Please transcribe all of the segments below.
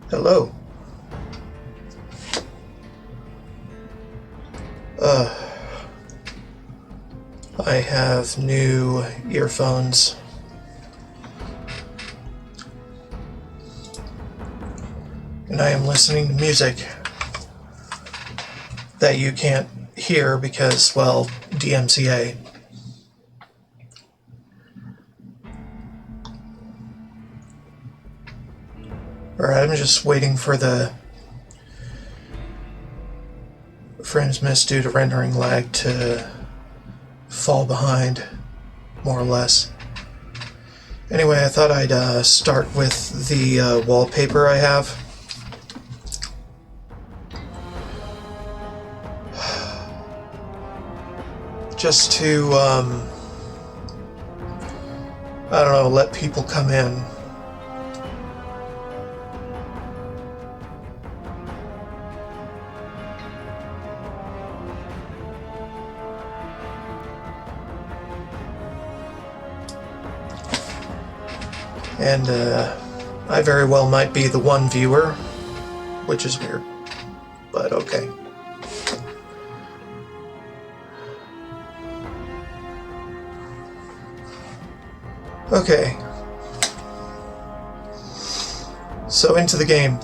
Hello. I have new earphones. And I am listening to music that you can't hear because, well, DMCA. Alright, I'm just waiting for the frames missed due to rendering lag to fall behind, more or less. Anyway, I thought I'd start with the wallpaper I have. Just to, I don't know, let people come in. And I very well might be the one viewer, which is weird, but okay. Okay. So into the game.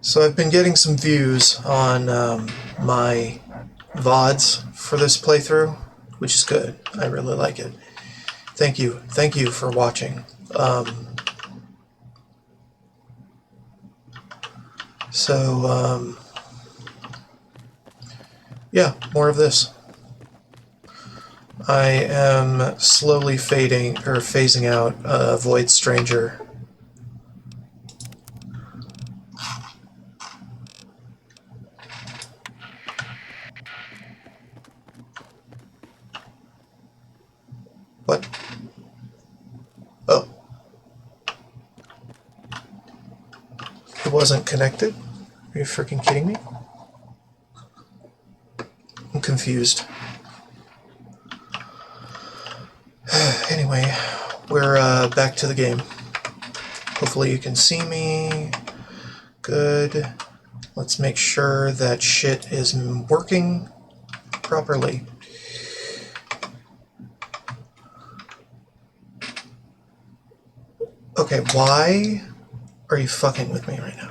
So I've been getting some views on my VODs for this playthrough, which is good. I really like it. Thank you for watching. Yeah, more of this. I am slowly phasing out Void Stranger. What? Oh. It wasn't connected? Are you freaking kidding me? I'm confused. Anyway, we're back to the game. Hopefully you can see me. Good. Let's make sure that shit is working properly. Okay, why are you fucking with me right now?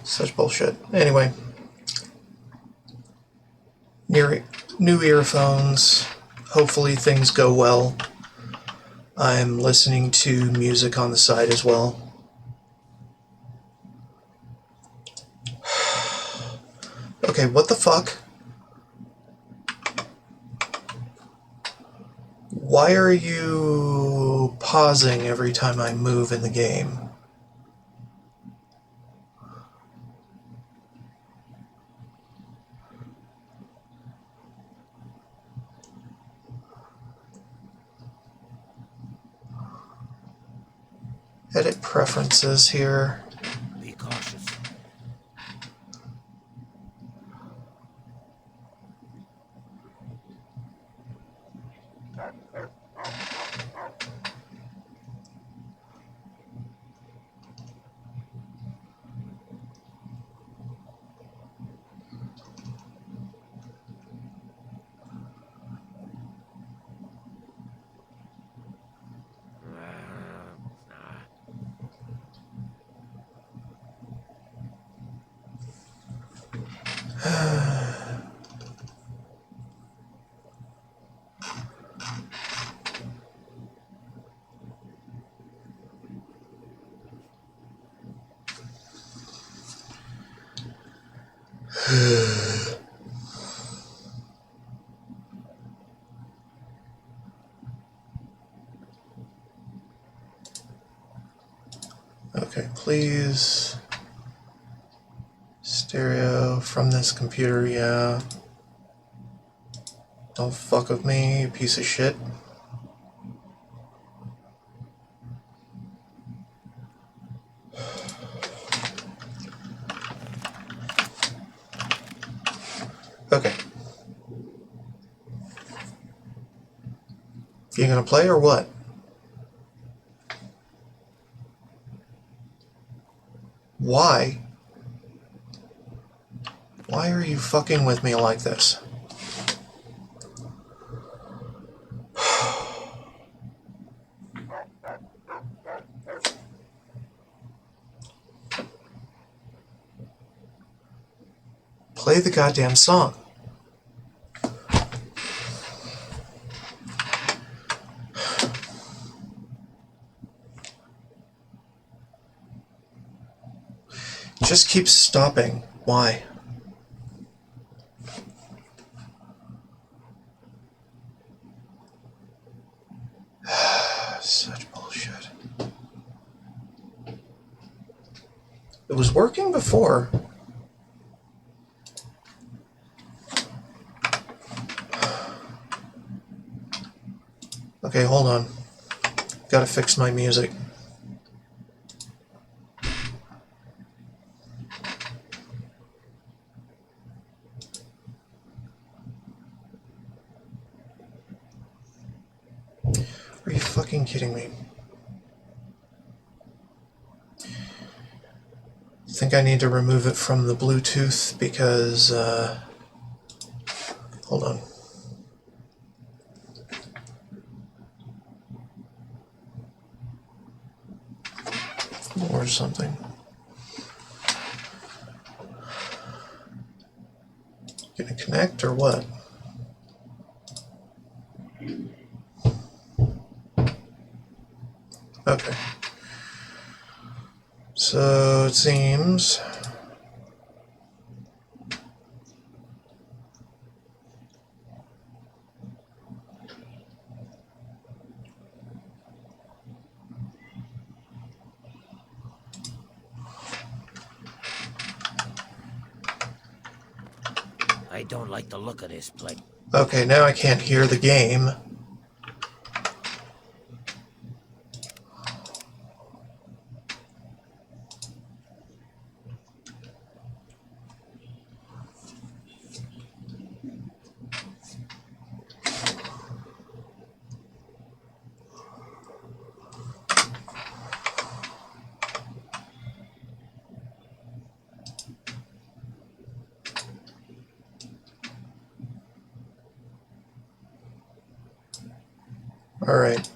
Such bullshit. Anyway. New earphones. Hopefully things go well. I'm listening to music on the side as well. Okay, what the fuck? Why are you pausing every time I move in the game? Edit preferences here. Be cautious. Okay, please. Stereo from this computer, yeah. Don't fuck with me, you piece of shit. You gonna play or what? Why? Why are you fucking with me like this? Play the goddamn song. Just keep stopping. Why? Such bullshit. It was working before. Okay, hold on. Gotta fix my music. Are you fucking kidding me? I think I need to remove it from the Bluetooth because, hold on. Or something. Gonna connect or what? Okay. So it seems I don't like the look of this place. okay, now I can't hear the game. Alright.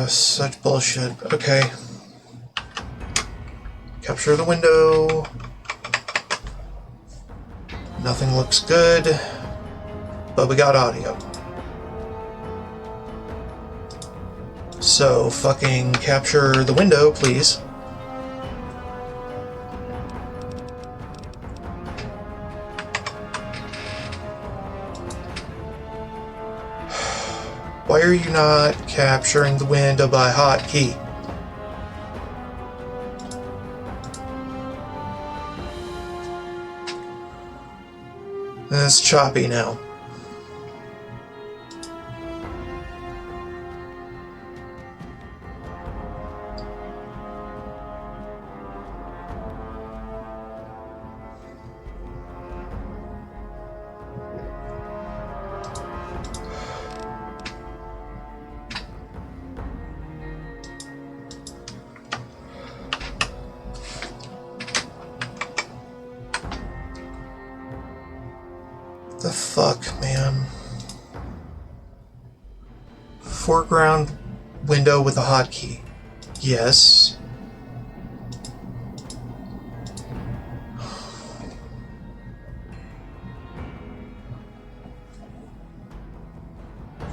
Such bullshit. Okay. Capture the window. Nothing looks good. But we got audio. So, fucking capture the window, please. Why are you not capturing the window by hotkey? It's choppy now. The fuck, man? Foreground window with a hotkey. Yes.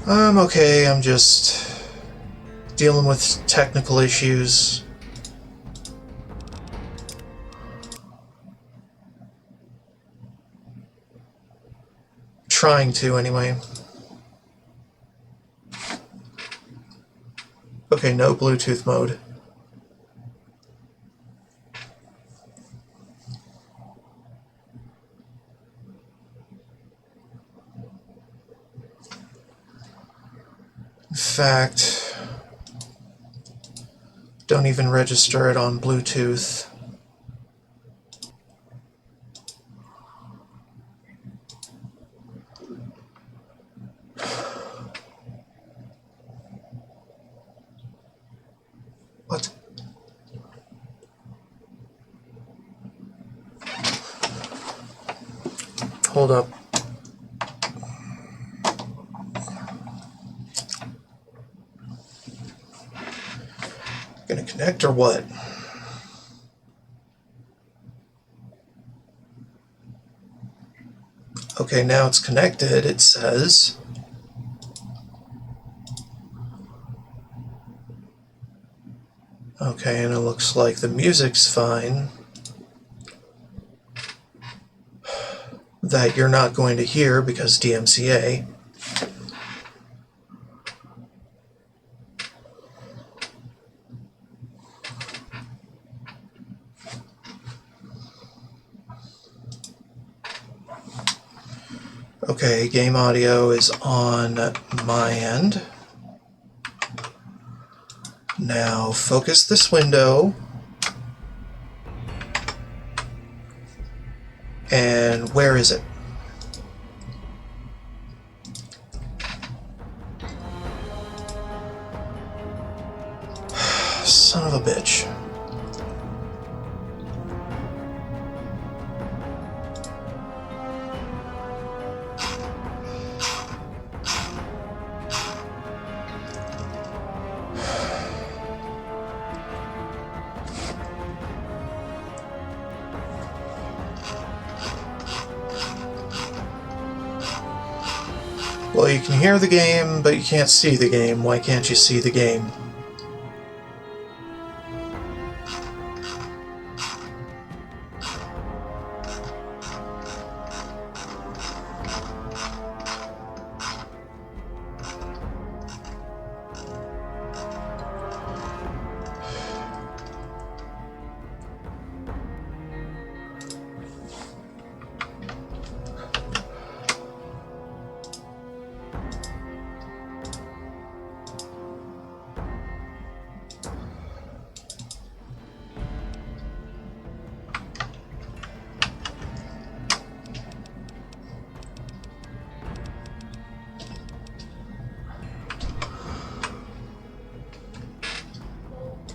I'm okay, I'm just dealing with technical issues. Trying to, anyway. Okay, no Bluetooth mode. In fact, don't even register it on Bluetooth. Hold up. Gonna connect or what? Okay, now it's connected, it says. Okay, and it looks like the music's fine. That you're not going to hear because DMCA. Okay, game audio is on my end. Now focus this window. And where is it? Son of a bitch. Well, you can hear the game, but you can't see the game. Why can't you see the game?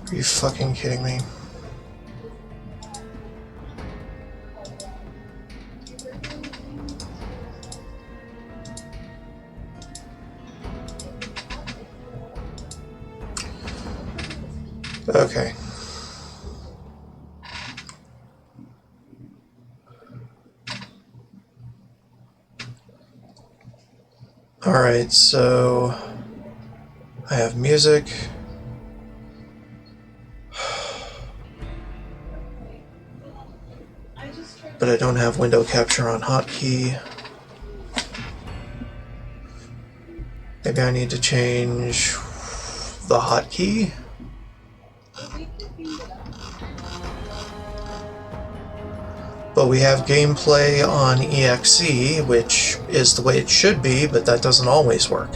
Are you fucking kidding me? Okay. Alright, so I have music. But I don't have window capture on hotkey. Maybe I need to change the hotkey. But we have gameplay on EXE, which is the way it should be, but that doesn't always work.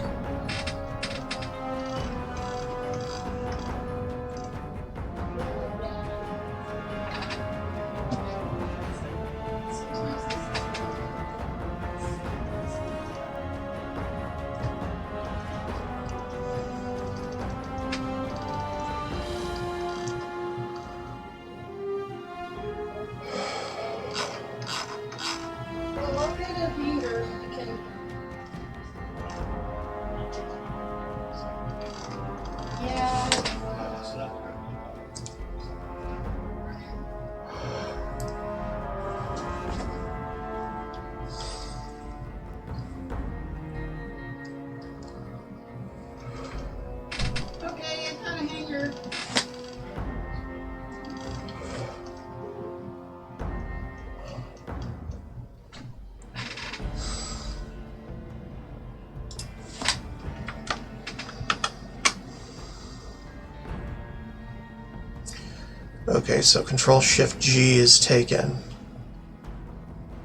Okay, so Control-Shift-G is taken.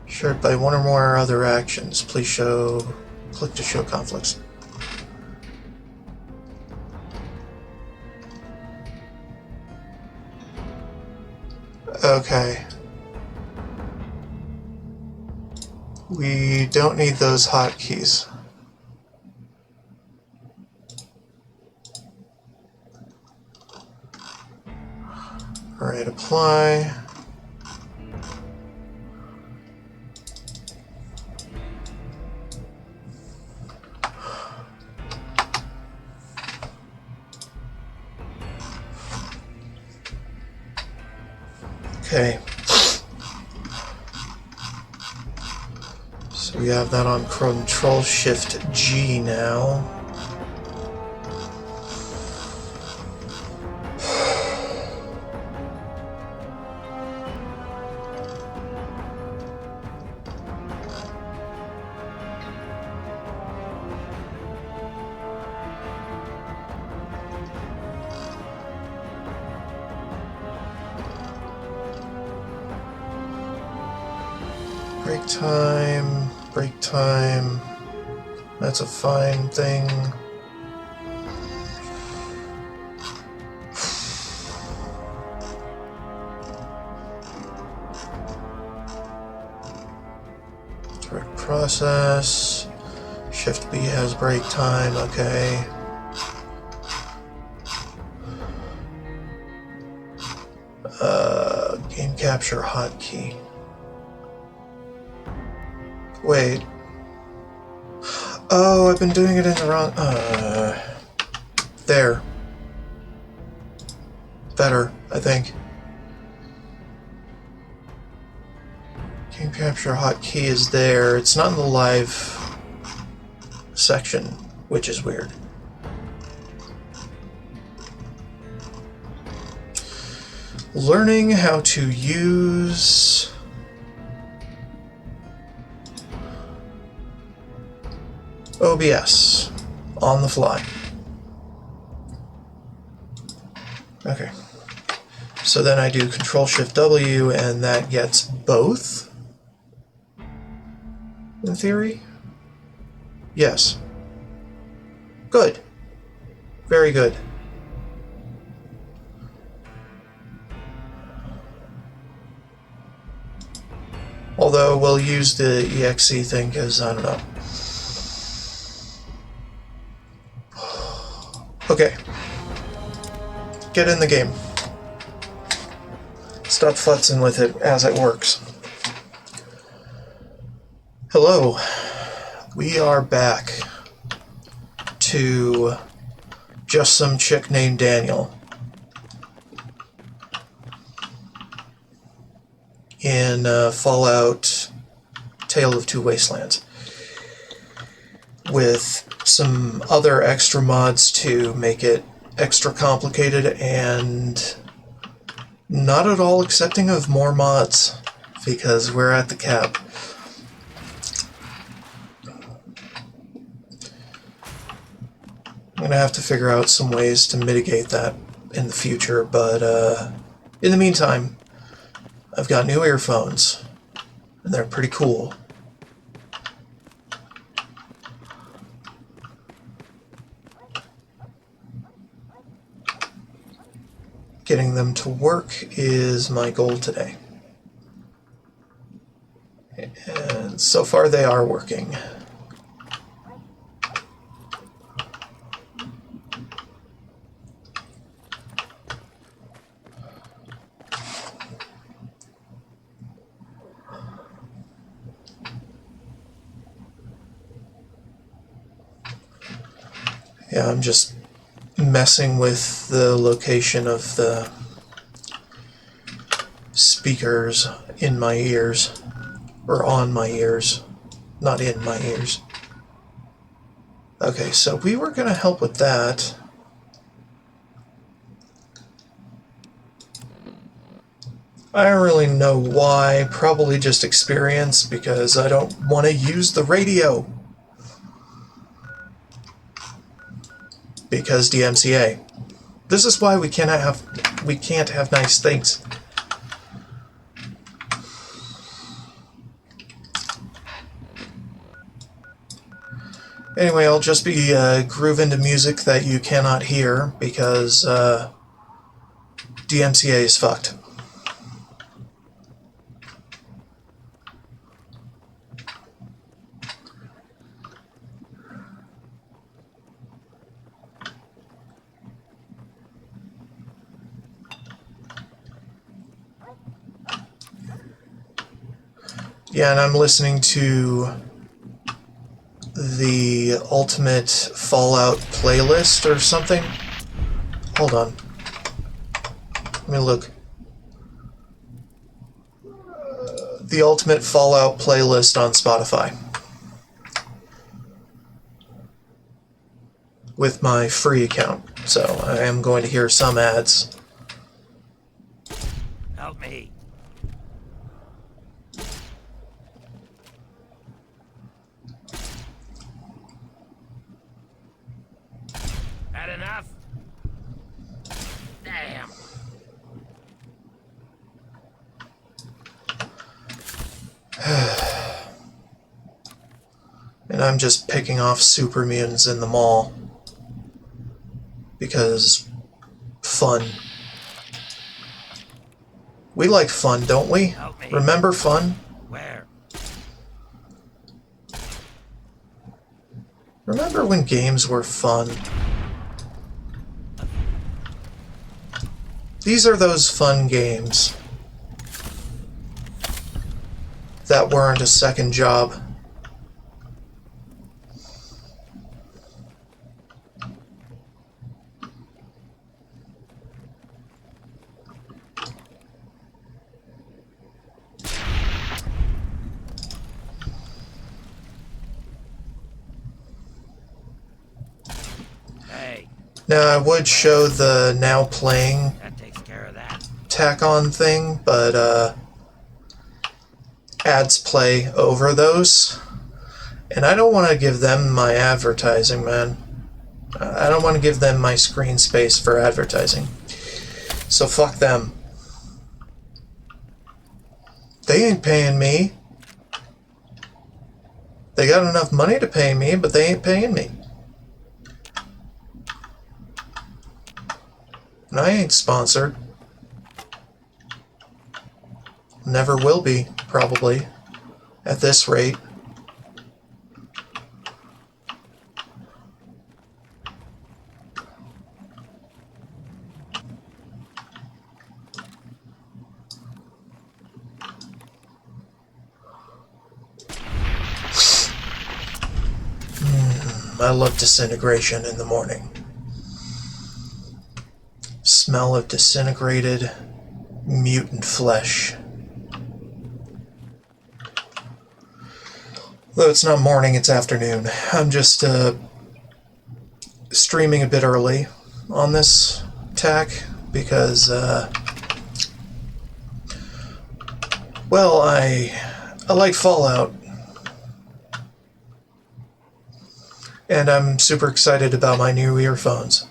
Shared by one or more other actions. Please click to show conflicts. Okay. We don't need those hotkeys. Alright, apply. Okay. So we have that on Control Shift G now. Break time. That's a fine thing. Direct process. Shift B has break time, okay. Game capture hotkey. Wait. Oh, I've been doing it in the wrong... There. Better, I think. Game capture hotkey is there. It's not in the live section, which is weird. Learning how to use... OBS on the fly. Okay. So then I do Control Shift W and that gets both? In theory? Yes. Good. Very good. Although we'll use the EXE thing because I don't know. Okay. Get in the game. Stop futzing with it as it works. Hello. We are back to just some chick named Daniel in Fallout Tale of Two Wastelands, with some other extra mods to make it extra complicated and not at all accepting of more mods because we're at the cap. I'm gonna have to figure out some ways to mitigate that in the future, but in the meantime, I've got new earphones and they're pretty cool. Getting them to work is my goal today. And so far they are working. Yeah, I'm just messing with the location of the speakers in my ears, or on my ears, not in my ears. Okay, so we were going to help with that. I don't really know why, probably just experience, because I don't want to use the radio. Because DMCA. This is why we can't have nice things. Anyway, I'll just be grooving to music that you cannot hear because DMCA is fucked. Yeah, and I'm listening to the Ultimate Fallout playlist or something. Hold on. Let me look. the Ultimate Fallout playlist on Spotify with my free account, so I am going to hear some ads. Help me. Had enough? Damn. And I'm just picking off super mutants in the mall because fun. We like fun, don't we? Help me. Remember fun? Where? Remember when games were fun? These are those fun games that weren't a second job. Hey, Now, I would show the now playing that takes care of that. tack on thing, but ads play over those. And I don't want to give them my advertising, man. I don't want to give them my screen space for advertising. So fuck them. They ain't paying me. They got enough money to pay me, but they ain't paying me. And I ain't sponsored. Never will be, probably, at this rate. I love disintegration in the morning. Smell of disintegrated mutant flesh. Though it's not morning, it's afternoon. I'm just streaming a bit early on this tack because, well, I like Fallout. And I'm super excited about my new earphones.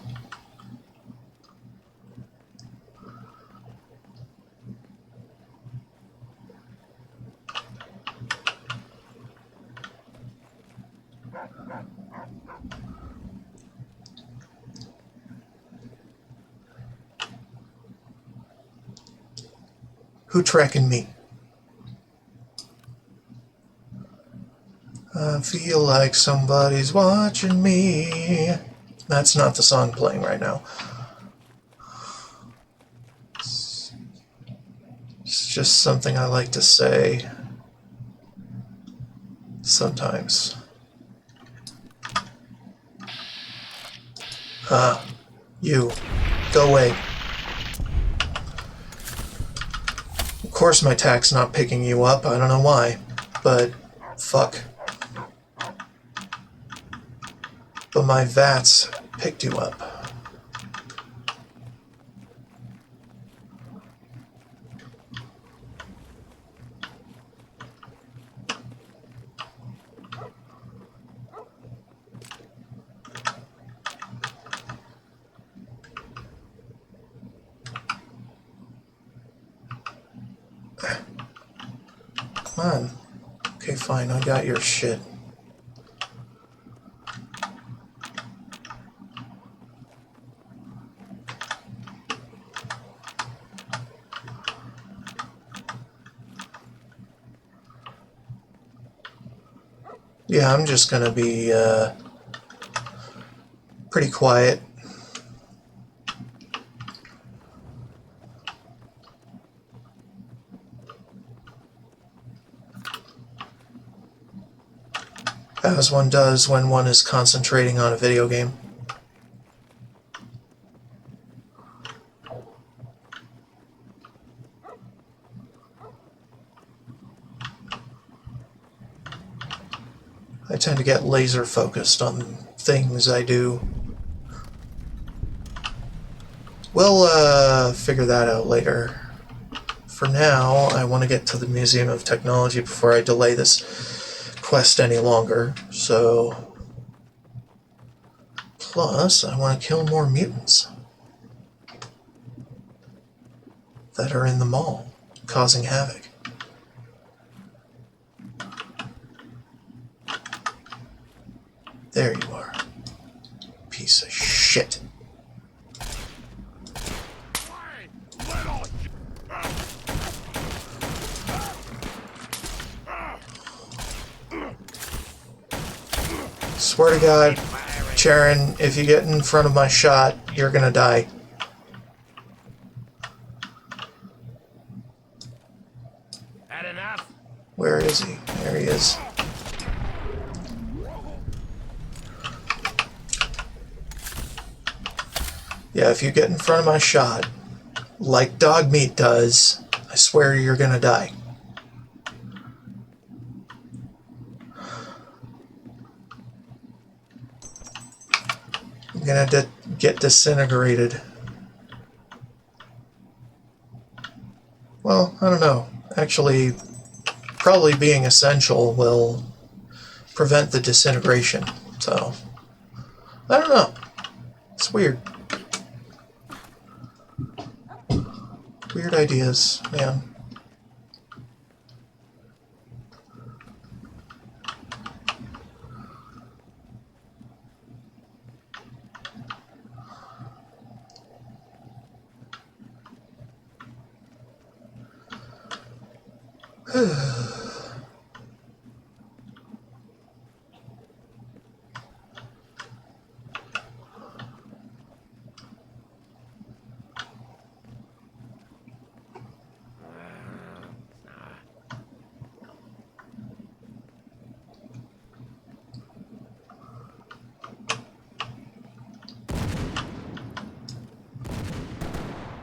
Who tracking me? I feel like somebody's watching me. That's not the song playing right now. It's just something I like to say sometimes. You. Go away. Of course my tack's not picking you up. I don't know why. But, fuck. But my VATS picked you up. Come on. Okay, fine, I got your shit. Yeah, I'm just gonna be pretty quiet. As one does when one is concentrating on a video game. I tend to get laser focused on things I do. We'll figure that out later. For now, I want to get to the Museum of Technology before I delay this quest any longer. So, plus, I want to kill more mutants that are in the mall, causing havoc. There you are. Piece of shit. Swear to God, Charon, if you get in front of my shot, you're gonna die. Had enough? Where is he? There he is. Yeah, if you get in front of my shot, like dog meat does, I swear you're gonna die. I'm gonna get disintegrated. Well, I don't know. Actually, probably being essential will prevent the disintegration. So, I don't know. It's weird. Weird ideas, man.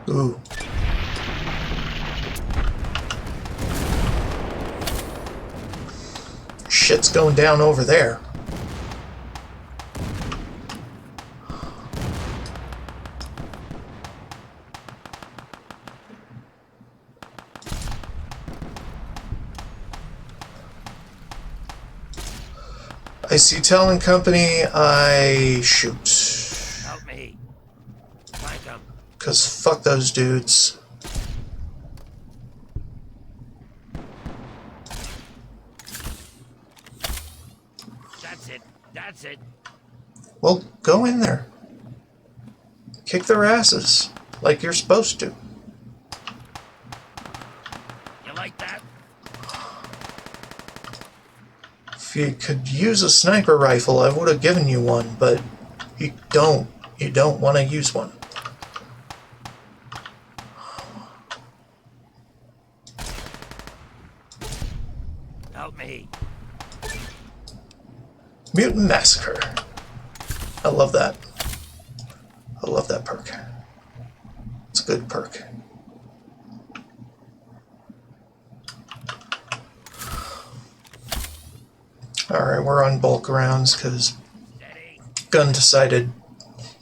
Ooh. Shit's going down over there. I see Talon Company, I shoot. Help me. Flank 'em. 'Cause fuck those dudes. That's it. That's it. Well, go in there. Kick their asses, like you're supposed to. You like that? If you could use a sniper rifle, I would have given you one, but you don't. You don't want to use one. Help me. Mutant Massacre. I love that. I love that perk. It's a good perk. Alright, we're on bulk rounds because Steady. gun decided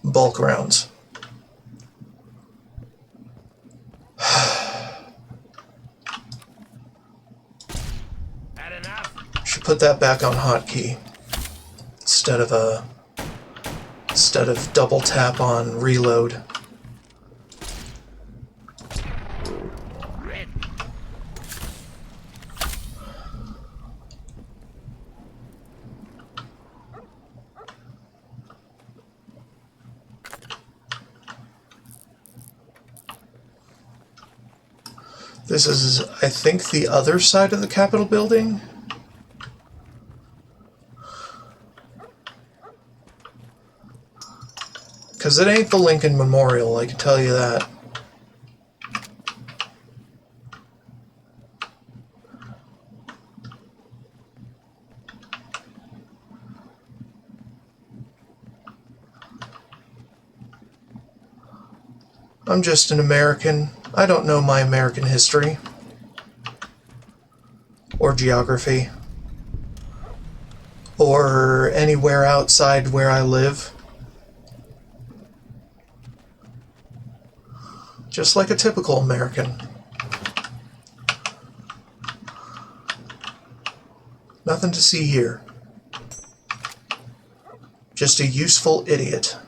bulk rounds. Had enough? Should put that back on hotkey instead of double tap on reload. Red. This is, I think, the other side of the Capitol building. Because it ain't the Lincoln Memorial, I can tell you that. I'm just an American. I don't know my American history. Or geography. or anywhere outside where I live. Just like a typical American. Nothing to see here. Just a useful idiot.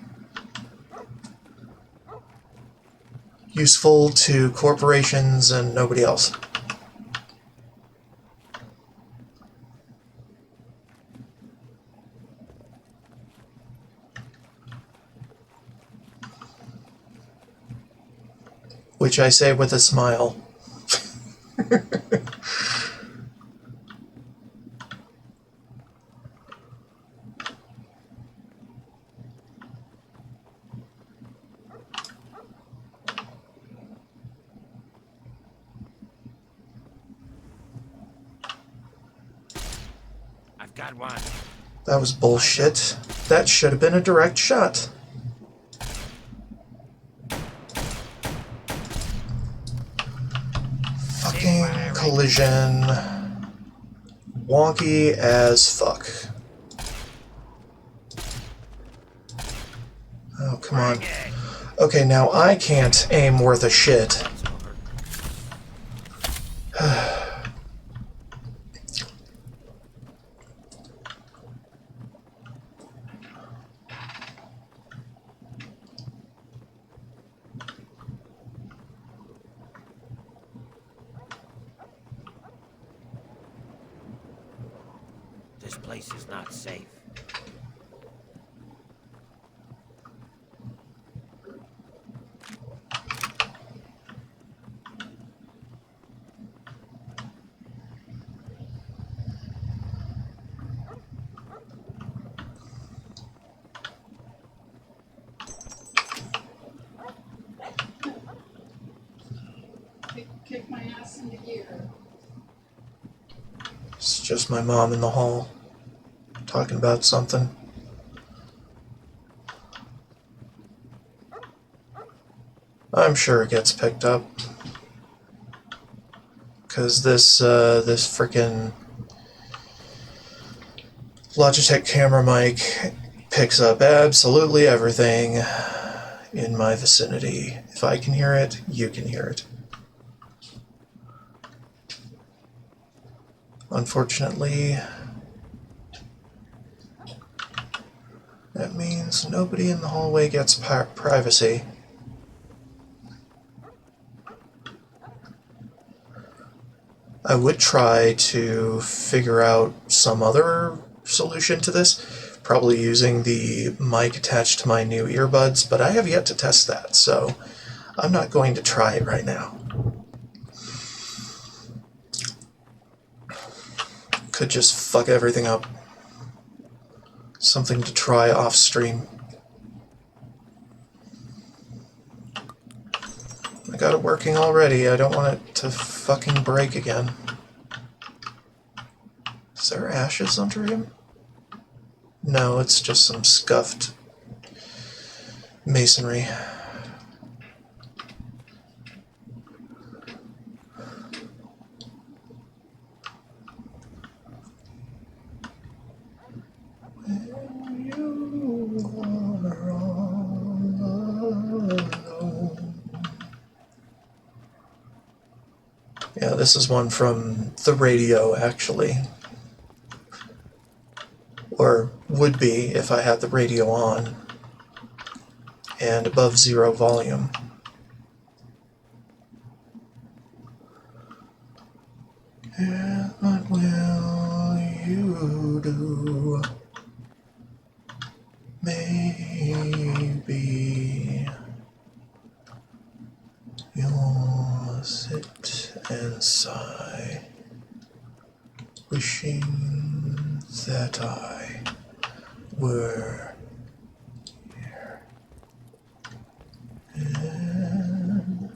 Useful to corporations and nobody else. Which I say with a smile. I've got one. That was bullshit. That should have been a direct shot. Fucking collision. Wonky as fuck. Oh, come on. Okay, now I can't aim worth a shit. This place is not safe. Kick my ass into gear. It's just my mom in the hall talking about something. I'm sure it gets picked up. Because this frickin' Logitech camera mic picks up absolutely everything in my vicinity. If I can hear it, you can hear it. Unfortunately, that means nobody in the hallway gets privacy. I would try to figure out some other solution to this, probably using the mic attached to my new earbuds, but I have yet to test that, so I'm not going to try it right now. Could just fuck everything up. Something to try off stream. I got it working already. I don't want it to fucking break again. Is there ashes under him? No, it's just some scuffed masonry. Yeah, this is one from the radio, actually. Or would be if I had the radio on and above 0 volume. And what will you do? Maybe you'll sit and sigh, wishing that I were here. And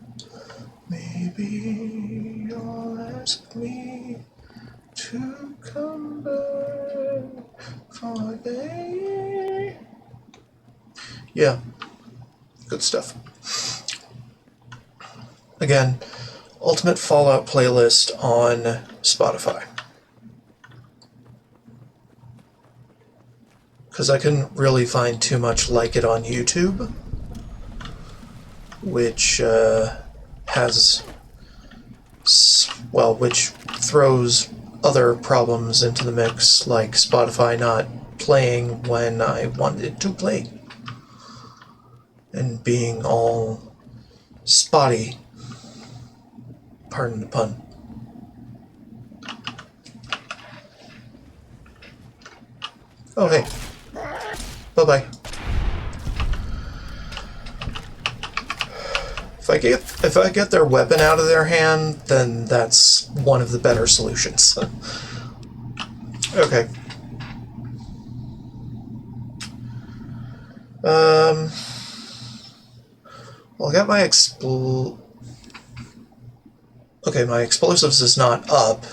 maybe you'll ask me to come back for a day. Yeah, good stuff. Again, Ultimate Fallout playlist on Spotify. because I couldn't really find too much like it on YouTube, which which throws other problems into the mix, like Spotify not playing when I wanted to play, and being all spotty. Pardon the pun. Oh hey. Bye-bye. If I get their weapon out of their hand, then that's one of the better solutions. Okay. Well, I got my my explosives is not up,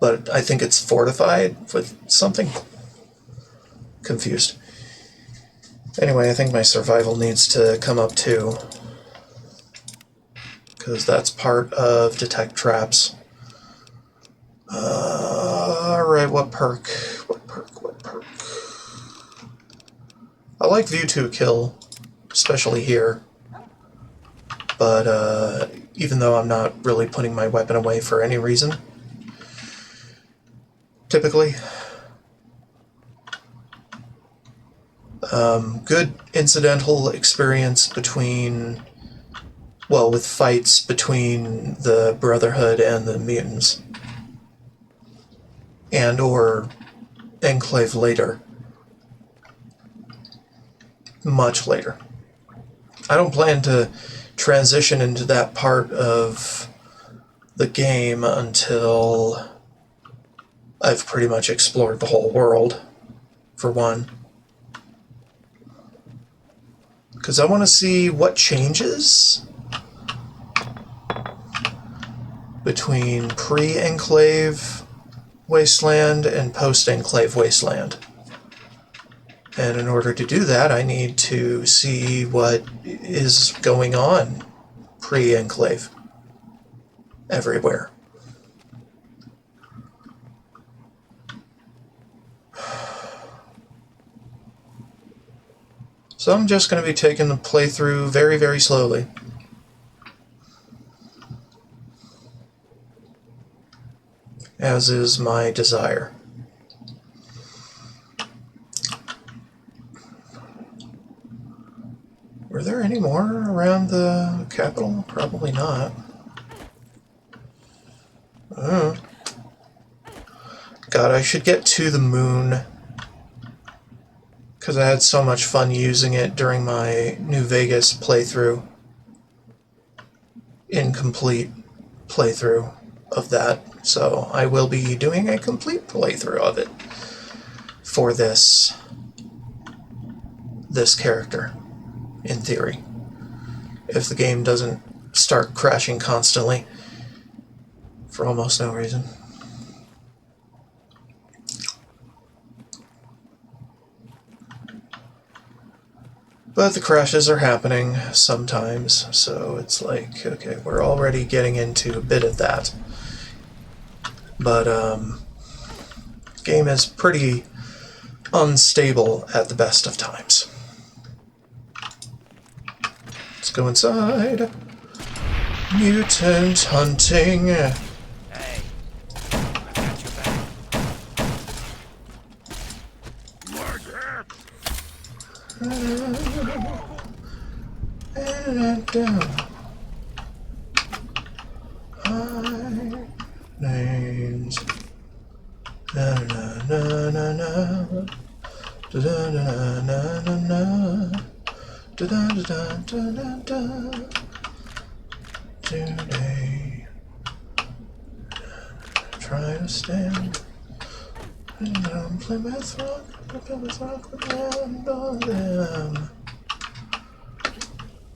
but I think it's fortified with something. Confused. Anyway, I think my survival needs to come up too, because that's part of detect traps. Alright, what perk? What perk? I like view to kill, especially here, but even though I'm not really putting my weapon away for any reason, typically. Good incidental experience with fights between the Brotherhood and the mutants. And or Enclave later. Much later. I don't plan to transition into that part of the game until I've pretty much explored the whole world, for one. Because I want to see what changes between pre-Enclave Wasteland and post-Enclave Wasteland. And in order to do that, I need to see what is going on pre-Enclave everywhere. So I'm just going to be taking the playthrough very, very slowly. As is my desire. Were there any more around the capital? Probably not. God, I should get to the moon, because I had so much fun using it during my New Vegas playthrough. Incomplete playthrough of that. So I will be doing a complete playthrough of it for this character, in theory. If the game doesn't start crashing constantly for almost no reason. But the crashes are happening sometimes, so it's like, okay, we're already getting into a bit of that. But, game is pretty unstable at the best of times. Let's go inside. Mutant hunting. Hey, I got your back. And down. High names. Na na na na na. Da da da na na na. Da da da da da da. Today, try to stand. And don't play with rock and on them.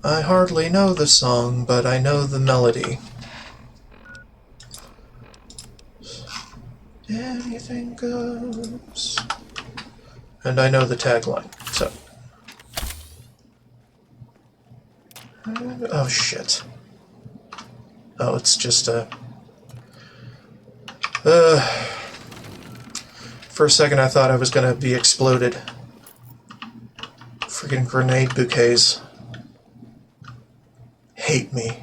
I hardly know the song, but I know the melody. Anything goes. And I know the tagline, so. Oh shit. Oh, it's just a... For a second I thought I was gonna be exploded. Freaking grenade bouquets. Hate me.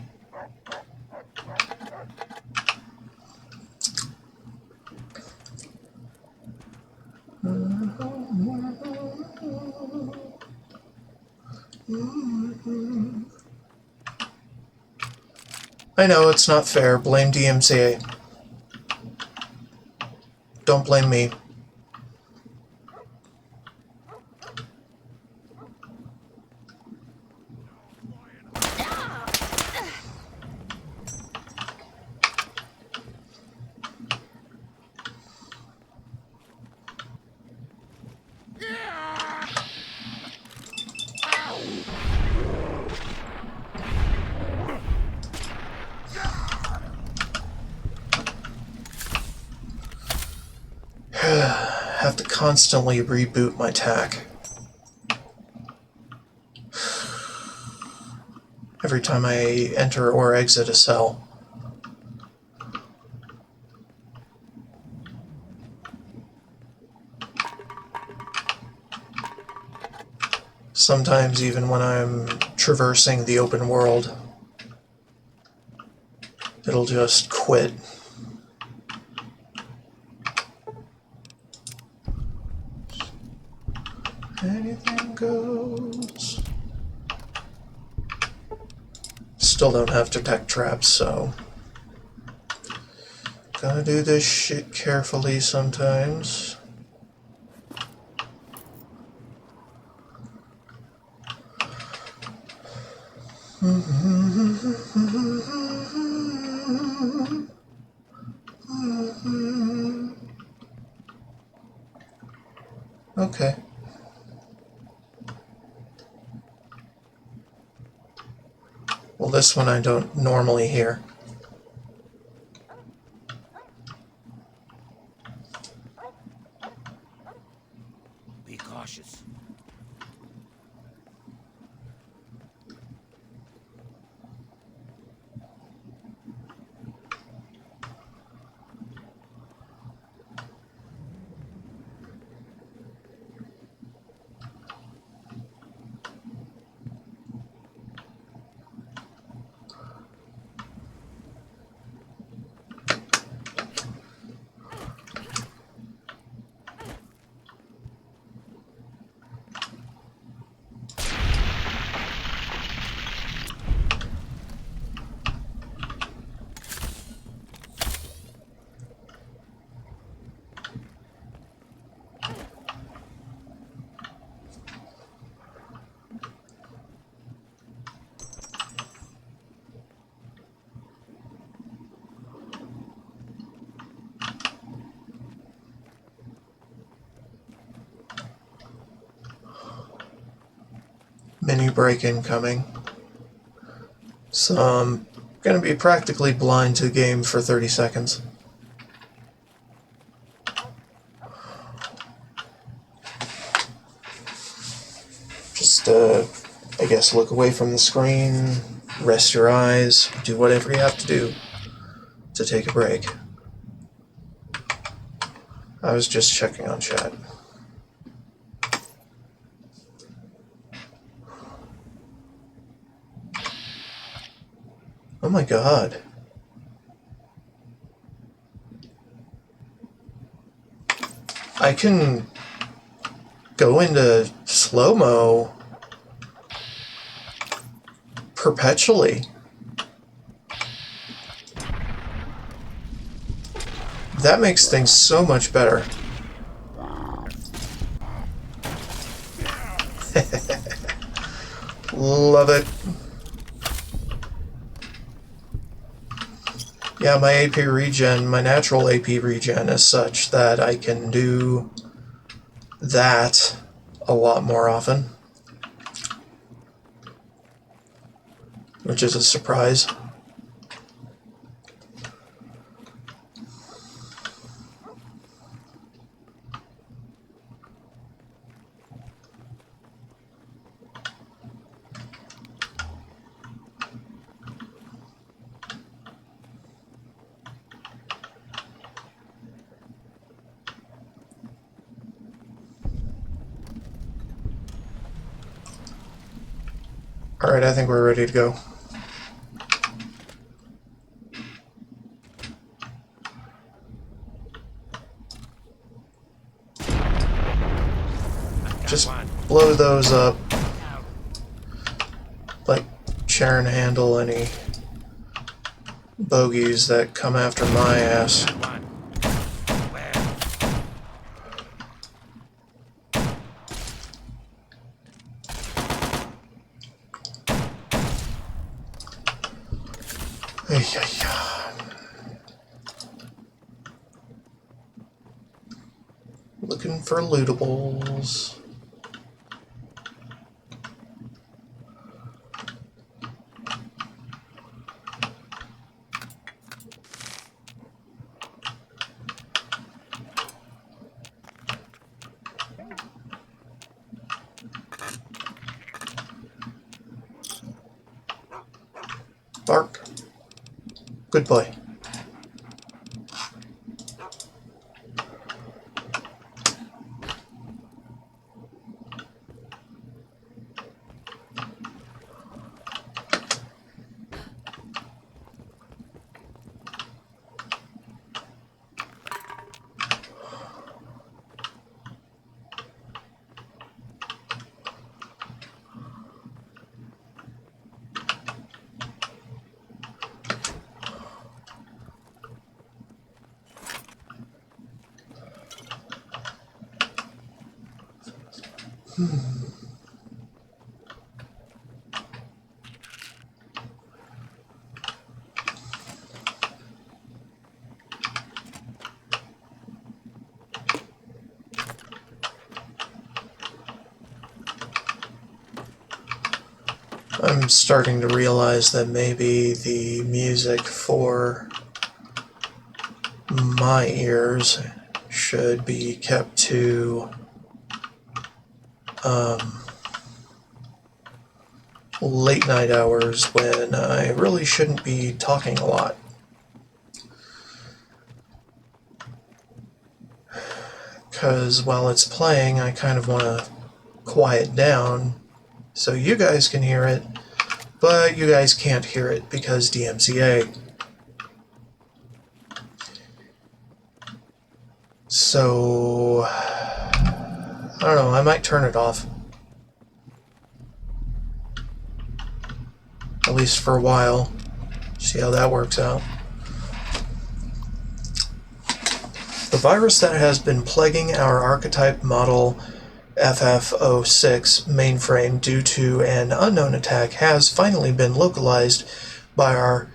I know, it's not fair. Blame DMCA. Don't blame me. Have to constantly reboot my tack. Every time I enter or exit a cell. Sometimes even when I'm traversing the open world, it'll just quit. Anything goes. Still don't have detect traps, so gotta do this shit carefully sometimes. Okay. Well, this one I don't normally hear. Be cautious. Mini break incoming. So I'm gonna be practically blind to the game for 30 seconds. Just, I guess look away from the screen, rest your eyes, do whatever you have to do to take a break. I was just checking on chat. Oh my god. I can go into slow-mo perpetually. That makes things so much better. Love it. Yeah, my AP regen, my natural AP regen is such that I can do that a lot more often, which is a surprise. Alright, I think we're ready to go. Just blow those up. Like, Sharon handle any bogeys that come after my ass. Ay, ay, ay. Looking for lootables. Bark. Good boy. I'm starting to realize that maybe the music for my ears should be kept to late night hours when I really shouldn't be talking a lot. Because while it's playing, I kind of want to quiet down so you guys can hear it, but you guys can't hear it because DMCA. So, I don't know, I might turn it off. At least for a while. See how that works out. The virus that has been plaguing our archetype model FF06 mainframe due to an unknown attack has finally been localized by our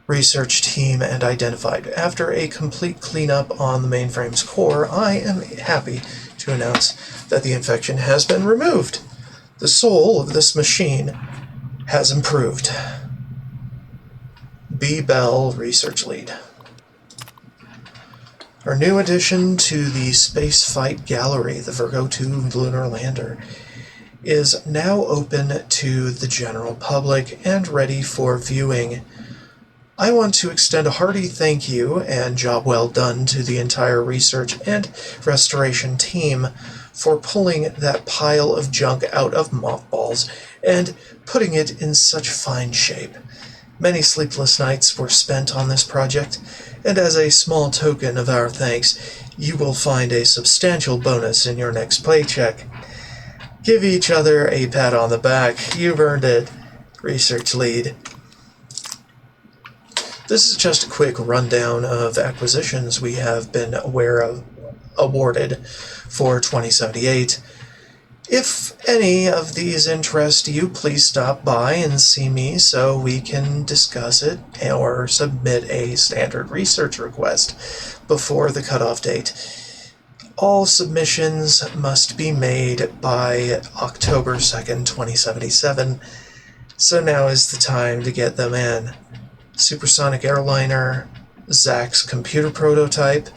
research team and identified. After a complete cleanup on the mainframe's core, I am happy to announce that the infection has been removed. The soul of this machine has improved. B. Bell, Research Lead. Our new addition to the Spaceflight Gallery, the Virgo 2 lunar lander, is now open to the general public and ready for viewing. I want to extend a hearty thank you and job well done to the entire research and restoration team for pulling that pile of junk out of mothballs and putting it in such fine shape. Many sleepless nights were spent on this project, and as a small token of our thanks, you will find a substantial bonus in your next paycheck. Give each other a pat on the back. You've earned it. Research Lead. This is just a quick rundown of acquisitions we have been awarded for 2078. If any of these interest you, please stop by and see me so we can discuss it or submit a standard research request before the cutoff date. All submissions must be made by October 2nd, 2077, so now is the time to get them in. Supersonic airliner, Zach's computer prototype,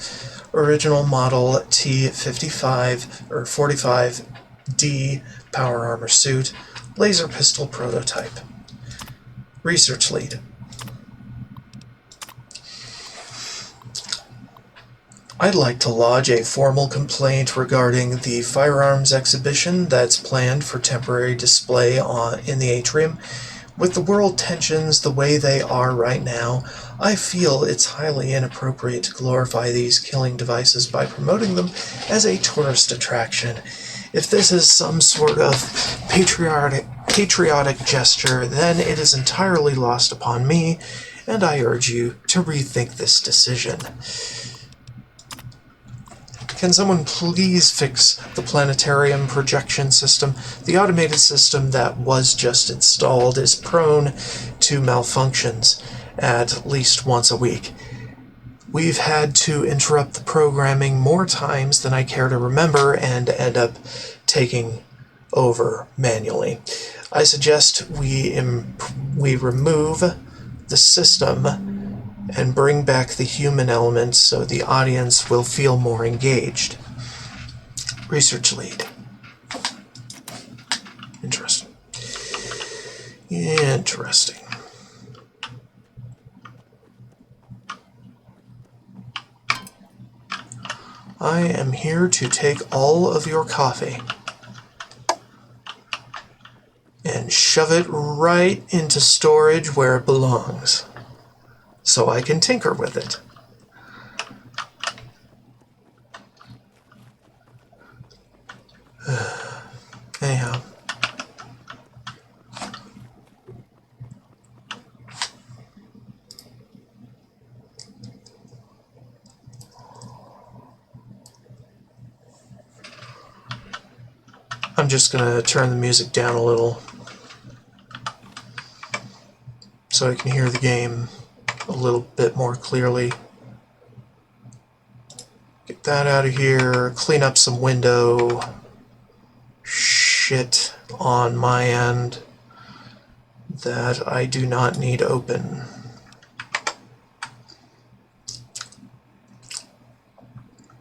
original model T-55 or 45D power armor suit, laser pistol prototype. Research Lead. I'd like to lodge a formal complaint regarding the firearms exhibition that's planned for temporary display in the atrium. With the world tensions the way they are right now, I feel it's highly inappropriate to glorify these killing devices by promoting them as a tourist attraction. If this is some sort of patriotic gesture, then it is entirely lost upon me, and I urge you to rethink this decision. Can someone please fix the planetarium projection system? The automated system that was just installed is prone to malfunctions at least once a week. We've had to interrupt the programming more times than I care to remember and end up taking over manually. I suggest we remove the system and bring back the human element so the audience will feel more engaged. Research lead. Interesting. Interesting. I am here to take all of your coffee and shove it right into storage where it belongs, so I can tinker with it. Anyhow. I'm just gonna turn the music down a little so I can hear the game a little bit more clearly. Get that out of here, clean up some window shit on my end that I do not need open.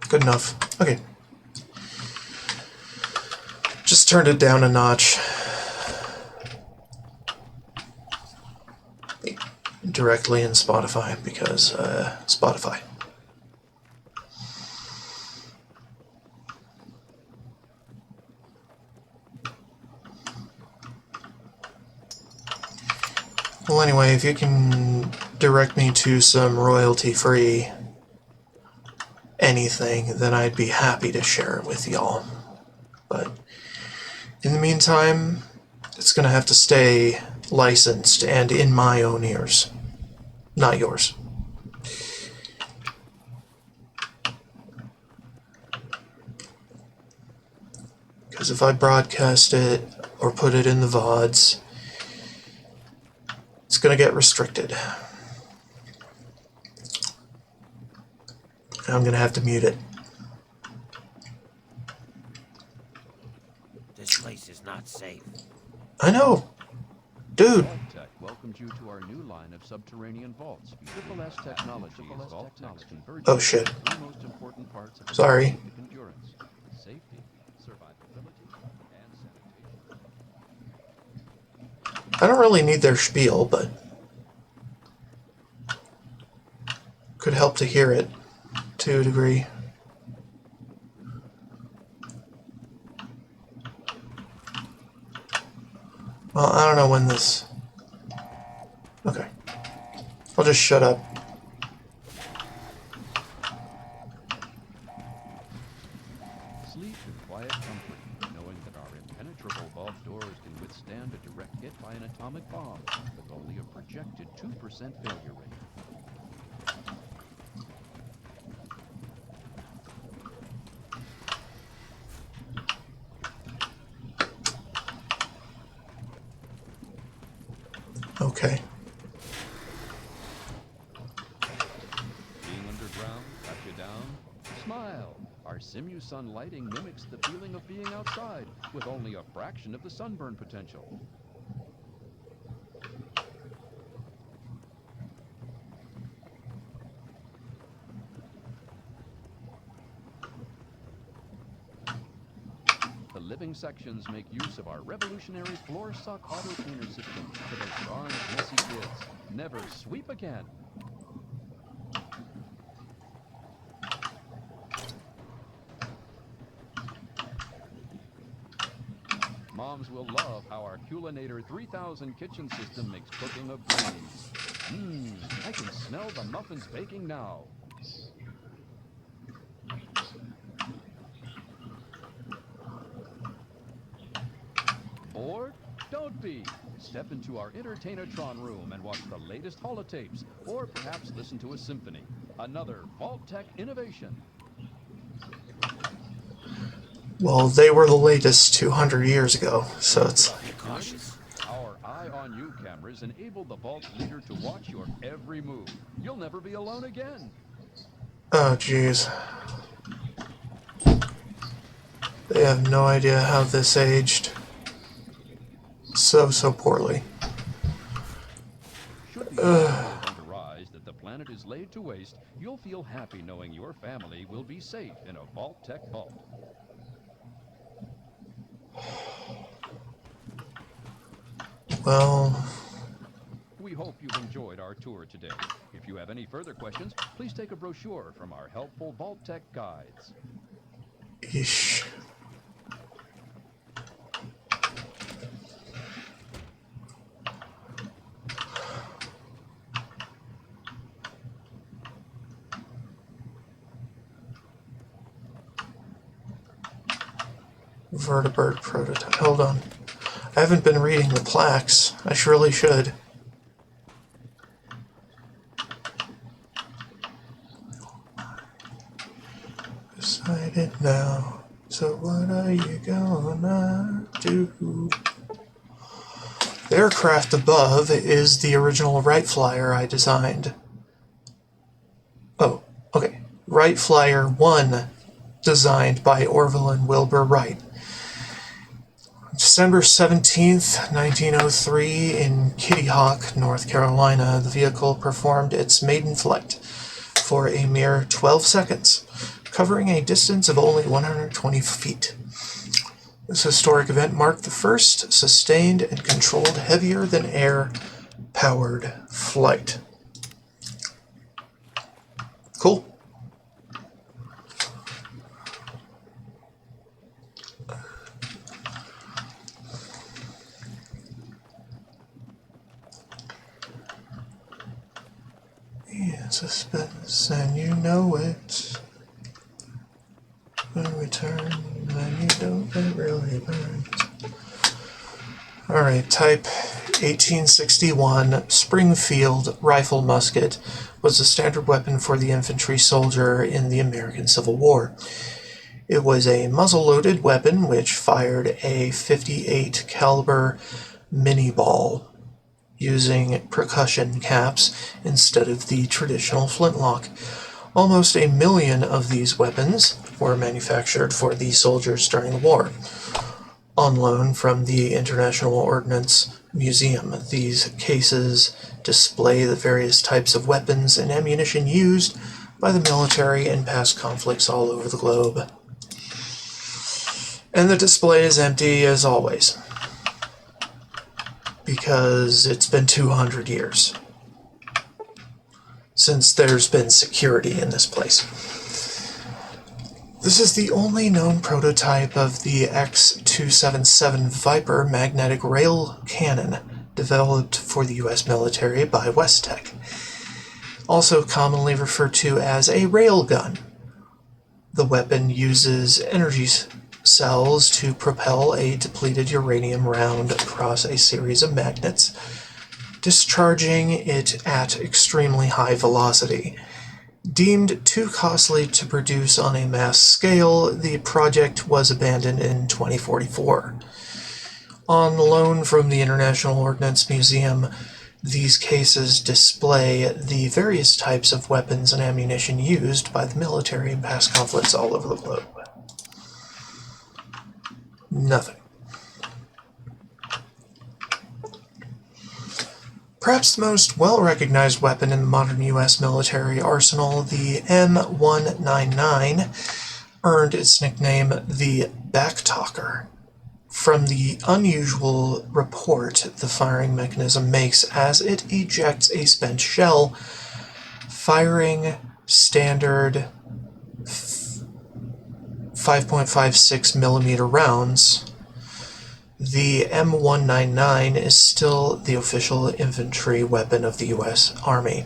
Good enough. Okay. Just turned it down a notch. Directly in Spotify because Spotify. Well, anyway, if you can direct me to some royalty-free anything, then I'd be happy to share it with y'all. But in the meantime, it's gonna have to stay licensed and in my own ears, not yours. Because if I broadcast it or put it in the VODs, it's gonna get restricted. And I'm gonna have to mute it. This place is not safe. I know. Dude. Tech welcomes you to our new line of subterranean vaults. Triple S Technologies Vault Tech's convergence. Oh shit. The most important parts of Sorry. scientific endurance, safety, survivability, and sanitation. I don't really need their spiel, but could help to hear it to a degree. Well, I don't know when this... Okay. I'll just shut up. Sleep in quiet comfort, knowing that our impenetrable vault doors can withstand a direct hit by an atomic bomb with only a projected 2% failure rate. Okay. Being underground cut you down? Smile! Our Simusun lighting mimics the feeling of being outside, with only a fraction of the sunburn potential. The living sections make use of our revolutionary floor suck auto cleaner system for those darn messy kids. Never sweep again. Moms will love how our Culinator 3000 kitchen system makes cooking a breeze. I can smell the muffins baking now. Bored? Don't be. Step into our Entertainatron room and watch the latest holotapes, or perhaps listen to a symphony. Another Vault Tech innovation. Well, they were the latest 200 years ago, so it's... Be cautious. Our Eye on You cameras enable the Vault's leader to watch your every move. You'll never be alone again. Oh, jeez. They have no idea how this aged so poorly. Should the event arise that the planet is laid to waste, you'll feel happy knowing your family will be safe in a Vault Tech vault. Well... We hope you've enjoyed our tour today. If you have any further questions, please take a brochure from our helpful Vault Tech guides. Eesh. Vertebrate prototype. Hold on. I haven't been reading the plaques. I surely should. Decided now. So what are you gonna do? The aircraft above is the original Wright Flyer I designed. Oh, okay. Wright Flyer 1, designed by Orville and Wilbur Wright. December 17th, 1903, in Kitty Hawk, North Carolina, the vehicle performed its maiden flight for a mere 12 seconds, covering a distance of only 120 feet. This historic event marked the first sustained and controlled heavier-than-air powered flight. Cool. Yeah, suspense, and you know it. When we turn, and you don't, it really burns. Alright, type 1861 Springfield rifle musket was the standard weapon for the infantry soldier in the American Civil War. It was a muzzle-loaded weapon which fired a .58 caliber mini ball using percussion caps instead of the traditional flintlock. Almost 1 million of these weapons were manufactured for the soldiers during the war, on loan from the International Ordnance Museum. These cases display the various types of weapons and ammunition used by the military in past conflicts all over the globe. And the display is empty as always, because it's been 200 years since there's been security in this place. This is the only known prototype of the X-277 Viper magnetic rail cannon developed for the U.S. military by Westech, also commonly referred to as a railgun. The weapon uses energy cells to propel a depleted uranium round across a series of magnets, discharging it at extremely high velocity. Deemed too costly to produce on a mass scale, the project was abandoned in 2044. On loan from the International Ordnance Museum, these cases display the various types of weapons and ammunition used by the military in past conflicts all over the globe. Nothing. Perhaps the most well-recognized weapon in the modern U.S. military arsenal, the M199, earned its nickname the Backtalker from the unusual report the firing mechanism makes as it ejects a spent shell, firing standard 5.56 millimeter rounds The M199 is still the official infantry weapon of the U.S. Army,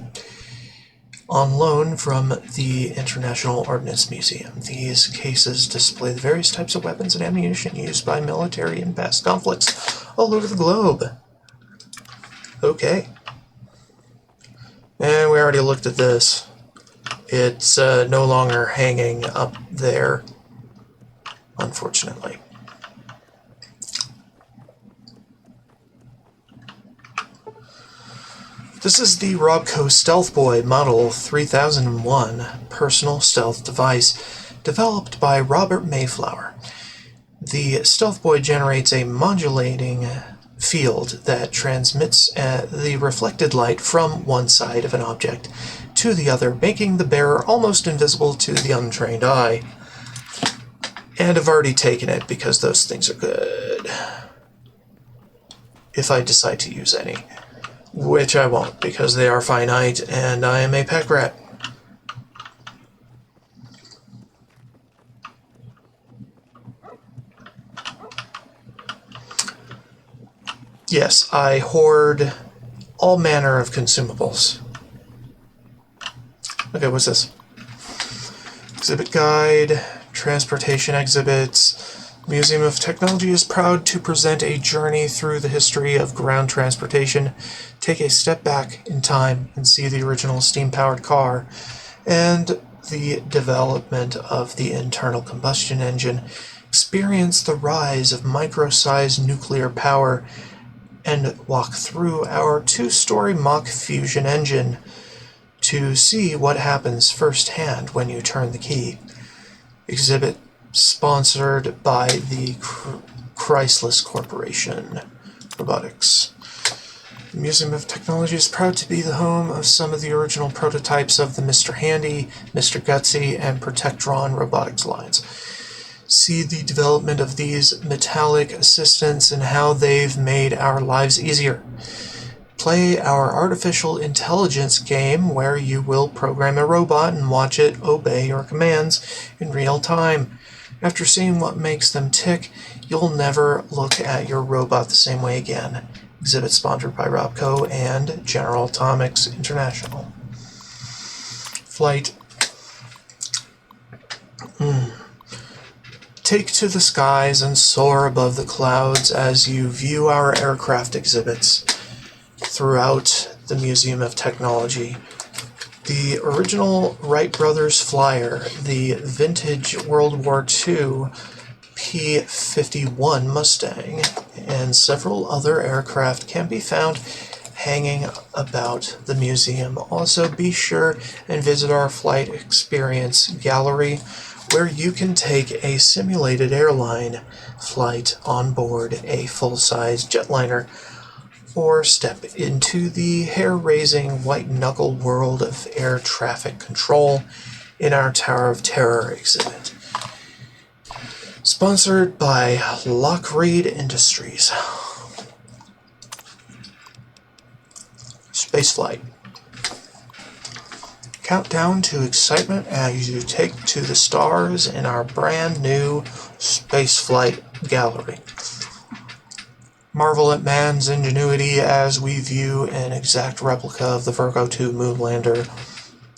on loan from the International Ordnance Museum. These cases display the various types of weapons and ammunition used by military in past conflicts all over the globe. Okay. And we already looked at this. It's no longer hanging up there, unfortunately. This is the Robco Stealth Boy Model 3001 personal stealth device developed by Robert Mayflower. The Stealth Boy generates a modulating field that transmits the reflected light from one side of an object to the other, making the bearer almost invisible to the untrained eye. And I've already taken it because those things are good. If I decide to use any. Which I won't, because they are finite, and I am a pack rat. Yes, I hoard all manner of consumables. Okay, what's this? Exhibit guide, transportation exhibits. Museum of Technology is proud to present a journey through the history of ground transportation. Take a step back in time and see the original steam-powered car and the development of the internal combustion engine. Experience the rise of micro-sized nuclear power and walk through our two-story Mach fusion engine to see what happens firsthand when you turn the key. Exhibit sponsored by the Chrysler Corporation. Robotics. The Museum of Technology is proud to be the home of some of the original prototypes of the Mr. Handy, Mr. Gutsy, and Protectron robotics lines. See the development of these metallic assistants and how they've made our lives easier. Play our artificial intelligence game where you will program a robot and watch it obey your commands in real time. After seeing what makes them tick, you'll never look at your robot the same way again. Exhibit sponsored by Robco and General Atomics International. Flight. Take to the skies and soar above the clouds as you view our aircraft exhibits throughout the Museum of Technology. The original Wright Brothers Flyer, the vintage World War II P-51 Mustang, and several other aircraft can be found hanging about the museum. Also, be sure and visit our Flight Experience Gallery, where you can take a simulated airline flight on board a full-size jetliner, or step into the hair-raising white-knuckle world of air traffic control in our Tower of Terror exhibit. Sponsored by Lockheed Industries. Spaceflight. Countdown to excitement as you take to the stars in our brand new Spaceflight Gallery. Marvel at man's ingenuity as we view an exact replica of the Virgo 2 moon lander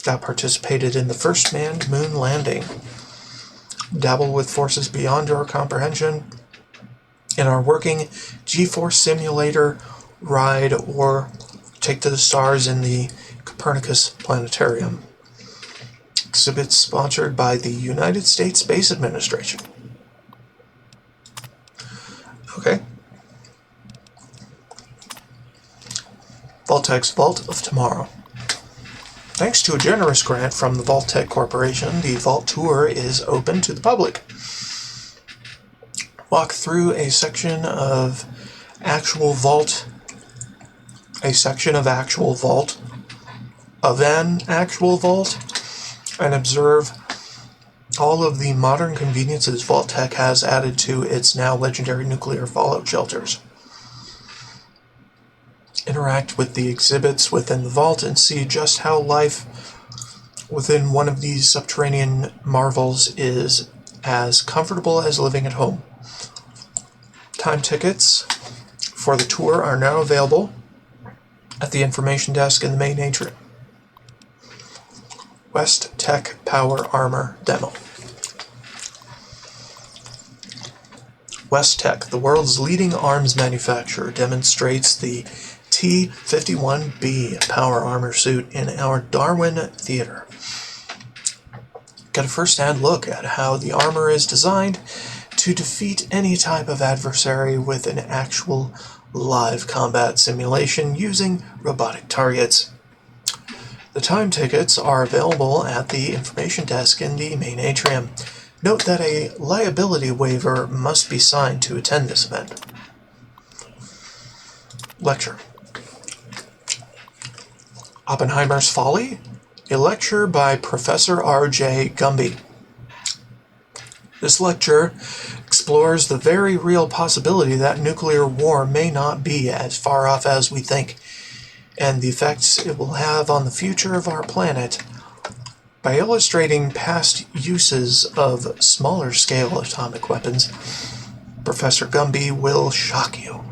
that participated in the first manned moon landing. Dabble with forces beyond your comprehension in our working G-Force simulator ride, or take to the stars in the Copernicus Planetarium. Exhibit sponsored by the United States Space Administration. Okay. Vault-Tech's Vault of Tomorrow. Thanks to a generous grant from the Vault-Tech Corporation, the Vault Tour is open to the public. Walk through a section of actual vault, and observe all of the modern conveniences Vault-Tech has added to its now legendary nuclear fallout shelters. Interact with the exhibits within the vault and see just how life within one of these subterranean marvels is as comfortable as living at home. Time tickets for the tour are now available at the information desk in the main atrium. West Tech Power Armor Demo. West Tech, the world's leading arms manufacturer, demonstrates the T-51B power armor suit in our Darwin Theater. Get a first-hand look at how the armor is designed to defeat any type of adversary with an actual live combat simulation using robotic targets. The time tickets are available at the information desk in the main atrium. Note that a liability waiver must be signed to attend this event. Lecture. Oppenheimer's Folly? A lecture by Professor R.J. Gumby. This lecture explores the very real possibility that nuclear war may not be as far off as we think, and the effects it will have on the future of our planet. By illustrating past uses of smaller-scale atomic weapons, Professor Gumby will shock you,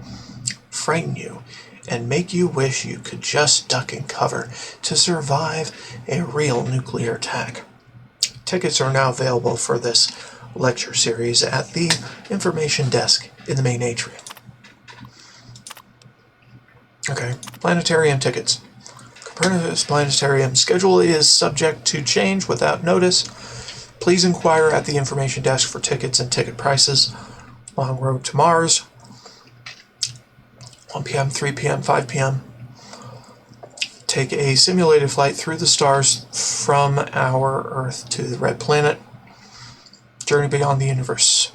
frighten you, and make you wish you could just duck and cover to survive a real nuclear attack. Tickets are now available for this lecture series at the information desk in the main atrium. Okay, planetarium tickets. Copernicus Planetarium schedule is subject to change without notice. Please inquire at the information desk for tickets and ticket prices. Long Road to Mars, 1 p.m., 3 p.m., 5 p.m. Take a simulated flight through the stars from our Earth to the Red Planet. Journey beyond the universe.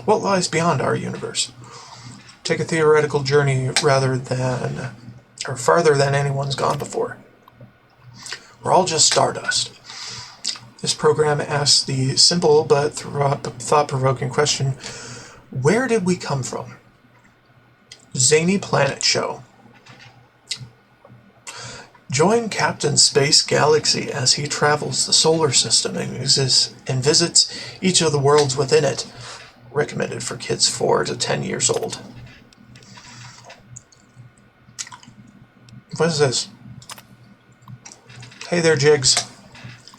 What lies beyond our universe? Take a theoretical journey farther than anyone's gone before. We're all just stardust. This program asks the simple but thought-provoking question, where did we come from? Zany Planet Show. Join Captain Space Galaxy as he travels the solar system and visits each of the worlds within it. Recommended for kids 4 to 10 years old. What is this? Hey there, Jigs.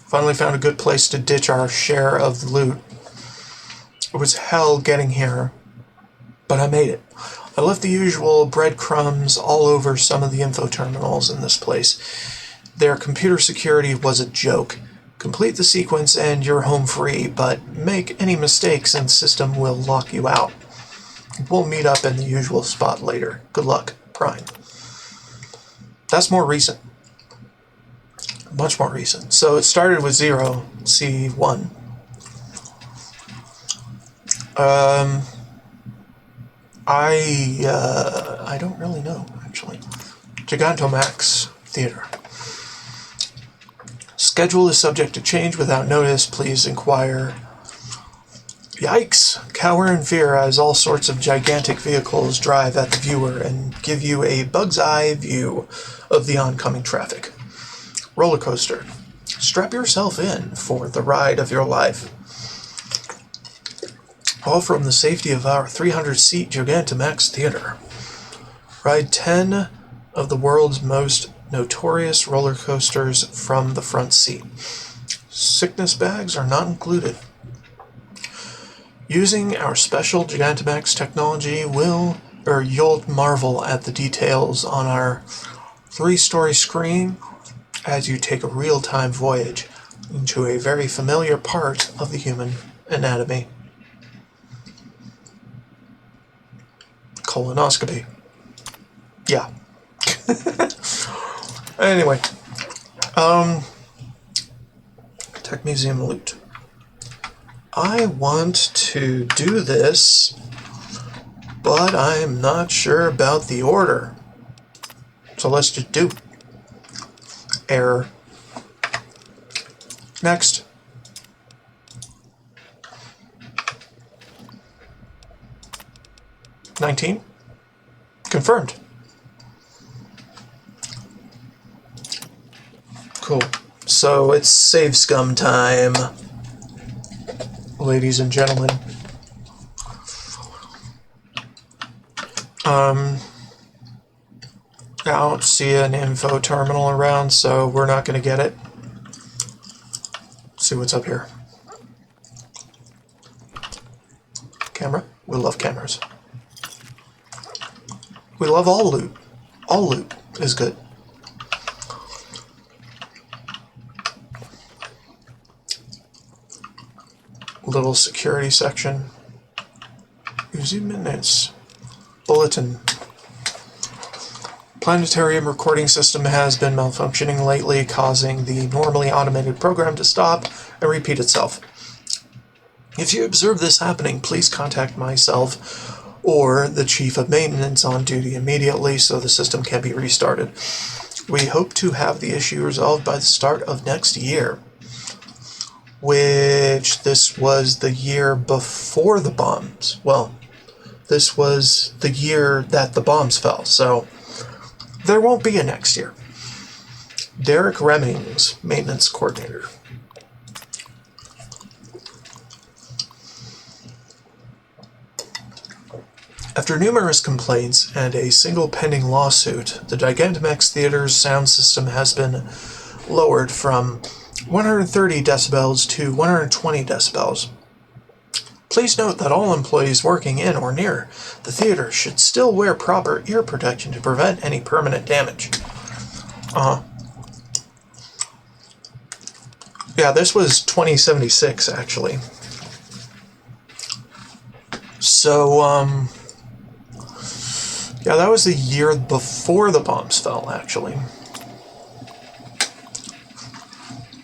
Finally found a good place to ditch our share of the loot. It was hell getting here, but I made it. I left the usual breadcrumbs all over some of the info terminals in this place. Their computer security was a joke. Complete the sequence and you're home free, but make any mistakes and the system will lock you out. We'll meet up in the usual spot later. Good luck, Prime. That's more recent. Much more recent. So it started with 0, C1. I don't really know, actually. Gigantamax Theater. Schedule is subject to change without notice. Please inquire. Yikes! Cower in fear as all sorts of gigantic vehicles drive at the viewer and give you a bug's eye view of the oncoming traffic. Roller coaster. Strap yourself in for the ride of your life. All from the safety of our 300-seat Gigantamax Theater. Ride 10 of the world's most notorious roller coasters from the front seat. Sickness bags are not included. Using our special Gigantamax technology, you'll marvel at the details on our 3-story screen as you take a real-time voyage into a very familiar part of the human anatomy. Colonoscopy. Yeah. Anyway. Tech Museum loot. I want to do this, but I'm not sure about the order. So let's just do. Error. Next. $19. Confirmed. Cool. So it's save scum time, ladies and gentlemen. I don't see an info terminal around, so we're not going to get it. Let's see what's up here. Camera? We love cameras. We love all loot. All loot is good. Little security section. Using minutes. Bulletin. Planetarium recording system has been malfunctioning lately, causing the normally automated program to stop and repeat itself. If you observe this happening, please contact myself or the Chief of Maintenance on duty immediately so the system can be restarted. We hope to have the issue resolved by the start of next year, which this was the year before the bombs. Well, this was the year that the bombs fell, so there won't be a next year. Derek Remmings, Maintenance Coordinator. After numerous complaints and a single pending lawsuit, the Gigantamax Theater's sound system has been lowered from 130 decibels to 120 decibels. Please note that all employees working in or near the theater should still wear proper ear protection to prevent any permanent damage. Yeah, this was 2076, actually. So, yeah, that was the year before the bombs fell, actually.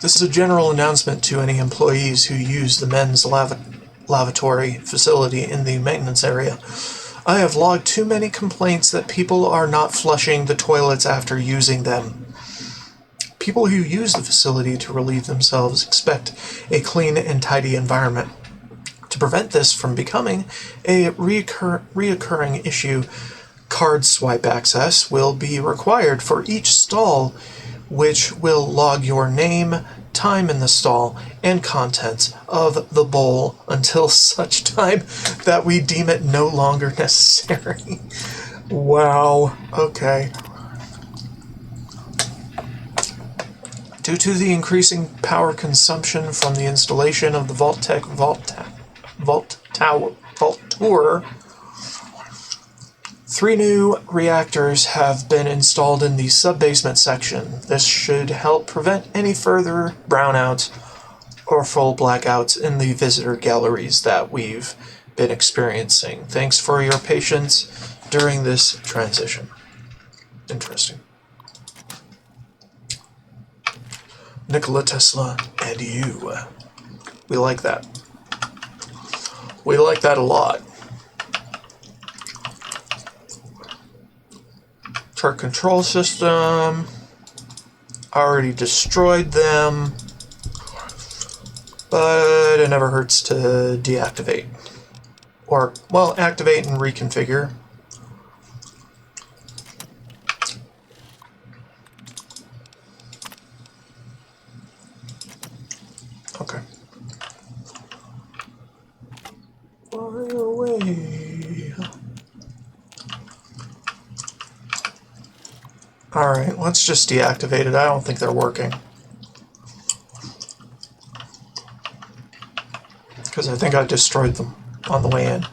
This is a general announcement to any employees who use the men's lavatory facility in the maintenance area. I have logged too many complaints that people are not flushing the toilets after using them. People who use the facility to relieve themselves expect a clean and tidy environment. To prevent this from becoming a reoccurring issue, card swipe access will be required for each stall, which will log your name, time in the stall, and contents of the bowl until such time that we deem it no longer necessary. Wow. Okay. Due to the increasing power consumption from the installation of the Vault Tour, 3 new reactors have been installed in the sub-basement section. This should help prevent any further brownouts or full blackouts in the visitor galleries that we've been experiencing. Thanks for your patience during this transition. Interesting. Nikola Tesla and you. We like that. We like that a lot. Turret control system. Already destroyed them. But it never hurts to deactivate. Or, well, activate and reconfigure. Okay. Fly away. Alright, let's just deactivate it. I don't think they're working. Because I think I destroyed them on the way in.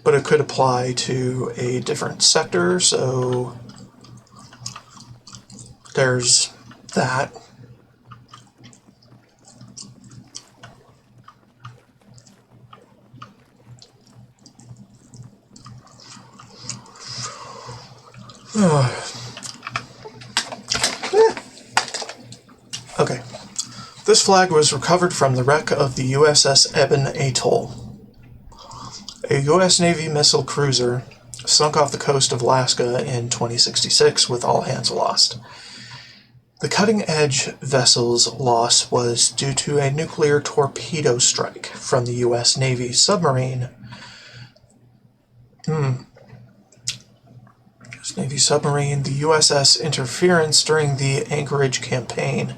But it could apply to a different sector, so there's that. Okay. This flag was recovered from the wreck of the USS Eben Atoll. A U.S. Navy missile cruiser sunk off the coast of Alaska in 2066 with all hands lost. The cutting-edge vessel's loss was due to a nuclear torpedo strike from the U.S. Navy submarine. Navy submarine, the USS Interference during the Anchorage campaign.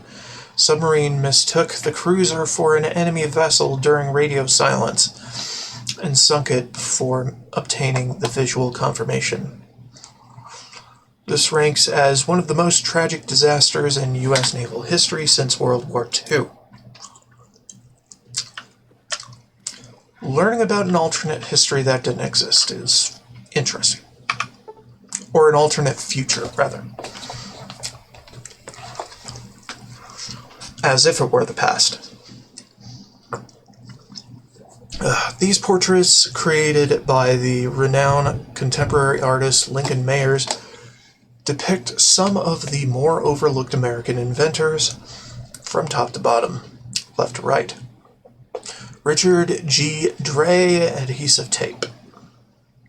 Submarine mistook the cruiser for an enemy vessel during radio silence and sunk it before obtaining the visual confirmation. This ranks as one of the most tragic disasters in U.S. naval history since World War II. Learning about an alternate history that didn't exist is interesting. Or an alternate future, rather. As if it were the past. These portraits, created by the renowned contemporary artist Lincoln Mayers, depict some of the more overlooked American inventors from top to bottom, left to right. Richard G. Dray, adhesive tape.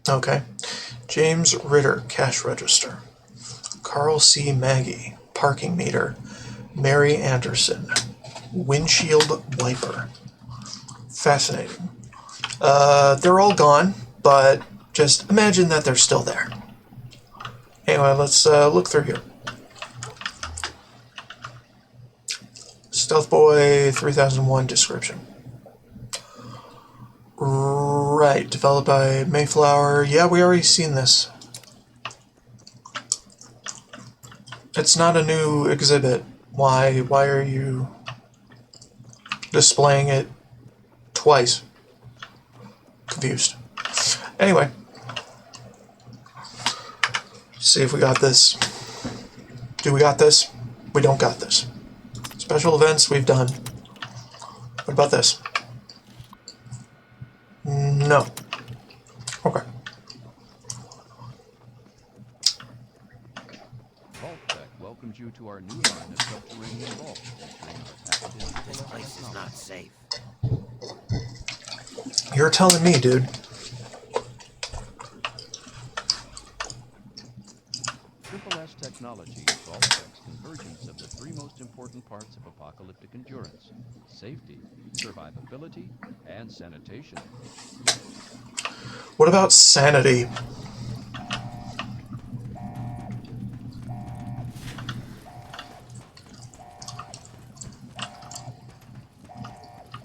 Okay. James Ritter, cash register. Carl C. Maggie, parking meter. Mary Anderson, windshield wiper. Fascinating. They're all gone, but just imagine that they're still there. Anyway, let's look through here. Stealth Boy 3001 description. Right, developed by Mayflower. Yeah, we already seen this. It's not a new exhibit. Why are you displaying it twice? Confused. Anyway. See if we got this. Do we got this? We don't got this. Special events we've done. What about this? No. Okay. VaultTech welcomes you to our new line of subterranean vaults featuring our patented This place is not safe. You're telling me, dude. Triple S Technology is VaultTech's convergence of the three most important parts of apocalyptic endurance: safety, survivability, and sanitation. What about sanity?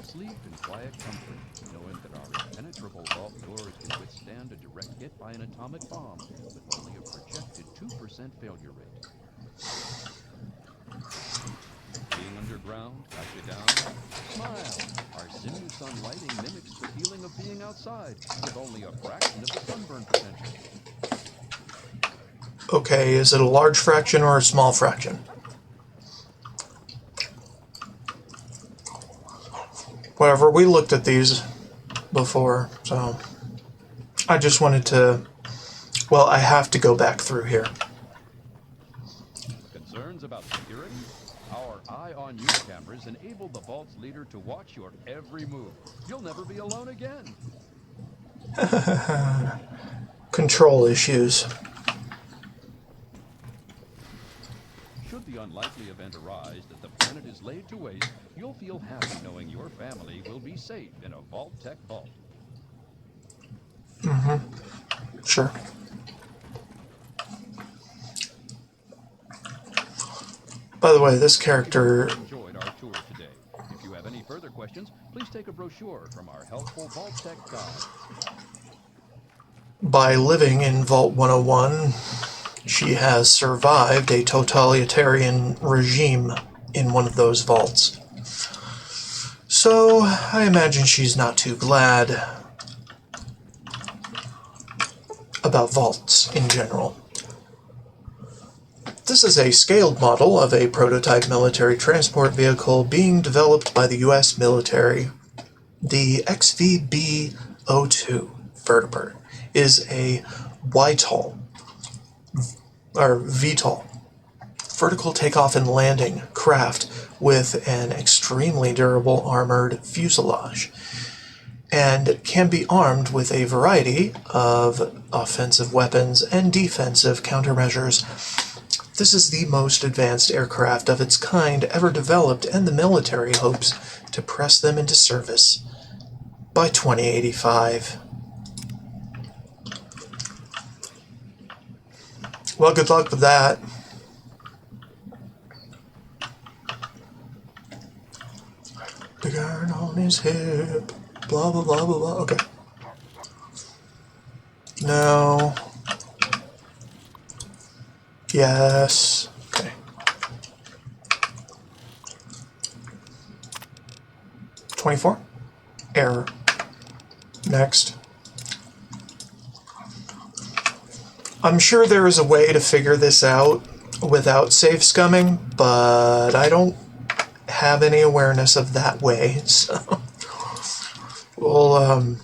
Sleep in quiet comfort, knowing that our impenetrable vault doors can withstand a direct hit by an atomic bomb with only a projected 2% failure rate. Being underground got you down? Smile! Our Simu-Sun lighting mimics the feeling of being outside with only a fraction of the sunburn potential. Okay, is it a large fraction or a small fraction? Whatever, we looked at these before, so I just wanted to, well, I have to go back through here. Concerns about security? Our Eye on You cameras enable the Vault's leader to watch your every move. You'll never be alone again. Control issues. Should the unlikely event arise that the planet is laid to waste, you'll feel happy knowing your family will be safe in a VaultTech vault. Sure. By the way, this character... Enjoyed our tour today. If you have any further questions, please take a brochure from our helpful VaultTech guide. By living in Vault 101, she has survived a totalitarian regime in one of those vaults. So, I imagine she's not too glad about vaults in general. This is a scaled model of a prototype military transport vehicle being developed by the U.S. military. The XVB-02 vertibird is a VTOL, vertical takeoff and landing craft with an extremely durable armored fuselage, and can be armed with a variety of offensive weapons and defensive countermeasures. This is the most advanced aircraft of its kind ever developed, and the military hopes to press them into service by 2085. Well, good luck with that. Big iron on his hip. Blah, blah, blah, blah, blah. Okay. No. Yes. Okay. $24. Error. Next. I'm sure there is a way to figure this out without save scumming, but I don't have any awareness of that way, so we'll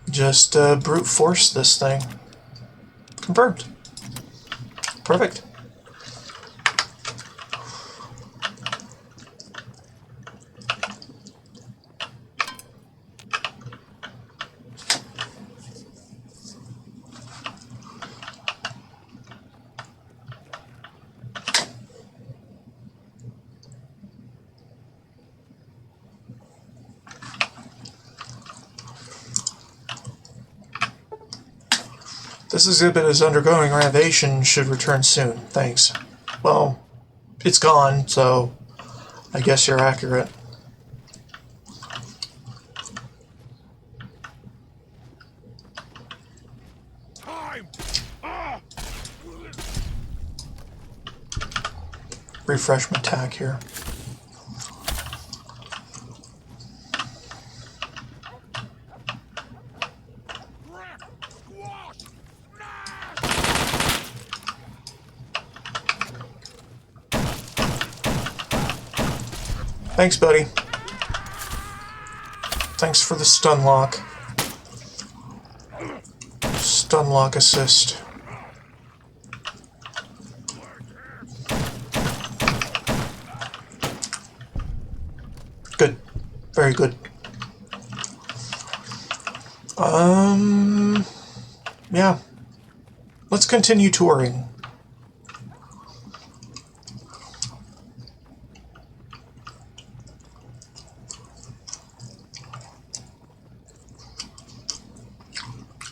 just brute force this thing. Confirmed. Perfect. This exhibit is undergoing renovation, should return soon. Thanks. Well, it's gone, so I guess you're accurate. Time! Refresh my tag here. Thanks, buddy. Thanks for the stun lock. Stun lock assist. Good. Very good. Yeah. Let's continue touring.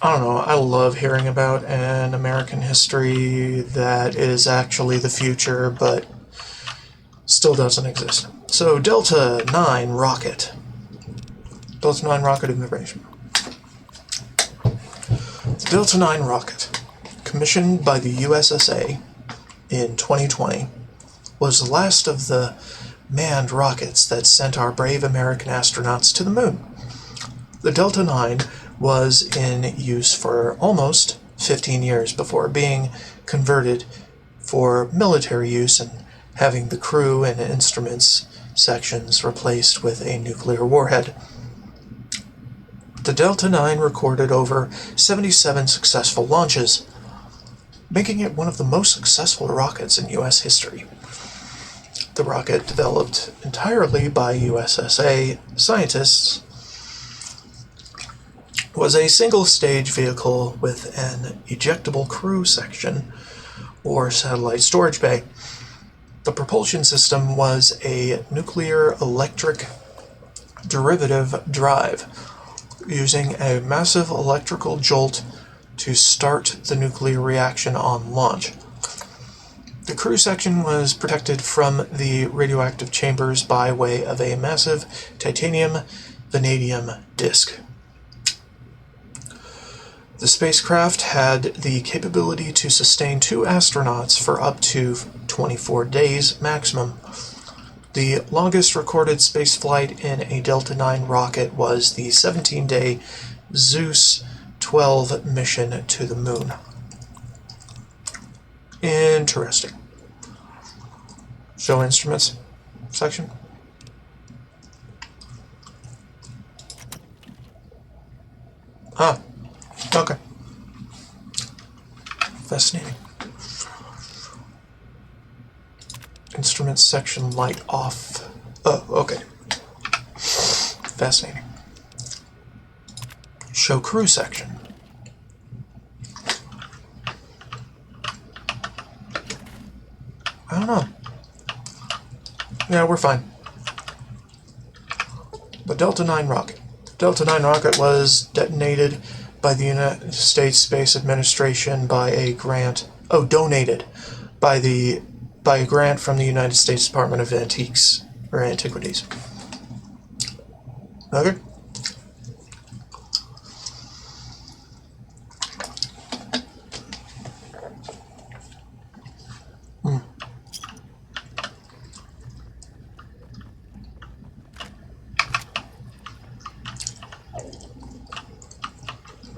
I don't know, I love hearing about an American history that is actually the future, but still doesn't exist. So, Delta 9 rocket. Delta 9 rocket information. The Delta 9 rocket, commissioned by the USSA in 2020, was the last of the manned rockets that sent our brave American astronauts to the moon. The Delta 9 was in use for almost 15 years before being converted for military use and having the crew and instruments sections replaced with a nuclear warhead. The Delta 9 recorded over 77 successful launches, making it one of the most successful rockets in U.S. history. The rocket, developed entirely by USSA scientists, was a single-stage vehicle with an ejectable crew section or satellite storage bay. The propulsion system was a nuclear electric derivative drive, using a massive electrical jolt to start the nuclear reaction on launch. The crew section was protected from the radioactive chambers by way of a massive titanium vanadium disc. The spacecraft had the capability to sustain 2 astronauts for up to 24 days maximum. The longest recorded spaceflight in a Delta 9 rocket was the 17-day Zeus 12 mission to the moon. Interesting. Show instruments section. Ah. Okay. Fascinating. Instruments section light off. Oh, okay. Fascinating. Show crew section. I don't know. Yeah, we're fine. The Delta 9 rocket. The Delta 9 rocket was detonated by the United States Space Administration by a grant. Oh, donated by a grant from the United States Department of Antiques. or antiquities. Okay.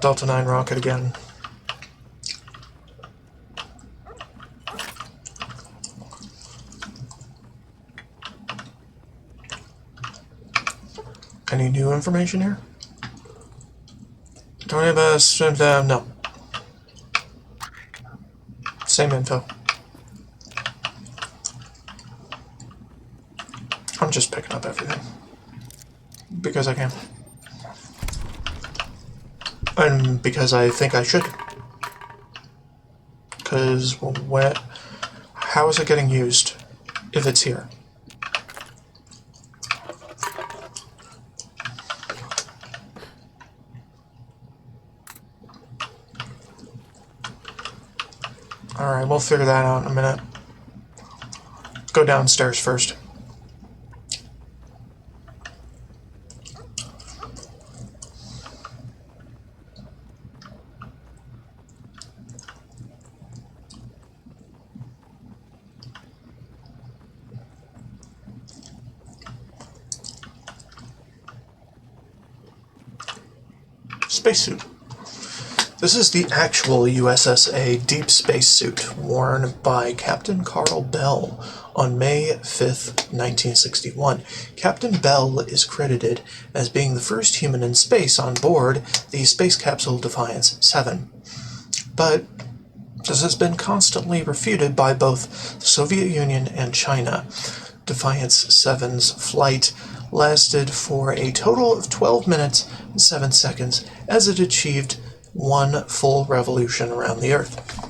Delta 9 rocket again. Any new information here? Don't have a... no. Same info. I'm just picking up everything. Because I can. And because I think I should. Because, well, how is it getting used if it's here? Alright, we'll figure that out in a minute. Let's go downstairs first. Spacesuit. This is the actual USSA deep spacesuit worn by Captain Carl Bell on May 5th, 1961. Captain Bell is credited as being the first human in space on board the space capsule Defiance 7. But this has been constantly refuted by both the Soviet Union and China. Defiance 7's flight lasted for a total of 12 minutes and 7 seconds as it achieved one full revolution around the Earth.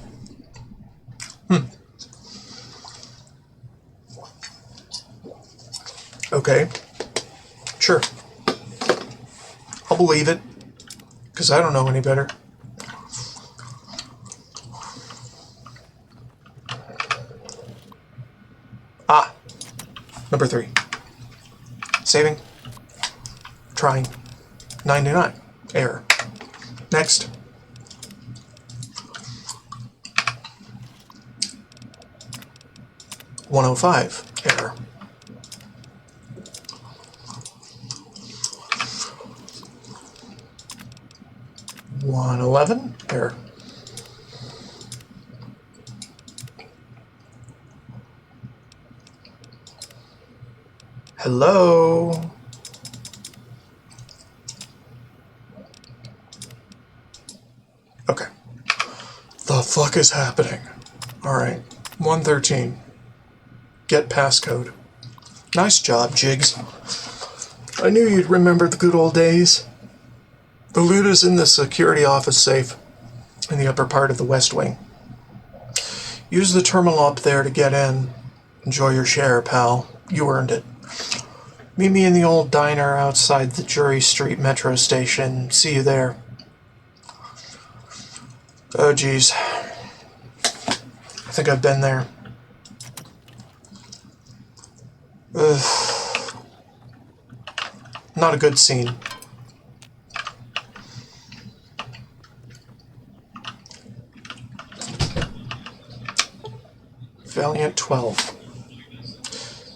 Okay. Sure. I'll believe it, because I don't know any better. Ah. Number 3. Saving. Trying. 99. Error. Next. (105) error. (111) error. Hello. Okay. The fuck is happening? Alright. 113. Get passcode. Nice job, Jigs. I knew you'd remember the good old days. The loot is in the security office safe in the upper part of the West Wing. Use the terminal up there to get in. Enjoy your share, pal. You earned it. Meet me in the old diner outside the Drury Street metro station. See you there. Oh, geez. I think I've been there. Ugh. Not a good scene. Valiant 12.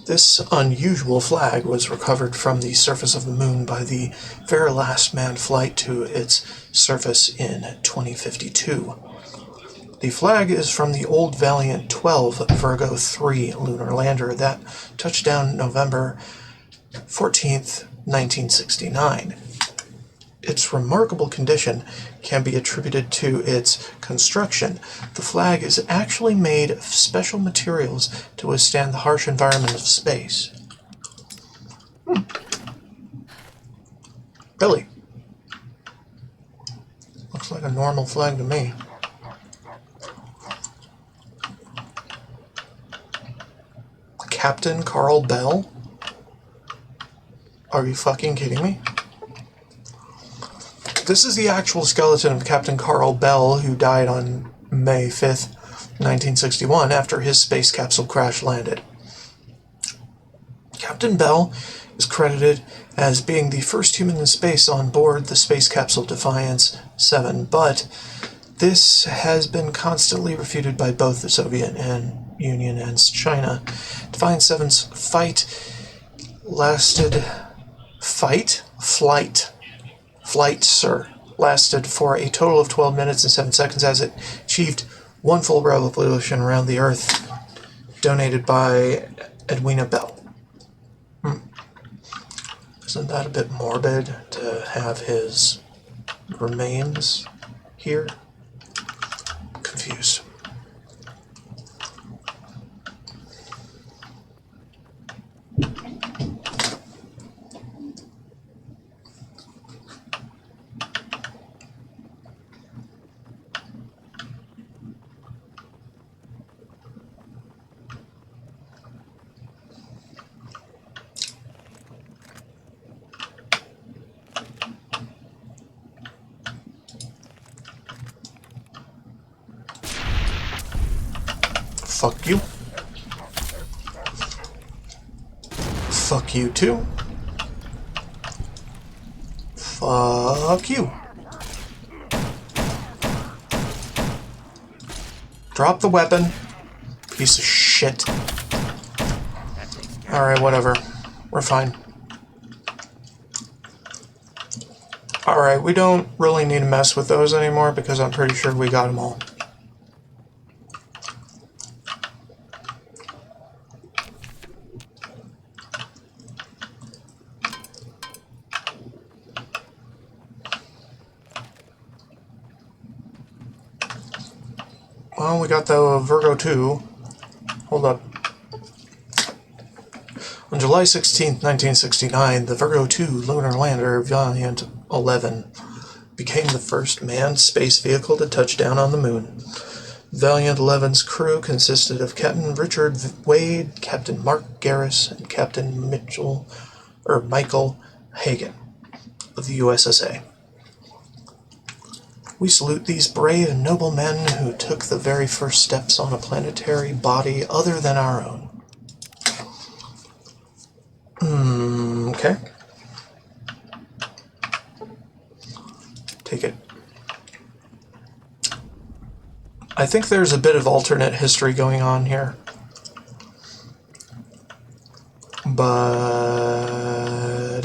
This unusual flag was recovered from the surface of the moon by the very last manned flight to its surface in 2052. The flag is from the old Valiant 12 Virgo 3 lunar lander that touched down November 14th, 1969. Its remarkable condition can be attributed to its construction. The flag is actually made of special materials to withstand the harsh environment of space. Really? Looks like a normal flag to me. Captain Carl Bell? Are you fucking kidding me? This is the actual skeleton of Captain Carl Bell, who died on May 5th, 1961, after his space capsule crash landed. Captain Bell is credited as being the first human in space on board the space capsule Defiance 7, but this has been constantly refuted by both the Soviet Union and China. Defiance 7's flight, sir, lasted for a total of 12 minutes and 7 seconds as it achieved one full revolution around the Earth, donated by Edwina Bell. Isn't that a bit morbid to have his remains here? Confused. Fuck you. Fuck you too. Fuck you. Drop the weapon. Piece of shit. Alright, whatever. We're fine. Alright, we don't really need to mess with those anymore because I'm pretty sure we got them all. Well, we got the Virgo 2. Hold up. On July 16th, 1969, the Virgo 2 lunar lander Valiant 11 became the first manned space vehicle to touch down on the moon. Valiant 11's crew consisted of Captain Richard Wade, Captain Mark Garris, and Captain Michael Hagen of the USSA. We salute these brave and noble men who took the very first steps on a planetary body other than our own. Okay. Take it. I think there's a bit of alternate history going on here. But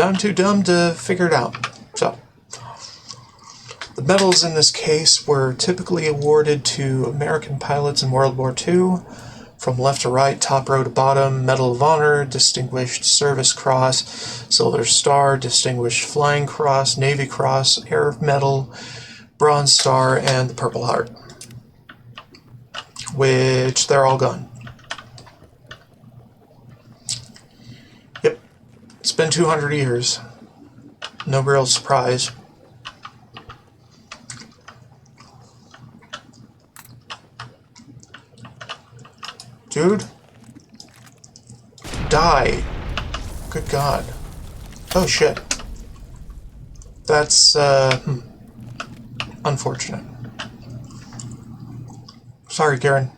I'm too dumb to figure it out. So. The medals in this case were typically awarded to American pilots in World War II, from left to right, top row to bottom: Medal of Honor, Distinguished Service Cross, Silver Star, Distinguished Flying Cross, Navy Cross, Air Medal, Bronze Star, and the Purple Heart. Which, they're all gone. Yep. It's been 200 years. No real surprise. Dude? Die. Good God. Oh shit. That's, unfortunate. Sorry, Karen.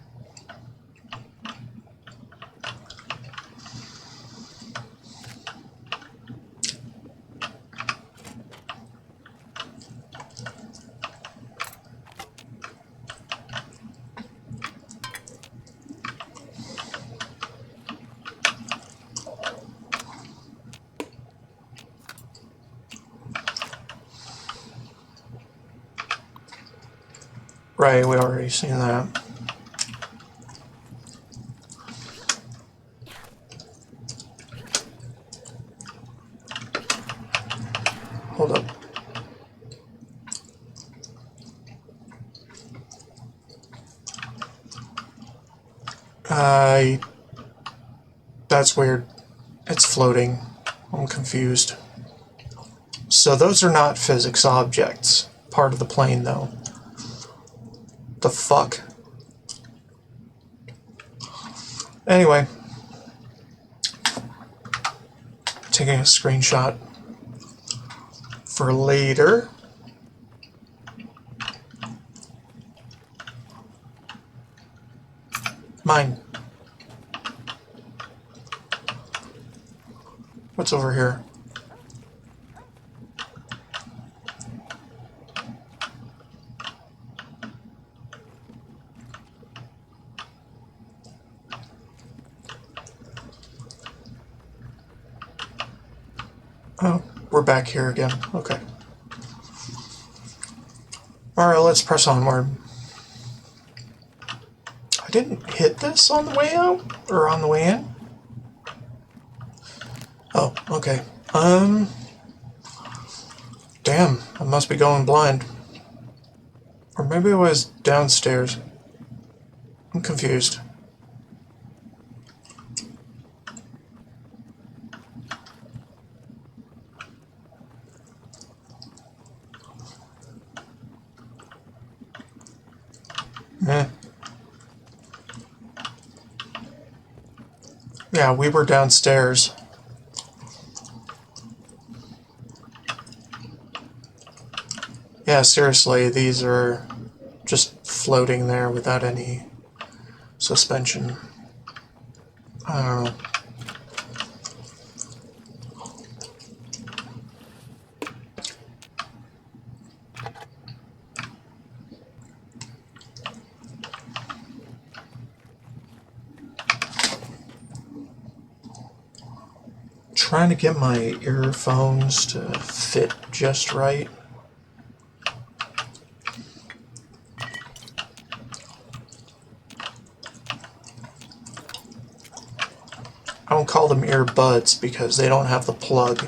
Right, we already seen that. Hold up. That's weird. It's floating. I'm confused. So those are not physics objects. Part of the plane, though. The fuck? Anyway. Taking a screenshot for later. Mine. What's over here? Oh, we're back here again. Okay. Alright, let's press onward. I didn't hit this on the way out? Or on the way in? Oh, okay. Damn, I must be going blind. Or maybe I was downstairs. I'm confused. Eh. Yeah, we were downstairs. Yeah, seriously, these are just floating there without any suspension. I don't know. Trying to get my earphones to fit just right. I don't call them earbuds because they don't have the plug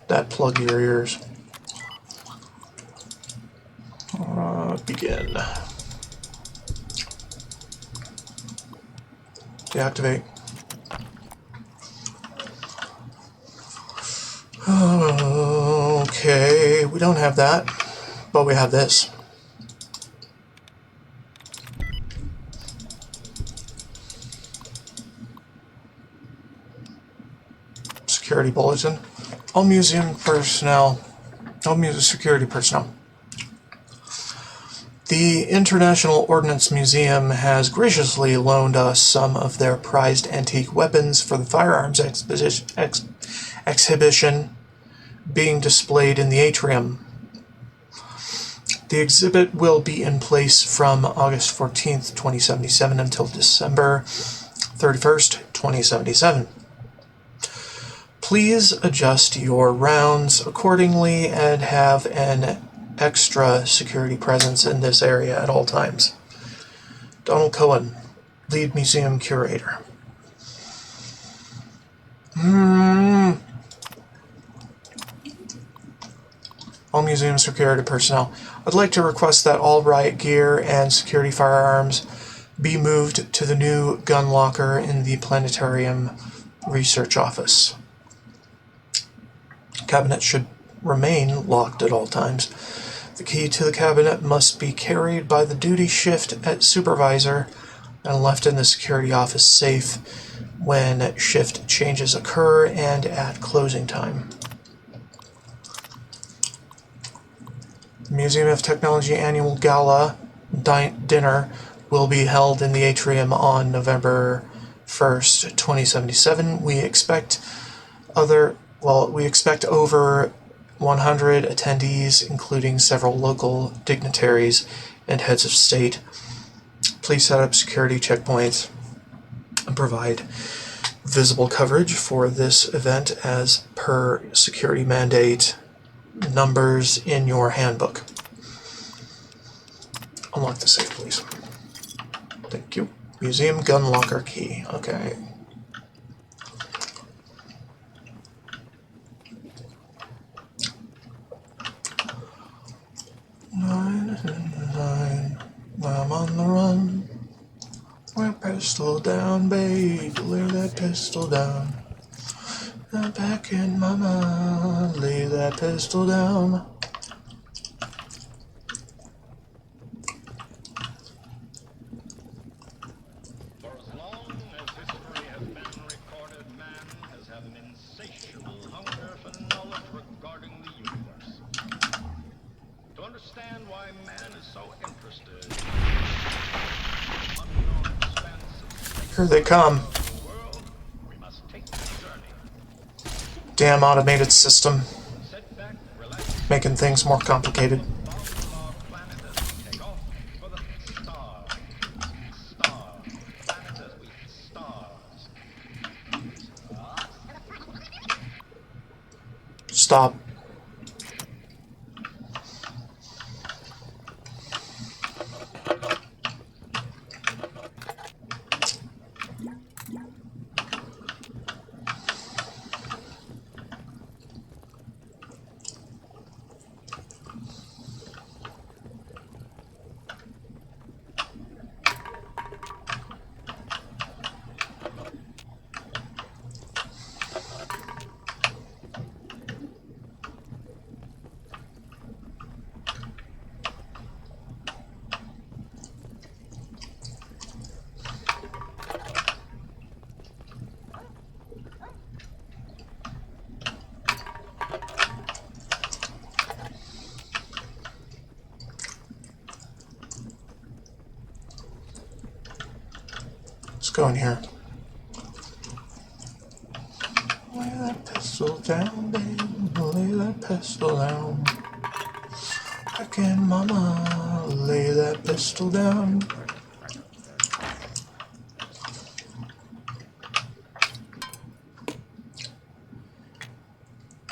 that plug your ears. Begin. Deactivate. Okay, we don't have that, but we have this. Security bulletin. All museum security personnel. The International Ordnance Museum has graciously loaned us some of their prized antique weapons for the firearms exhibition being displayed in the atrium. The exhibit will be in place from August 14th, 2077 until December 31st, 2077. Please adjust your rounds accordingly and have an extra security presence in this area at all times. Donald Cohen, lead museum curator. All museum security personnel. I'd like to request that all riot gear and security firearms be moved to the new gun locker in the planetarium research office. Cabinet should remain locked at all times. The key to the cabinet must be carried by the duty shift at supervisor and left in the security office safe when shift changes occur and at closing time. Museum of Technology annual gala dinner will be held in the atrium on November 1st, 2077. We expect over 100 attendees, including several local dignitaries and heads of state. Please set up security checkpoints and provide visible coverage for this event as per security mandate numbers in your handbook. Unlock the safe, please. Thank you. Museum gun locker key. Okay. Nine, I'm on the run. Wear pistol down, babe. Lay that pistol down. Back in my mind. Lay that pistol down. For as long as history has been recorded, man has had an insatiable hunger for knowledge regarding the universe. To understand why man is so interested in the unknown expanse of space Here they come. and the world, we must take this journey. Damn automated system, Sit back, relax, making things more complicated. follow our planet as we take off for the stars. Stars. Planet as we stars. Stop. Let's go in here. Lay that pistol down, babe. Lay that pistol down. Again, mama. Lay that pistol down.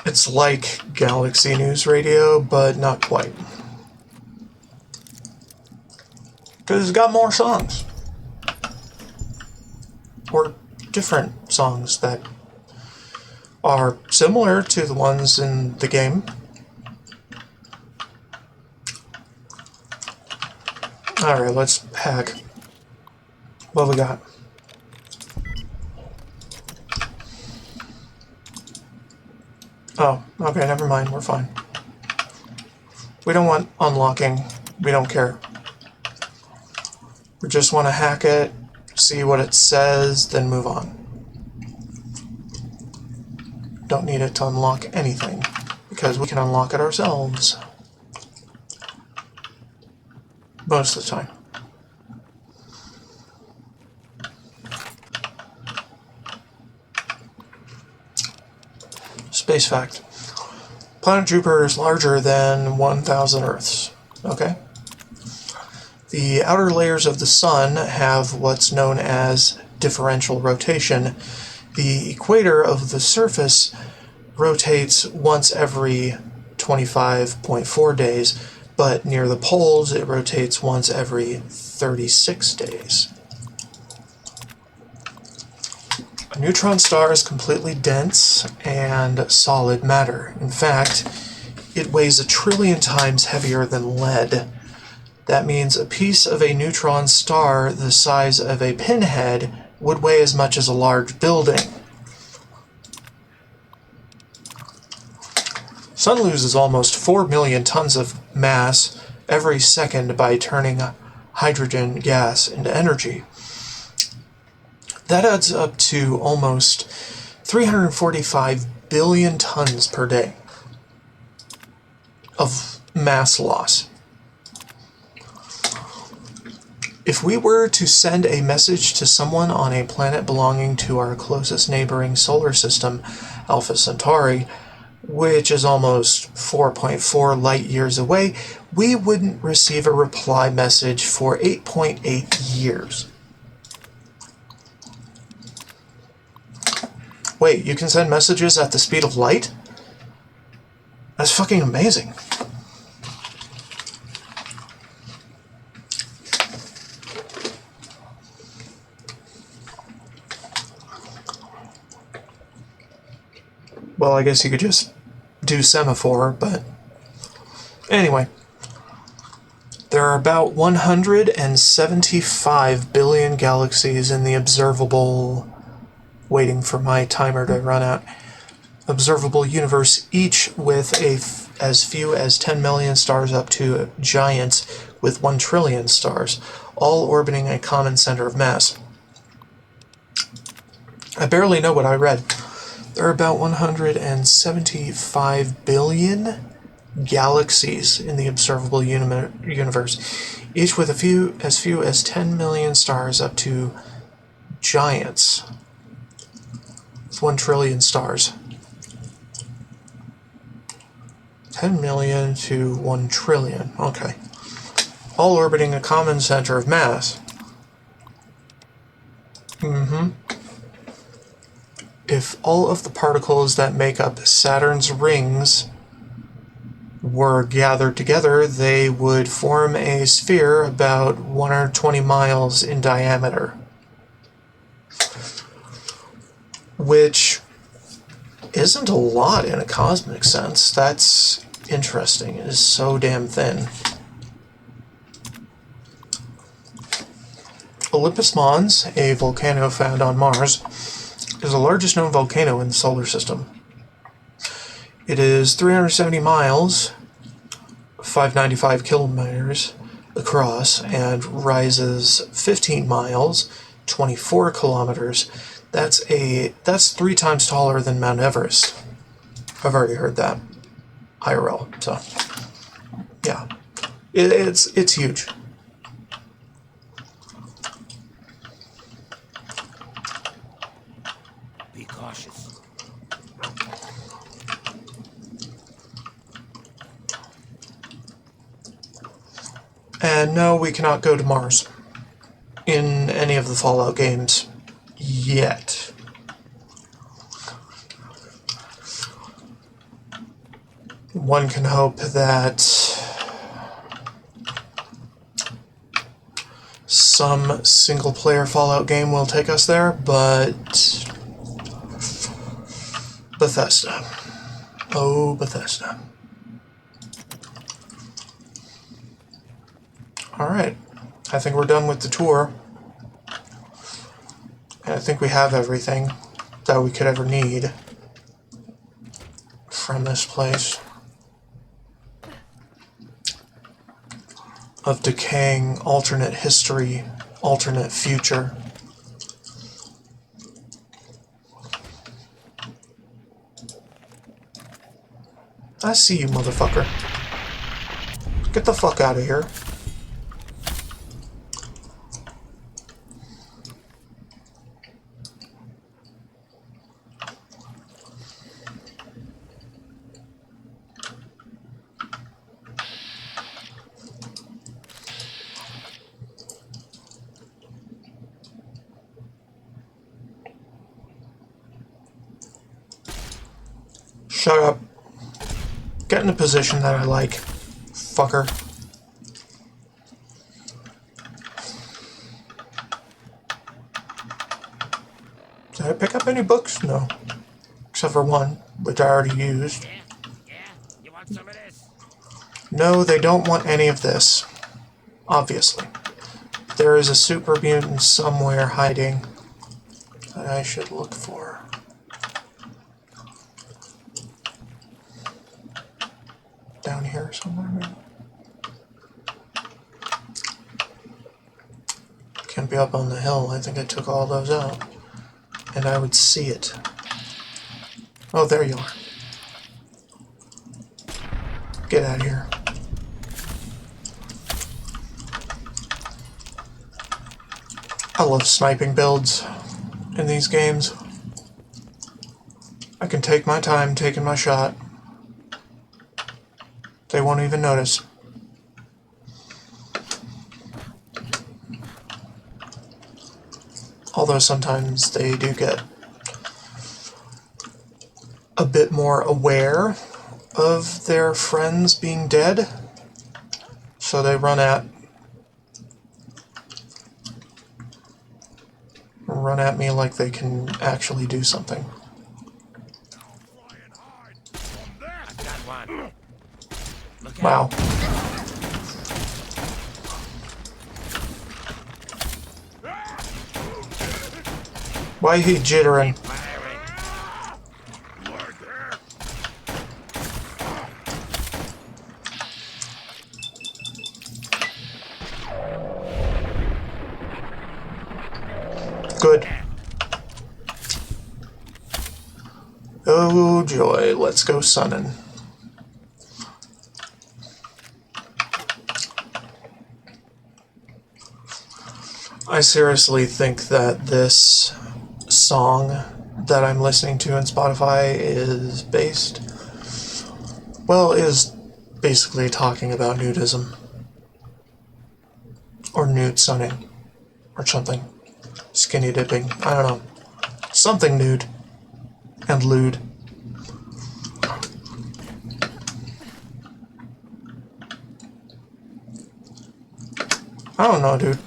It's like Galaxy News Radio, but not quite. Because it's got more songs. Or different songs that are similar to the ones in the game. Alright, let's hack. What have we got? Oh, okay, never mind, we're fine. We don't want unlocking. We don't care. We just want to hack it, see what it says, then move on. Don't need it to unlock anything, because we can unlock it ourselves. Most of the time. Space fact. Planet Jupiter is larger than 1,000 Earths. Okay? The outer layers of the Sun have what's known as differential rotation. The equator of the surface rotates once every 25.4 days, but near the poles it rotates once every 36 days. A neutron star is completely dense and solid matter. In fact, it weighs 1 trillion times heavier than lead. That means a piece of a neutron star the size of a pinhead would weigh as much as a large building. Sun loses almost 4 million tons of mass every second by turning hydrogen gas into energy. That adds up to almost 345 billion tons per day of mass loss. If we were to send a message to someone on a planet belonging to our closest neighboring solar system, Alpha Centauri, which is almost 4.4 light years away, we wouldn't receive a reply message for 8.8 years. Wait, you can send messages at the speed of light? That's fucking amazing. Well, I guess you could just do semaphore, but anyway. There are about 175 billion galaxies in the observable, waiting for my timer to run out, observable universe, each with as few as 10 million stars up to giants with 1 trillion stars, all orbiting a common center of mass. I barely know what I read. There are about 175 billion galaxies in the observable universe, each with as few as 10 million stars up to giants with 1 trillion stars. 10 million to 1 trillion. Okay. All orbiting a common center of mass. If all of the particles that make up Saturn's rings were gathered together, they would form a sphere about 120 miles in diameter. Which isn't a lot in a cosmic sense. That's interesting. It is so damn thin. Olympus Mons, a volcano found on Mars, is the largest known volcano in the solar system. It is 370 miles, 595 kilometers across, and rises 15 miles, 24 kilometers. That's 3 times taller than Mount Everest. I've already heard that. IRL, so yeah. It's huge. Be cautious. And no, we cannot go to Mars in any of the Fallout games yet. One can hope that some single-player Fallout game will take us there, but Bethesda. Oh, Bethesda. Alright, I think we're done with the tour. And I think we have everything that we could ever need from this place. Of decaying alternate history, alternate future. I see you, motherfucker. Get the fuck out of here. Shut up. Get in a position that I like, fucker. Did I pick up any books? No. Except for one, which I already used. Yeah? You want some of this? No, they don't want any of this. Obviously. There is a super mutant somewhere hiding that I should look for. Down here somewhere, maybe. Can't be up on the hill. I think I took all those out. And I would see it. Oh, there you are. Get out of here. I love sniping builds in these games. I can take my time taking my shot. They won't even notice. Although sometimes they do get a bit more aware of their friends being dead. So they run at me like they can actually do something. I've got one. Look Wow. out. Why he jittering? Firing. Good. Oh joy, let's go sunning. I seriously think that this song that I'm listening to on Spotify is based Well, it is basically talking about nudism. Or nude sunning. Or something. Skinny dipping. I don't know. Something nude. And lewd. I don't know, dude.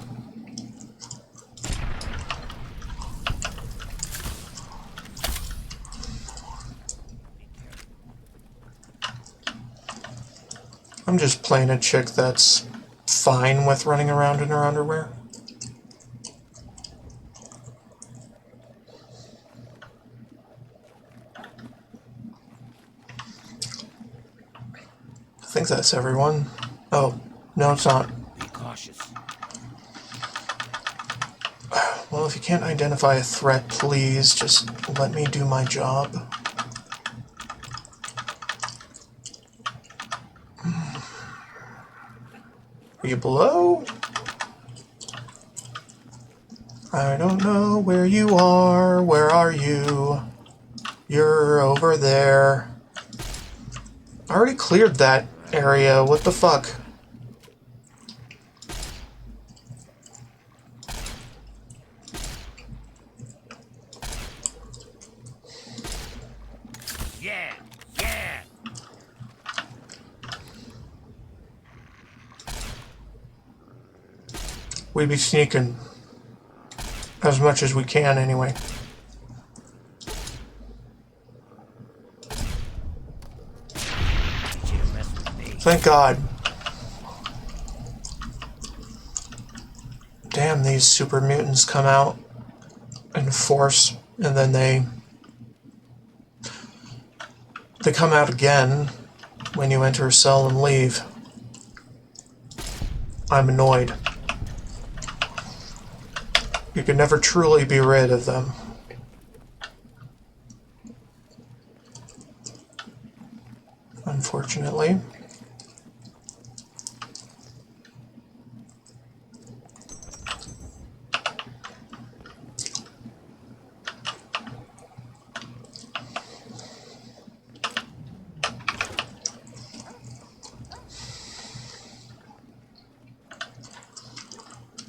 I'm just playing a chick that's fine with running around in her underwear. I think that's everyone. Oh, no, it's not. Be cautious. Well, if you can't identify a threat, please just let me do my job. Are you below? I don't know where you are. Where are you? You're over there. I already cleared that area. What the fuck? Yeah, yeah. We be sneaking. As much as we can, anyway. Need you to mess with me. Thank God. Damn, these super mutants come out in force, and then they come out again when you enter a cell and leave. I'm annoyed. You can never truly be rid of them. Unfortunately.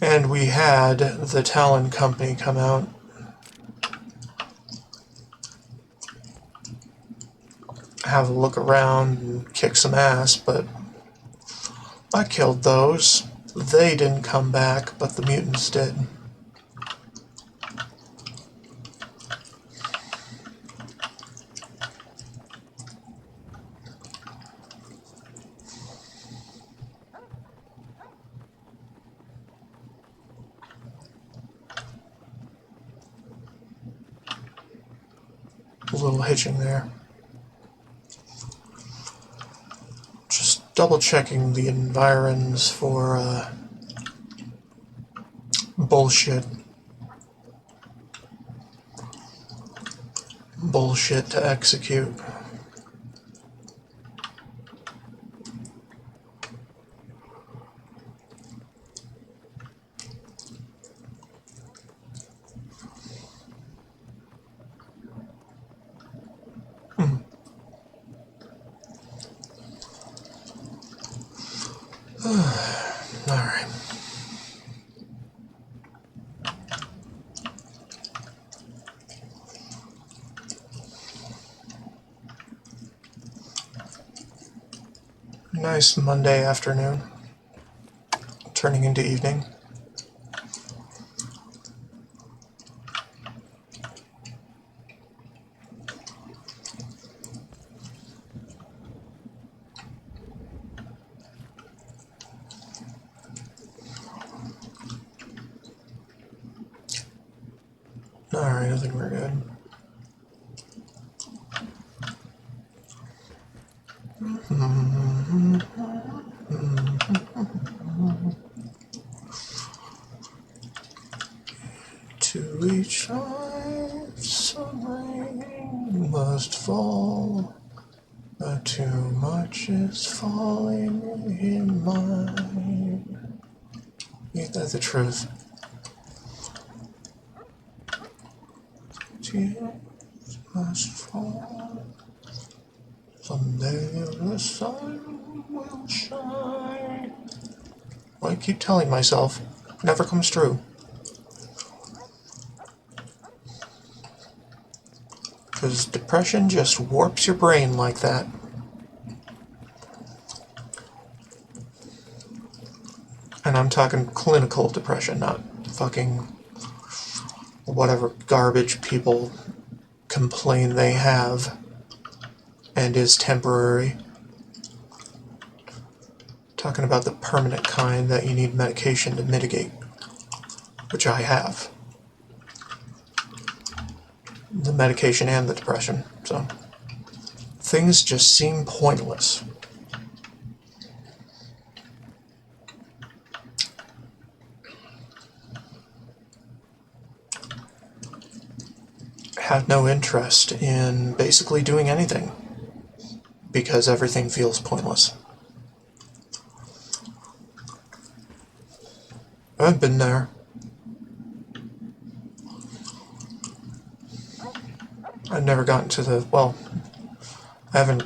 And we had the Talon Company come out. Have a look around and kick some ass, but I killed those. They didn't come back, but the mutants did. A little hitching there. Just double checking the environs for bullshit. Bullshit to execute. Alright. Nice Monday afternoon. Turning into evening. Alright, I think we're good. To each life some rain must fall, but too much is falling in mine. Ain't that the truth? Tears must fall, Someday the sun will shine. Well, I keep telling myself, never comes true. Because depression just warps your brain like that. And I'm talking clinical depression, not fucking whatever garbage people complain they have and is temporary. Talking about the permanent kind that you need medication to mitigate, which I have. The medication and the depression, so things just seem pointless. Have no interest in basically doing anything because everything feels pointless. I've been there. I've never gotten to the, well, I haven't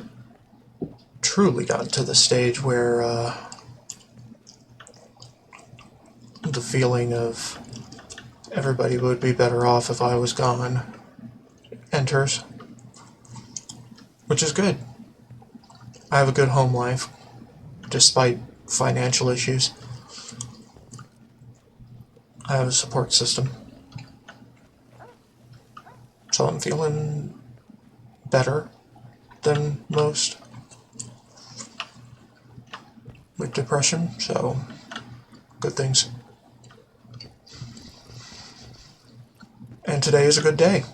truly gotten to the stage where the feeling of everybody would be better off if I was gone enters, which is good. I have a good home life, despite financial issues. I have a support system. So I'm feeling better than most with depression, so good things. And today is a good day.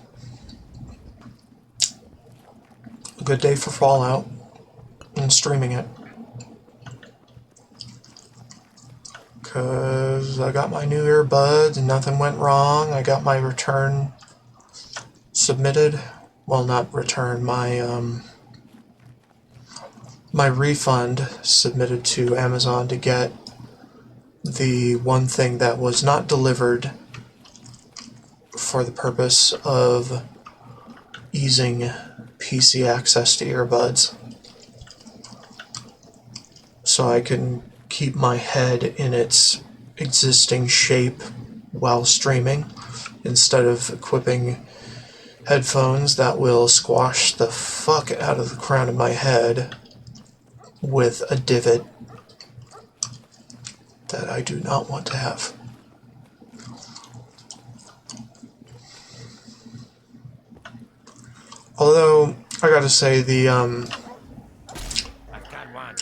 A good day for Fallout and streaming it. Because I got my new earbuds and nothing went wrong. I got my return submitted. Well, not return, my refund submitted to Amazon to get the one thing that was not delivered for the purpose of easing PC access to earbuds, so I can keep my head in its existing shape while streaming, instead of equipping headphones that will squash the fuck out of the crown of my head with a divot that I do not want to have. Although, I gotta say, the I've got one.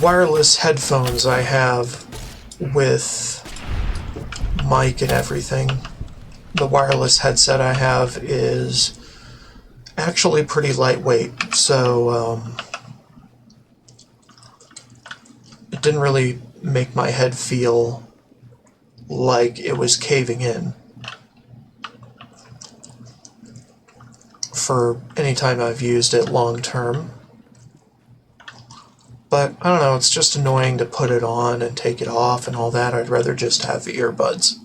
wireless headphones I have with mic and everything, the wireless headset I have is actually pretty lightweight, so it didn't really make my head feel like it was caving in for any time I've used it long term. But I don't know, it's just annoying to put it on and take it off and all that. I'd rather just have earbuds.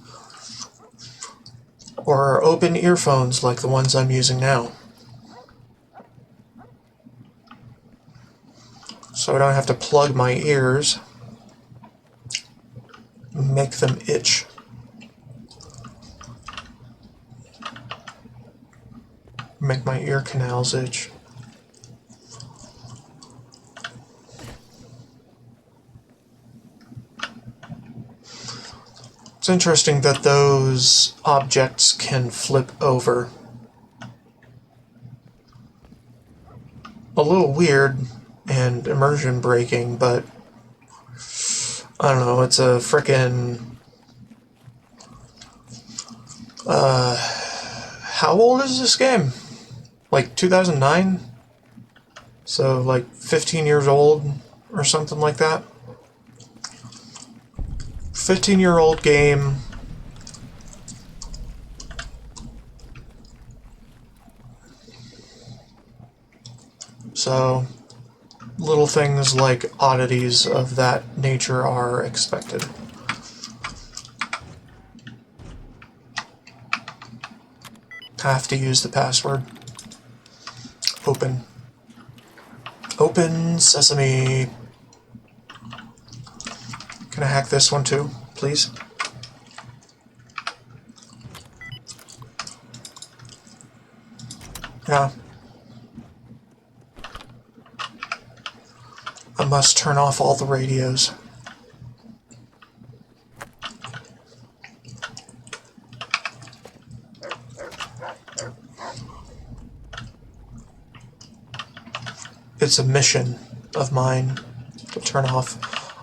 Or open earphones like the ones I'm using now. So I don't have to plug my ears, make them itch. Make my ear canals itch. It's interesting that those objects can flip over. A little weird and immersion breaking, but I don't know, it's a frickin' how old is this game? Like 2009? So like 15 years old or something like that. 15-year-old game. So little things like oddities of that nature are expected. Have to use the password. Open. Open sesame. Can I hack this one too, please? Yeah. I must turn off all the radios. It's a mission of mine to turn off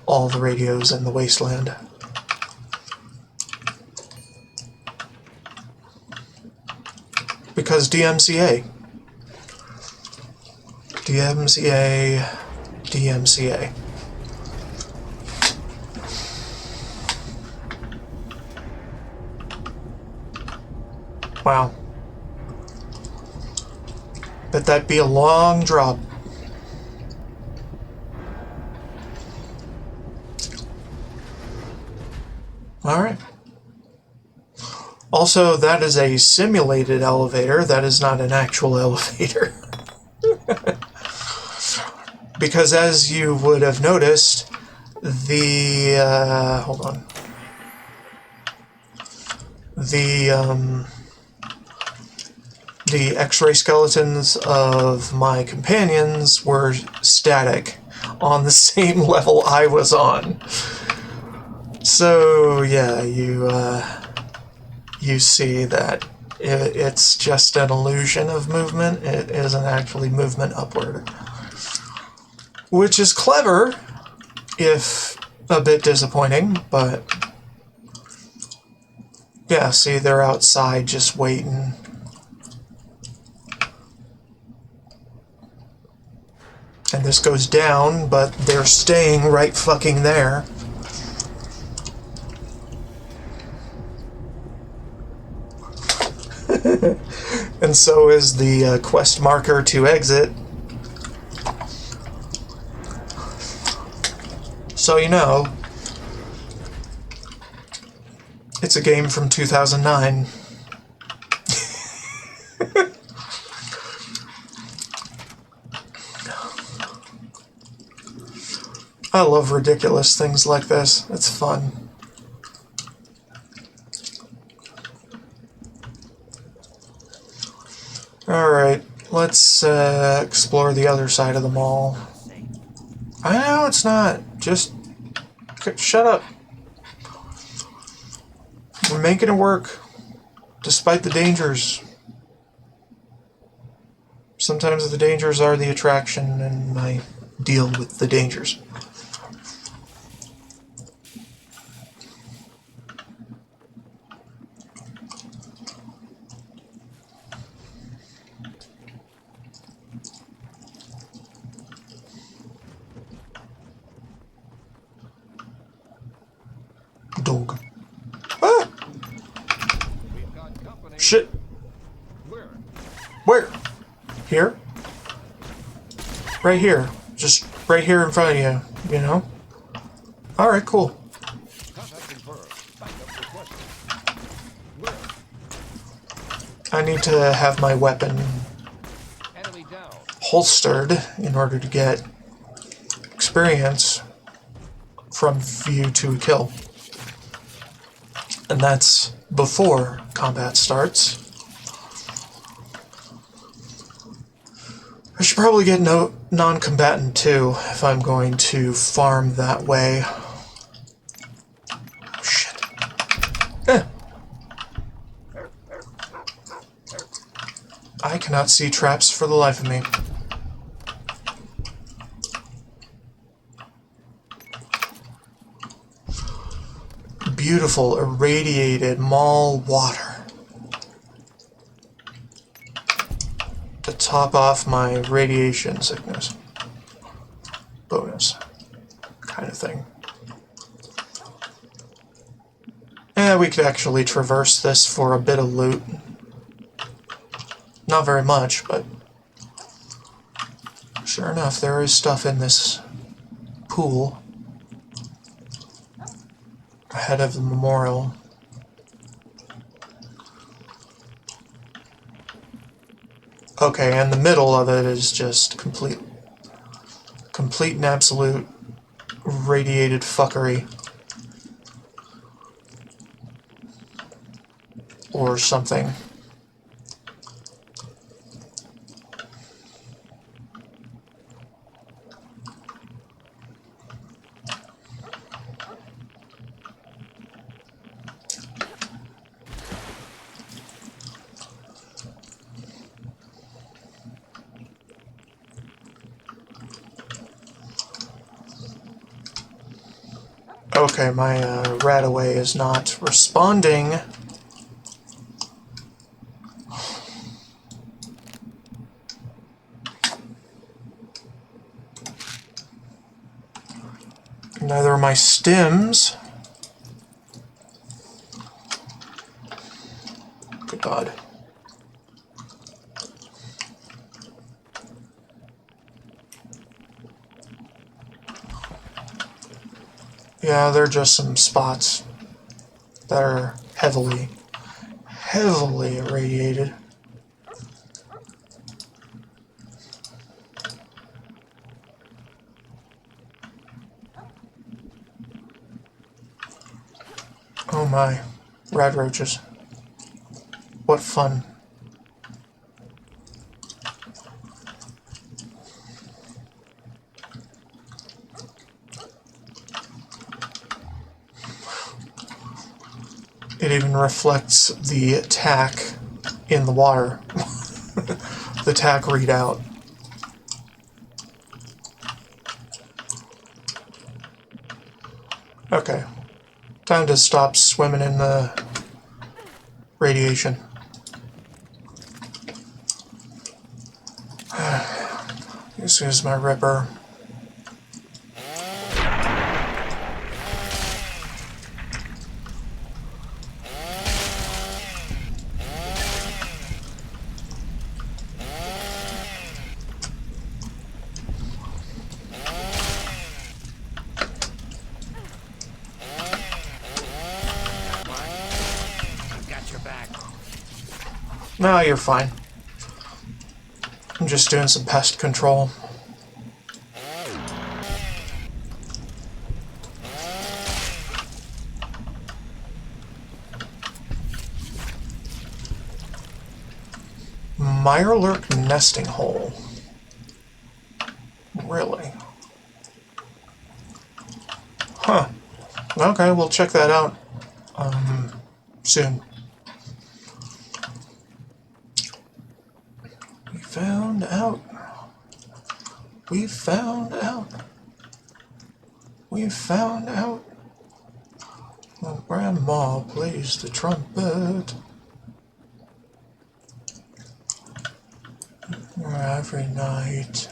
all the radios in the wasteland. Because DMCA. DMCA. DMCA. Wow. Bet that'd be a long drop. Alright. Also, that is a simulated elevator. That is not an actual elevator. Because as you would have noticed, the, hold on. The X-ray skeletons of my companions were static on the same level I was on. So, yeah, you see that it's just an illusion of movement. It isn't actually movement upward. Which is clever, if a bit disappointing, but yeah, see, they're outside just waiting. And this goes down, but they're staying right fucking there. And so is the quest marker to exit. So you know, it's a game from 2009. I love ridiculous things like this. It's fun. Alright, let's explore the other side of the mall. I know it's not. Just shut up. We're making it work, despite the dangers. Sometimes the dangers are the attraction, and I deal with the dangers. Dog. Ah! We've got company. Shit. Where? Where? Here? Right here. Just right here in front of you, you know? Alright, cool. Contact confirmed. Backup requested. Where? I need to have my weapon Enemy down. holstered in order to get experience from view to kill. And that's before combat starts. I should probably get non-combatant too if I'm going to farm that way. Shit. Eh. I cannot see traps for the life of me. Beautiful, irradiated mall water. To top off my radiation sickness. Bonus. Kind of thing. Yeah, we could actually traverse this for a bit of loot. Not very much, but sure enough, there is stuff in this pool. Ahead of the memorial. Okay, and the middle of it is just complete complete and absolute radiated fuckery. Or something. Okay, my Radaway is not responding. Neither are my stims. Good God. Yeah, they're just some spots that are heavily irradiated. Oh my, rad roaches. What fun. It even reflects the attack in the water. The attack readout. Okay. Time to stop swimming in the radiation. This is my ripper. I've got your back. No, you're fine. I'm just doing some pest control. Mirelurk nesting hole. Really? Huh. Okay, we'll check that out soon. We found out. We found out. We found out. Well, Grandma plays the trumpet. Every night.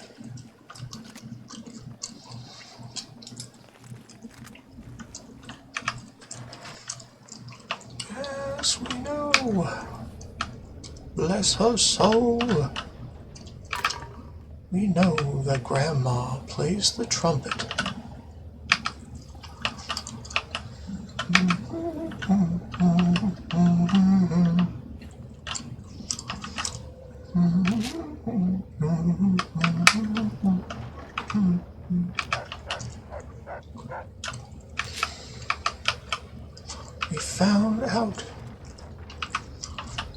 Yes, we know. Bless her soul. We know that Grandma plays the trumpet. We found out.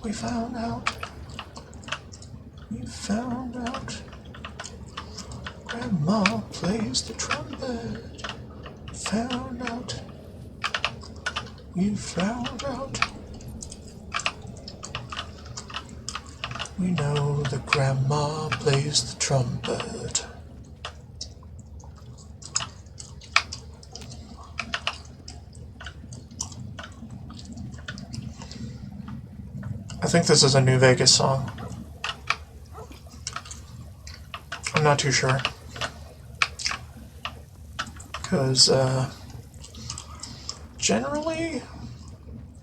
We found out. We found out. Grandma plays the trumpet. Found out. We found out. We know that Grandma plays the trumpet. I think this is a New Vegas song. I'm not too sure. Because, generally,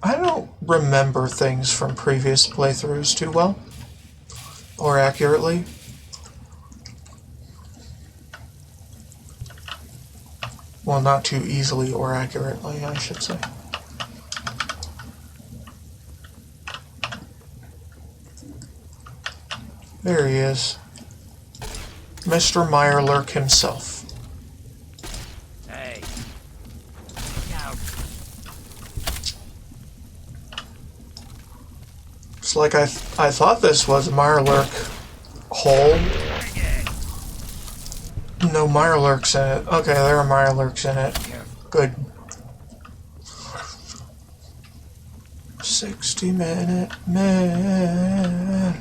I don't remember things from previous playthroughs too well. Or accurately. Well, not too easily or accurately, I should say. There he is. Mr. Mirelurk himself. like I thought this was a Mirelurk hole. No Mirelurks in it. Okay, there are Mirelurks in it. Good. 60-minute man.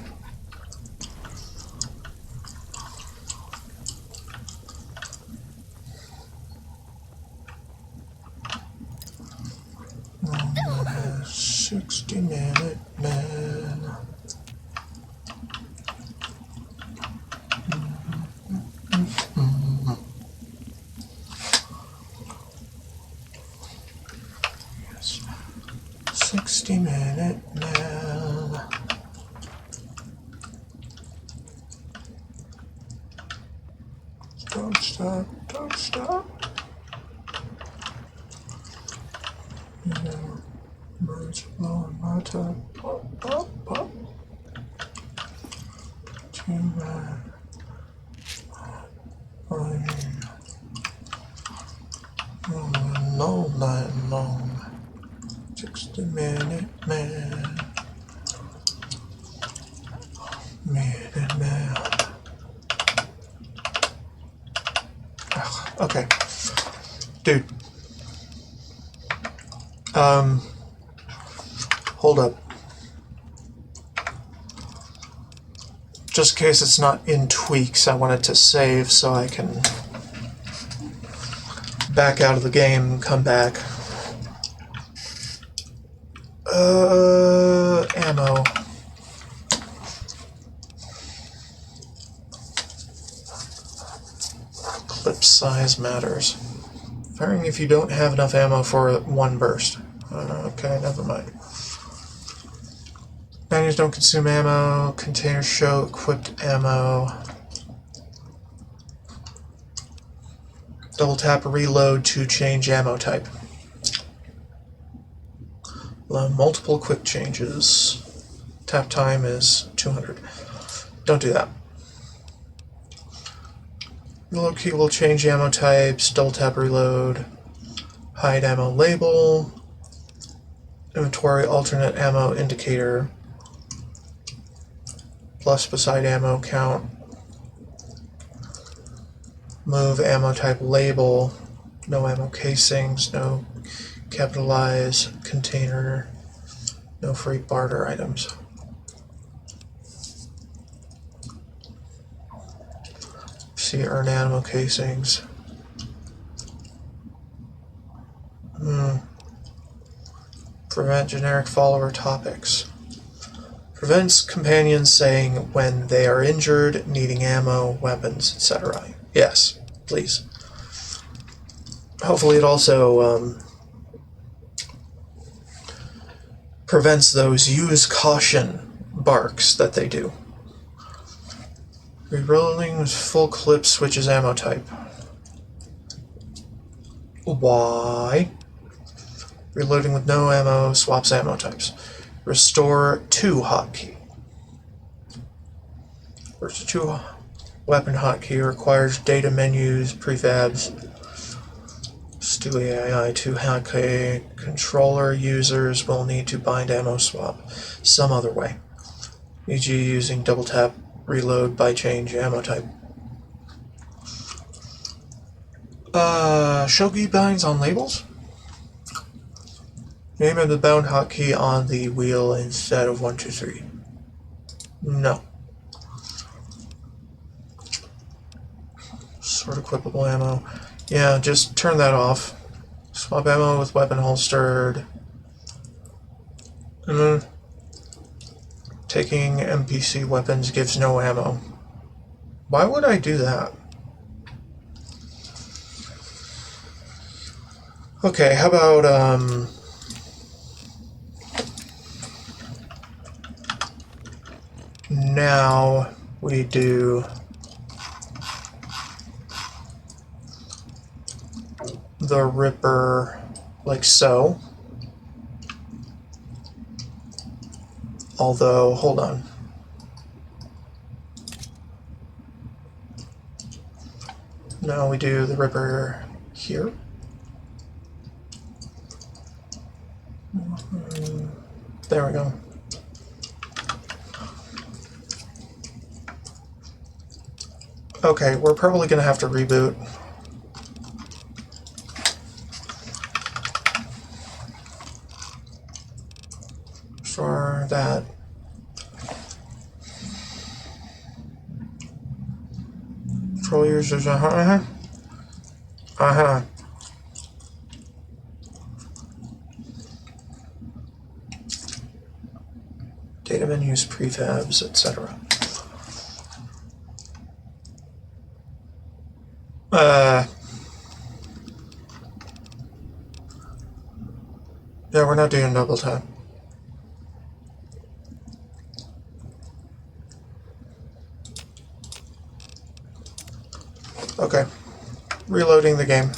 Oh, 60-minute man. 60-minute man. Don't stop, don't stop. Birds blowing my top. Pop, pop, pop. Too bad. All night long. 60-minute man. Minute man. Ugh, okay. Dude. Hold up. Just in case it's not in tweaks, I wanted to save so I can back out of the game and come back. Ammo. Clip size matters. Firing if you don't have enough ammo for one burst. Okay, never mind. Menus don't consume ammo. Containers show equipped ammo. Double tap reload to change ammo type. Allow multiple quick changes. Tap time is 200. Don't do that. Reload key will change ammo types. Double tap reload. Hide ammo label. Inventory alternate ammo indicator. Plus beside ammo count. Move ammo type label. No ammo casings. No capitalize container. No free barter items. See earn ammo casings. Prevent generic follower topics. Prevents companions saying when they are injured, needing ammo, weapons, etc. Yes, please. Hopefully it also prevents those use caution barks that they do. Reloading with full clip switches ammo type. Why? Reloading with no ammo swaps ammo types. Restore to hotkey. Restore to weapon hotkey requires data menus, prefabs, StuAI to hotkey. Controller users will need to bind ammo swap some other way, e.g. using double tap reload by change ammo type. Shogi binds on labels? Name of the bound hotkey on the wheel instead of 1, 2, 3. No. Sort equipable ammo. Yeah, just turn that off. Swap ammo with weapon holstered. Taking NPC weapons gives no ammo. Why would I do that? Okay, how about, now we do the Ripper like so. Although, hold on. Now we do the Ripper here. There we go. Okay, we're probably gonna have to reboot. For that. Control users, Data menus, prefabs, etc. Yeah, we're not doing double tap. Okay. Reloading the game.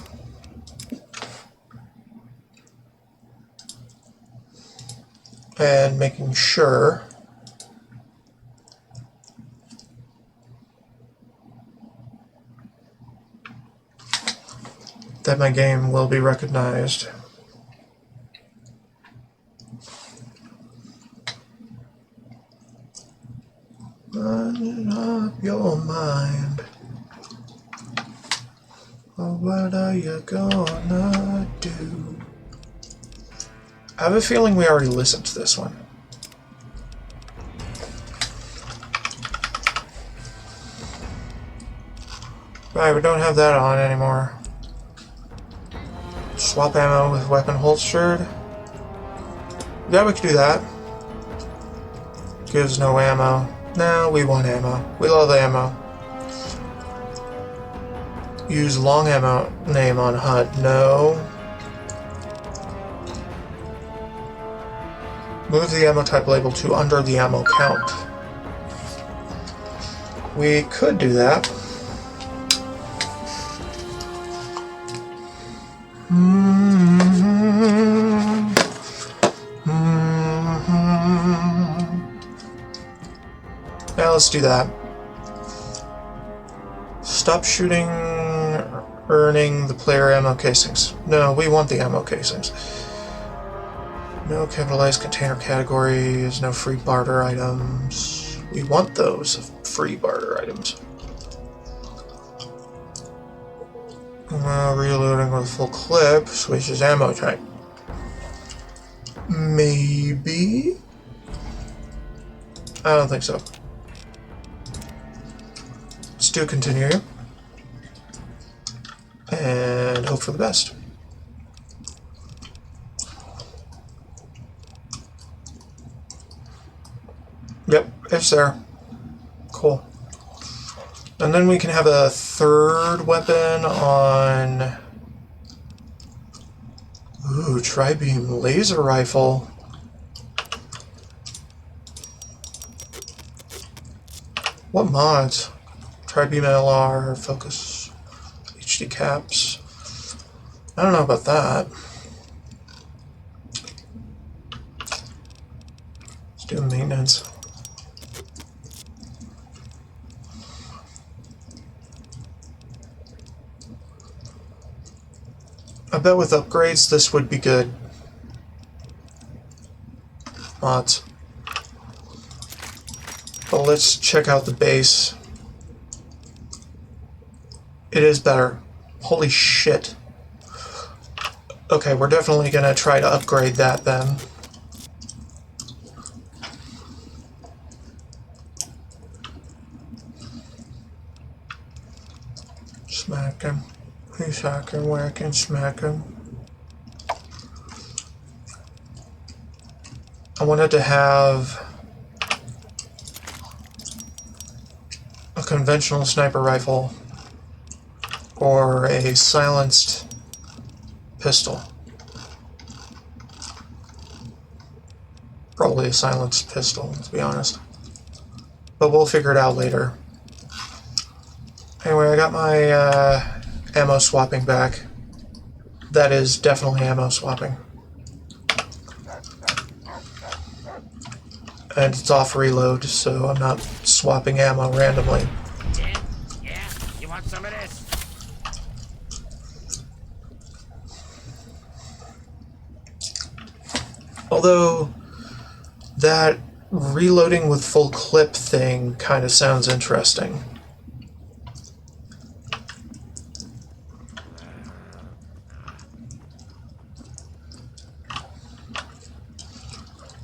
And making sure that my game will be recognized. Running up your mind. Oh, what are you gonna do? I have a feeling we already listened to this one. Right, we don't have that on anymore. Swap ammo with weapon holstered. Yeah, we could do that. Gives no ammo. No, we want ammo. We love ammo. Use long ammo name on HUD. No. Move the ammo type label to under the ammo count. We could do that. Yeah, let's do that. Stop shooting, earning the player ammo casings. No, we want the ammo casings. No capitalized container categories, no free barter items. We want those free barter items. Reloading with full clip, switches ammo type. Maybe? I don't think so. Let's do continue. And hope for the best. Yep, it's there. Cool. And then we can have a third weapon on... Ooh, tri-beam laser rifle. What mods? Tri-beam LR, focus, HD caps. I don't know about that. Let's do maintenance. I bet with upgrades this would be good. Mods. But let's check out the base. It is better. Holy shit. Okay, we're definitely gonna try to upgrade that then. Smack him. He's hacking, whacking, smacking. I wanted to have a conventional sniper rifle or a silenced pistol. Probably a silenced pistol, to be honest. But we'll figure it out later. Anyway, I got my ammo swapping back. That is definitely ammo swapping. And it's off reload, so I'm not swapping ammo randomly. Yeah, you want some of this? Although, that reloading with full clip thing kind of sounds interesting.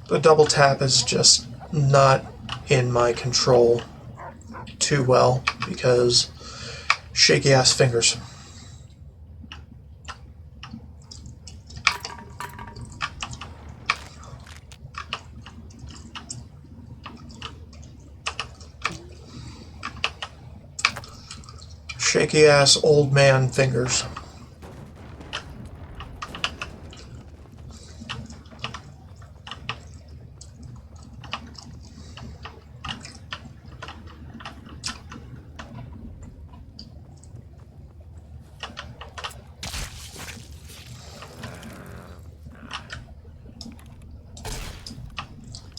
The double tap is just not in my control too well because shaky ass fingers. Shaky ass old man fingers.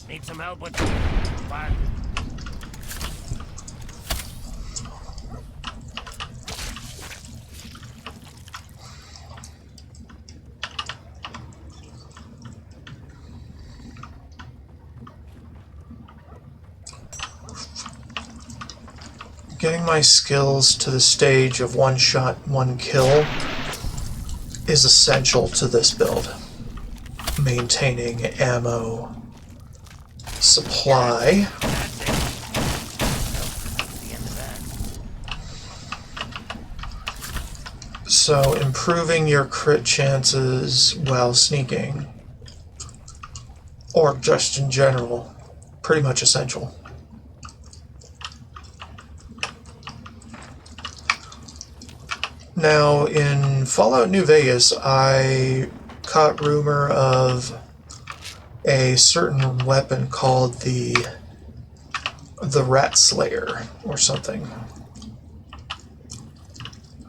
Need some help with what? Getting my skills to the stage of one shot, one kill is essential to this build. Maintaining ammo supply. That's it. That's the end of that. So improving your crit chances while sneaking, or just in general, pretty much essential. Now, in Fallout New Vegas, I caught rumor of a certain weapon called the Rat Slayer or something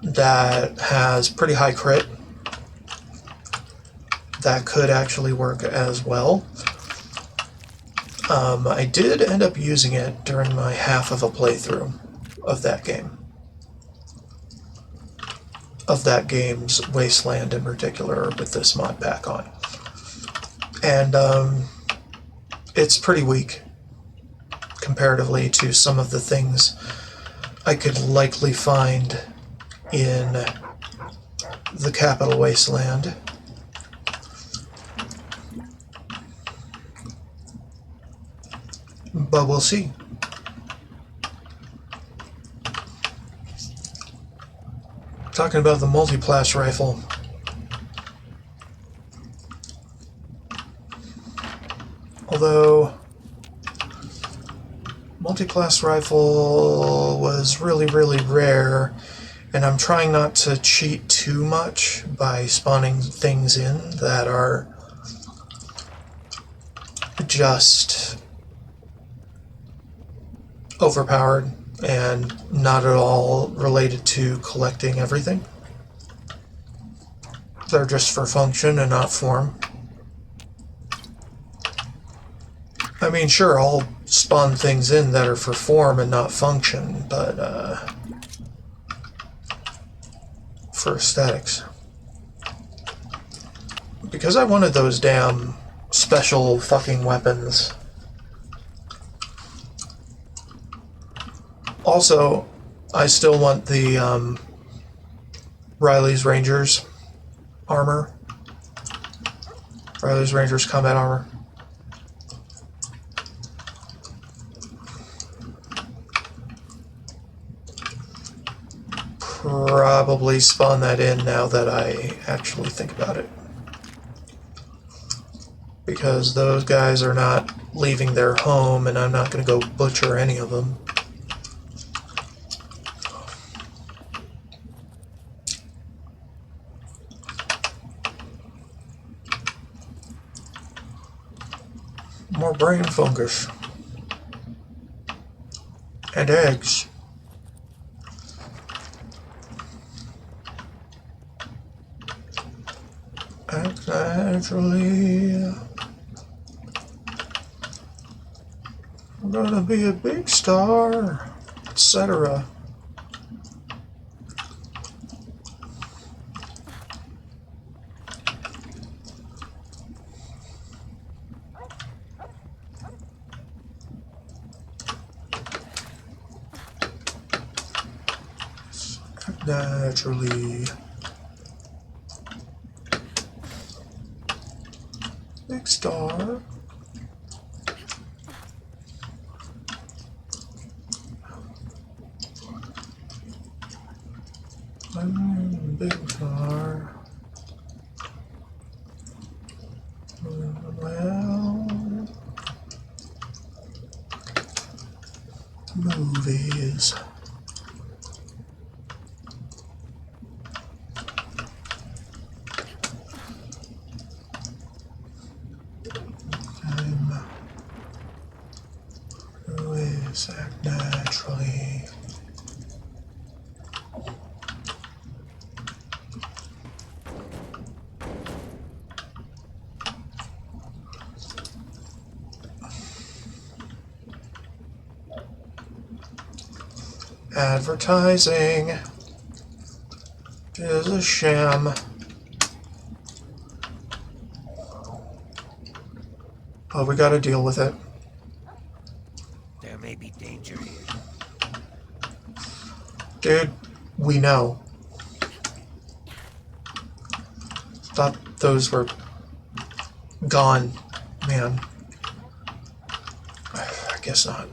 that has pretty high crit. That could actually work as well. I did end up using it during my half of a playthrough of that game. Of that game's Wasteland in particular, with this mod pack on. And it's pretty weak comparatively to some of the things I could likely find in the Capital Wasteland. But we'll see. Talking about the multi-blast rifle. Although multi-blast rifle was really, really rare, and I'm trying not to cheat too much by spawning things in that are just overpowered and not at all related to collecting everything. They're just for function and not form. I mean, sure, I'll spawn things in that are for form and not function, but for aesthetics. Because I wanted those damn special fucking weapons. Also, I still want the Riley's Rangers armor. Riley's Rangers combat armor. Probably spawn that in now that I actually think about it. Because those guys are not leaving their home, and I'm not going to go butcher any of them. More brain fungus. And eggs. Actually, I'm gonna be a big star, etc. Naturally. Big star. I'm in a big car. Well, movies. I'm always act naturally. Advertising is a sham. But we gotta deal with it. There may be danger here. Dude, we know. Thought those were gone, man. I guess not.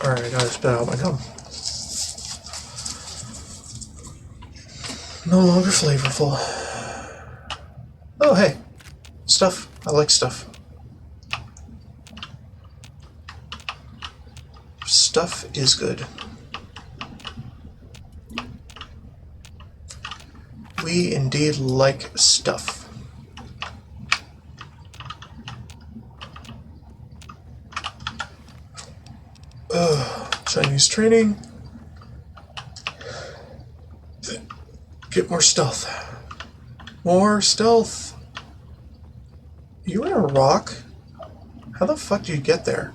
Alright, I gotta spit out my gum. No longer flavorful. Oh, hey. Stuff. I like stuff. Stuff is good. We indeed like stuff. Chinese training. Get more stealth. More stealth. You in a rock? How the fuck do you get there?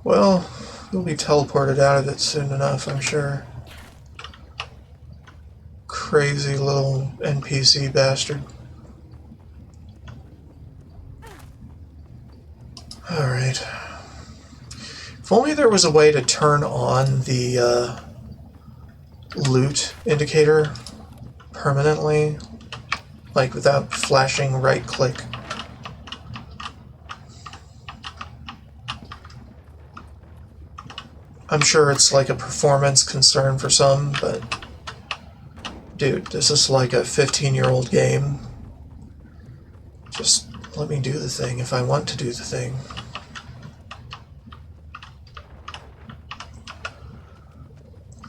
Well, you'll be teleported out of it soon enough, I'm sure. Crazy little NPC bastard. Alright. If only there was a way to turn on the loot indicator permanently, like without flashing right click. I'm sure it's like a performance concern for some, but dude, this is like a 15-year-old game. Just let me do the thing if I want to do the thing.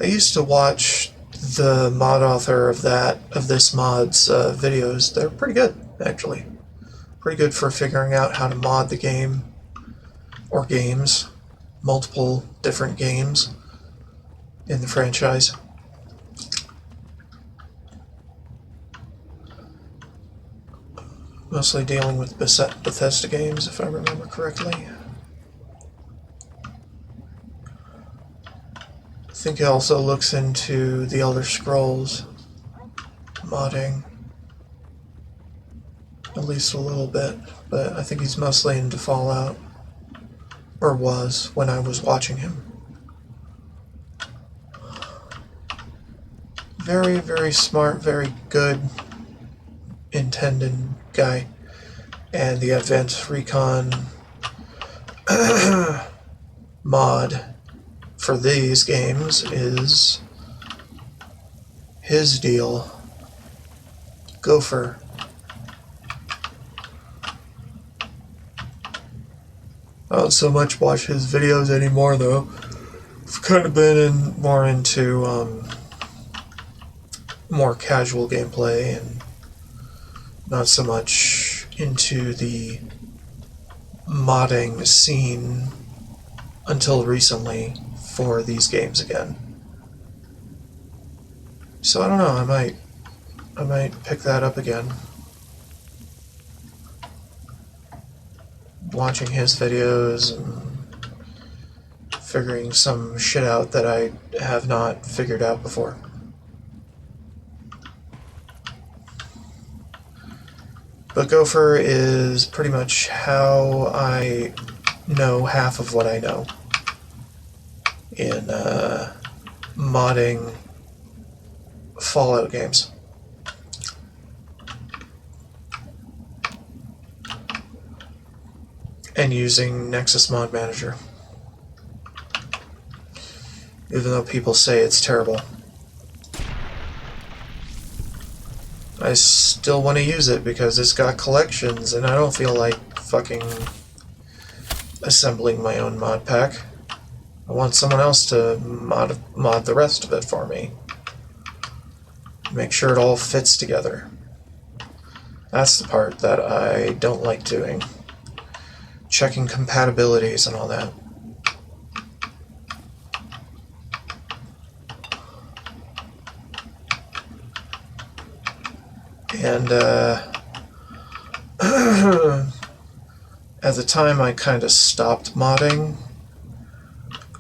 I used to watch the mod author of this mod's videos. They're pretty good, actually. Pretty good for figuring out how to mod the game, or games, multiple different games in the franchise. Mostly dealing with Bethesda games, if I remember correctly. I think he also looks into the Elder Scrolls modding. At least a little bit, but I think he's mostly into Fallout. Or was, when I was watching him. Very, very smart, very good intended guy. And the Advanced Recon mod for these games is his deal. Gopher. I don't so much watch his videos anymore, though. I've kind of been more into more casual gameplay and not so much into the modding scene until recently for these games again. So I don't know, I might pick that up again. Watching his videos and figuring some shit out that I have not figured out before. But Gopher is pretty much how I know half of what I know in modding Fallout games. and using Nexus Mod Manager. Even though people say it's terrible. I still want to use it because it's got collections and I don't feel like fucking assembling my own mod pack. I want someone else to mod the rest of it for me. Make sure it all fits together. That's the part that I don't like doing. Checking compatibilities and all that. And at the time I kind of stopped modding,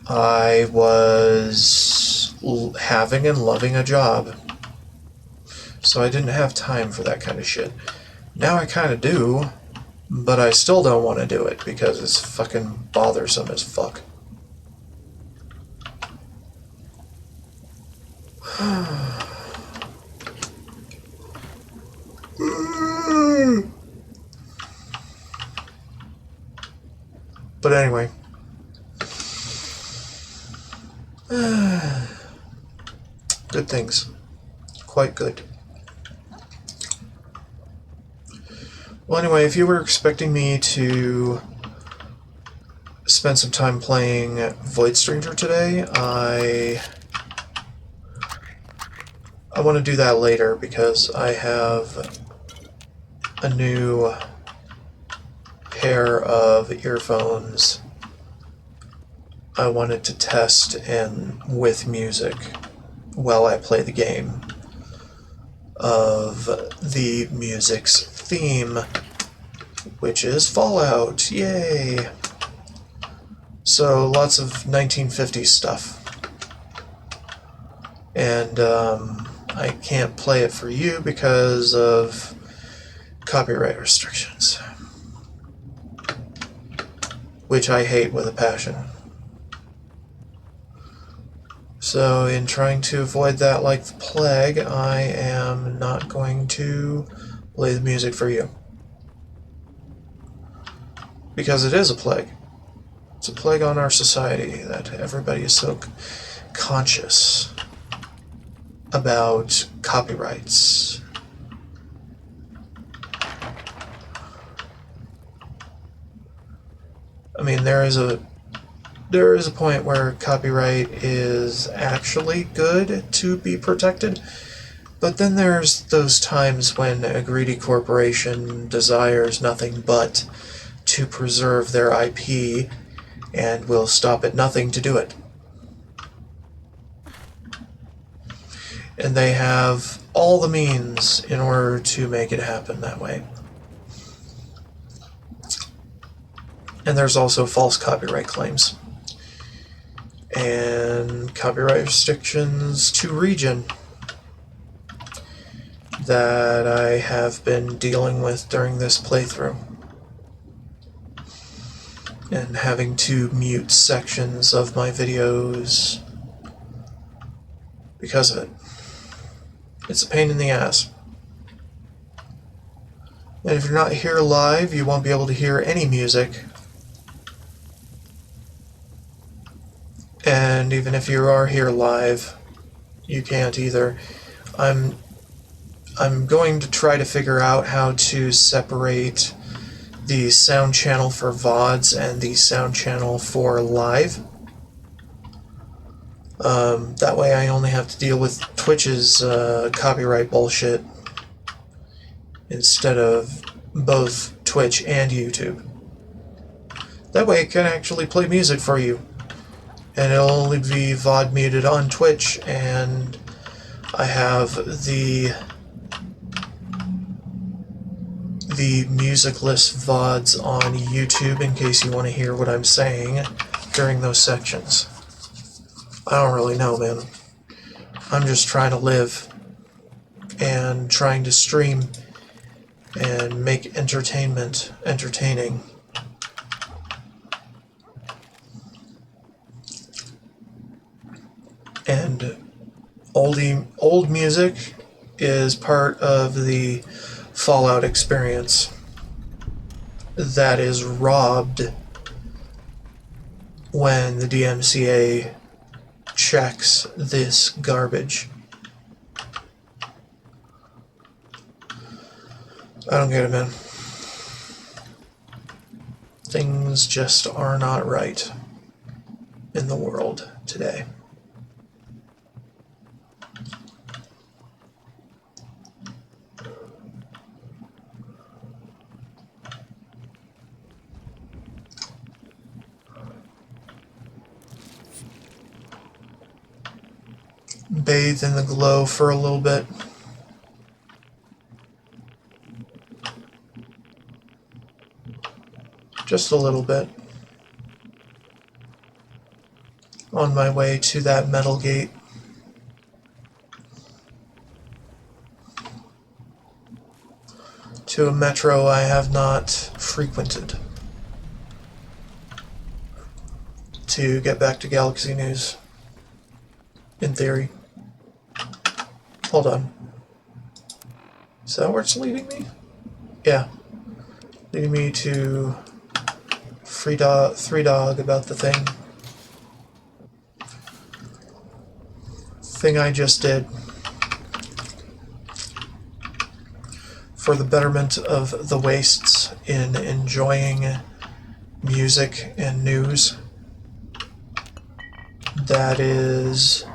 I was having and loving a job. So I didn't have time for that kind of shit. Now I kind of do, but I still don't want to do it because it's fucking bothersome as fuck. But anyway. Good things. Quite good. Well, anyway, if you were expecting me to spend some time playing Void Stranger today, I want to do that later because I have a new pair of earphones I wanted to test and with music while I play the game of the music's theme, which is Fallout. Yay! So lots of 1950s stuff. And I can't play it for you because of copyright restrictions, which I hate with a passion. So in trying to avoid that like the plague, I am not going to play the music for you. Because it is a plague. It's a plague on our society that everybody is so conscious about copyrights. I mean, there is a point where copyright is actually good to be protected, but then there's those times when a greedy corporation desires nothing but to preserve their IP and will stop at nothing to do it. And they have all the means in order to make it happen that way. And there's also false copyright claims and copyright restrictions to region that I have been dealing with during this playthrough, and having to mute sections of my videos because of it. It's a pain in the ass. And if you're not here live, you won't be able to hear any music. And even if you are here live, you can't either. I'm going to try to figure out how to separate the sound channel for VODs and the sound channel for live. That way I only have to deal with Twitch's copyright bullshit instead of both Twitch and YouTube. That way it can actually play music for you. And it'll only be VOD muted on Twitch, and I have the musicless VODs on YouTube in case you want to hear what I'm saying during those sections. I don't really know, man. I'm just trying to live and trying to stream and make entertainment entertaining. And old music is part of the Fallout experience. that is robbed when the DMCA checks this garbage. I don't get it, man. Things just are not right in the world today. Bathe in the glow for a little bit. Just a little bit. On my way to that metal gate. To a metro I have not frequented. To get back to Galaxy News. In theory. Hold on. Is that where it's leading me? Yeah. Leading me to Three Dog about the thing I just did for the betterment of the wastes in enjoying music and news that is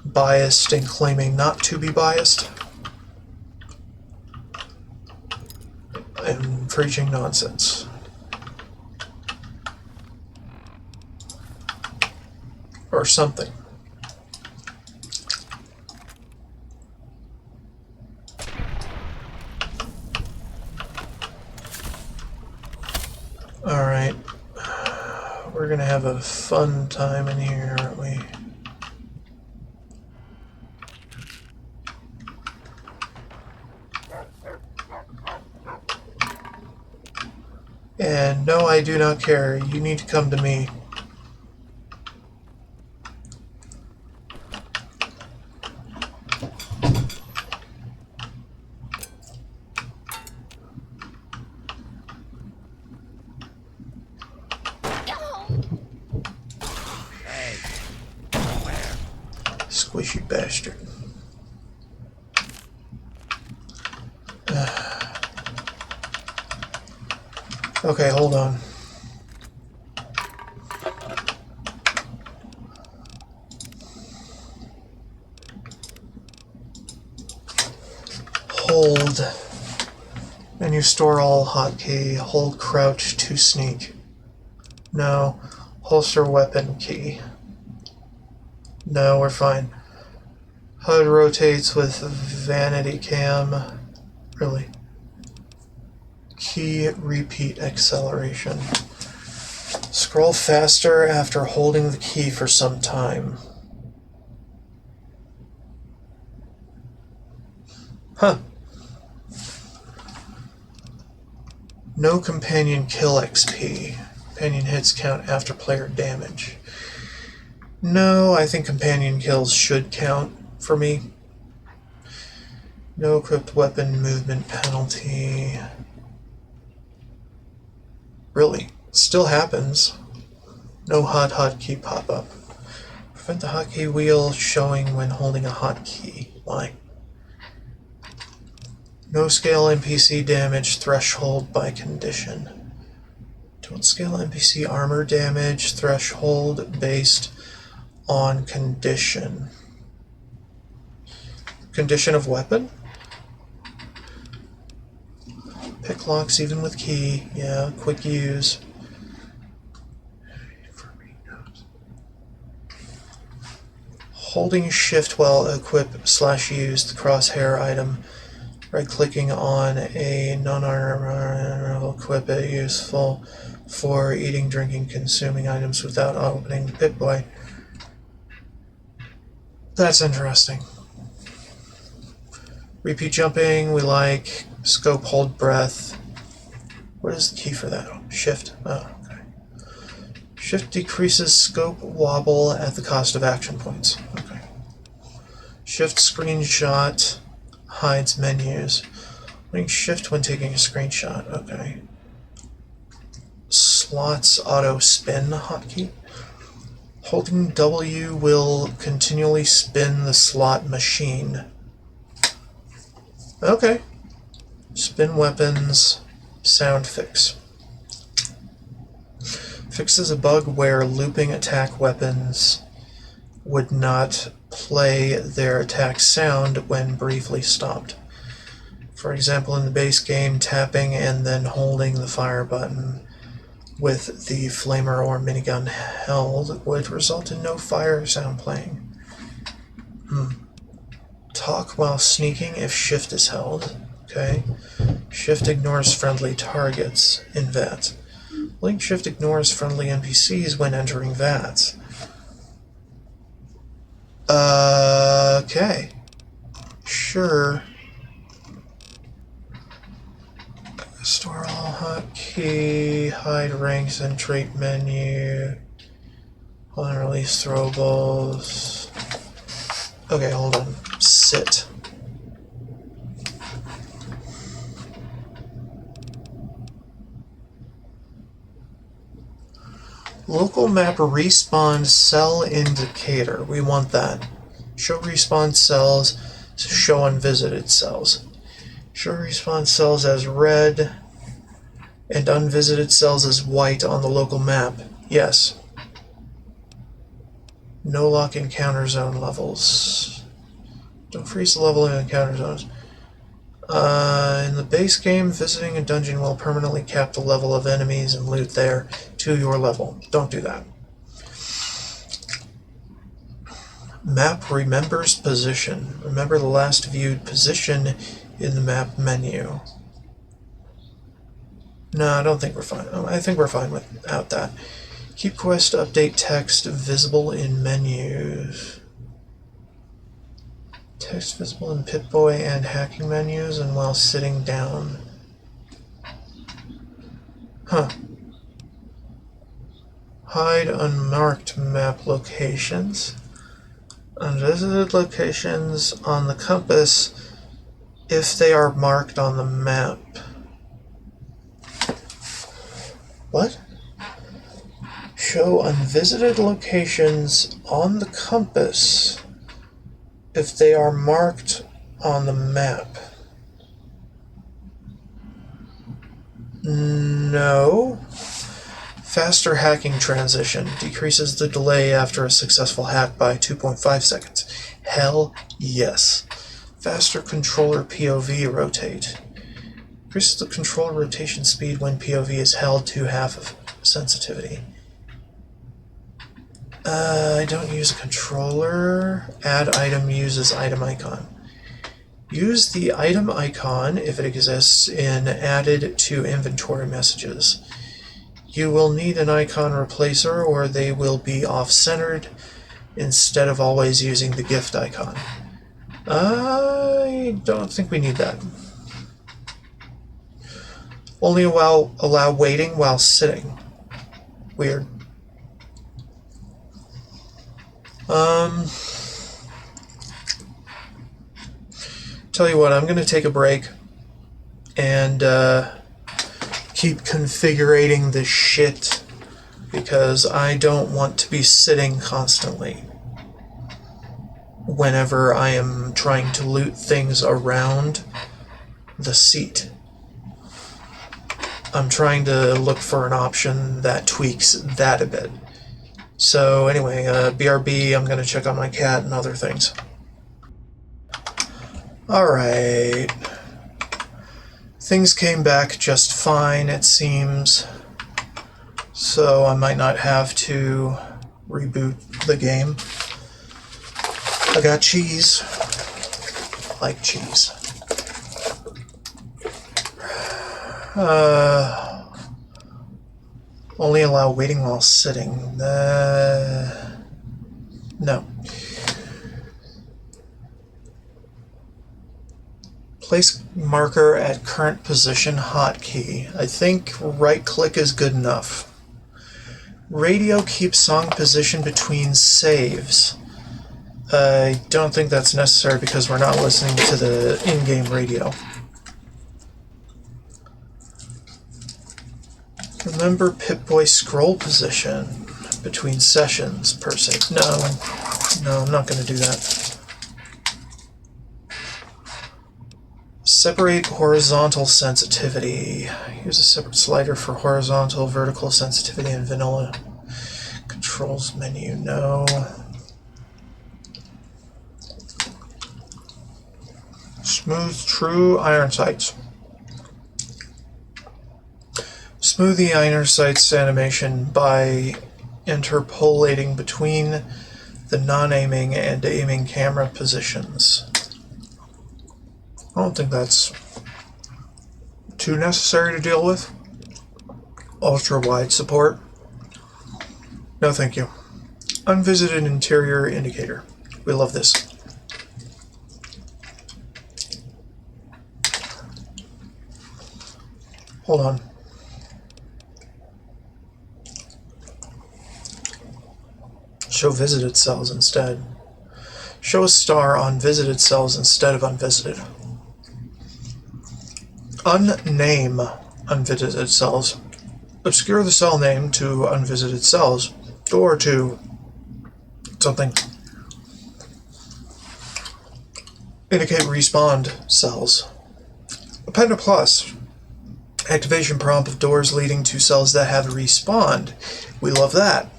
biased and claiming not to be biased and preaching nonsense. Or something. Alright. We're gonna have a fun time in here, aren't we? And no, I do not care. You need to come to me. Squishy bastard. Okay, hold on. Hold. Menu store all hotkey. Hold crouch to sneak. No. Holster weapon key. No, we're fine. HUD rotates with vanity cam. Really? Key repeat acceleration. Scroll faster after holding the key for some time. Huh. No companion kill XP. Companion hits count after player damage. No, I think companion kills should count for me. No equipped weapon movement penalty. Really? Still happens. No hotkey pop-up. Prevent the hotkey wheel showing when holding a hotkey. Why? No scale NPC damage threshold by condition. Don't scale NPC armor damage threshold based on condition. Condition of weapon? Pick locks even with key. Yeah, quick use. Holding shift while equip/use the crosshair item. Right-clicking on a non-armor equip it useful for eating, drinking, consuming items without opening the Pip-Boy. That's interesting. Repeat jumping, we like. Scope, hold breath. What is the key for that? Oh, shift. Oh, okay. Shift decreases scope wobble at the cost of action points. Okay. Shift screenshot hides menus. Holding shift when taking a screenshot. Okay. slots auto spin hotkey. Holding W will continually spin the slot machine. Okay. Spin weapons, sound fix. Fixes a bug where looping attack weapons would not play their attack sound when briefly stopped. For example, in the base game, tapping and then holding the fire button with the flamer or minigun held would result in no fire sound playing. Talk while sneaking if shift is held. Okay. Shift ignores friendly targets in VATS. Link shift ignores friendly NPCs when entering VATS. Okay. Sure. Store all hotkey, hide ranks and trait menu. Hold and release throwables. Okay, hold on. Sit. Local map respawn cell indicator. We want that. Show respawn cells, show unvisited cells. Show respawn cells as red and unvisited cells as white on the local map. Yes. No lock encounter zone levels. Don't freeze the level in encounter zones. In the base game, visiting a dungeon will permanently cap the level of enemies and loot there to your level. Don't do that. Map remembers position. Remember the last viewed position in the map menu. No, I don't think we're fine. I think we're fine without that. Keep quest update text visible in menus. Text visible in Pip-Boy and hacking menus and while sitting down. Huh. Hide unmarked map locations. Unvisited locations on the compass if they are marked on the map. What? Show unvisited locations on the compass if they are marked on the map. No. Faster hacking transition decreases the delay after a successful hack by 2.5 seconds. Hell yes. Faster controller POV rotate. Increases the controller rotation speed when POV is held to half of sensitivity. I don't use a controller. Add item uses item icon. Use the item icon, if it exists, in added to inventory messages. You will need an icon replacer or they will be off-centered instead of always using the gift icon. I don't think we need that. Only allow waiting while sitting. Weird. Tell you what, I'm going to take a break and keep configuring this shit because I don't want to be sitting constantly whenever I am trying to loot things around the seat. I'm trying to look for an option that tweaks that a bit. So anyway, BRB, I'm going to check on my cat and other things. Alright. Things came back just fine, it seems. So I might not have to reboot the game. I got cheese. I like cheese. Only allow waiting while sitting. No. Place marker at current position hotkey. I think right click is good enough. Radio keeps song position between saves. I don't think that's necessary because we're not listening to the in-game radio. Remember Pip-Boy scroll position between sessions per se. No, I'm not going to do that. Separate horizontal sensitivity. Use a separate slider for horizontal, vertical sensitivity in vanilla. Controls menu, no. Smooth true iron sights. Smooth the iron sights animation by interpolating between the non-aiming and aiming camera positions. I don't think that's too necessary to deal with. Ultra-wide support. No thank you. Unvisited interior indicator. We love this. Hold on. Show visited cells instead. Show a star on visited cells instead of unvisited. Unname unvisited cells. Obscure the cell name to unvisited cells, or to something. Indicate respawned cells. Append a plus. Activation prompt of doors leading to cells that have respawned. We love that.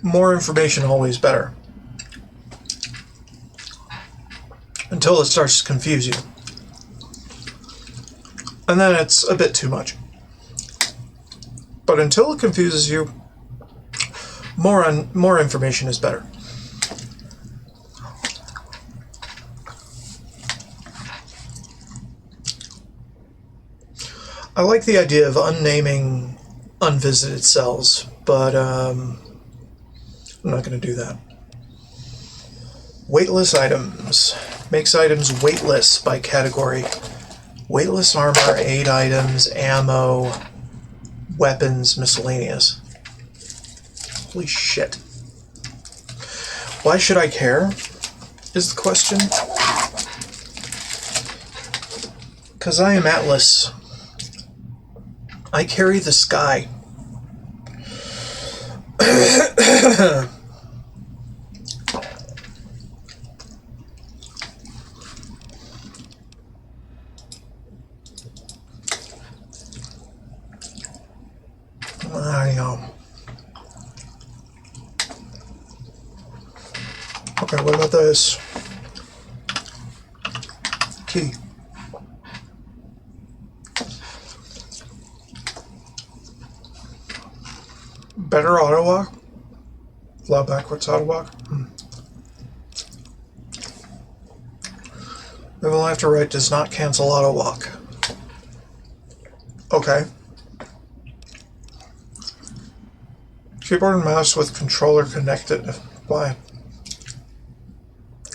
More information always better. Until it starts to confuse you. And then it's a bit too much. But until it confuses you, more information is better. I like the idea of unnaming unvisited cells, but I'm not going to do that. Weightless items. Makes items weightless by category. Weightless armor, aid items, ammo, weapons, miscellaneous. Holy shit. Why should I care? Is the question. Because I am Atlas. I carry the sky. I know. Okay, what about this? Key. Better auto walk? Fly backwards auto walk? Moving left or right does not cancel auto walk. Okay. Keyboard and mouse with controller connected. Why?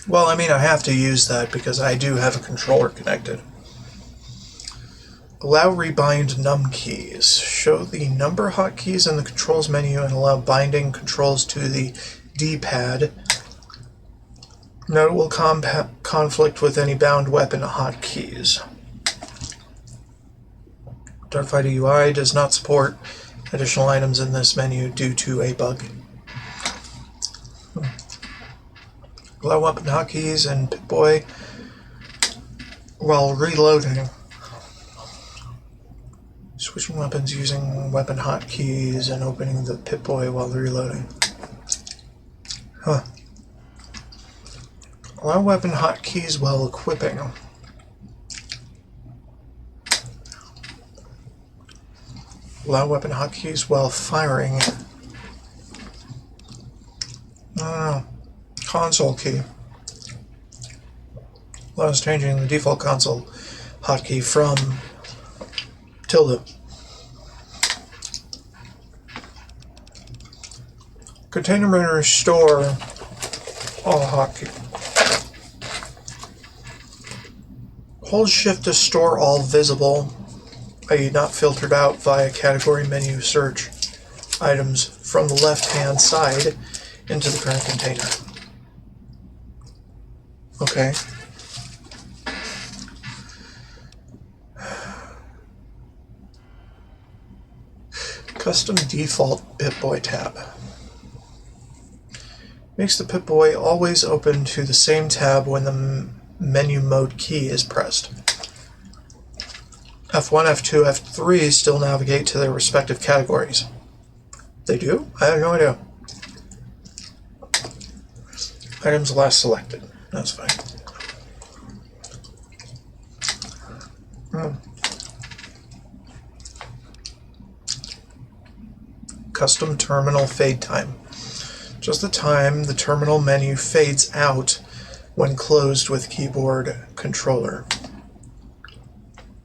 Well, I mean, I have to use that because I do have a controller connected. Allow rebind num keys. Show the number hotkeys in the controls menu and allow binding controls to the D-pad. Note it will conflict with any bound weapon hotkeys. Darkfighter UI does not support additional items in this menu due to a bug. Allow weapon hotkeys and Pip-Boy while reloading. Switching weapons using weapon hotkeys and opening the Pip-Boy while reloading. Huh. Allow weapon hotkeys while equipping. Allow weapon hotkeys while firing. I don't know. Console key. Allows changing the default console hotkey from tilde. Container and restore all hotkey. Hold shift to store all visible, i.e. not filtered out via category menu search items from the left-hand side into the current container. Okay. Custom default Pip-Boy tab. Makes the Pip-Boy always open to the same tab when the menu mode key is pressed. F1, F2, F3 still navigate to their respective categories. They do? I have no idea. Items last selected. That's fine. Custom terminal fade time. Just the time the terminal menu fades out when closed with keyboard controller.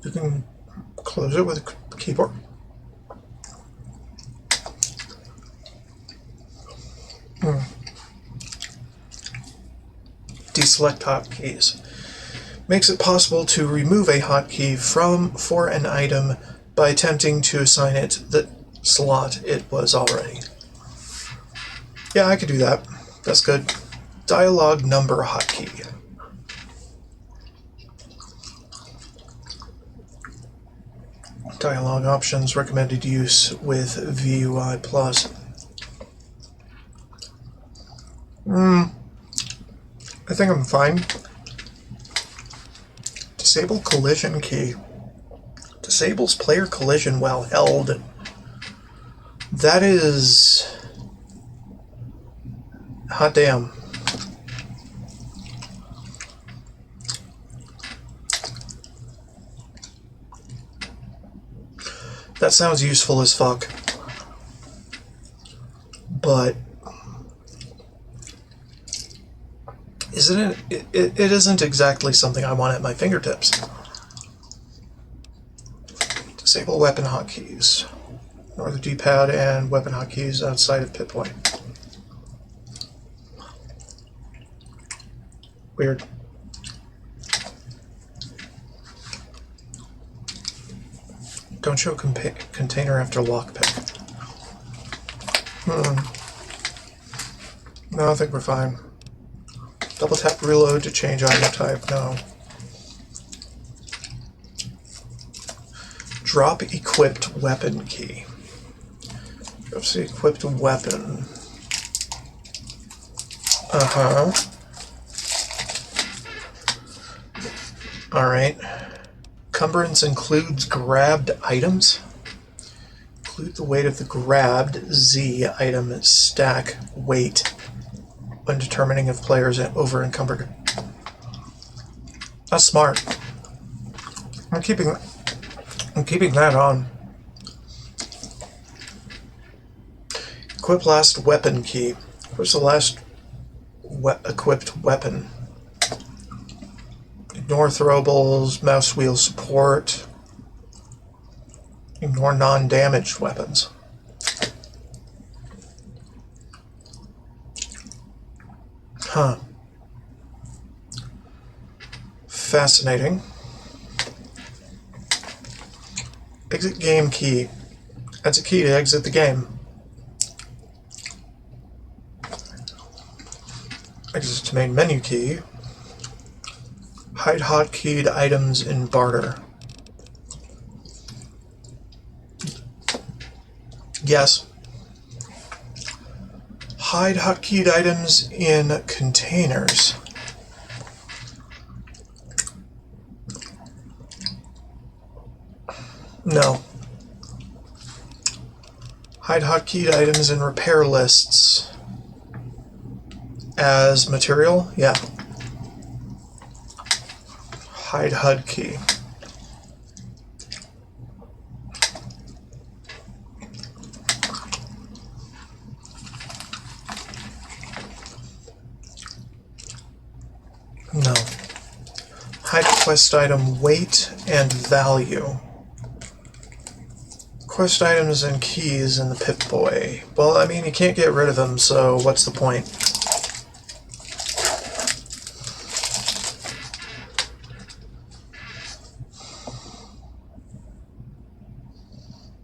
You can close it with a keyboard. Deselect hotkeys. Makes it possible to remove a hotkey for an item by attempting to assign it the slot it was already. Yeah, I could do that. That's good. Dialog number hotkey. Dialog options recommended use with VUI Plus. I think I'm fine. Disable collision key. Disables player collision while held. That is... hot damn. That sounds useful as fuck. But... it isn't exactly something I want at my fingertips. Disable weapon hotkeys. Or the D-pad and weapon hotkeys outside of Pip-Boy. Weird. Don't show container after lockpick. No, I think we're fine. Double tap reload to change item type. No. Drop equipped weapon key. Drops the equipped weapon. Alright. Cumbrance includes grabbed items. Include the weight of the grabbed Z item stack weight when determining if players are over encumbered. That's smart. I'm keeping that on. Equip last weapon key. Where's the last equipped weapon? Ignore throwables, mouse wheel support. Ignore non-damaged weapons. Huh. Fascinating. Exit game key. That's a key to exit the game. Exit to main menu key. Hide hotkeyed items in barter. Yes. Hide hotkeyed items in containers. No. Hide hotkeyed items in repair lists. As material? Yeah. Hide HUD key. No. Hide quest item weight and value. Quest items and keys in the Pip-Boy. Well, I mean, you can't get rid of them, so what's the point?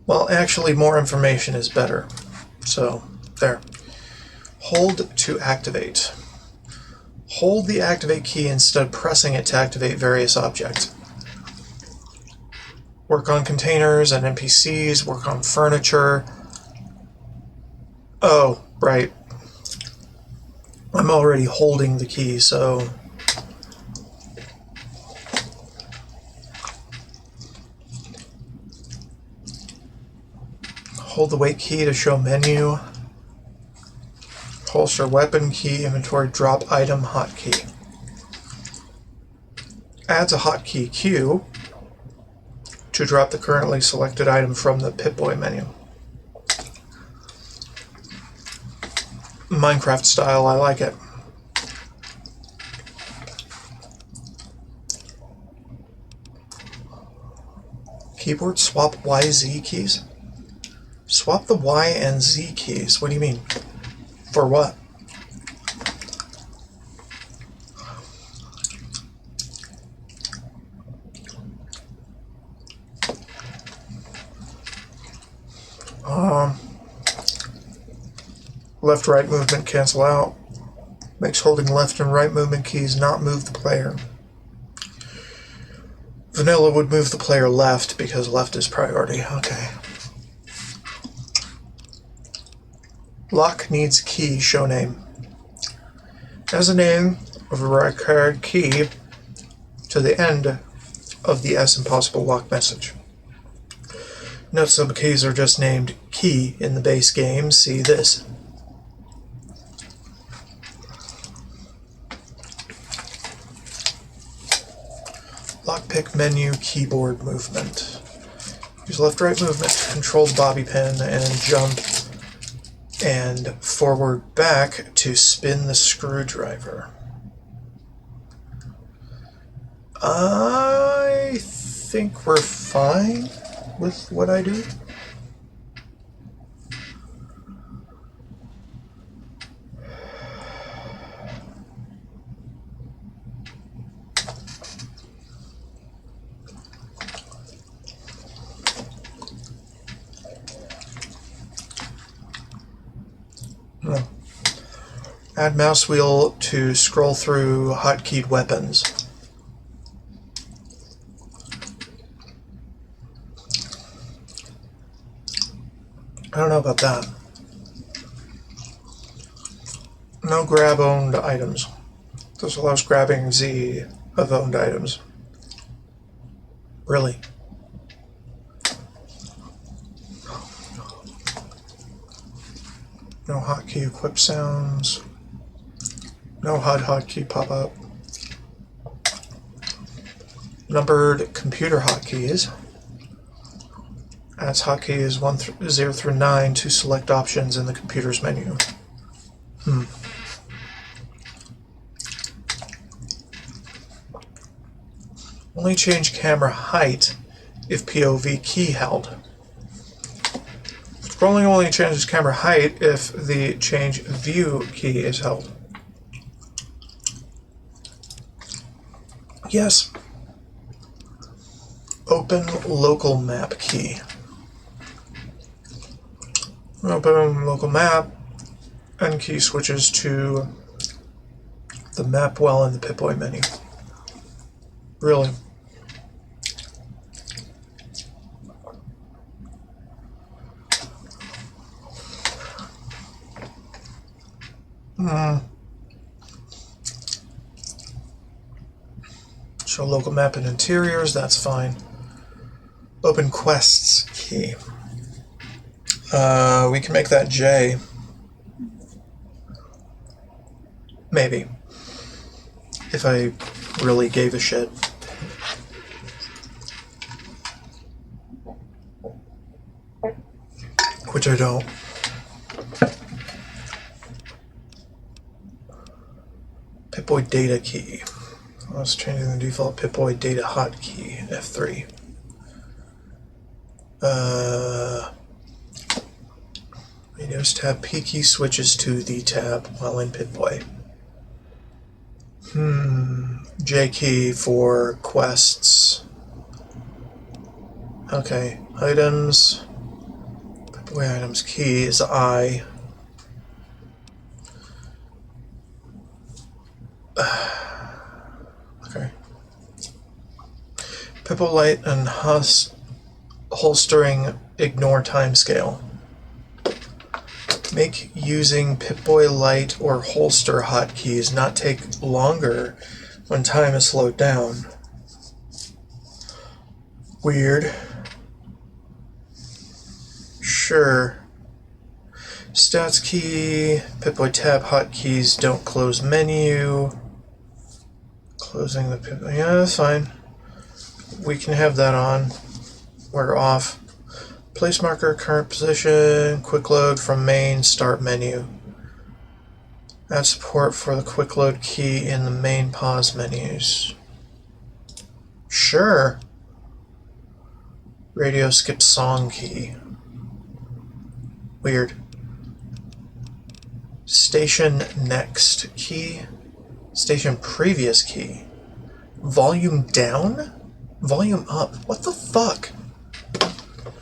Well, actually, more information is better. So, there. Hold to activate. Hold the activate key instead of pressing it to activate various objects. Work on containers and NPCs, work on furniture, Oh, right. I'm already holding the key, so... Hold the weight key to show menu. Holster weapon key, inventory drop item hotkey. Adds a hotkey queue to drop the currently selected item from the Pip-Boy menu. Minecraft style, I like it. Keyboard swap YZ keys? Swap the Y and Z keys? What do you mean? For what? Left-right movement cancel out. Makes holding left and right movement keys not move the player. Vanilla would move the player left because left is priority. Okay. Lock needs key, show name. As a name of a required key to the end of the S impossible lock message. Note some keys are just named key in the base game. See this. Lockpick menu keyboard movement. Use left-right movement to control the bobby pin and jump and forward back to spin the screwdriver. I think we're fine with what I do. Add mouse wheel to scroll through hotkeyed weapons. I don't know about that. No grab owned items. This allows grabbing Z of owned items. Really? No hotkey equip sounds. No hotkey pop-up. Numbered computer hotkeys. Adds hotkeys 0 through 9 to select options in the computer's menu. Only change camera height if POV key held. Scrolling only changes camera height if the change view key is held. Yes. Open local map key. Open local map, and key switches to the map well in the Pip-Boy menu. Really? Show local map and interiors, that's fine. Open quests key. We can make that J. Maybe. If I really gave a shit. Which I don't. Pip-Boy data key. I was changing the default Pip-Boy data hotkey, F3. Windows tab P key switches to the tab while in Pip-Boy. J key for quests. Okay, items. Pip-Boy items key is I. Okay. Pip-Boy light and holstering ignore timescale. Make using Pip-Boy Light or holster hotkeys not take longer when time is slowed down. Weird. Sure. Stats key, Pip-Boy tab hotkeys don't close menu. Closing the Pip-Boy, yeah, that's fine. We can have that on. We're off. Place marker, current position, quick load from main, start menu. Add support for the quick load key in the main pause menus. Sure. Radio skip song key. Weird. Station next key. Station previous key. Volume down? Volume up. What the fuck?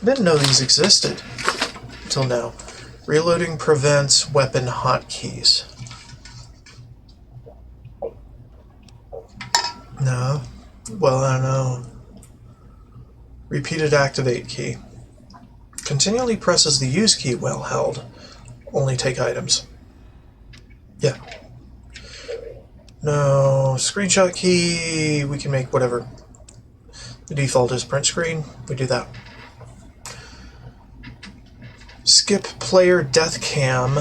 I didn't know these existed until now. Reloading prevents weapon hotkeys. No. Well, I don't know. Repeated activate key. Continually presses the use key while held. Only take items. Yeah. No. Screenshot key. We can make whatever. The default is print screen. We do that. Skip player death cam.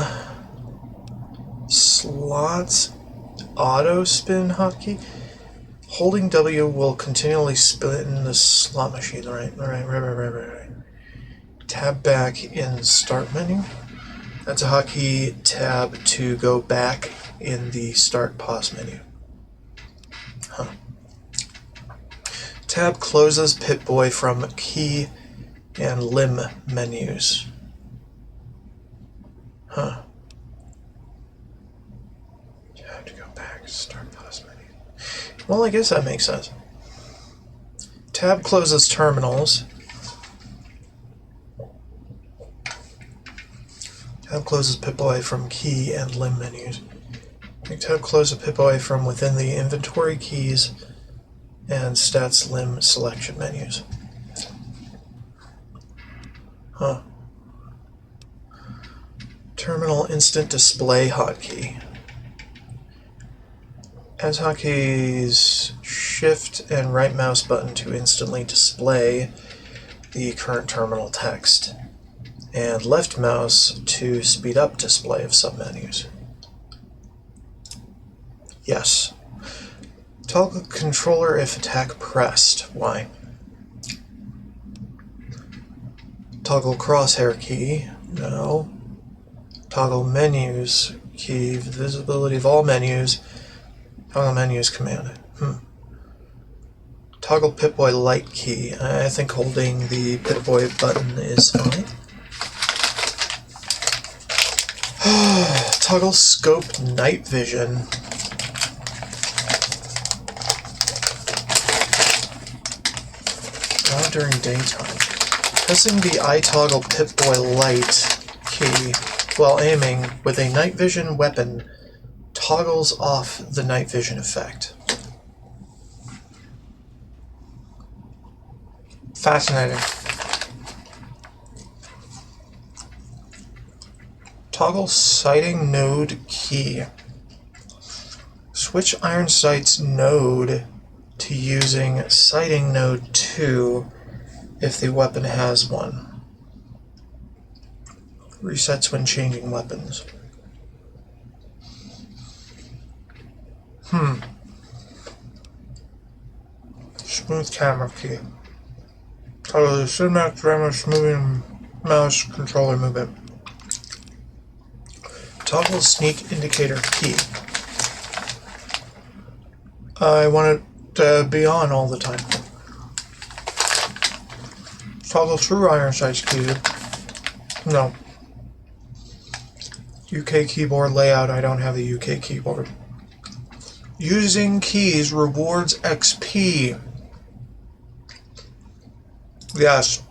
Slots. Auto spin hotkey. Holding W will continually spin the slot machine. Right. Tab back in start menu. That's a hotkey. Tab to go back in the start pause menu. Huh. Tab closes Pip-Boy from key and limb menus. Huh. Tab to go back, start pause menu. Well, I guess that makes sense. Tab closes terminals. Tab closes Pip-Boy from key and limb menus. Make tab close a Pip-Boy from within the inventory keys and stats limb selection menus. Huh. Terminal instant display hotkey. As hotkeys, shift and right mouse button to instantly display the current terminal text, and left mouse to speed up display of submenus. Yes. Toggle controller if attack pressed. Why? Toggle crosshair key. No. Toggle menus key. Visibility of all menus. Toggle menus command. Toggle Pip-Boy light key. I think holding the Pip-Boy button is fine. Toggle scope night vision. Not during daytime. Pressing the I-toggle Pip-Boy light key while aiming with a night vision weapon toggles off the night vision effect. Fascinating. Toggle sighting node key. Switch iron sights node to using sighting node 2 if the weapon has one. Resets when changing weapons. Smooth camera key. Toggle the cinematic camera smoothing mouse controller movement. Toggle sneak indicator key. I want it to be on all the time. Toggle through iron sights key. No. UK keyboard layout. I don't have the UK keyboard. Using keys rewards XP. Yes.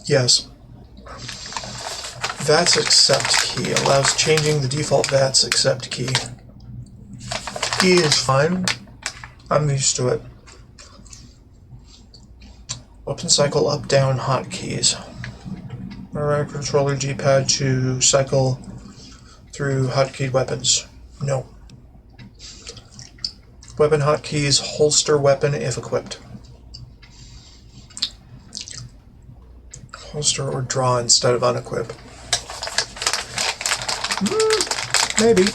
Yes. VATS accept key allows changing the default VATS accept key. Key is fine. I'm used to it. Weapon cycle up down hotkeys. Alright, controller D-pad to cycle through hotkeyed weapons. No. Weapon hotkeys, holster weapon if equipped. Holster or draw instead of unequip. Maybe.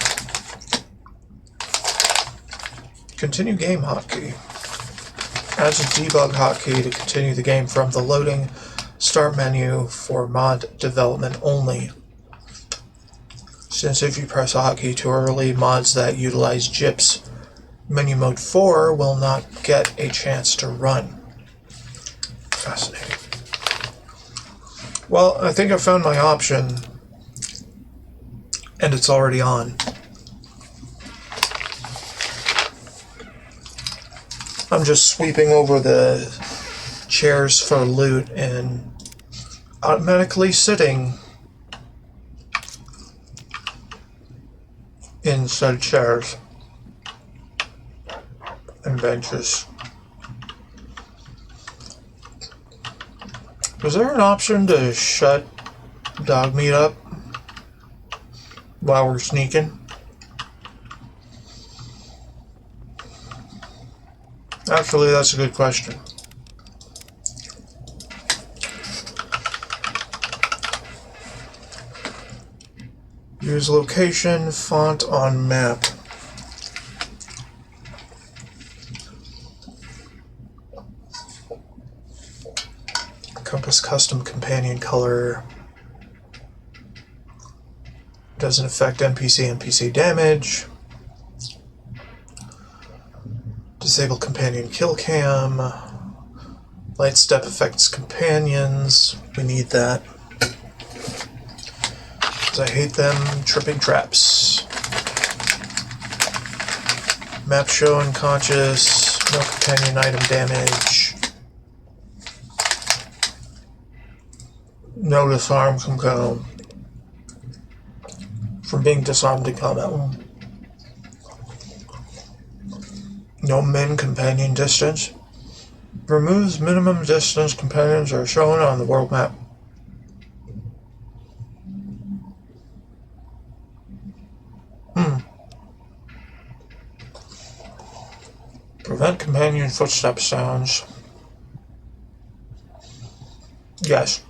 Continue game hotkey. Adds a debug hotkey to continue the game from the loading start menu for mod development only. Since if you press a hotkey too early, mods that utilize GIP's menu mode 4 will not get a chance to run. Fascinating. Well, I think I found my option, and it's already on. I'm just sweeping over the chairs for loot and automatically sitting in said chairs and benches. Was there an option to shut dog meat up while we're sneaking? Actually, that's a good question. Use location, font on map. Compass custom companion color. Doesn't affect NPC damage. Disable companion kill cam. Light step affects companions. We need that. Because I hate them tripping traps. Map show unconscious. No companion item damage. No disarm can go. From being disarmed in combat. No min companion distance. Removes minimum distance companions are shown on the world map. Prevent companion footstep sounds. Yes.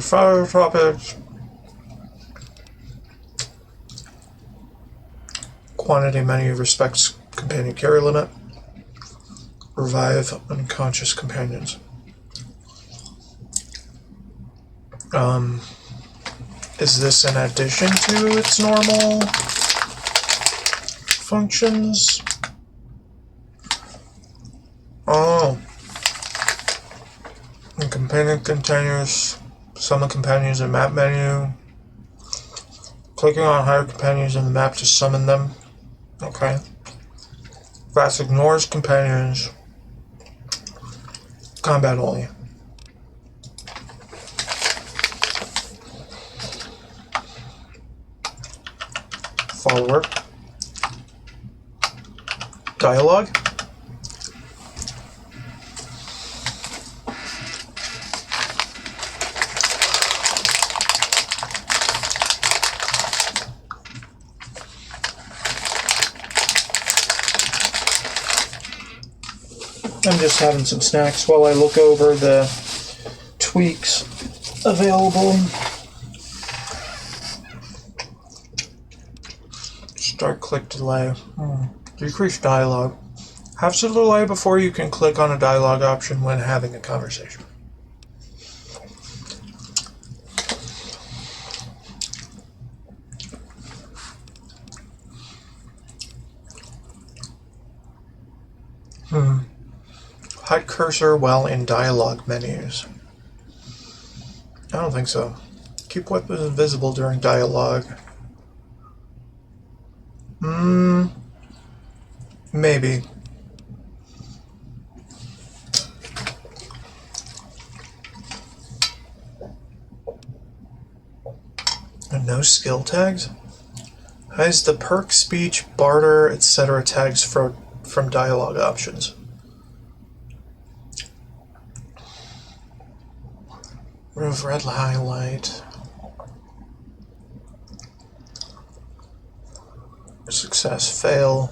Fire topics. Quantity menu respects companion carry limit. Revive unconscious companions. Is this in addition to its normal functions? Oh. And companion continues. Summon companions in map menu. Clicking on higher companions in the map to summon them. Okay. Vast ignores companions. Combat only. Follower. Dialogue. I'm just having some snacks while I look over the tweaks available. Start click delay. Decrease dialogue. Have some delay before you can click on a dialogue option when having a conversation. Hide cursor while in dialogue menus. I don't think so. Keep weapons invisible during dialogue. Maybe. And no skill tags? Hides the perk, speech, barter, etc. tags from dialogue options. Remove red highlight. Success, fail.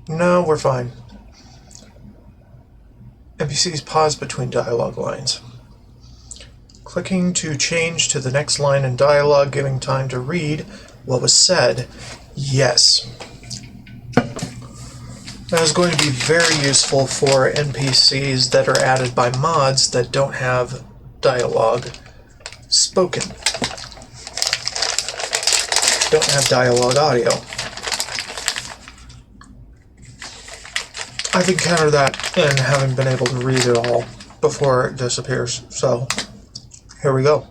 No, we're fine. NPCs pause between dialogue lines. Clicking to change to the next line in dialogue, giving time to read what was said. Yes. That is going to be very useful for NPCs that are added by mods that don't have dialogue spoken. Don't have dialogue audio. I've encountered that and haven't been able to read it all before it disappears. So, here we go.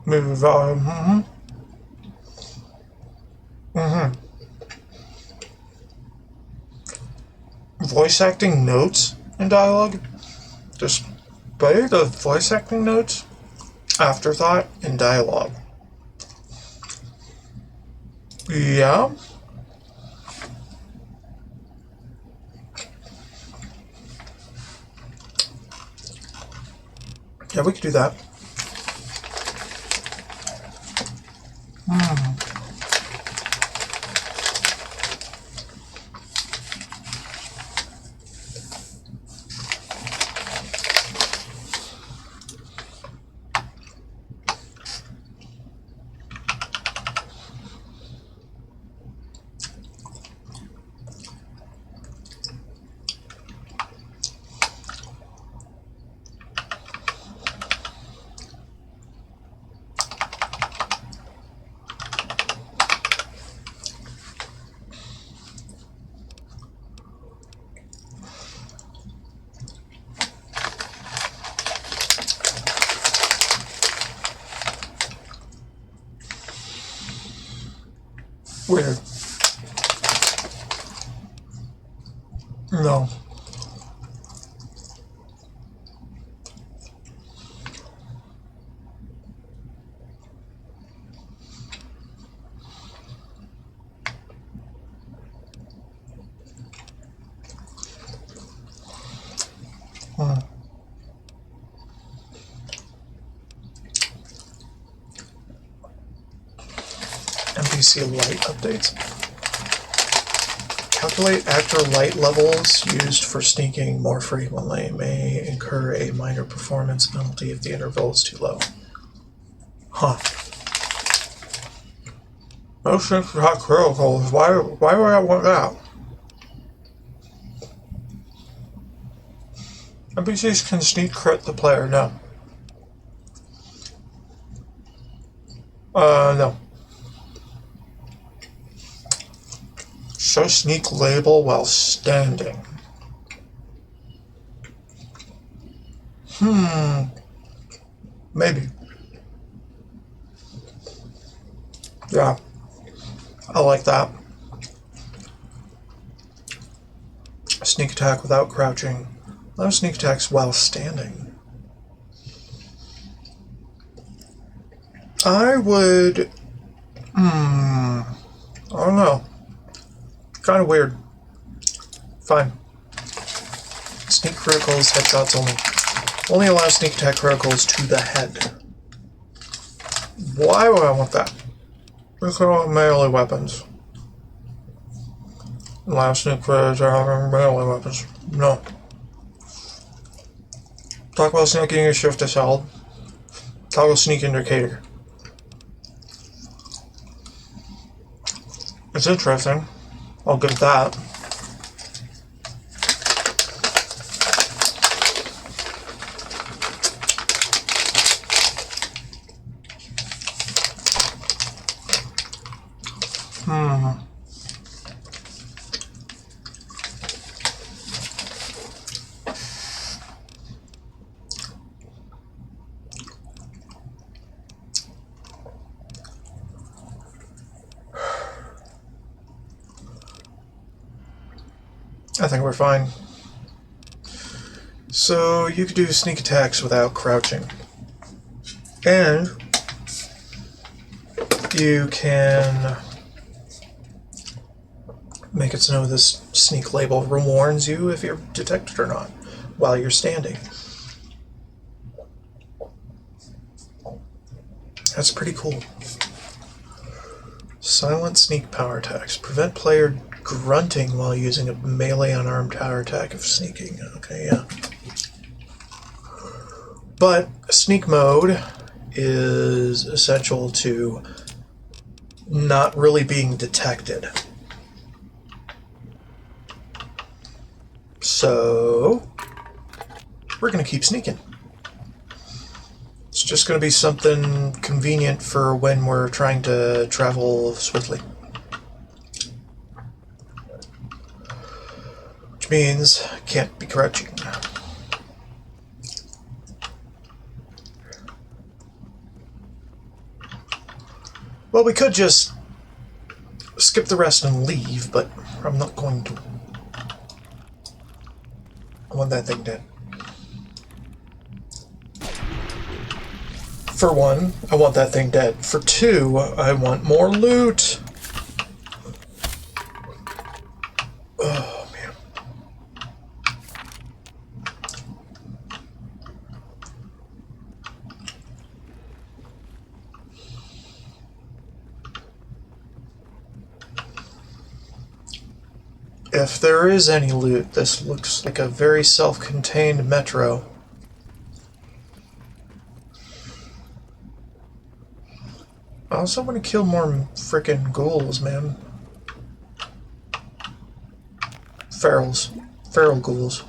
Movie volume. Voice acting notes in dialogue. Display the voice acting notes. Afterthought in dialogue. Yeah. Yeah, we could do that. Weird. No. NPC light updates. Calculate actor light levels used for sneaking more frequently. May incur a minor performance penalty if the interval is too low. Huh. Most hot criticals. Why would I want that? NPCs can sneak crit the player. No. No. Show sneak label while standing. Maybe. Yeah. I like that. Sneak attack without crouching. Allow sneak attacks while standing. I would... I don't know. Kind of weird. Fine. Sneak criticals, headshots only. Only allow sneak attack criticals to the head. Why would I want that? We could have melee weapons. Allow sneak criticals to have melee weapons. No. Talk about sneaking your shift to solid. Toggle sneak indicator. It's interesting. I'll give it that. I think we're fine. So you could do sneak attacks without crouching. And you can make it so know this sneak label warns you if you're detected or not while you're standing. That's pretty cool. Silent sneak power attacks. Prevent player grunting while using a melee unarmed power attack if sneaking. Okay, yeah. But sneak mode is essential to not really being detected. So we're going to keep sneaking. It's just going to be something convenient for when we're trying to travel swiftly. Which means can't be crouching. Well, we could just skip the rest and leave, but I'm not going to. I want that thing dead. For one, I want that thing dead. For two, I want more loot. Oh, man. If there is any loot, this looks like a very self-contained metro. I also want to kill more frickin' ghouls, man. Feral ghouls.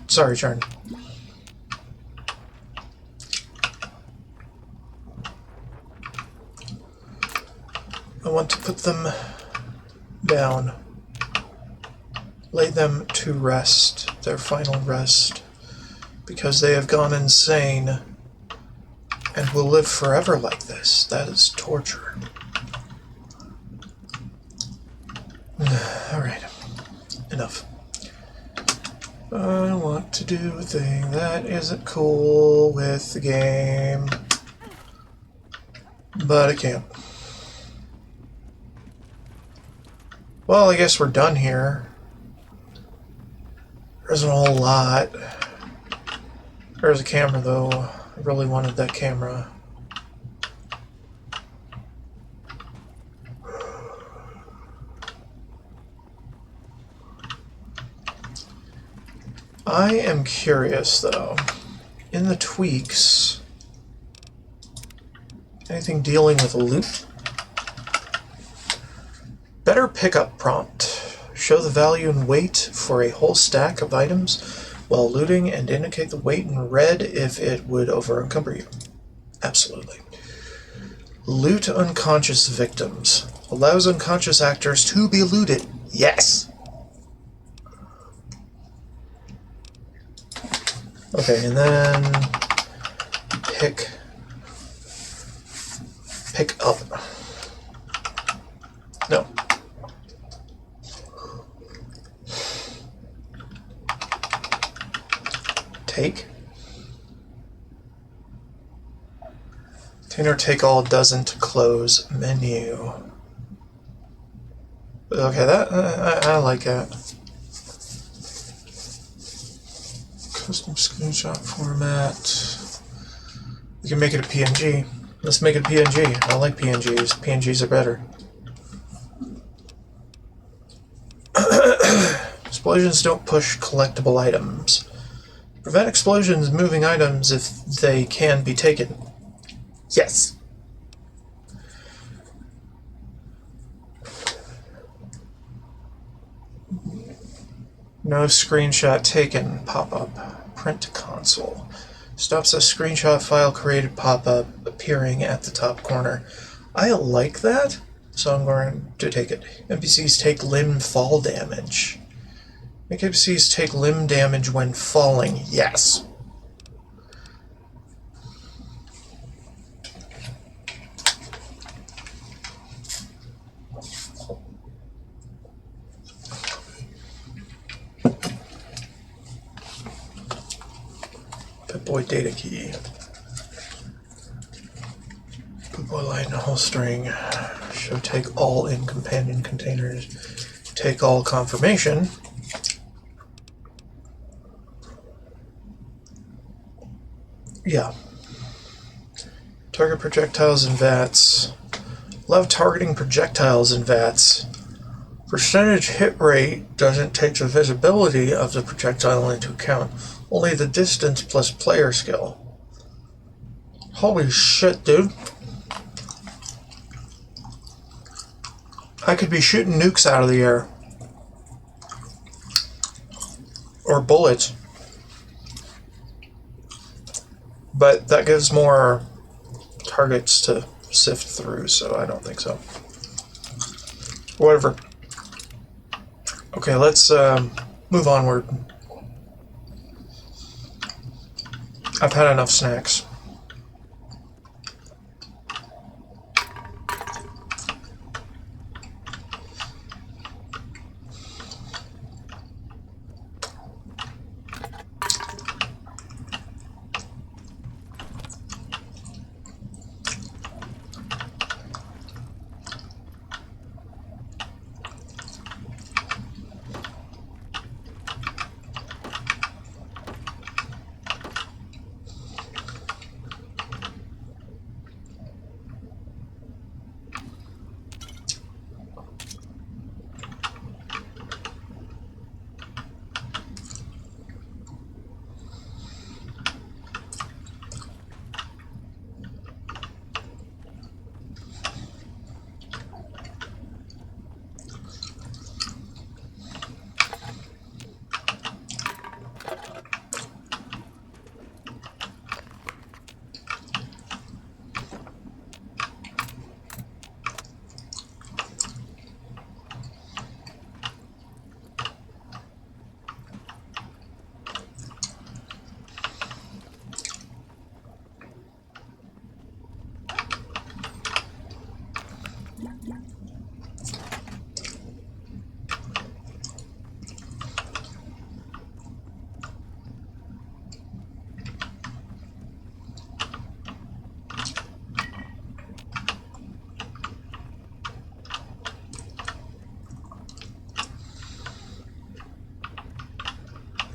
Sorry, Charn. I want to put them down. Lay them to rest, their final rest, because they have gone insane and will live forever like this. That is torture. Alright. Enough. I want to do a thing that isn't cool with the game, but I can't. Well, I guess we're done here. There isn't a whole lot. There's a camera, though. I really wanted that camera. I am curious, though. In the tweaks, anything dealing with loot? Better pickup prompt. Show the value and weight for a whole stack of items while looting and indicate the weight in red if it would over-encumber you. Absolutely. Loot unconscious victims. Allows unconscious actors to be looted. Yes! Okay, and then pick up. No. Take. Container take all doesn't close menu. Okay, that I like that. Custom screenshot format. We can make it a PNG. Let's make it a PNG. I like PNGs. PNGs are better. Explosions don't push collectible items. Prevent explosions moving items if they can be taken. Yes. No screenshot taken pop-up. Print to console. Stops a screenshot file created pop-up appearing at the top corner. I like that, so I'm going to take it. NPCs take limb fall damage. Make NPCs take limb damage when falling. Yes. Pip-Boy data key. Boy light and whole string. Show take all in companion containers. Take all confirmation. Yeah. Target projectiles and VATS. Love targeting projectiles and VATS. Percentage hit rate doesn't take the visibility of the projectile into account. Only the distance plus player skill. Holy shit, dude. I could be shooting nukes out of the air. Or bullets. But that gives more targets to sift through, so I don't think so. Whatever. Okay, let's move onward. I've had enough snacks.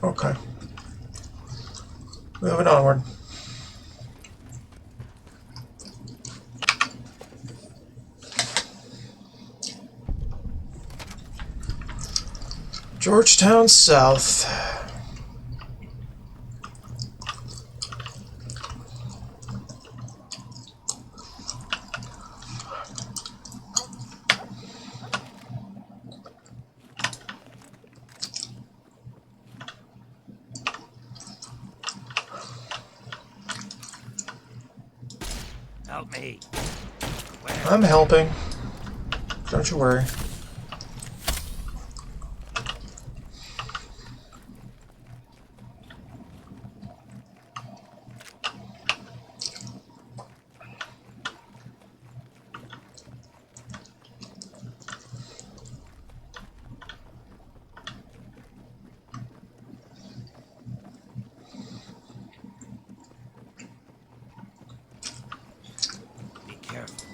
Okay. Moving onward. Georgetown South. Help me. I'm helping. Don't you worry. Be careful.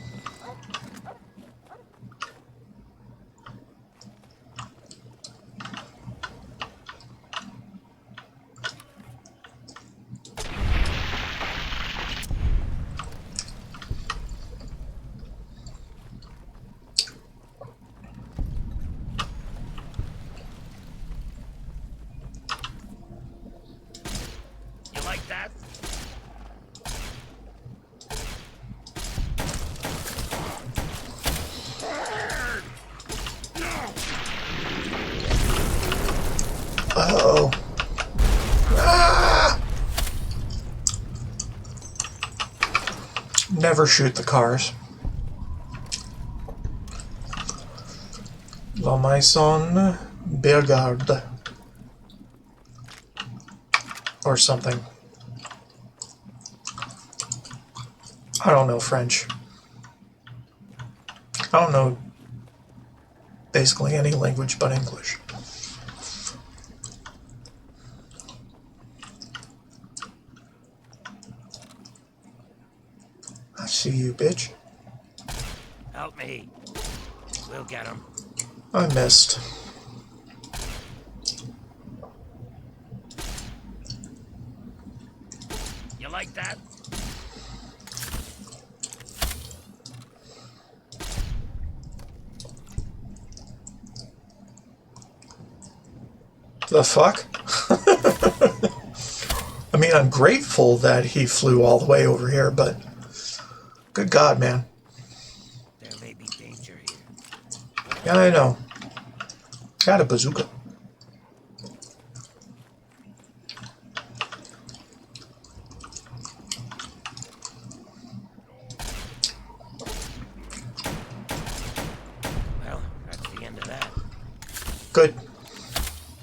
You like that? Uh-oh. Ah! Never shoot the cars. La Maison Bellegarde. Or something. I don't know French. I don't know basically any language but English. I see you, bitch. Hey, we'll get him. I missed. You like that? The fuck? I mean, I'm grateful that he flew all the way over here, but good God, man. There may be danger here. Yeah, I know. Got a bazooka. Well, that's the end of that. Good.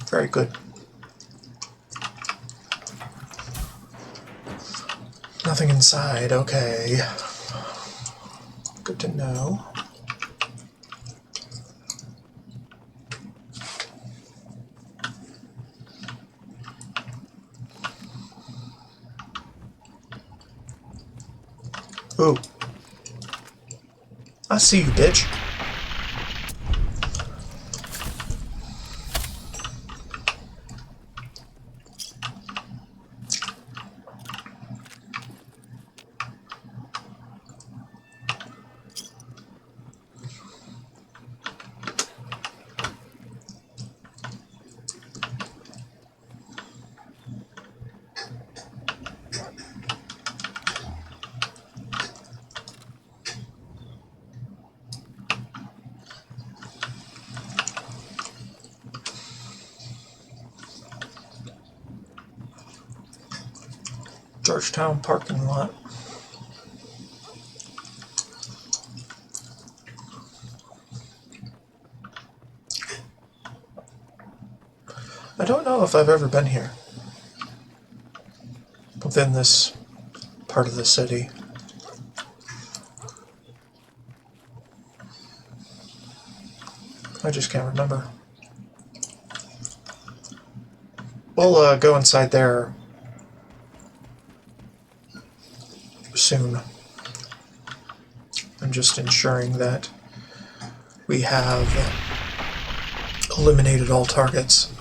Very good. Nothing inside, okay. Good to know. Ooh. I see you, bitch. Georgetown parking lot. I don't know if I've ever been here. Within this part of the city. I just can't remember. We'll go inside there soon. I'm just ensuring that we have eliminated all targets.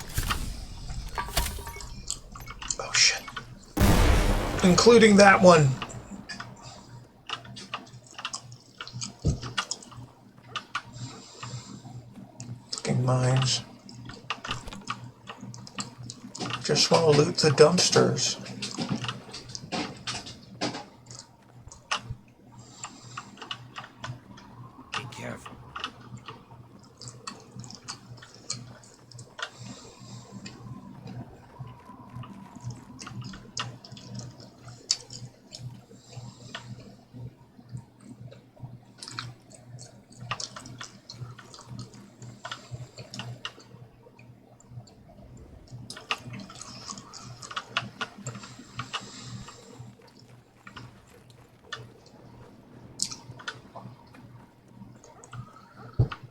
Oh shit. Including that one. Fucking mines. Just want to loot the dumpsters. Be careful.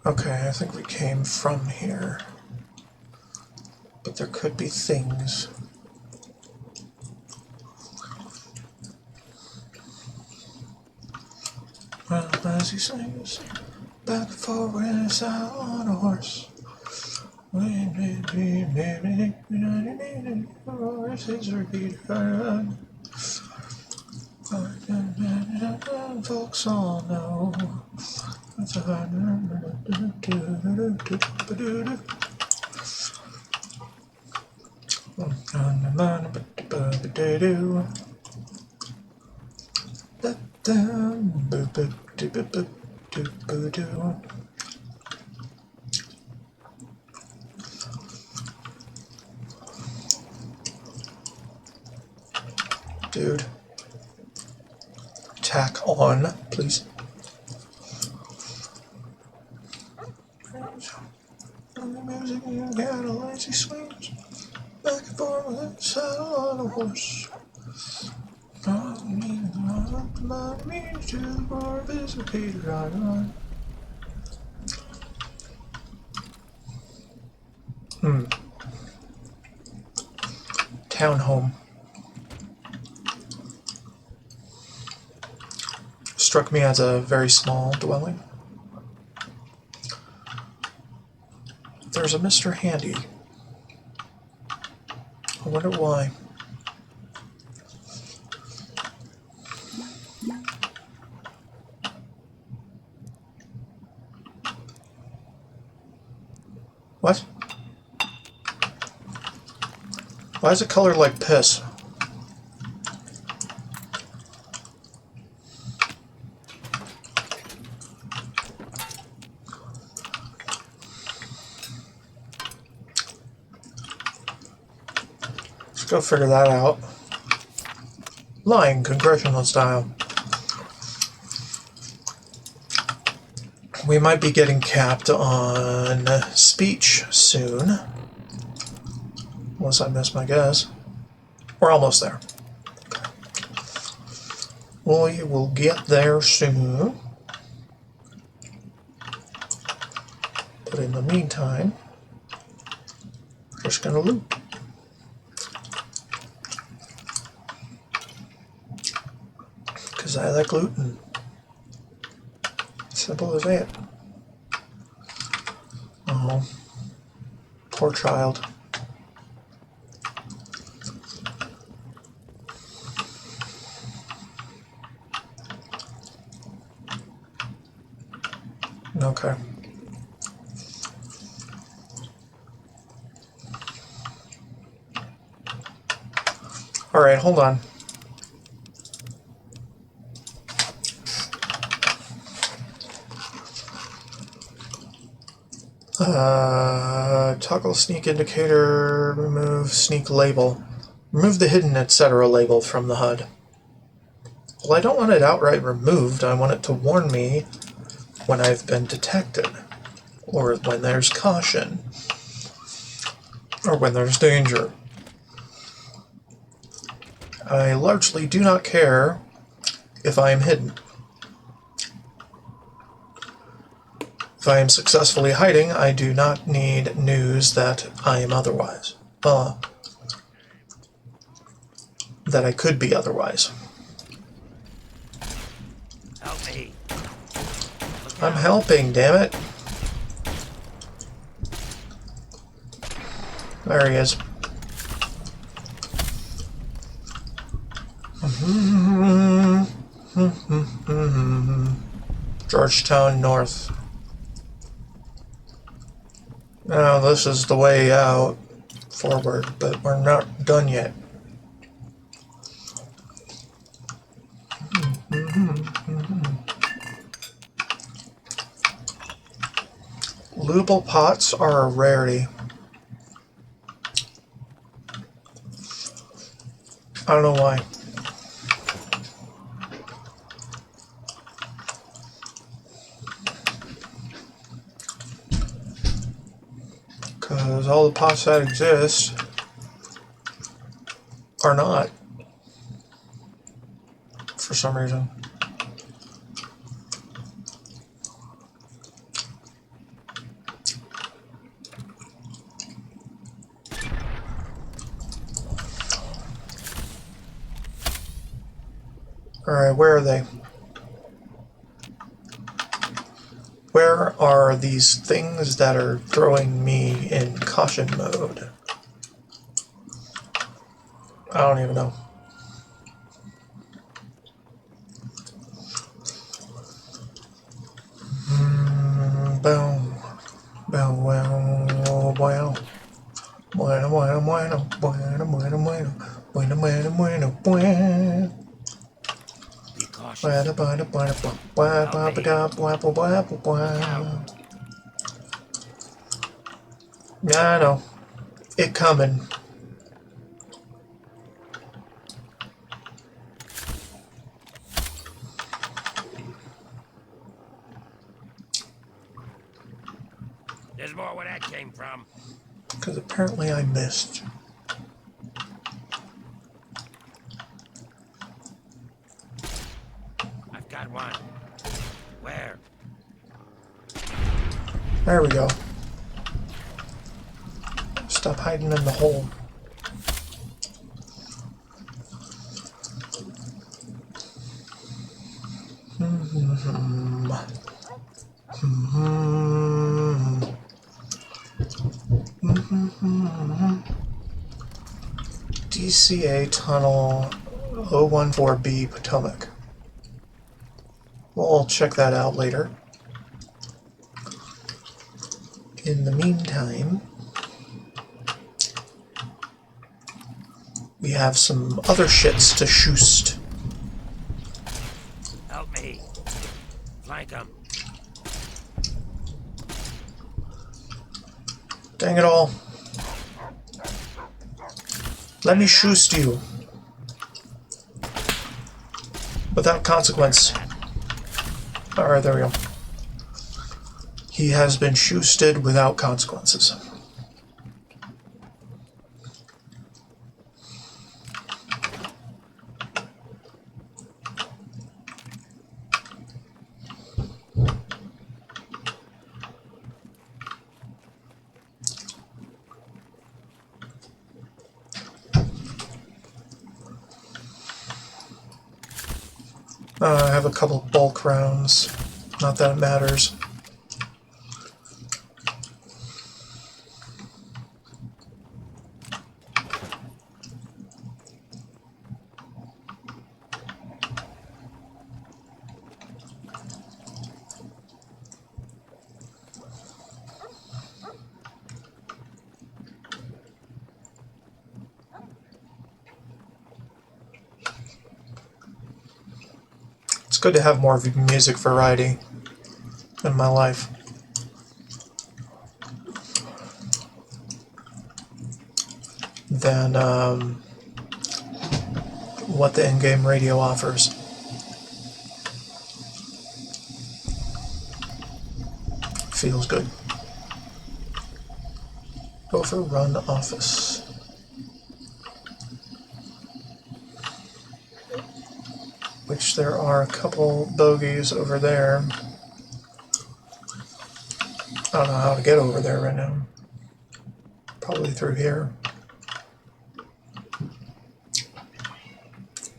Okay, I think we came from here. But there could be things. Well, as he sings, back and forward and out on a horse. Horses repeat. Folks all know. Dude. Tack on, please. On the music, you got a lazy swings. Back and forth with a saddle on a horse. Me to the bar, visit Peter on. Townhome. Struck me as a very small dwelling. there's a Mr. Handy. I wonder why. What? Why is it colored like piss? Let's go figure that out. Lying congressional style. We might be getting capped on speech soon. Unless I miss my guess. We're almost there. We will get there soon. But in the meantime, we're just gonna loot. Because I like looting. Simple as that. Oh, poor child. Okay. All right, hold on. Toggle sneak indicator, remove sneak label. Remove the hidden etc. label from the HUD. Well, I don't want it outright removed. I want it to warn me when I've been detected, or when there's caution, or when there's danger. I largely do not care if I am hidden. If I am successfully hiding, I do not need news that I am otherwise. That I could be otherwise. Help me. I'm helping, damn it. There he is. Georgetown North. Now this is the way out forward, but we're not done yet. Lootable pots are a rarity. I don't know why. Because all the pots that exist are not, for some reason. Alright, where are they? Where are these things that are throwing me in caution mode? I don't even know. Boom. Boom. Wow. Wow. Bueno, bueno, bueno. Bueno, bueno, bueno. Bueno, bueno, bueno. Bueno. Be cautious. Bueno, bueno, bueno. Yeah, I know. It coming. There's more where that came from. Because apparently I missed. I've got one. Where? There we go. Stop hiding in the hole. DMCA Tunnel 014B Potomac. We'll check that out later. In the meantime, we have some other shits to shoost. Help me. Flank him. Dang it all. Let me shoost you. Without consequence. Alright, there we go. He has been shoosted without consequences. I have a couple bulk rounds. Not that it matters. It's good to have more music variety in my life. Than what the in-game radio offers. Feels good. Overrun office. Which there are a couple bogeys over there. I don't know how to get over there right now. Probably through here.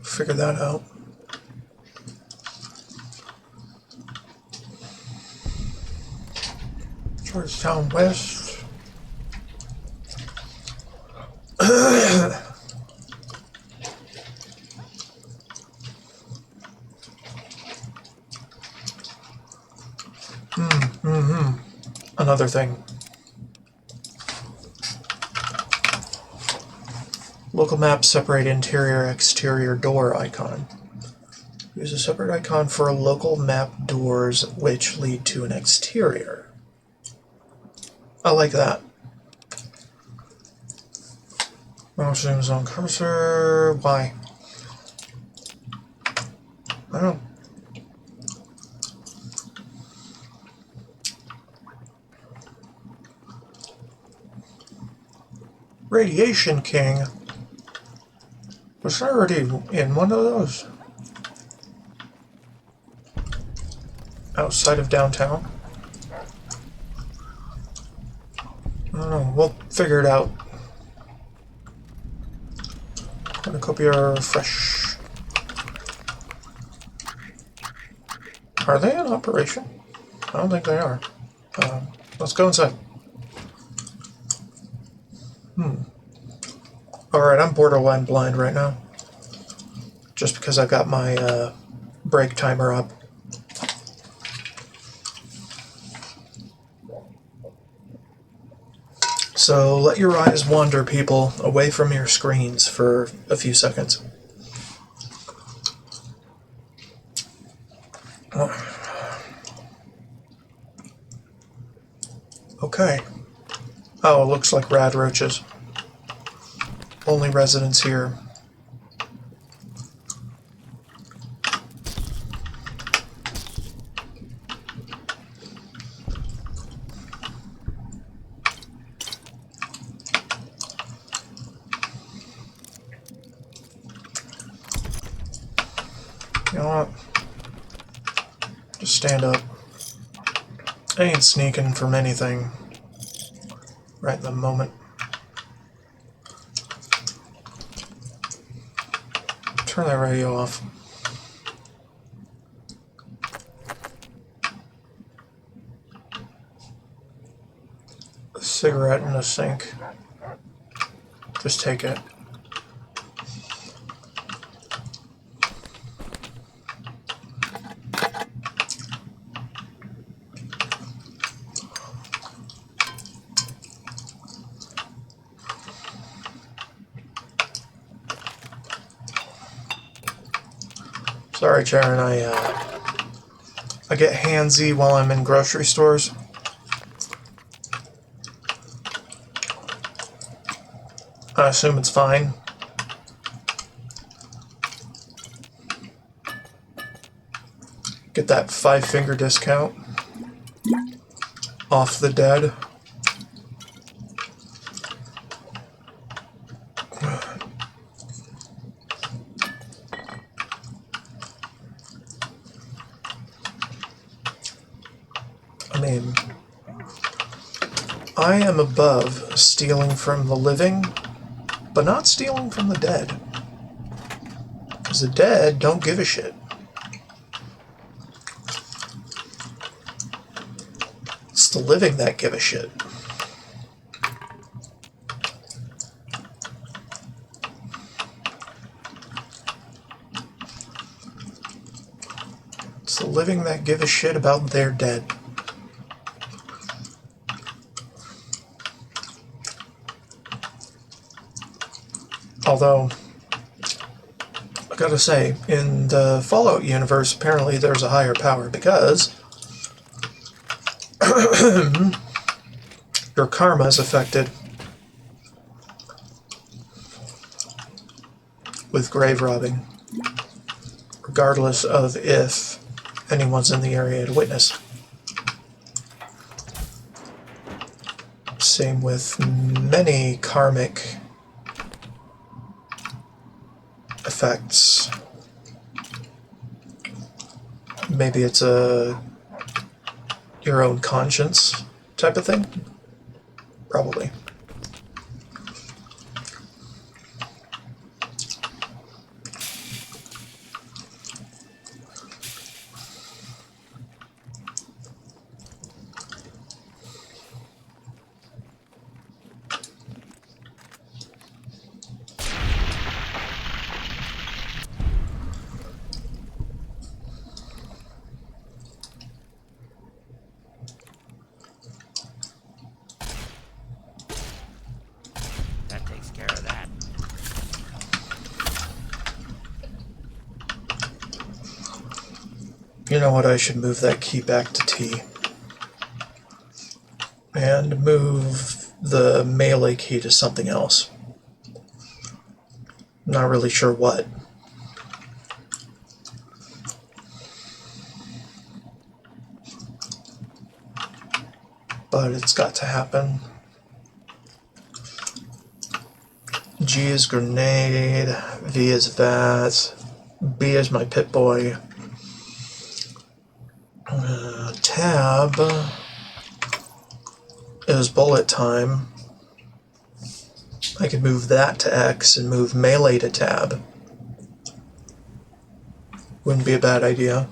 Figure that out. Georgetown West. Another thing. Local map separate interior-exterior door icon. Use a separate icon for local map doors which lead to an exterior. I like that. Mouse zooms on cursor. Why? I don't know. Radiation King. Was I already in one of those? Outside of downtown? I don't know. We'll figure it out. Cornucopia fresh. Are they in operation? I don't think they are. Let's go inside. Alright, I'm borderline blind right now. Just because I've got my break timer up. So let your eyes wander, people, away from your screens for a few seconds. Okay. Oh, it looks like rad roaches. Only residents here. You know what? Just stand up. I ain't sneaking from anything right in the moment. Turn that radio off. A cigarette in the sink. Just take it. Sorry, Sharon, I get handsy while I'm in grocery stores. I assume it's fine. Get that 5-finger discount off the dead. I mean, I am above stealing from the living, but not stealing from the dead. Because the dead don't give a shit. It's the living that give a shit. It's the living that give a shit about their dead. Although, I gotta say, in the Fallout universe, apparently there's a higher power because your karma is affected with grave robbing, regardless of if anyone's in the area to witness. Same with many karmic effects. Maybe it's your own conscience type of thing. Probably. That takes care of that. You know what? I should move that key back to T. And move the melee key to something else. Not really sure what. But it's got to happen. G is grenade, V is vat, B is my pit boy. Tab is bullet time. I could move that to X and move melee to tab. Wouldn't be a bad idea.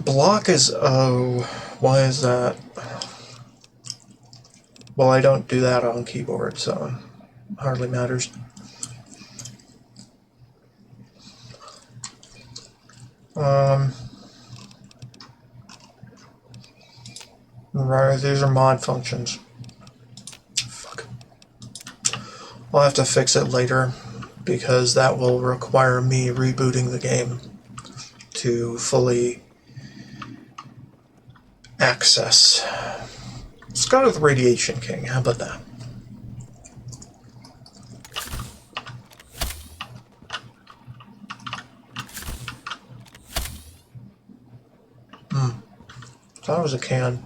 Block is O. Why is that? Well, I don't do that on keyboard, so it hardly matters. Right, these are mod functions. Fuck. I'll have to fix it later, because that will require me rebooting the game to fully access. Let's go with Radiation King. How about that? Thought it was a can.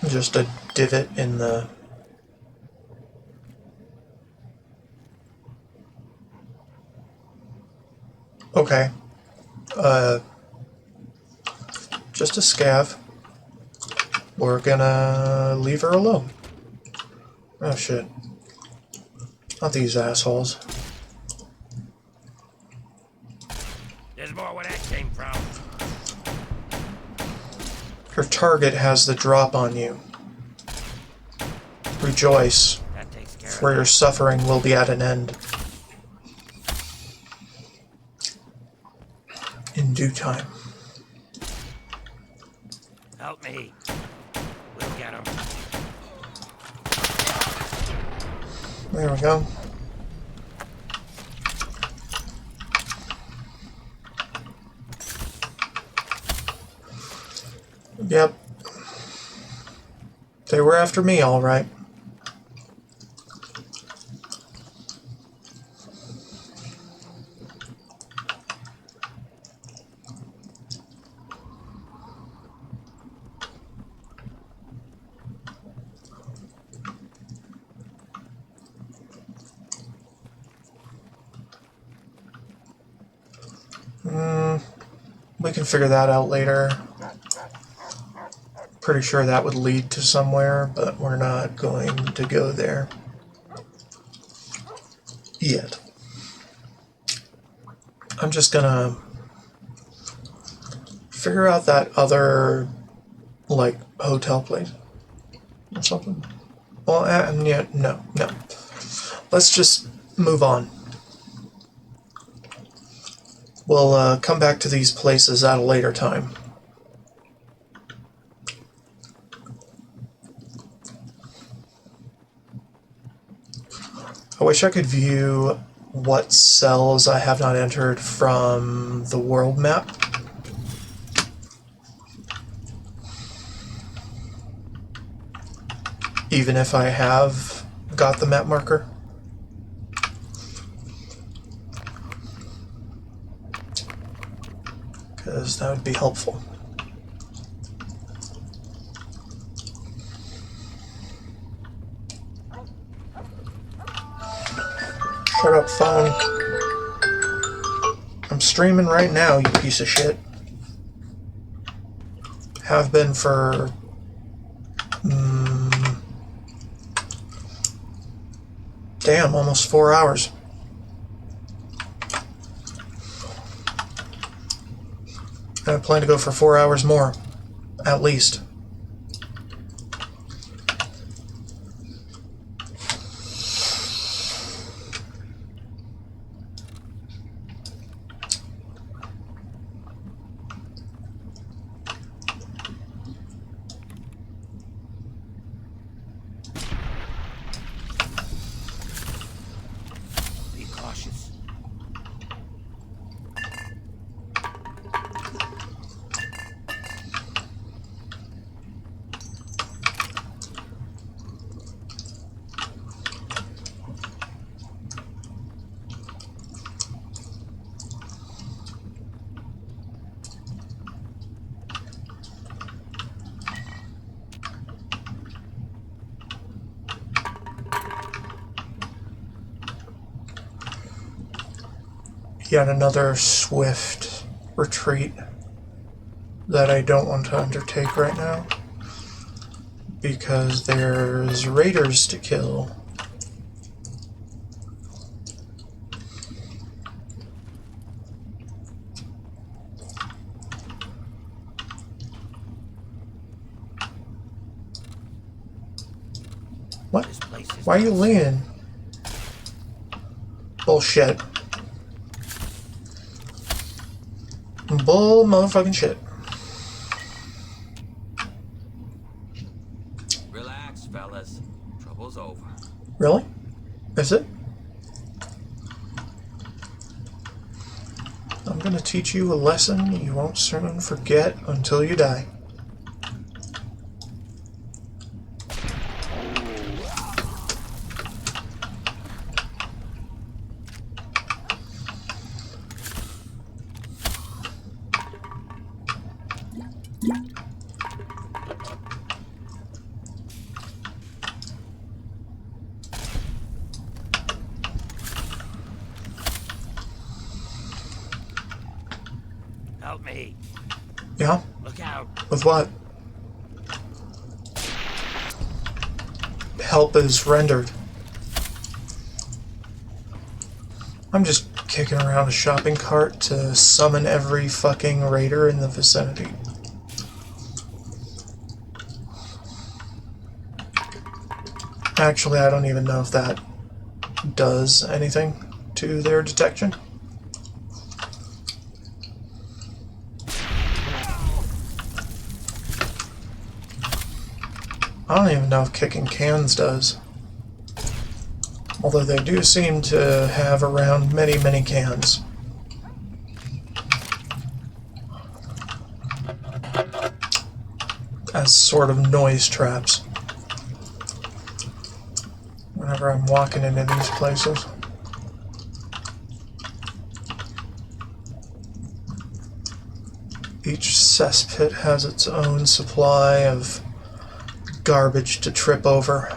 Just a divot in the... Okay. Just a scav. We're gonna leave her alone. Oh shit. Not these assholes. There's more where that came from. Her target has the drop on you. Rejoice, That takes care for of your that. suffering will be at an end. In due time. Help me. We'll get him. There we go. Yep. They were after me, all right. We can figure that out later. Pretty sure that would lead to somewhere, but we're not going to go there yet. I'm just gonna figure out that other, like, hotel place or something. Well, yeah, no. Let's just move on. We'll come back to these places at a later time. I wish I could view what cells I have not entered from the world map. Even if I have got the map marker. Because that would be helpful. Shut up, phone. I'm streaming right now, you piece of shit. Have been for... damn, almost 4 hours. And I plan to go for 4 hours more, at least. Be cautious. Yet another swift retreat that I don't want to undertake right now because there's raiders to kill. What? This place is Why are you nuts. leaning? Bullshit. Bull motherfucking shit. Relax, fellas. Trouble's over. Really? Is it? I'm gonna teach you a lesson you won't soon forget until you die. Help me. Yeah? Look out. With what? Help is rendered. I'm just kicking around a shopping cart to summon every fucking raider in the vicinity. Actually, I don't even know if that does anything to their detection. I don't even know if kicking cans does. Although they do seem to have around many cans. As sort of noise traps. Whenever I'm walking into these places. Each cesspit has its own supply of garbage to trip over.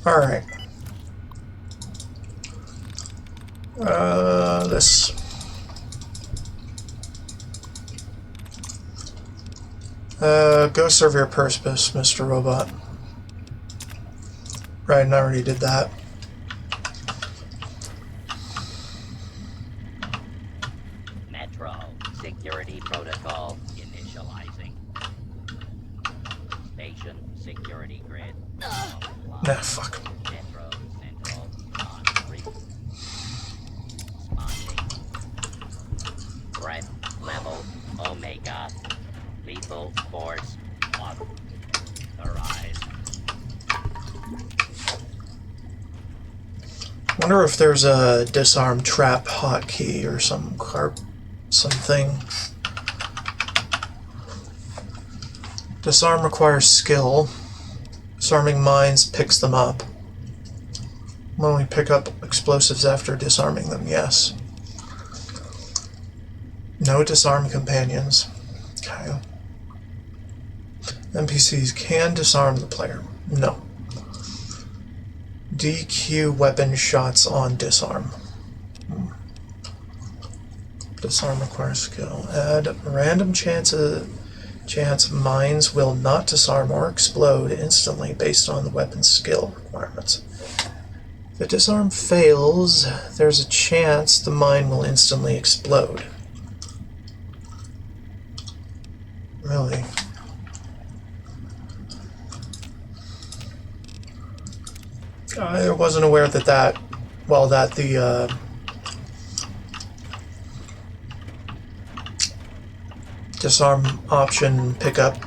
Alright. This. Go serve your purpose, Mr. Robot. Right, and I already did that. Metro security protocol initializing. Station security grid. Nah, fuck. Metro central on responding. Threat level Omega. Lethal force authorized. Wonder if there's a disarm trap hotkey or something. Disarm requires skill. Disarming mines picks them up. When we pick up explosives after disarming them, yes. No disarm companions. Okay. NPCs can disarm the player. No. DQ weapon shots on disarm. Disarm requires skill. Add random chance mines will not disarm or explode instantly based on the weapon's skill requirements. If the disarm fails, there's a chance the mine will instantly explode. Really? I wasn't aware that the disarm option pickup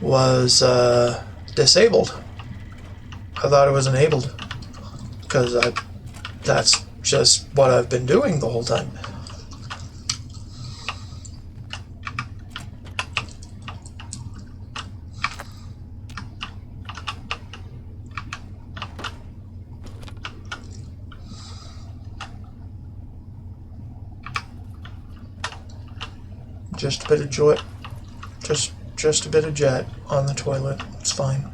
was disabled. I thought it was enabled because that's just what I've been doing the whole time. Just a bit of joy, just a bit of jet on the toilet. It's fine.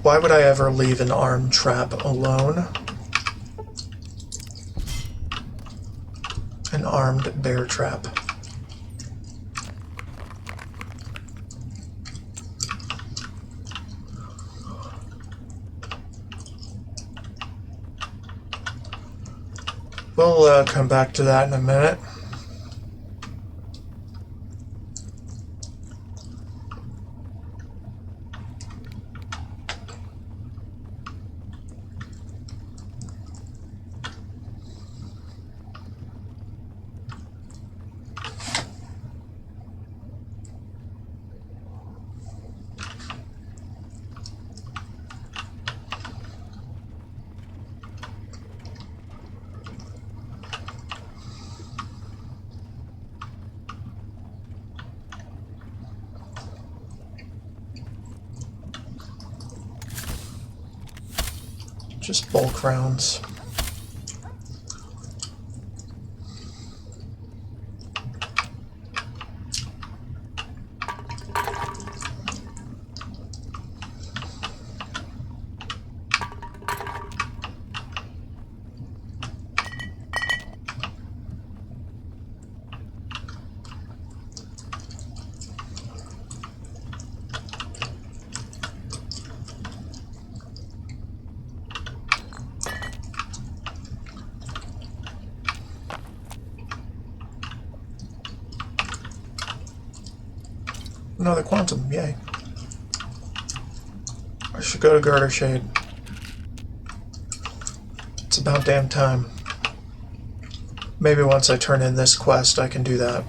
Why would I ever leave an armed trap alone? An armed bear trap. We'll come back to that in a minute. Just bulk rounds. Another quantum, yay. I should go to Garter Shade. It's about damn time. Maybe once I turn in this quest I can do that.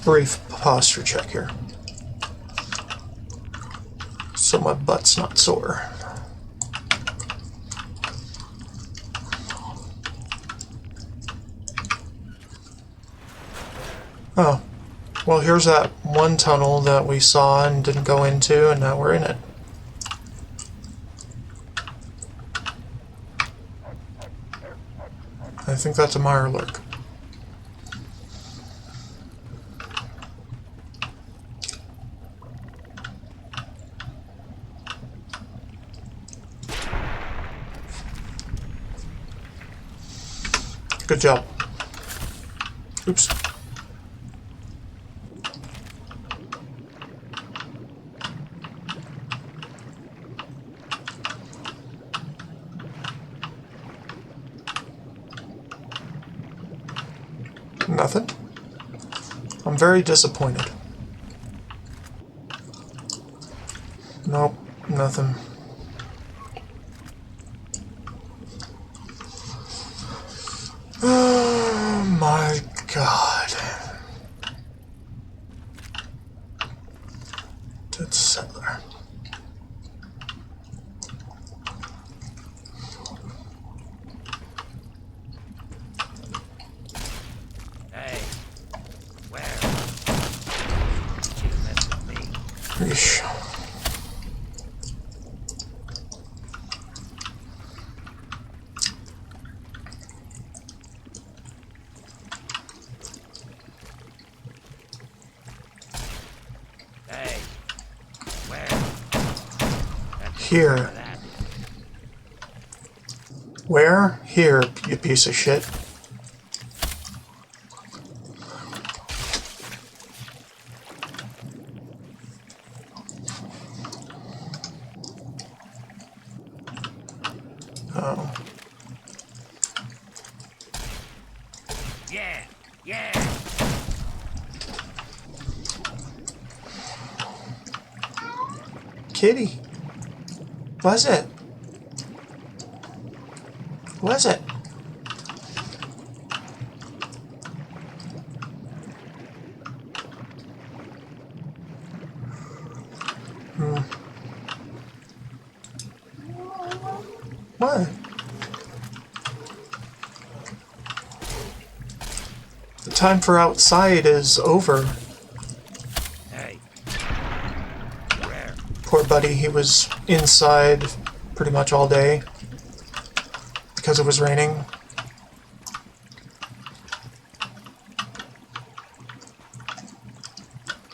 Brief posture check here, so my butt's not sore. Oh, well, here's that one tunnel that we saw and didn't go into, and now we're in it. I think that's a Mirelurk. Good job. Oops. Nothing. I'm very disappointed. Nope, nothing. Oh my god. Dead settler. Hey, where? You mess with me. Yeesh. Hey, where? That's Here. that. Where? Here, you piece of shit. Oh. Yeah, yeah. Kitty. Was it? Was it? What? The time for outside is over. Hey, where? Poor buddy. He was inside pretty much all day because it was raining.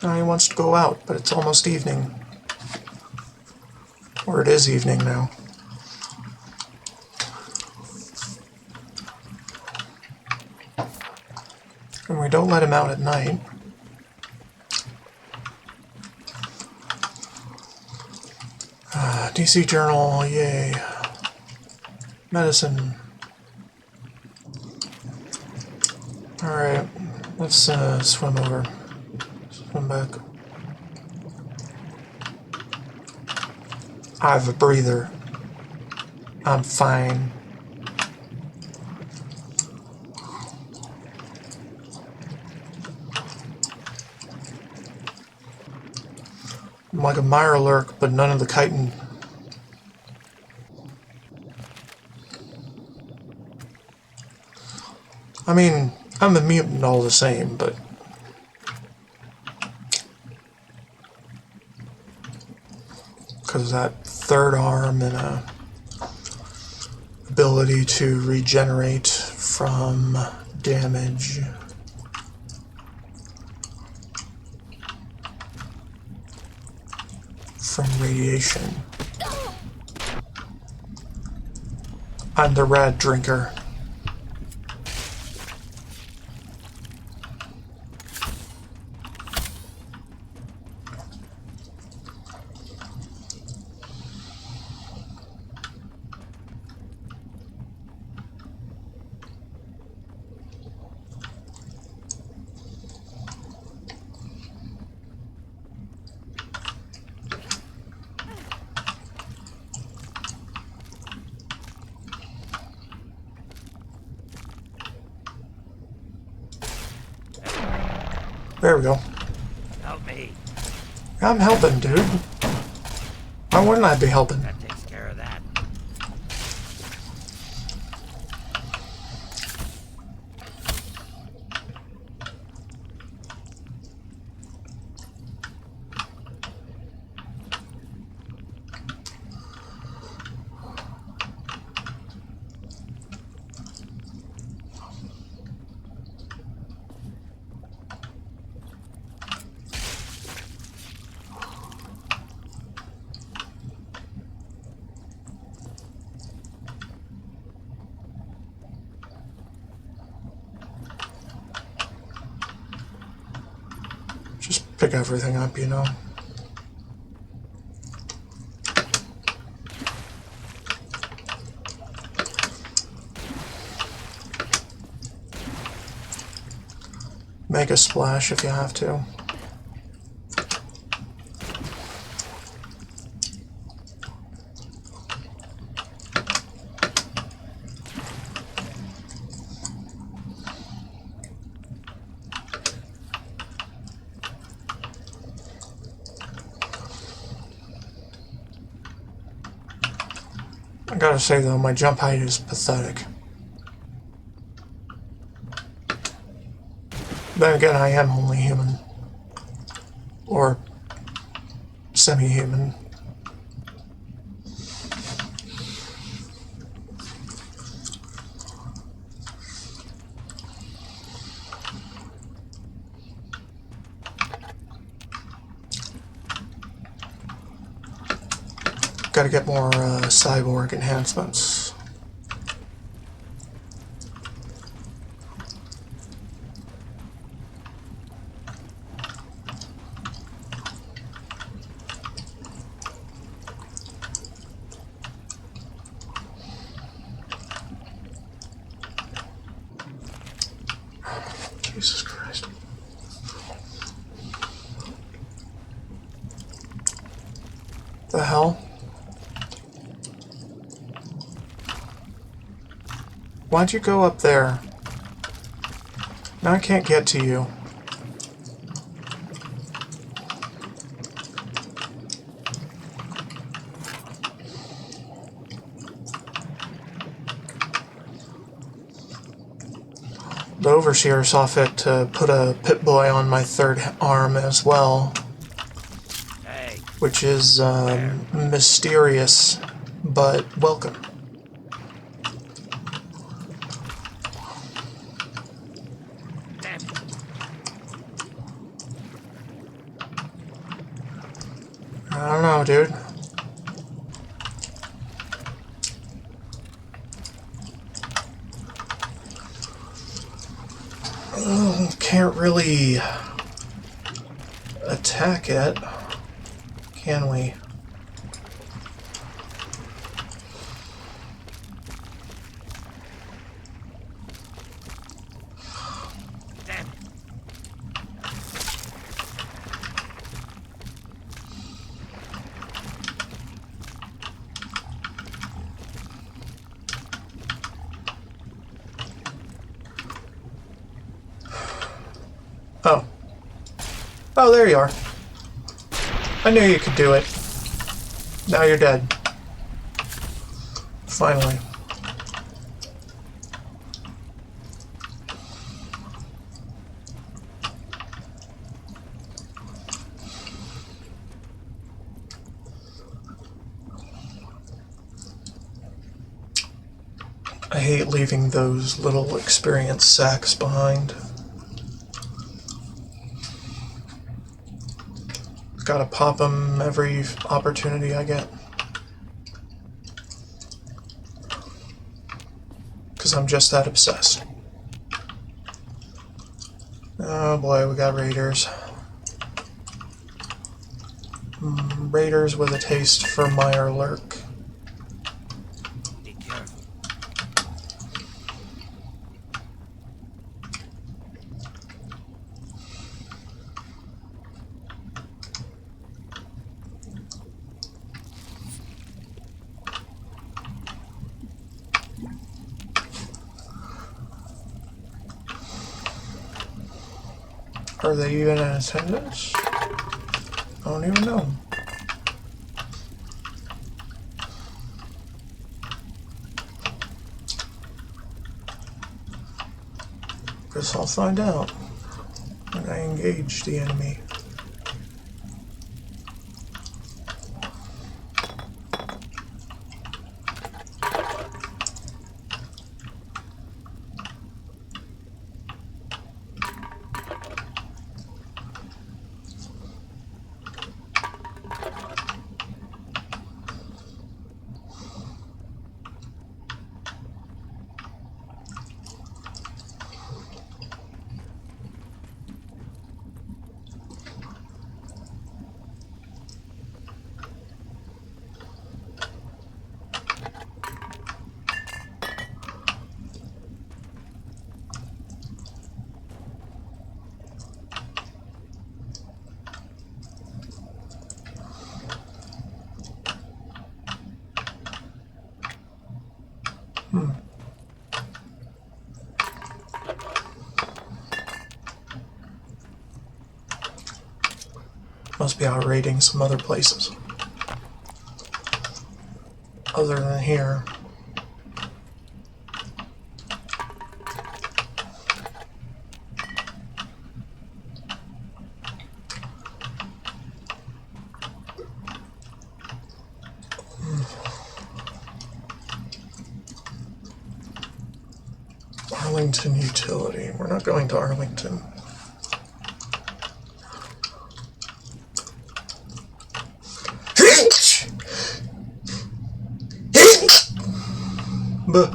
Now he wants to go out, but it's almost evening. Or it is evening now. And we don't let him out at night. DC Journal, yay. Medicine. Alright, let's swim over. Swim back. I have a breather. I'm fine. I'm like a Mirelurk, but none of the chitin. I mean, I'm a mutant all the same, but because of that third arm and ability to regenerate from damage. From radiation. I'm the rad drinker. There we go. Help me. I'm helping, dude. Why wouldn't I be helping? That takes care of that. Just pick everything up, you know. Make a splash if you have to. I gotta say though, my jump height is pathetic. Then again, I am only human. Or semi-human. Gotta get more cyborg enhancements. Jesus Christ. The hell? Why'd you go up there? Now I can't get to you. The Overseer saw fit to put a Pip-Boy on my third arm as well. Hey, which is mysterious but welcome. Damn. I don't know, dude. Can't really attack it, can we? Damn. Oh. Oh, there you are. I knew you could do it. Now you're dead. Finally. I hate leaving those little experience sacks behind. Gotta pop them every opportunity I get. Because I'm just that obsessed. Oh boy, we got raiders. Raiders with a taste for mire lurk. Be careful. Are they even in attendance? I don't even know. Guess I'll find out when I engage the enemy. Must be out raiding some other places. Other than here. Arlington Utility. We're not going to Arlington. Buh.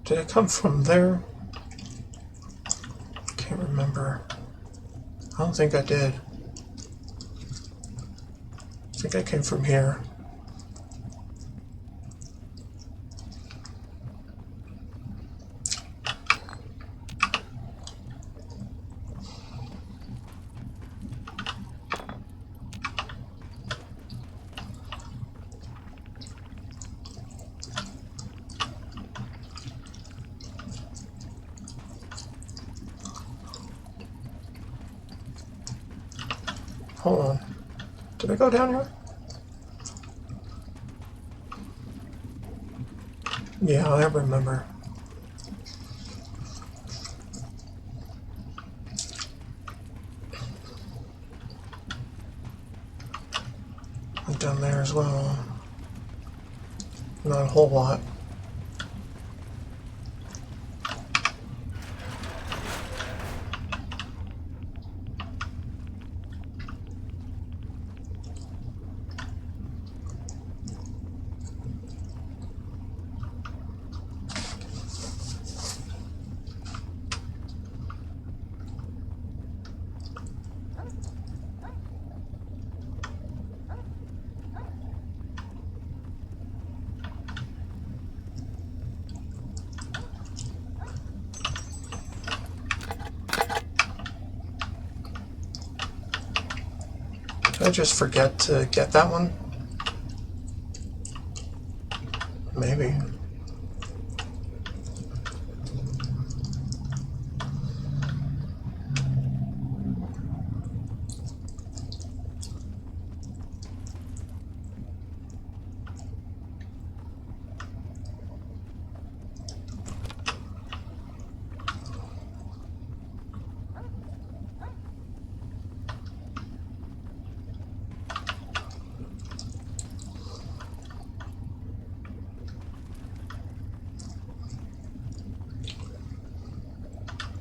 Did it come from there? Can't remember. I don't think I did. I think I came from here. Hold on. Did I go down here? Yeah, I remember. I'm down there as well. Not a whole lot. Did I just forget to get that one? Maybe.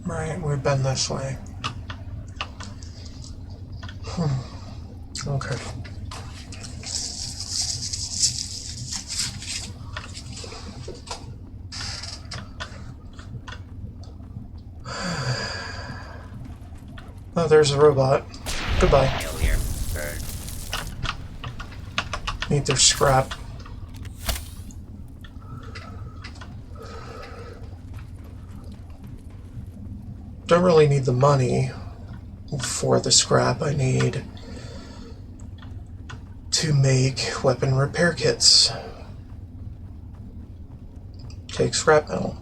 Right, we've been this way. Okay. Oh, there's a robot. Goodbye. Failure. Bird. Need their scrap. Don't really need the money for the scrap. I need to make weapon repair kits. Take scrap metal.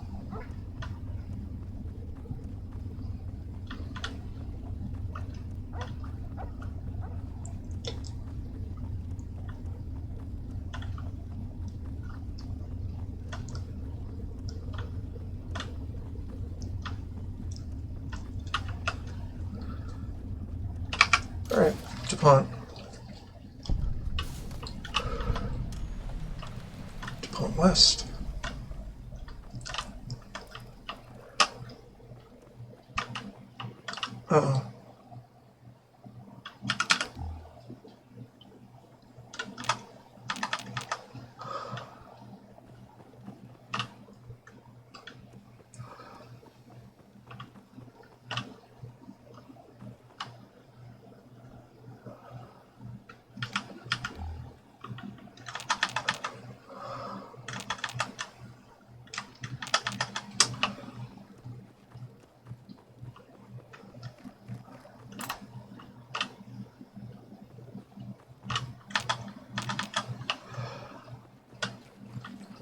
Alright, DuPont. DuPont West. Uh-oh.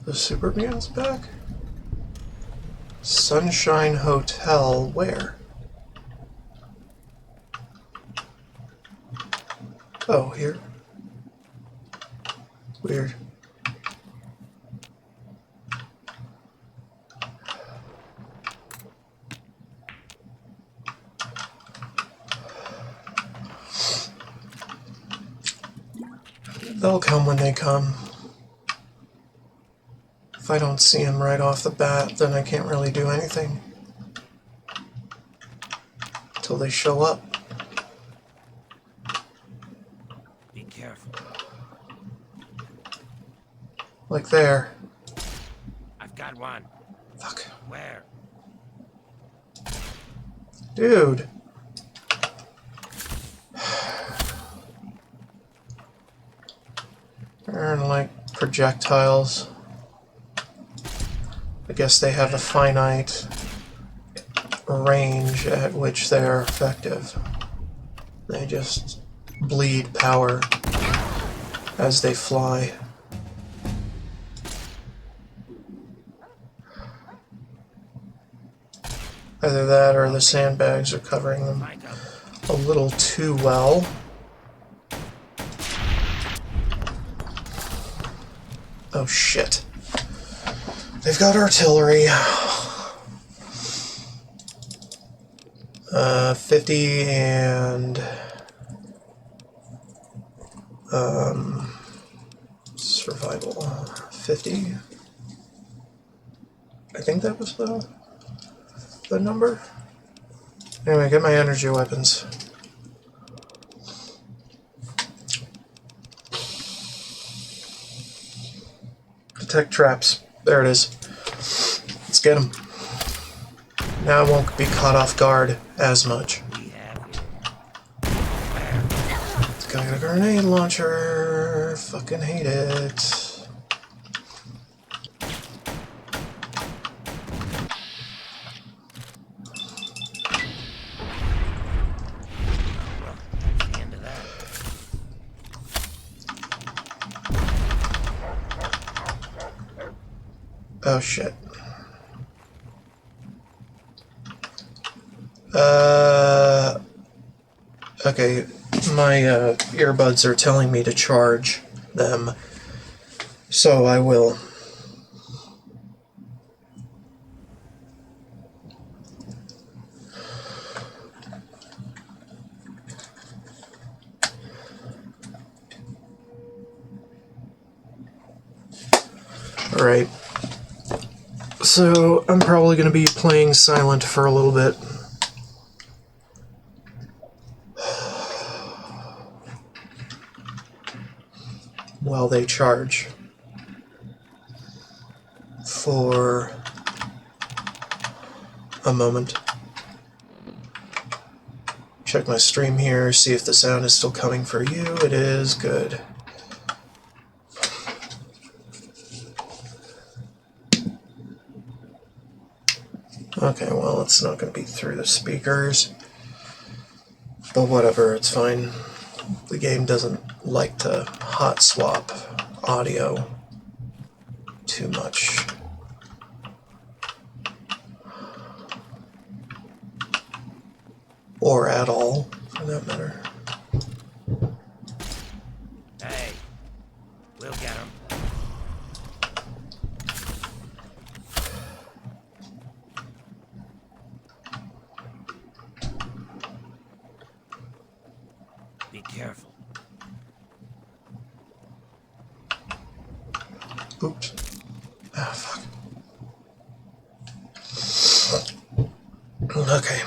The Superman's back? Sunshine Hotel, where? Oh, here. Weird. They'll come when they come. If I don't see them right off the bat, then I can't really do anything. Till they show up. Be careful. Like there. I've got one. Fuck. Dude. They're like projectiles. I guess they have a finite range at which they're effective. They just bleed power as they fly. Either that or the sandbags are covering them a little too well. Oh shit. They've got artillery. 50 and survival 50. I think that was the number. Anyway, get my energy weapons. Detect traps. There it is. Let's get them. Now I won't be caught off guard as much. We have here. Got a grenade launcher. Fucking hate it. The end of that. Oh shit. Okay, my earbuds are telling me to charge them, so I will. Alright. So, I'm probably going to be playing silent for a little bit. While they charge. For a moment. Check my stream here, see if the sound is still coming for you. It is. Good. Okay, well, it's not going to be through the speakers. But whatever, it's fine. The game doesn't like to hot swap audio too much. Or at all, for that matter. Hey, we'll get him. Be careful. Oops. Ah, fuck. Okay.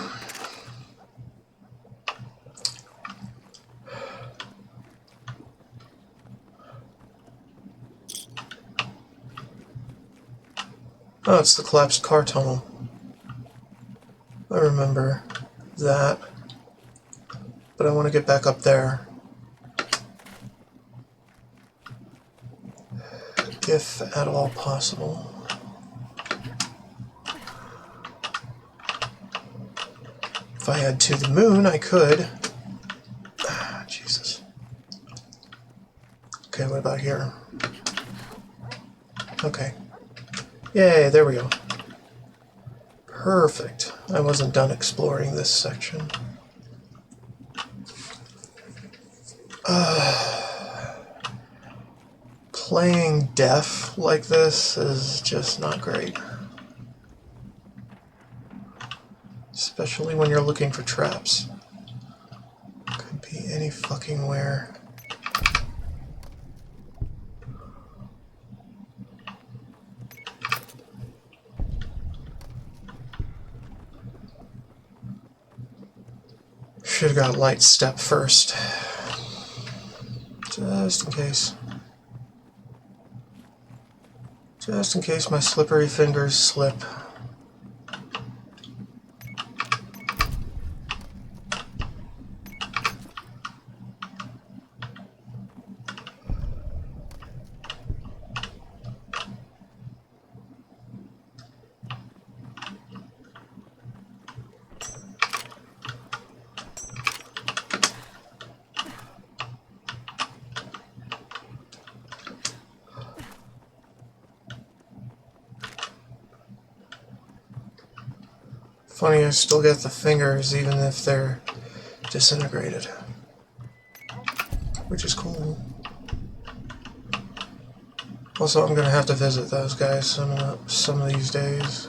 Oh, it's the collapsed car tunnel. I remember that. But I want to get back up there. If at all possible. If I had to the moon, I could. Ah, Jesus. Okay, what about here? Okay. Yay, there we go. Perfect. I wasn't done exploring this section. Playing deaf like this is just not great. Especially when you're looking for traps. Could be any fucking where. Should've got light step first. Just in case. Just in case my slippery fingers slip. Funny, I still get the fingers even if they're disintegrated, which is cool. Also, I'm gonna have to visit those guys some of these days.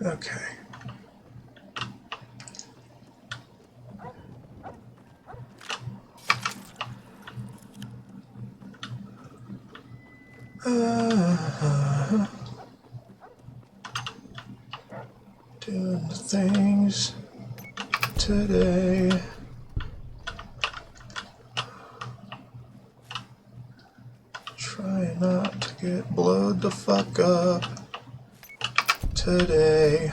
Okay. Doing the things today. Try not to get blowed the fuck up today.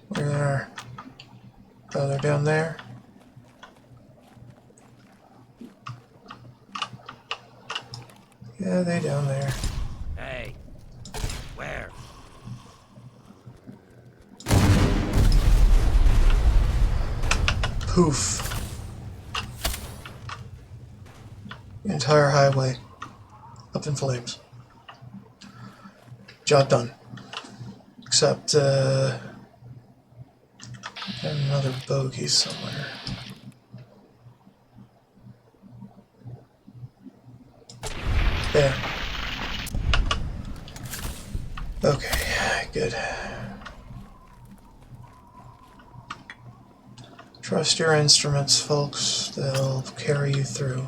Where? Oh, they're down there. Yeah, they down there. Hey, where? Poof. The entire highway up in flames. Job done. Except, got another bogey somewhere. There. Okay, good. Trust your instruments, folks. They'll carry you through.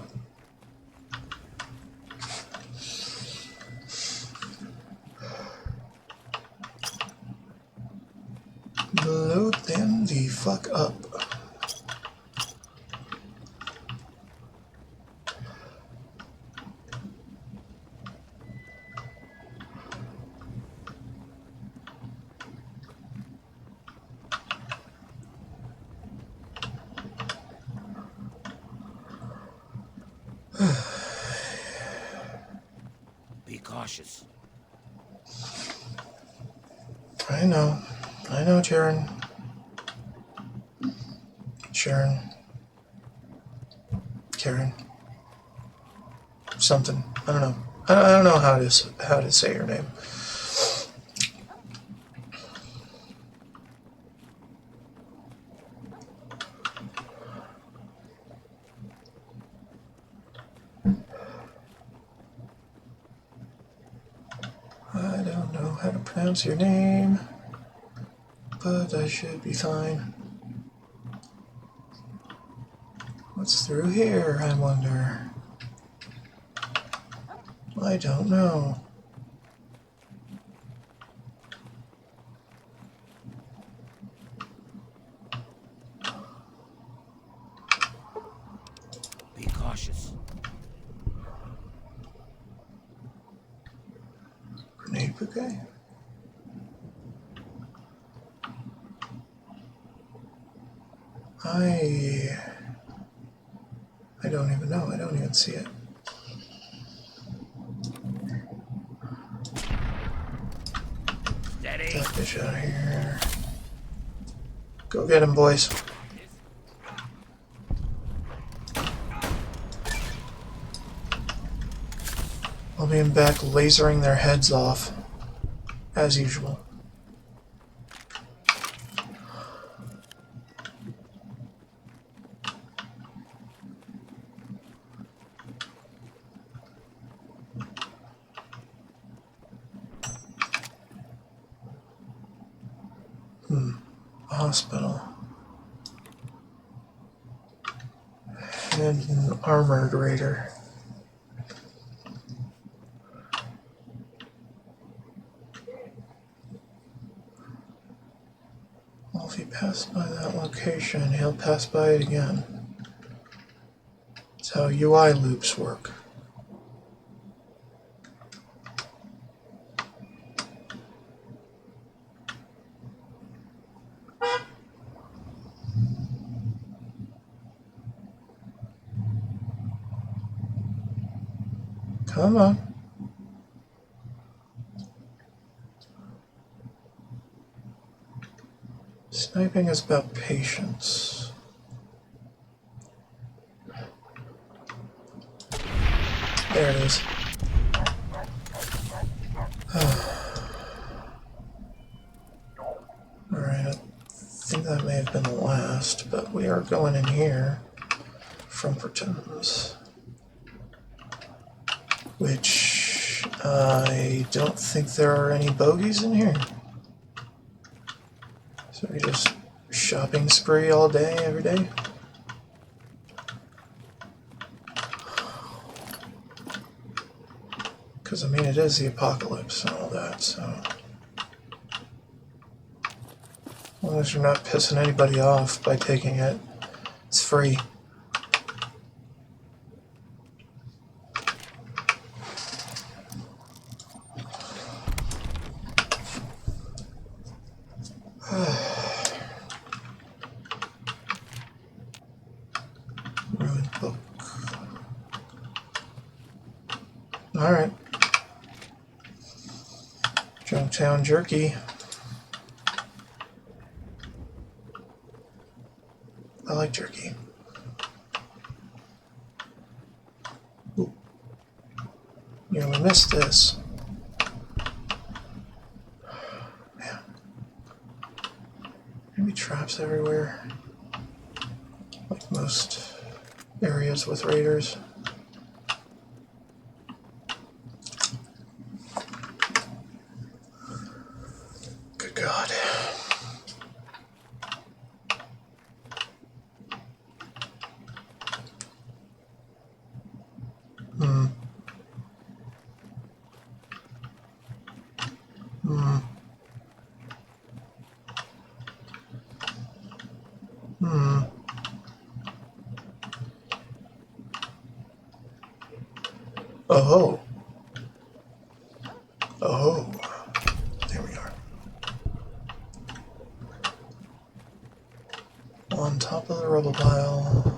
Blow them the fuck up. Be cautious. I know, Sharon. Karen. Something. I don't know. I don't know how to say her name. I don't know how to pronounce your name, but I should be fine. What's through here, I wonder? I don't know. Be cautious. Grenade bouquet? I don't even know. I don't even see it. Steady. Get that bitch out of here. Go get him, boys. I'll be in back lasering their heads off, as usual. Hospital. And an armored raider. Well, if he passed by that location, he'll pass by it again. That's how UI loops work. Come on. Sniping is about patience. There it is. Alright, I think that may have been the last, but we are going in here from Pretends. Which I don't think there are any bogeys in here. So we just shopping spree all day, every day. Because I mean it is the apocalypse and all that, so as long as you're not pissing anybody off by taking it, it's free. Ruined book. Alright. Junktown jerky. I like jerky. Ooh. Nearly missed this. Man. Maybe traps everywhere. Like most areas with raiders. Good God. Oh. Oh. There we are. On top of the rubble pile.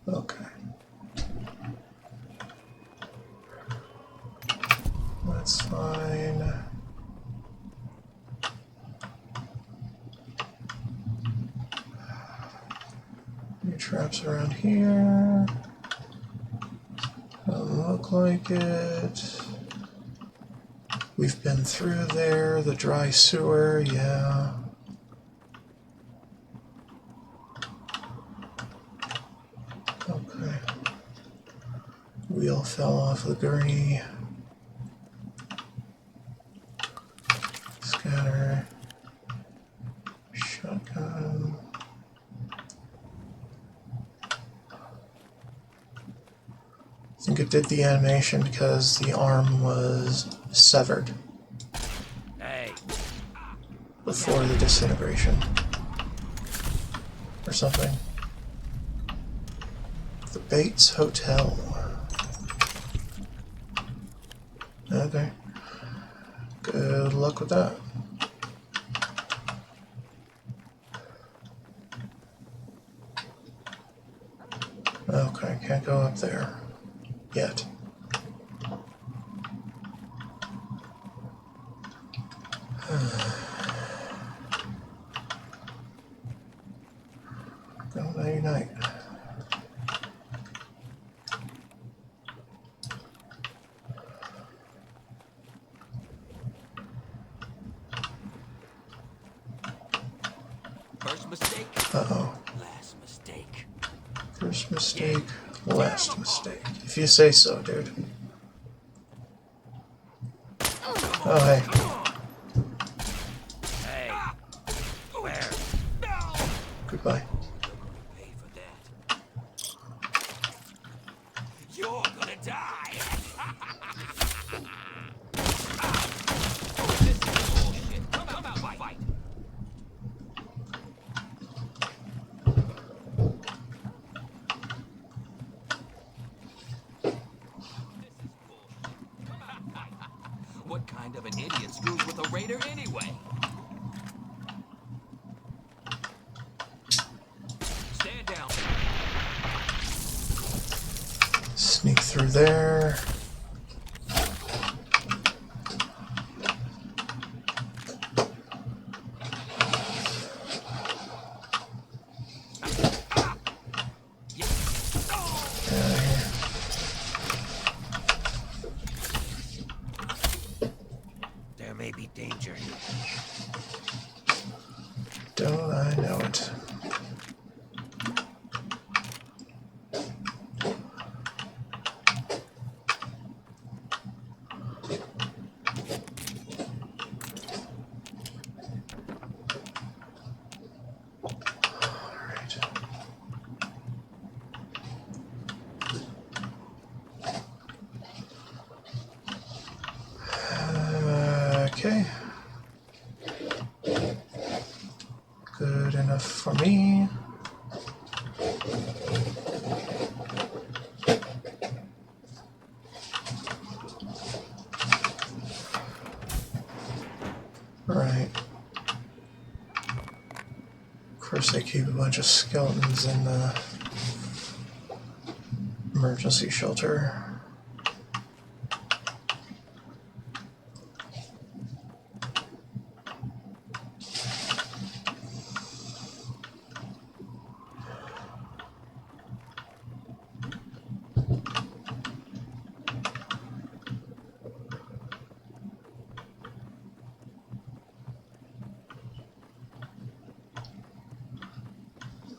Okay. That's fine. Any traps around here? Doesn't look like it. We've been through there, the dry sewer, yeah. Okay. Wheel fell off the gurney. Scatter. Shotgun. I think it did the animation because the arm was severed Hey, before the disintegration. Or something. The Bates Hotel. Okay. Good luck with that. Okay, can't go up there. Yet. Go nighty night. first mistake, Uh-oh. last mistake. First mistake, Last mistake. If you say so, dude. Oh, hey. Hey, where? Goodbye. Pay for that. You're gonna die. This is bullshit. Come out, fight. What kind of an idiot screws with a raider anyway? Stand down. Sneak through there. There may be danger here. Don't I know it? Alright. Okay. Good enough for me. Right. Of course, they keep a bunch of skeletons in the emergency shelter.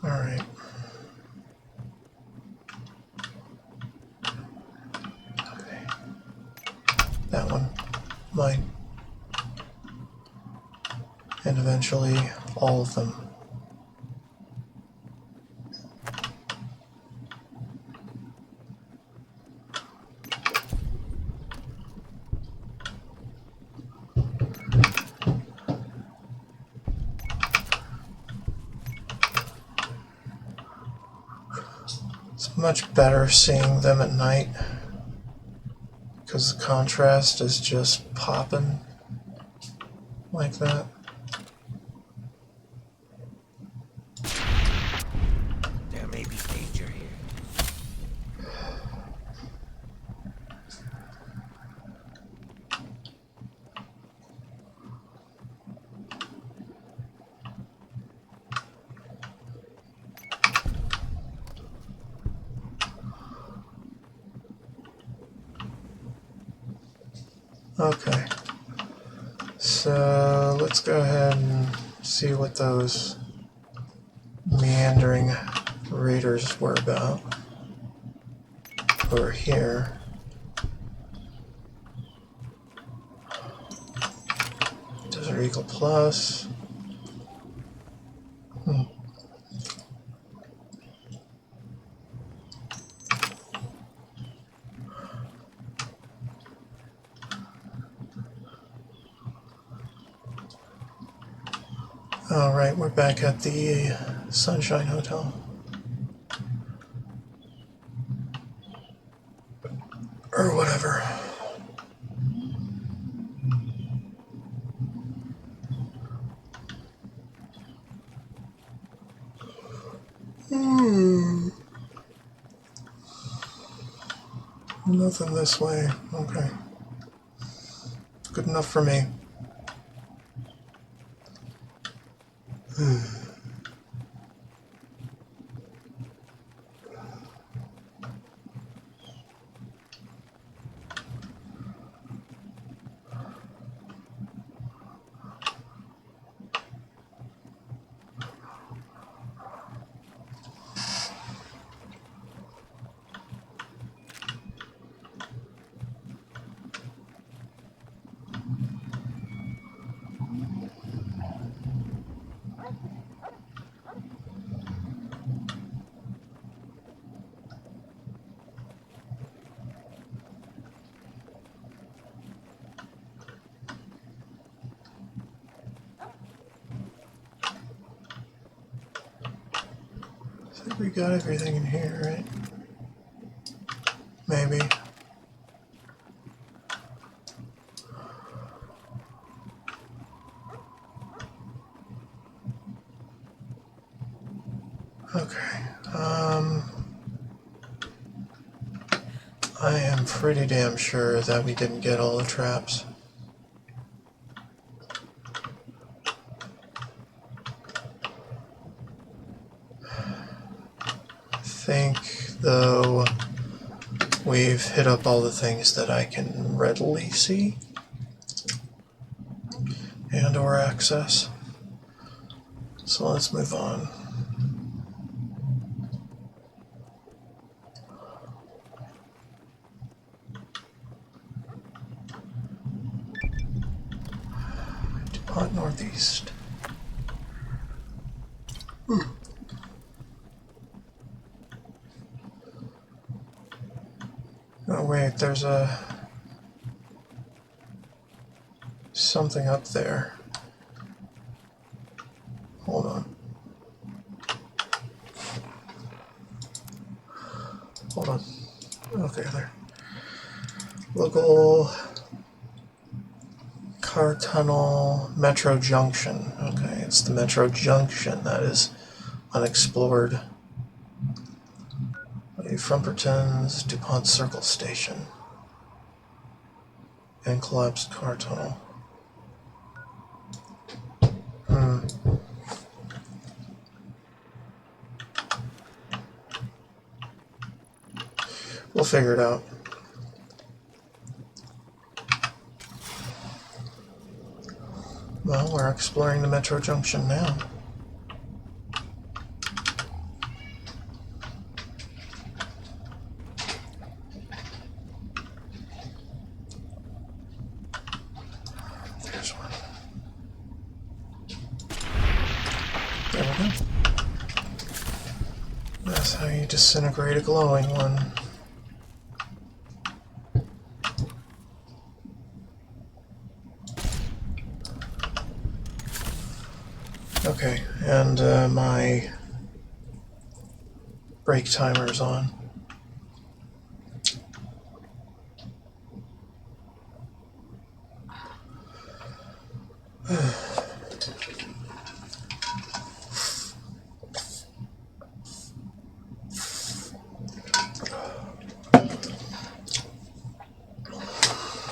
All right. Okay. That one. Mine. And eventually, all of them. It's much better seeing them at night because the contrast is just popping like that. There may be danger here. Okay. So let's go ahead and see what those meandering raiders were about. Over here. Desert Eagle Plus. Alright, we're back at the Sunshine Hotel. Or whatever. Nothing this way. Okay. Good enough for me. we got everything in here, right? Maybe. Okay. I am pretty damn sure that we didn't get all the traps. I think, though, we've hit up all the things that I can readily see and or access. So let's move on. DuPont Northeast. Oh wait, there's something up there. Hold on. Hold on. Okay, there. Local car tunnel, Metro Junction. Okay, it's the Metro Junction that is unexplored. Frumperton's DuPont Circle Station. And collapsed car tunnel. We'll figure it out. Well, we're exploring the Metro Junction now. There's one. There we go. That's how you disintegrate a glowing one. Okay, and my brake timer's on.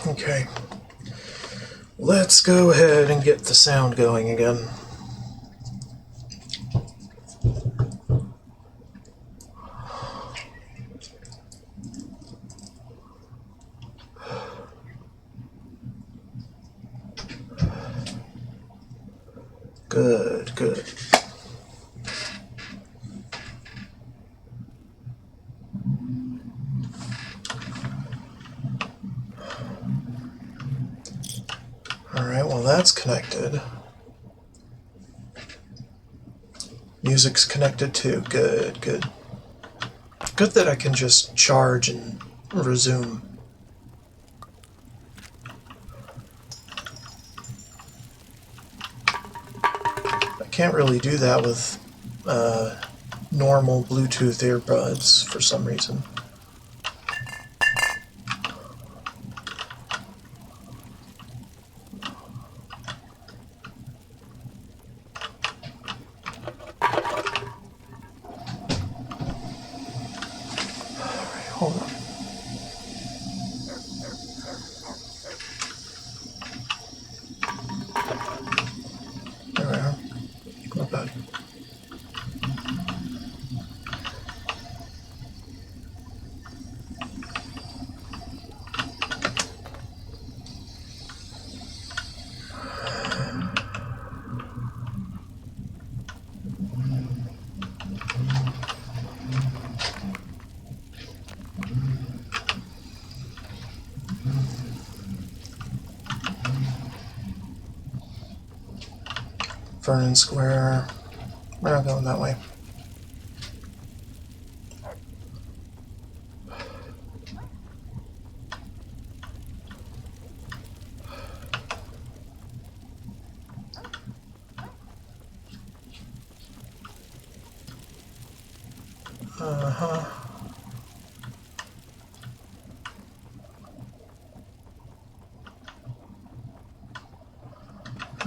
Okay, let's go ahead and get the sound going again. Good, good. Alright, well that's connected. Music's connected too. Good, good. Good that I can just charge and resume. I can't really do that with normal Bluetooth earbuds for some reason. Hold on. There we are. Not bad. Vernon Square. We're not going that way. Uh-huh.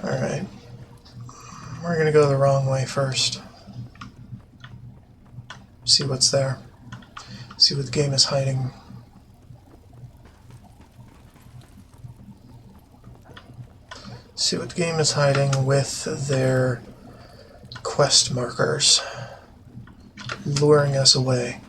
Alright. We're gonna go the wrong way first. See what's there. See what the game is hiding. See what the game is hiding with their quest markers, luring us away.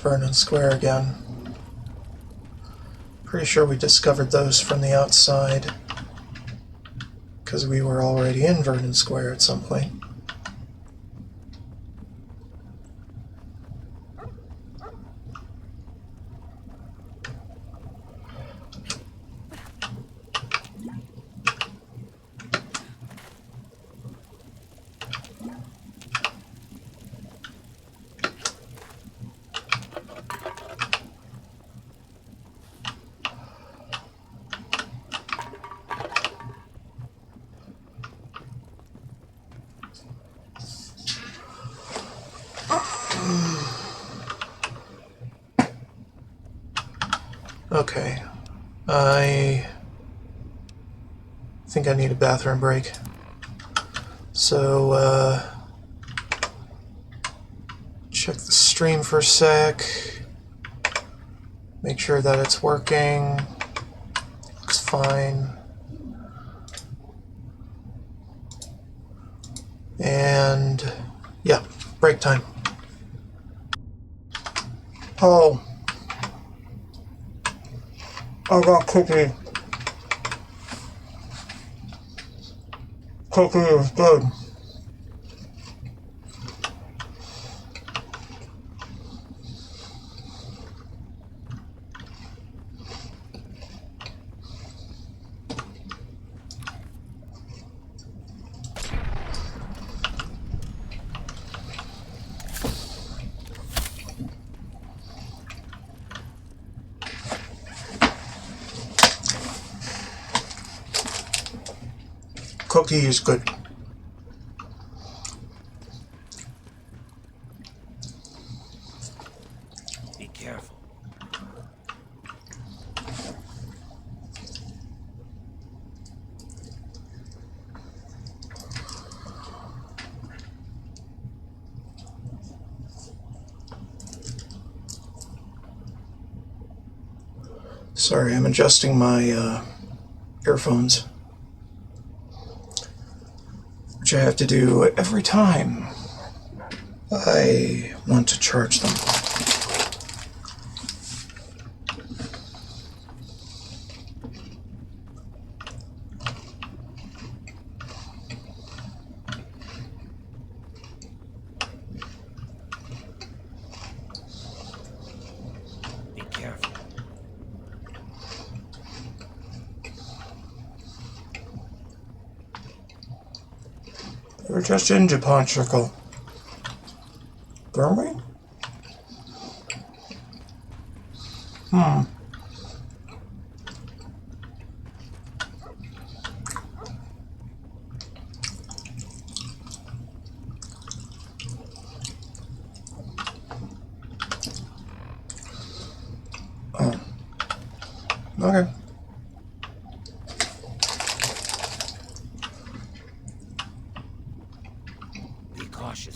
Vernon Square again. Pretty sure we discovered those from the outside, because we were already in Vernon Square at some point. Okay, I think I need a bathroom break. So, check the stream for a sec. Make sure that it's working. Looks fine. And, yeah, break time. Oh. I got Cookie. Cookie is good. Cookie is good. Be careful. Sorry, I'm adjusting my earphones, which I have to do every time I want to charge them. Be careful. We're just in Japan Circle. Weren't we? Oh. Okay. Be cautious.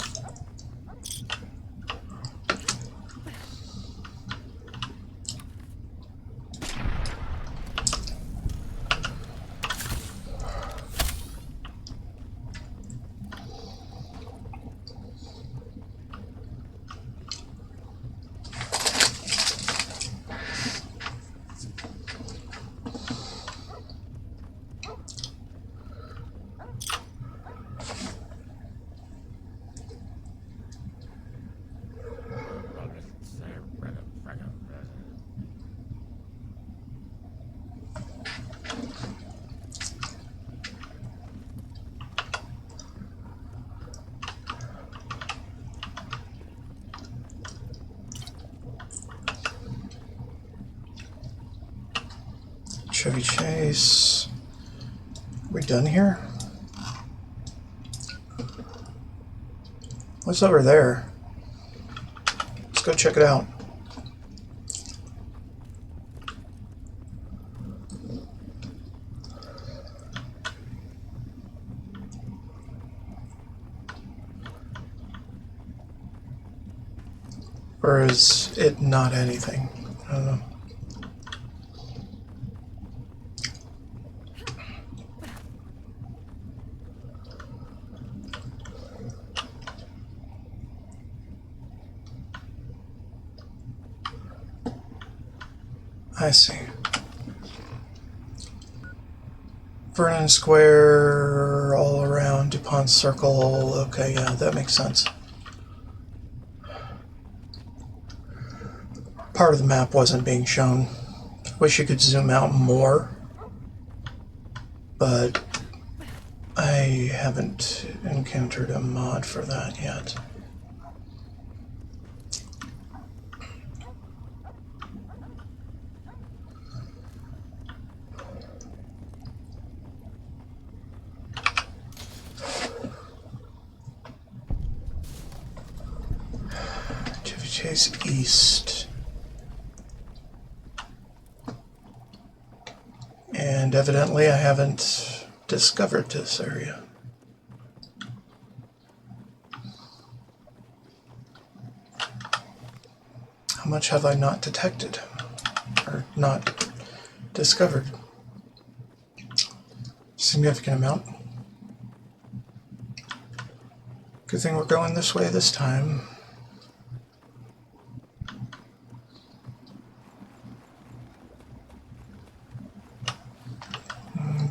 Chevy Chase. We done here? What's over there? Let's go check it out. Or is it not anything? I don't know. I see. Vernon Square, all around DuPont Circle. Okay, yeah, that makes sense. Part of the map wasn't being shown. Wish you could zoom out more, but I haven't encountered a mod for that yet. Chevy Chase East. And evidently I haven't discovered this area. How much have I not detected? Or not discovered? Significant amount. Good thing we're going this way this time.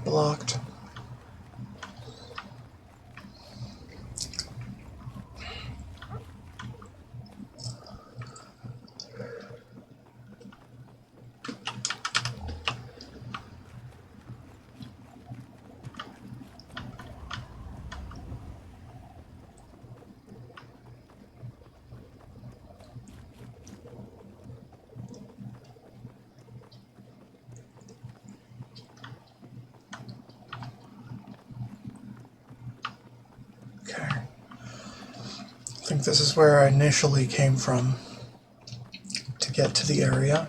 Blocked. Okay. I think this is where I initially came from to get to the area.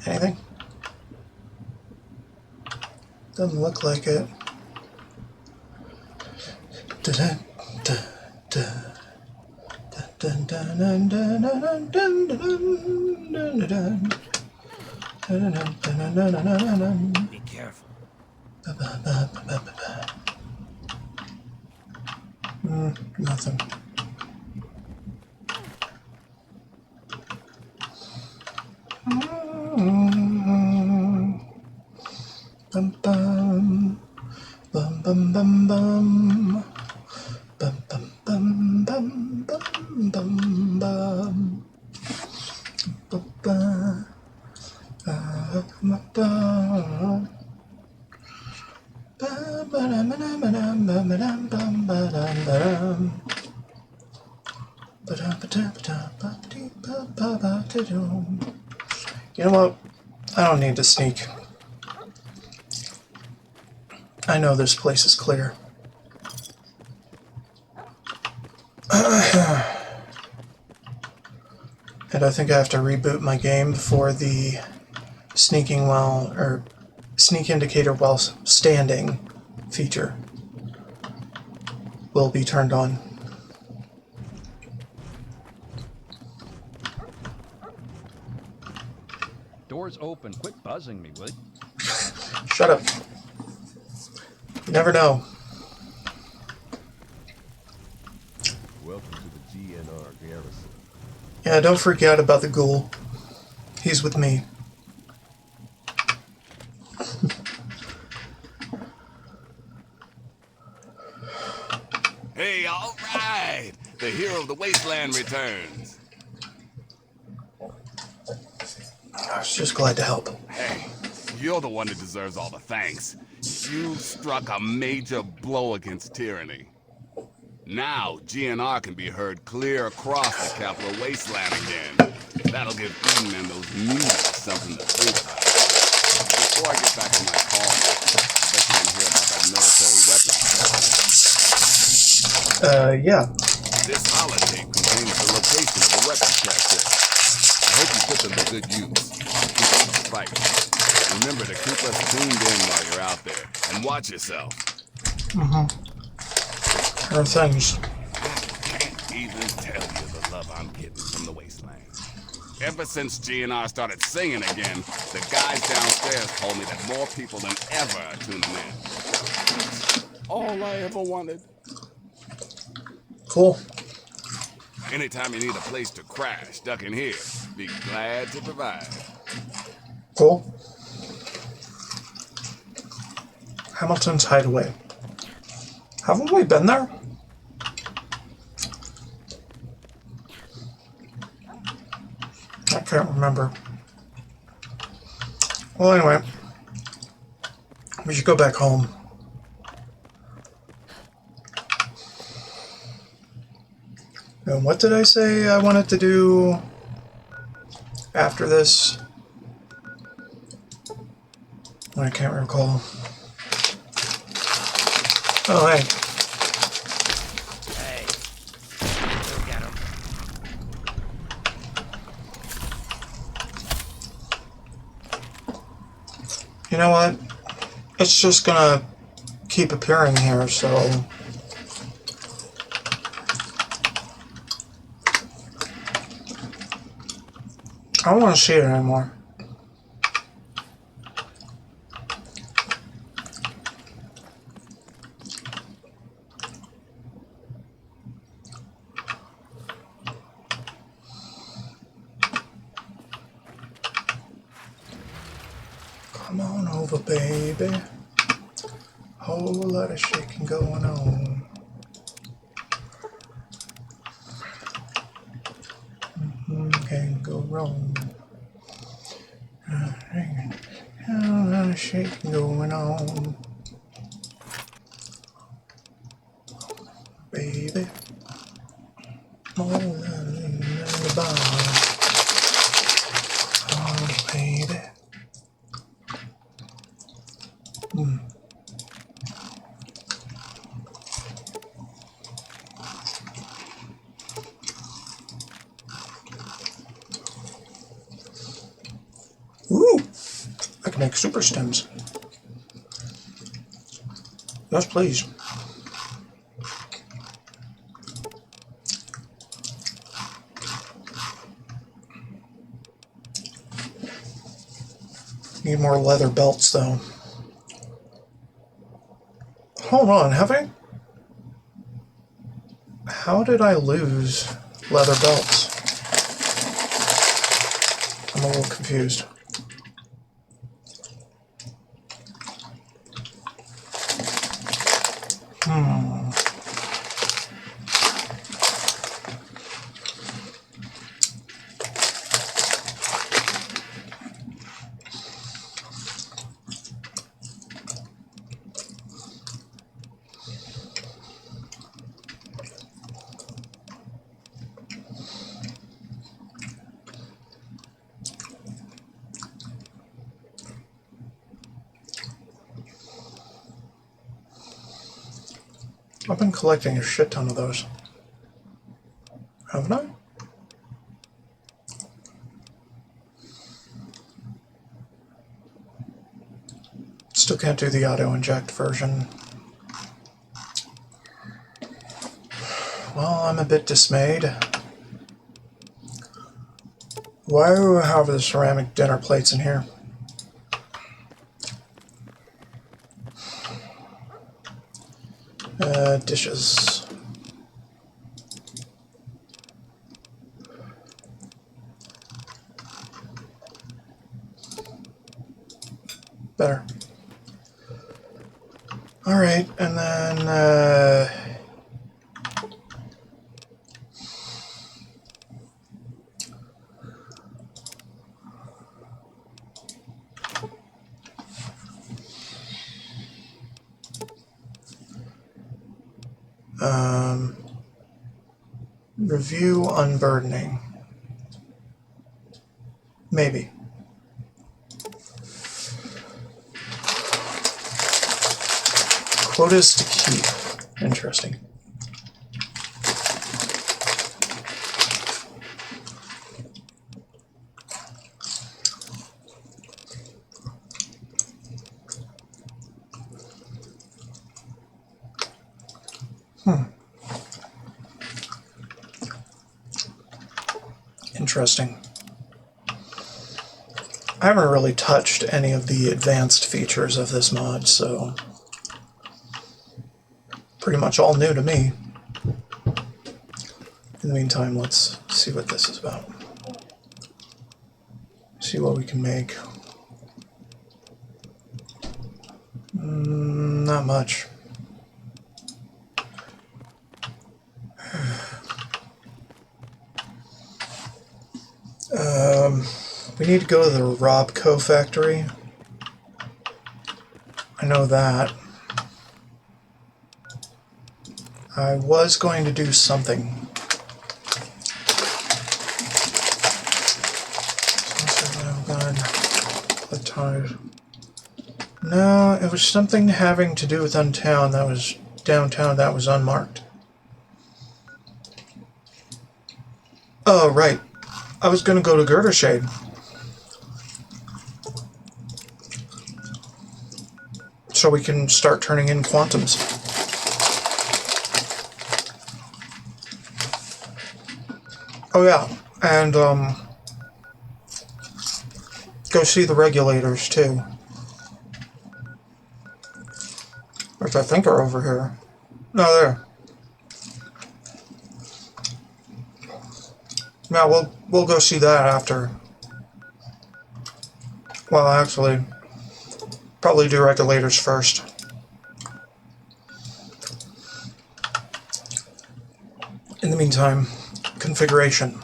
Anything? Doesn't look like it. Be careful. Nothing. Bum bum bum bum bum bum bum bum bum bum bum bum bum bum. You know what? I don't need to sneak. I know this place is clear. And I think I have to reboot my game before the sneaking while, or sneak indicator while standing feature will be turned on. Doors open. Quit buzzing me, would? Shut up. You never know. Welcome to the GNR garrison. Yeah, don't freak out about the ghoul. He's with me. Hey, all right! The hero of the wasteland returns. I was just glad to help. Hey, you're the one that deserves all the thanks. You struck a major blow against tyranny. Now, GNR can be heard clear across the Capital Wasteland again. That'll give Eden and those mutants something to think about. Before I get back to my call, I bet you didn't hear about that military weapons. Yeah. This holotape contains the location of the weapons cache. I hope you put them to good use. Keep up the fight. Remember to keep us tuned in while you're out there, and watch yourself. There are things. I can't even tell you the love I'm getting from the wasteland. Ever since GNR started singing again, the guys downstairs told me that more people than ever are tuning in. All I ever wanted. Cool. Anytime you need a place to crash, duck in here. Be glad to provide. Cool. Hamilton's Hideaway. Haven't we been there? I can't remember. Well, anyway, we should go back home. And what did I say I wanted to do after this? I can't recall. Oh, hey. Hey, go get him. You know what? It's just gonna keep appearing here, so... I don't want to see it anymore. Come on over, baby. Whole lot of shaking going on. Can't go wrong. Whole lot of shaking going on. Baby. More than the bar. Oh, baby. Ooh! I can make super stems. Yes, please. Need more leather belts, though. Hold on, have I? How did I lose leather belts? I'm a little confused. I've been collecting a shit ton of those. Haven't I? Still can't do the auto-inject version. Well, I'm a bit dismayed. Why do I have the ceramic dinner plates in here? Dishes. Better. Alright, and then, Review unburdening. Maybe. Quotas to keep. Interesting. Interesting. I haven't really touched any of the advanced features of this mod, so pretty much all new to me. In the meantime, let's see what this is about. See what we can make. Not much. We need to go to the Robco factory. I know that. I was going to do something. No, it was something having to do with downtown that was unmarked. Oh, right. I was going to go to Girder Shade. So we can start turning in quantums. Oh yeah, and go see the regulators too. Which I think are over here. No, there. Yeah, we'll go see that after. Well, actually, probably do regulators first. In the meantime, configuration.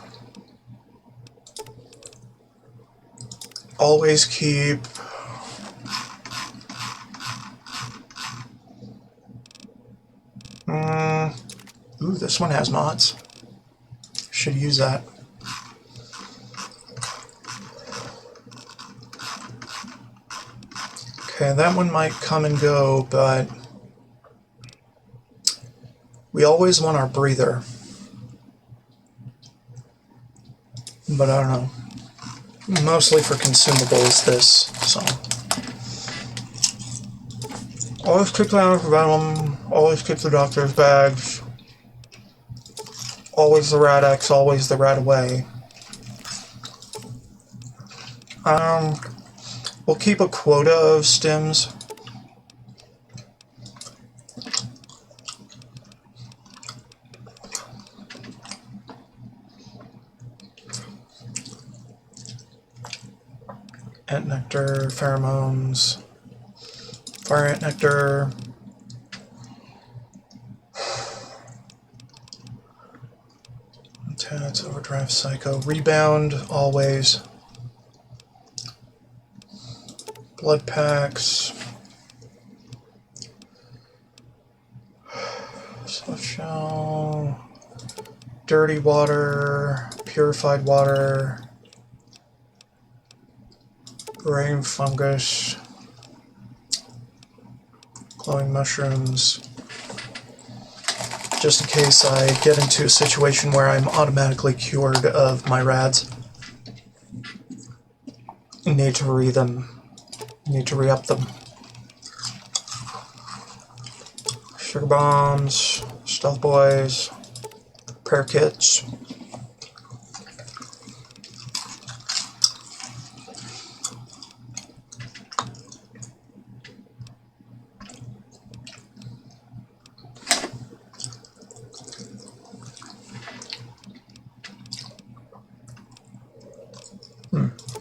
Always keep ooh, this one has mods. Should use that. Okay, that one might come and go, but we always want our breather. But I don't know. Mostly for consumables, this, so. Always keep the antibiotic, always keep the doctor's bags. Always the Rad-X, always the Rad-Away. We'll keep a quota of stims. Ant nectar, pheromones, fire ant nectar. Tats, overdrive, psycho, rebound, always. Blood packs. Soft shell. Dirty water. Purified water. Rain fungus. Glowing mushrooms. Just in case I get into a situation where I'm automatically cured of my rads. Need to re-up them. Sugar bombs, stealth boys, prayer kits.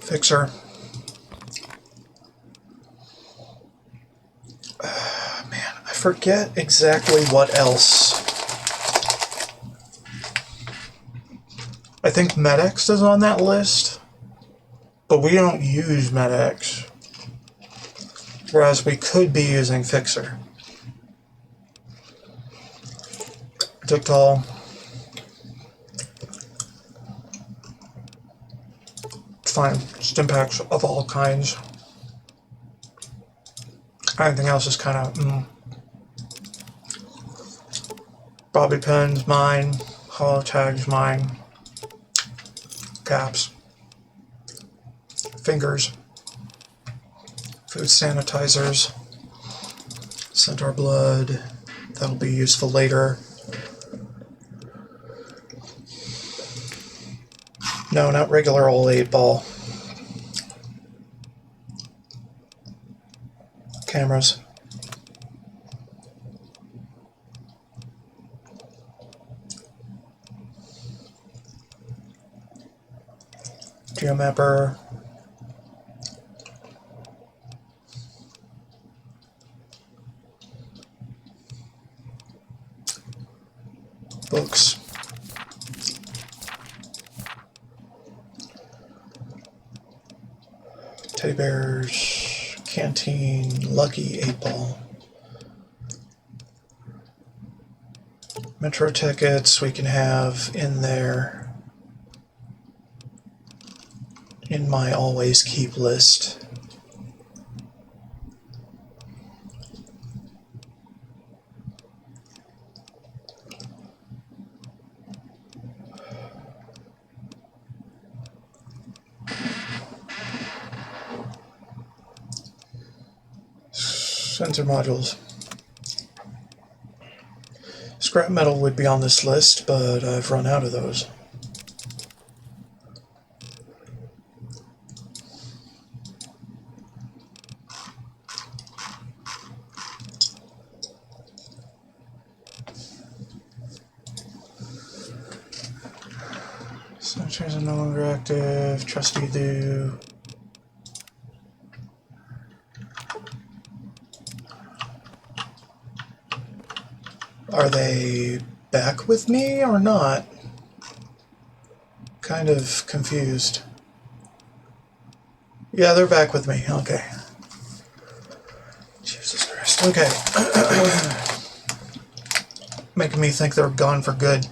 Fixer. Man, I forget exactly what else. I think MedX is on that list, but we don't use MedX. Whereas we could be using Fixer. Dictol. Fine, stim packs of all kinds. Anything else is kind of bobby pins, mine. Hollow tags, mine. Caps. Fingers. Food sanitizers. Centaur blood. That'll be useful later. No, not regular old 8-ball. Cameras. Geomapper. Books. Teddy bears, canteen, lucky 8-ball. Metro tickets we can have in there in my always keep list. Sensor modules. Scrap metal would be on this list, but I've run out of those. Sensors are no longer active. Trusty do. Are they back with me or not? Kind of confused. Yeah, they're back with me. Okay. Jesus Christ. Okay. Making me think they're gone for good.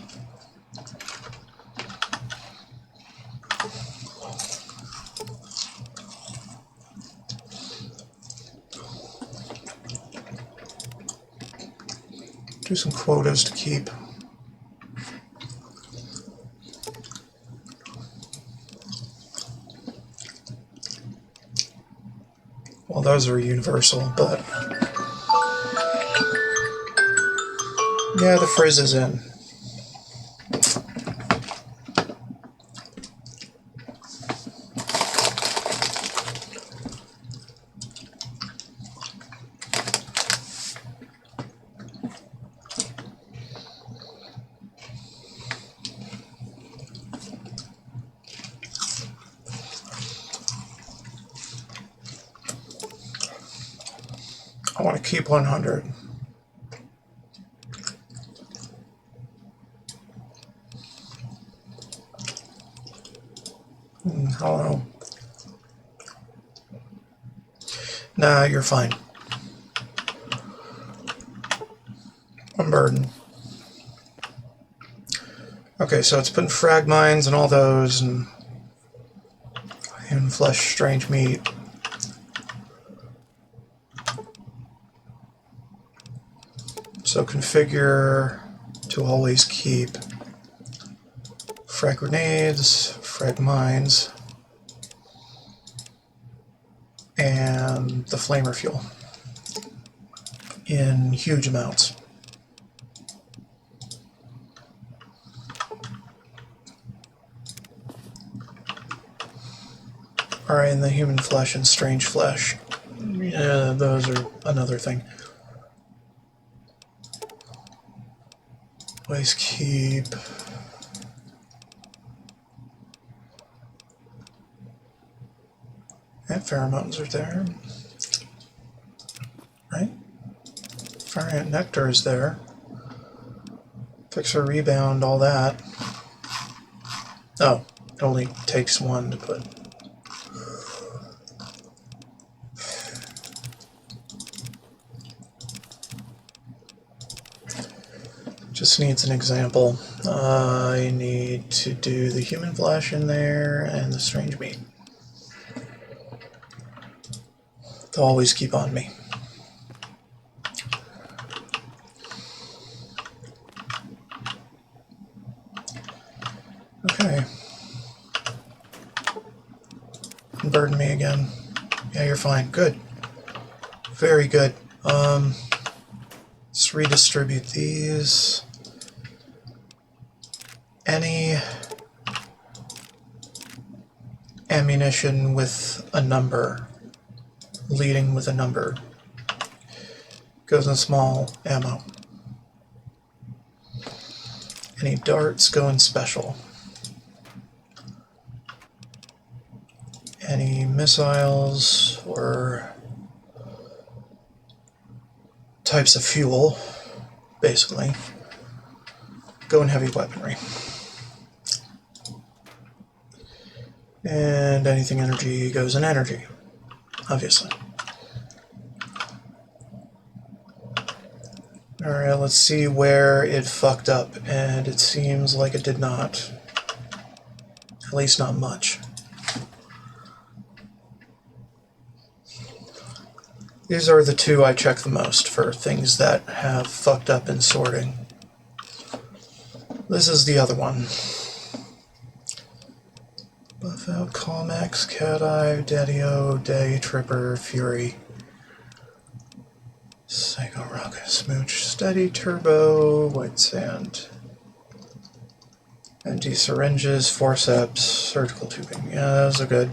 Do some quotas to keep. Well, those are universal, but yeah, the frizz is in. I want to keep 100. I don't know. Nah, you're fine. Unburden. Okay, so it's putting frag mines and all those, and human flesh, strange meat. So configure to always keep frag grenades, frag mines, and the flamer fuel in huge amounts. Alright, and the human flesh and strange flesh. Yeah, those are another thing. Always keep. And pheromones are there. Right? Fire ant nectar is there. Fixer rebound, all that. Oh, it only takes one to put. Just needs an example. I need to do the human flesh in there and the strange meat. They'll always keep on me. Okay. Unburden me again. Yeah, you're fine. Good. Very good. Let's redistribute these. Any ammunition with a number, leading with a number, goes in small ammo. Any darts go in special. Any missiles or types of fuel, basically, go in heavy weaponry. And anything energy goes in energy, obviously. Alright, let's see where it fucked up, and it seems like it did not. At least not much. These are the two I check the most for things that have fucked up in sorting. This is the other one. Buff out, Calmax, Cat Eye, Daddy-O, Day, Tripper, Fury. Psycho Rocket, Smooch, Steady, Turbo, White Sand. Empty syringes, forceps, surgical tubing. Yeah, those are good.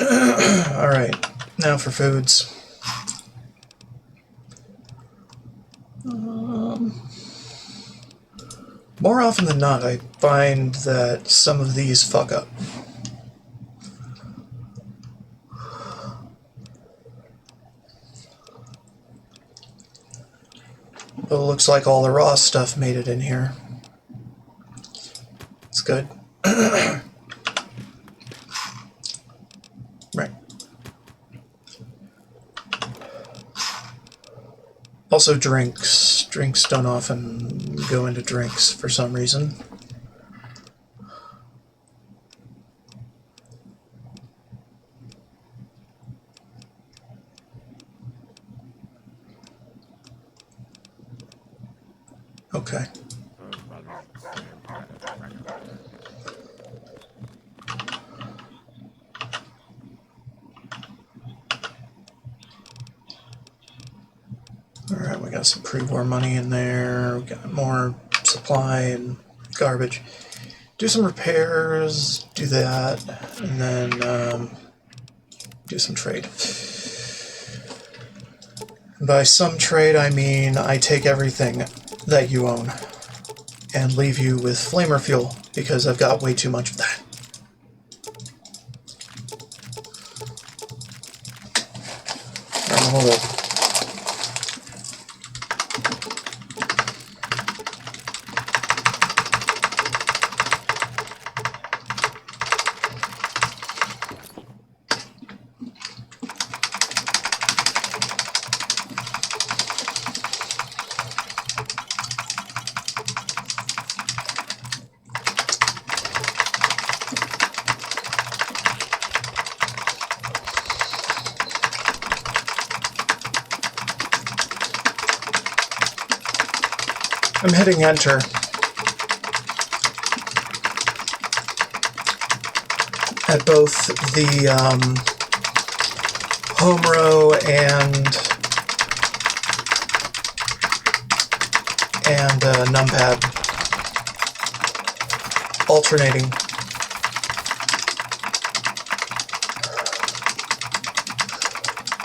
Alright, now for foods. More often than not, I find that some of these fuck up. But it looks like all the raw stuff made it in here. It's good. Right. Also drinks. Drinks don't often go into drinks for some reason. Okay. Alright, we got some pre-war money in there, we got more supply and garbage. Do some repairs, do that, and then do some trade. And by some trade I mean I take everything that you own and leave you with flamer fuel, because I've got way too much of that. Hold up. I'm hitting enter. At both the home row and numpad, alternating.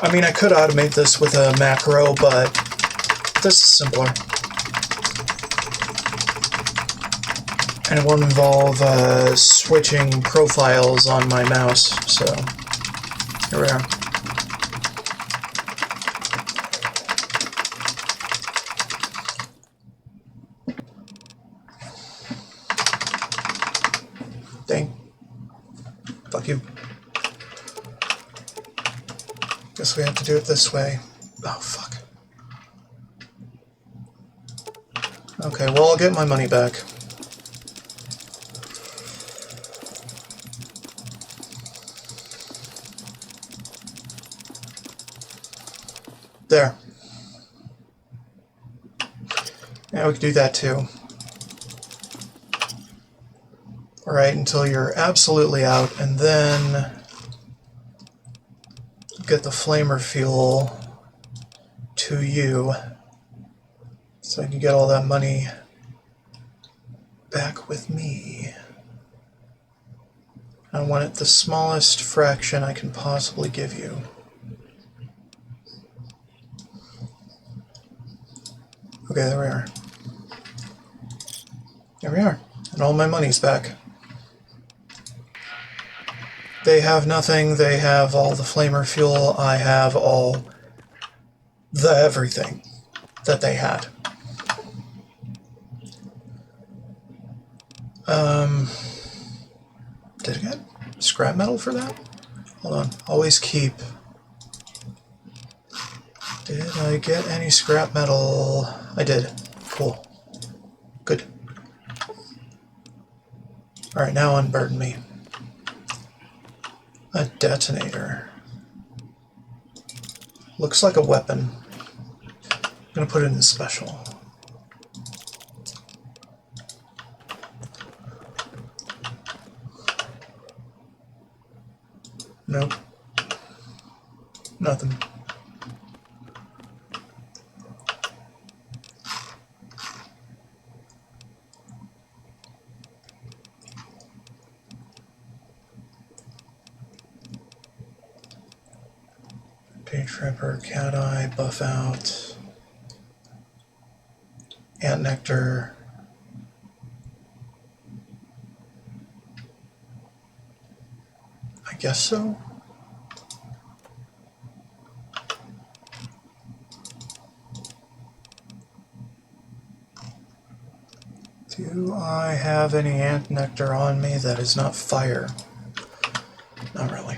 I mean, I could automate this with a macro, but this is simpler. And it won't involve switching profiles on my mouse, so here we are. Dang. Fuck you. Guess we have to do it this way. Oh, fuck. Okay, well, I'll get my money back. There. Yeah, we can do that too. Alright, until you're absolutely out, and then get the flamer fuel to you so I can get all that money back with me. I want it the smallest fraction I can possibly give you. Okay, there we are. There we are. And all my money's back. They have nothing. They have all the flamer fuel. I have all the everything that they had. Did I get scrap metal for that? Hold on. Always keep. Did I get any scrap metal? I did. Cool. Good. Alright, now unburden me. A detonator. Looks like a weapon. I'm gonna put it in special. Nope. Nothing. Day Trapper, Cat Eye, Buff Out, Ant Nectar. I guess so. Do I have any Ant Nectar on me that is not fire? Not really.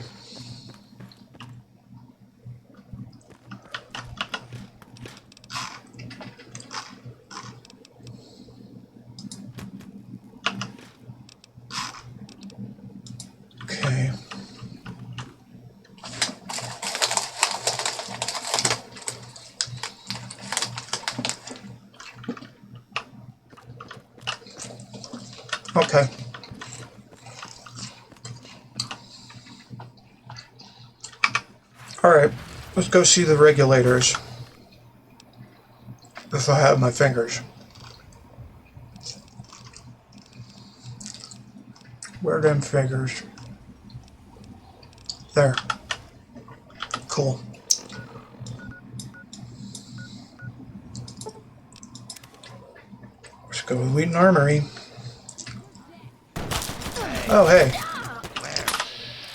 Okay. Okay. Alright, let's go see the regulators. If I have my fingers. Where are them fingers? There. Cool. Let's go to Wheaton Armory. Oh, hey.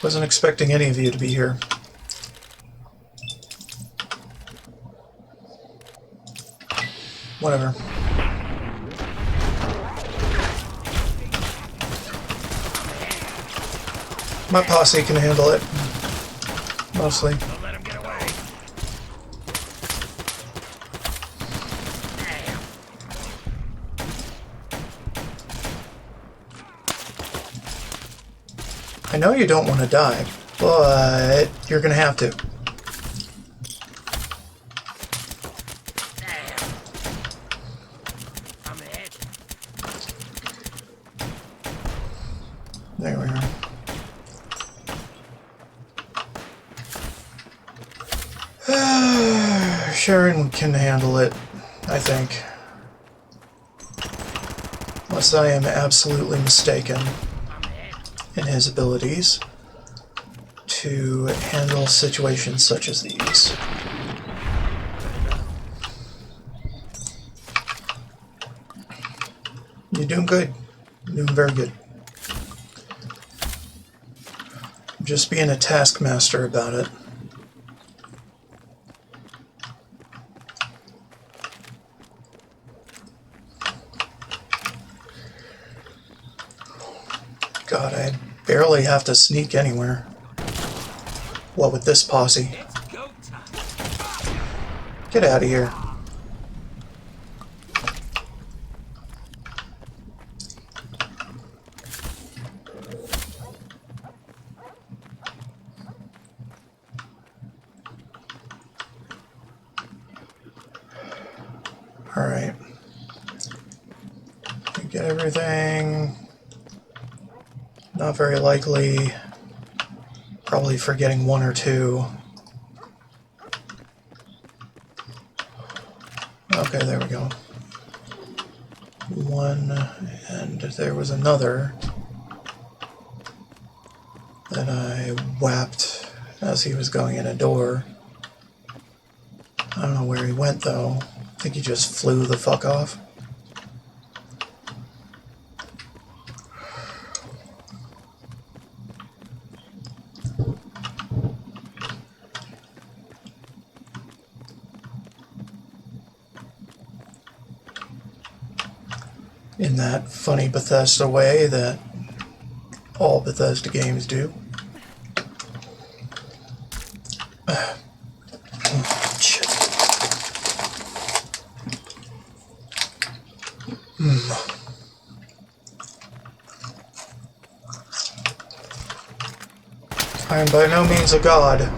Wasn't expecting any of you to be here. Whatever. My posse can handle it. Mostly. Don't let him get away. I know you don't want to die, but you're gonna have to. I'm hit. There we are. Sharon can handle it, I think. Unless I am absolutely mistaken in his abilities to handle situations such as these. You're doing good. You're doing very good. Just being a taskmaster about it. God, I barely have to sneak anywhere. What with this posse? It's go time. Get out of here. Get everything. Not very likely. Probably forgetting one or two. Okay, there we go. One, and there was another that I whapped as he was going in a door. I don't know where he went though. I think he just flew the fuck off. In that funny Bethesda way that all Bethesda games do. Shit. I am by no means a god.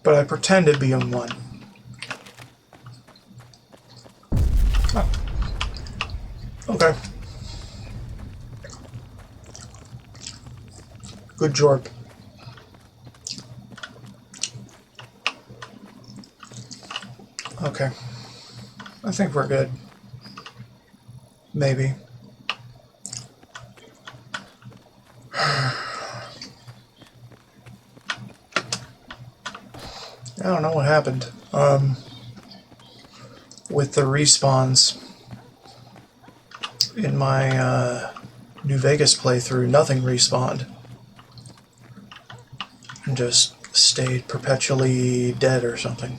But I pretend to be one. Oh. Okay. Good job. Okay. I think we're good. Maybe. I don't know what happened with the respawns in my New Vegas playthrough. Nothing respawned and just stayed perpetually dead or something.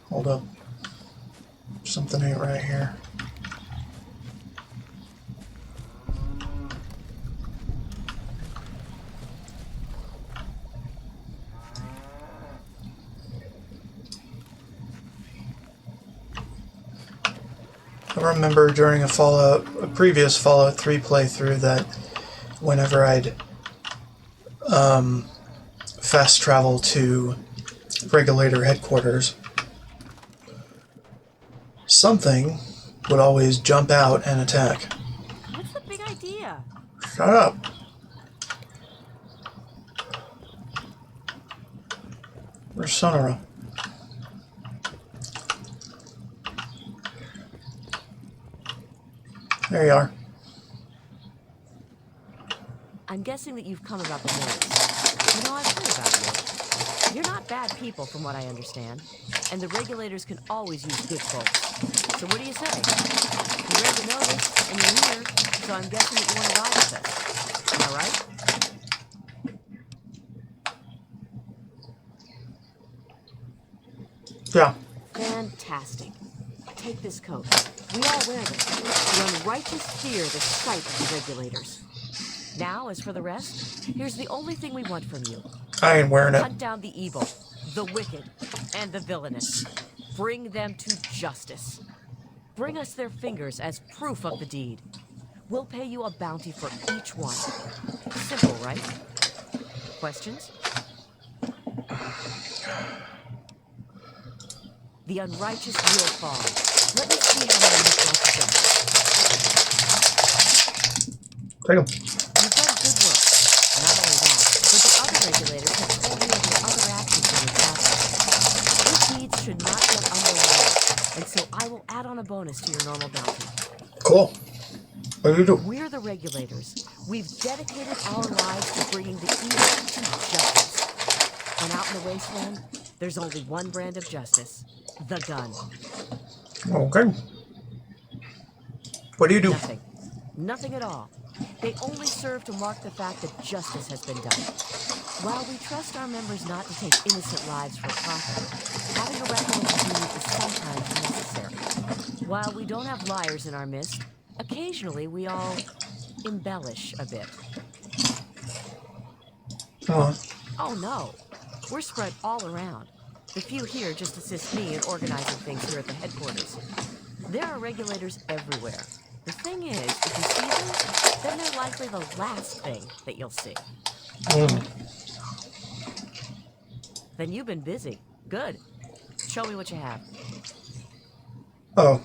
Hold up. Something ain't right here. I remember during a previous Fallout 3 playthrough that whenever I'd fast travel to regulator headquarters, something would always jump out and attack. What's the big idea? Shut up. Where's Sonora? There you are. I'm guessing that you've come about the notice. You know, I've heard about you. You're not bad people, from what I understand. And the regulators can always use good folks. So what do you say? You read the notice, and you're here, so I'm guessing that you want to ride with us. Am I right? Yeah. Fantastic. Take this coat. We all wear them. The unrighteous fear the sight of the regulators. Now, as for the rest, here's the only thing we want from you. I ain't wearing it. Hunt down the evil, the wicked, and the villainous. Bring them to justice. Bring us their fingers as proof of the deed. We'll pay you a bounty for each one. Simple, right? Questions? The unrighteous will fall. Let me see how many you've got to go. Take 'em. You've done good work. Not only that, but the other regulators have told me of your other actions in this office. Good deeds should not get underway, and so I will add on a bonus to your normal bounty. Cool. What do you do? We're the regulators. We've dedicated our lives to bringing the evil to justice. And out in the wasteland, there's only one brand of justice. The gun. Okay. What do you do? Nothing. Nothing at all. They only serve to mark the fact that justice has been done. While we trust our members not to take innocent lives for profit, having a record of the deed is sometimes necessary. While we don't have liars in our midst, occasionally we all embellish a bit. Oh no, we're spread all around. The few here just assist me in organizing things here at the headquarters. There are regulators everywhere. The thing is, if you see them, then they're likely the last thing that you'll see. Then you've been busy. Good. Show me what you have. Oh,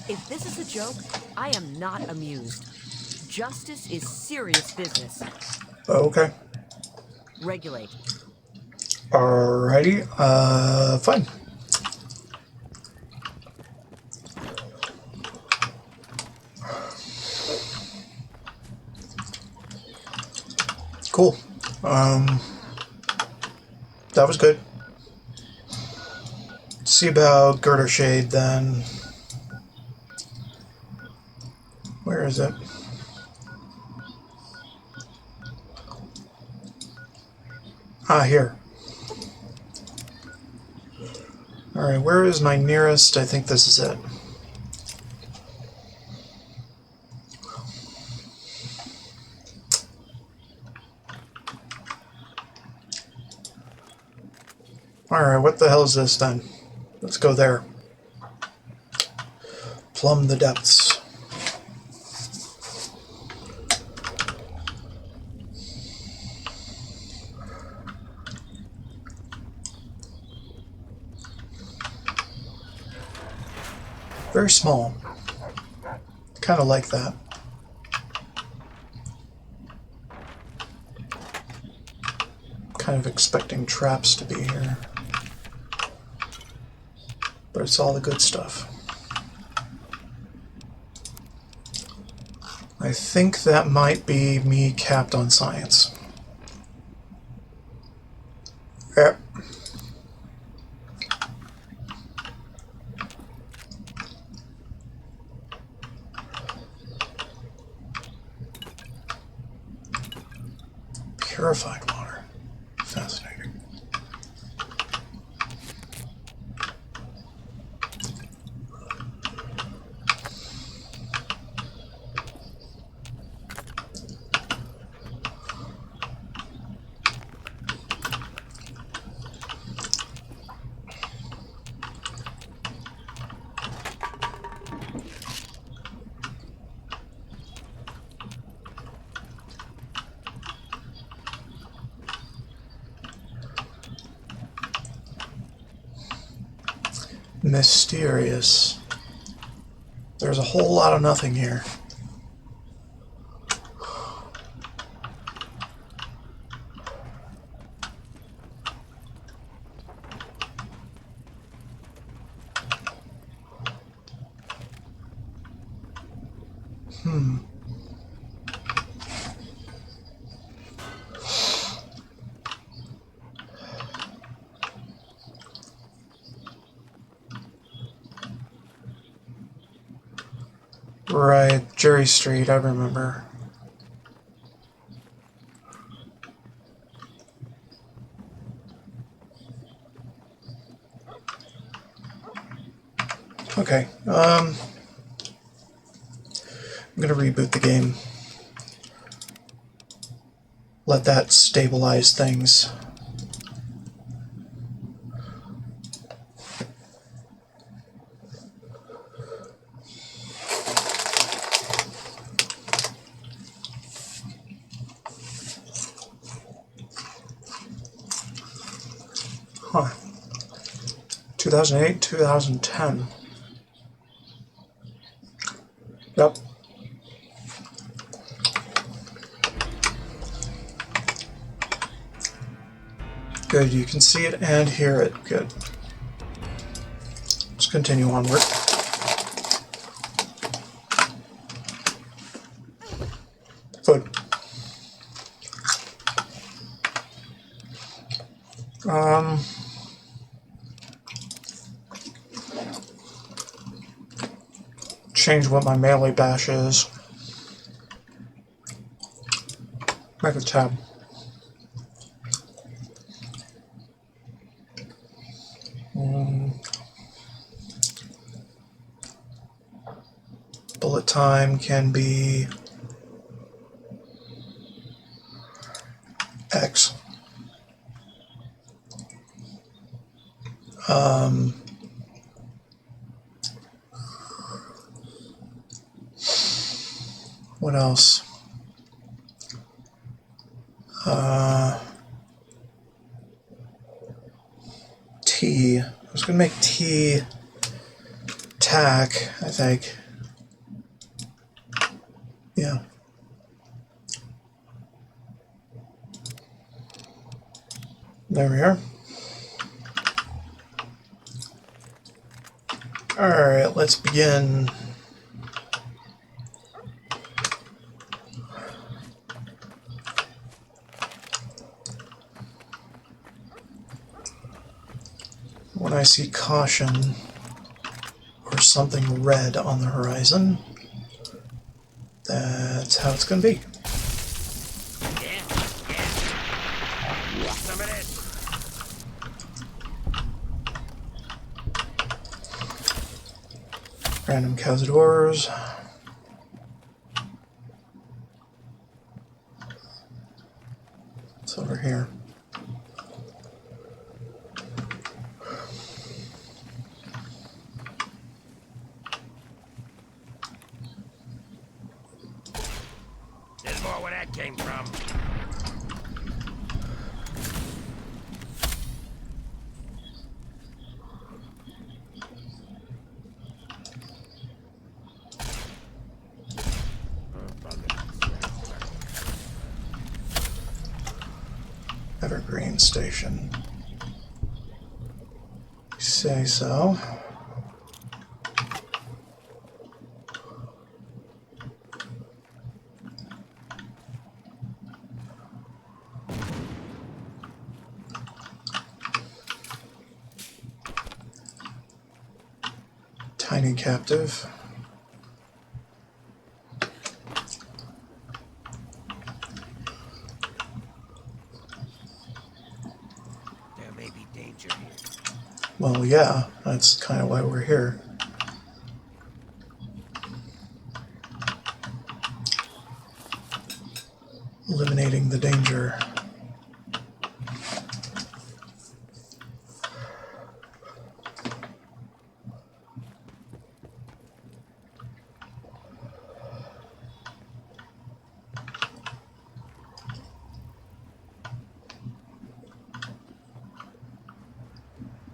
If this is a joke, I am not amused. Justice is serious business. okay. Regulate. Alrighty, fine. Cool. That was good. See about Girder Shade then. Where is it? Ah, here. Alright, where is my nearest? I think this is it. Alright, what the hell is this then? Let's go there. Plumb the depths. Very small. Kind of like that. Kind of expecting traps to be here. But it's all the good stuff. I think that might be me capped on science. Yep. Purified water. Fascinating. Mysterious. There's a whole lot of nothing here. Right, Jerry Street, I remember. Okay, I'm gonna reboot the game. Let that stabilize things. Huh. 2008, 2010. Yep. Good, you can see it and hear it. Good. Let's continue onward. Good. Change what my melee bash is. Make a tab. Bullet time can be What else? Tea. I was gonna make tea tack, I think. Yeah. There we are. Alright, let's begin. When I see caution or something red on the horizon, that's how it's going to be. Yeah. Some of this. Random cazadors. It's over here. There's more where that came from. Evergreen Station. You say so. Tiny captive. There may be danger here. Well, yeah, that's kind of why we're here. Eliminating the danger.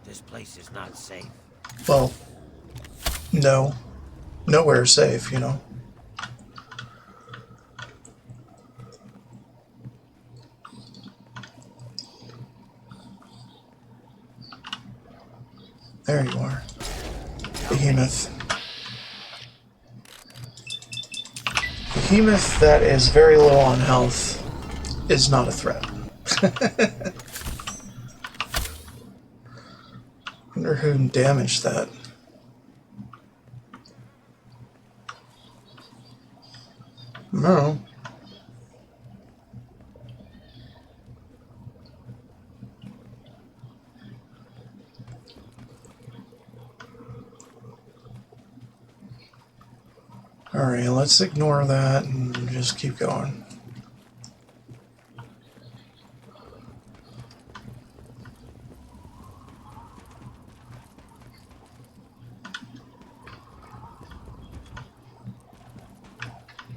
This place is not safe. Well, no. Nowhere's safe, you know. There you are. Behemoth. Behemoth that is very low on health is not a threat. Wonder who damaged that. No. Alright, let's ignore that and just keep going.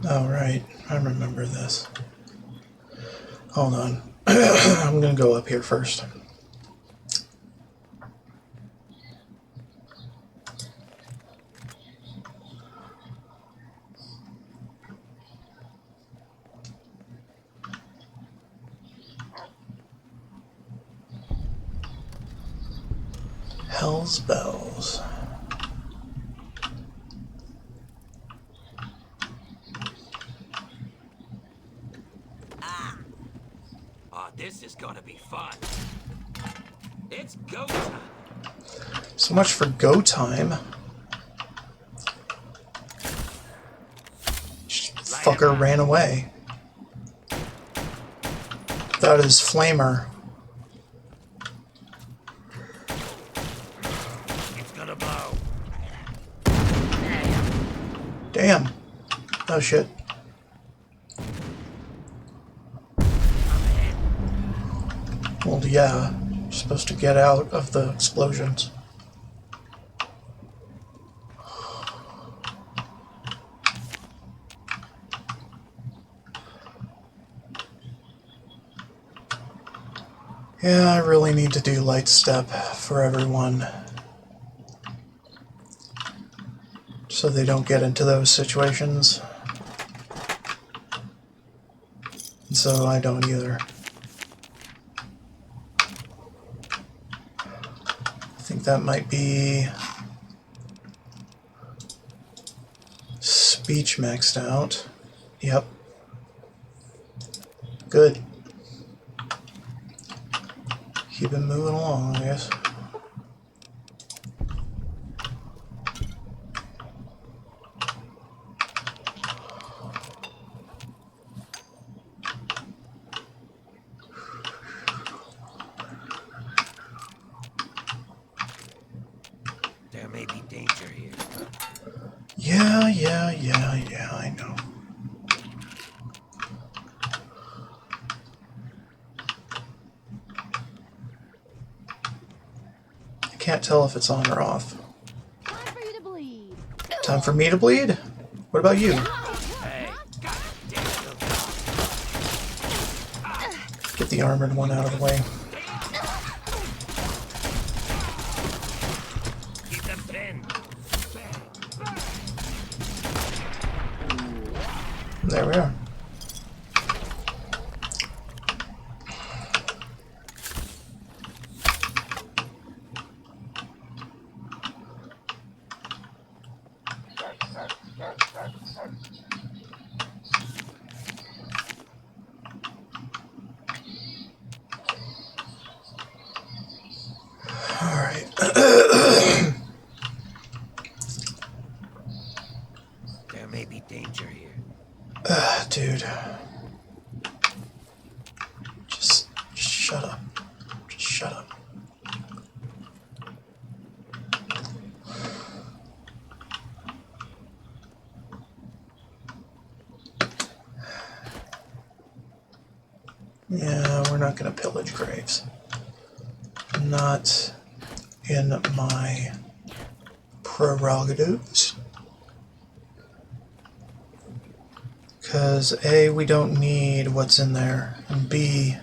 Oh, right. I remember this. Hold on. I'm gonna go up here first. Hell's Bells. Oh, this is gonna be fun. It's go time. So much for go time. Fucker ran away. That is Flamer. It's gonna blow. Damn. Oh shit. Well, yeah. Just supposed to get out of the explosions. Yeah, I really need to do light step for everyone, so they don't get into those situations. And so I don't either. I think that might be speech maxed out. Yep. Good. Keep it moving along, I guess. There may be danger here. Yeah, I know. I can't tell if it's on or off. Time for you to bleed. Time for me to bleed? What about you? Hey, goddamn little dog. Get the armored one out of the way. Keep them pinned. There we are. Alright. There may be danger here. Dude. Just shut up. Just shut up. Yeah, we're not going to pillage graves. Not in my prerogatives. Because A, we don't need what's in there, and B,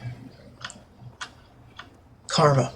karma.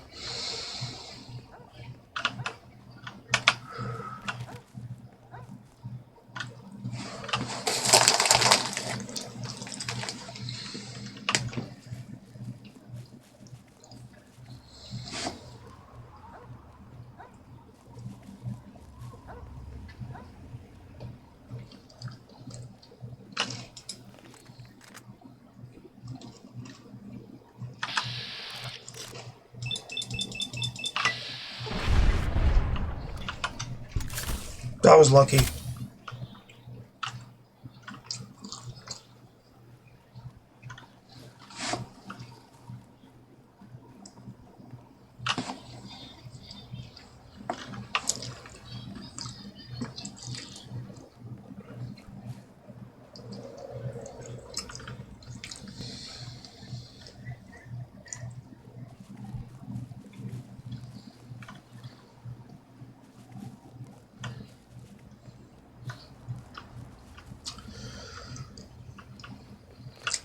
That was lucky.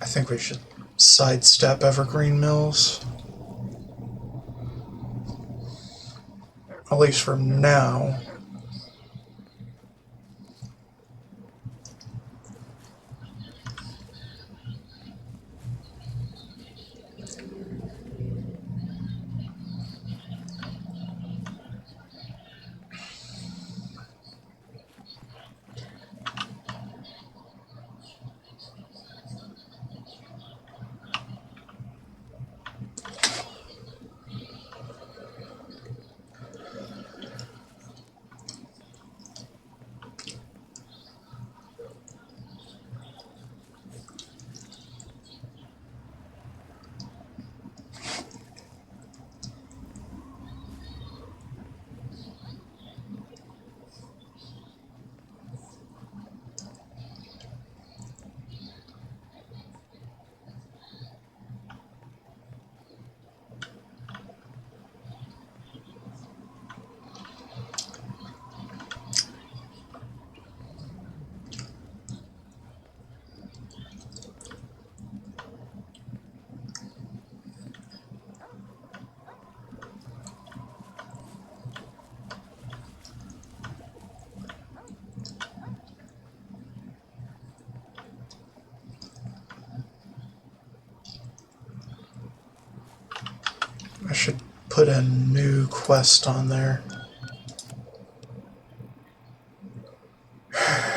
I think we should sidestep Evergreen Mills. At least for now. put a new quest on there. I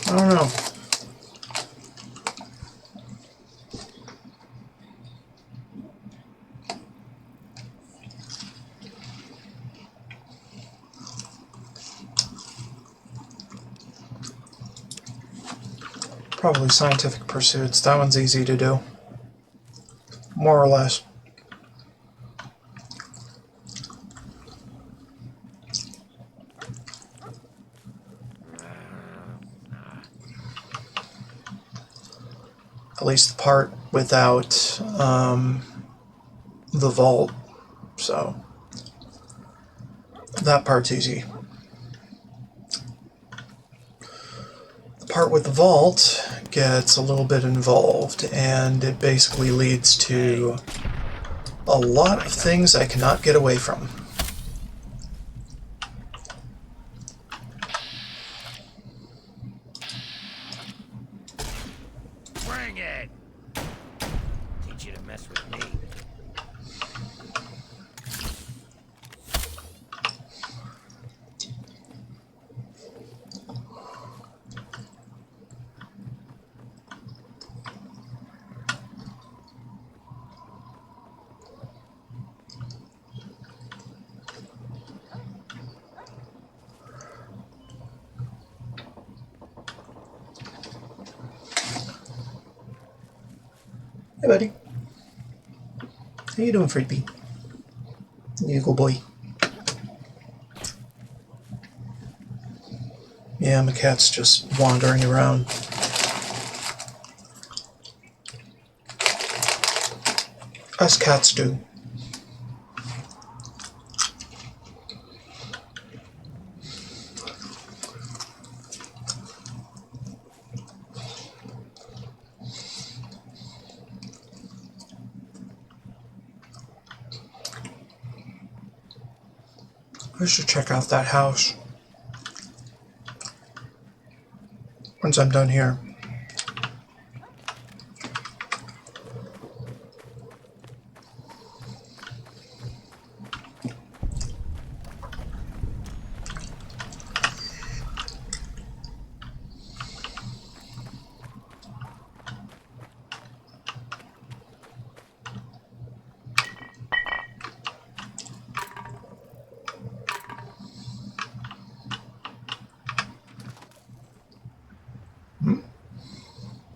don't know. Probably scientific pursuits. That one's easy to do. More or less. At least the part without the vault. So that part's easy. The part with the vault gets a little bit involved, and it basically leads to a lot of things I cannot get away from. Bring it! Teach you to mess with me. Hey, buddy. How you doing, Freebie? You go, boy. Yeah, my cat's just wandering around. As cats do. I should check out that house once I'm done here.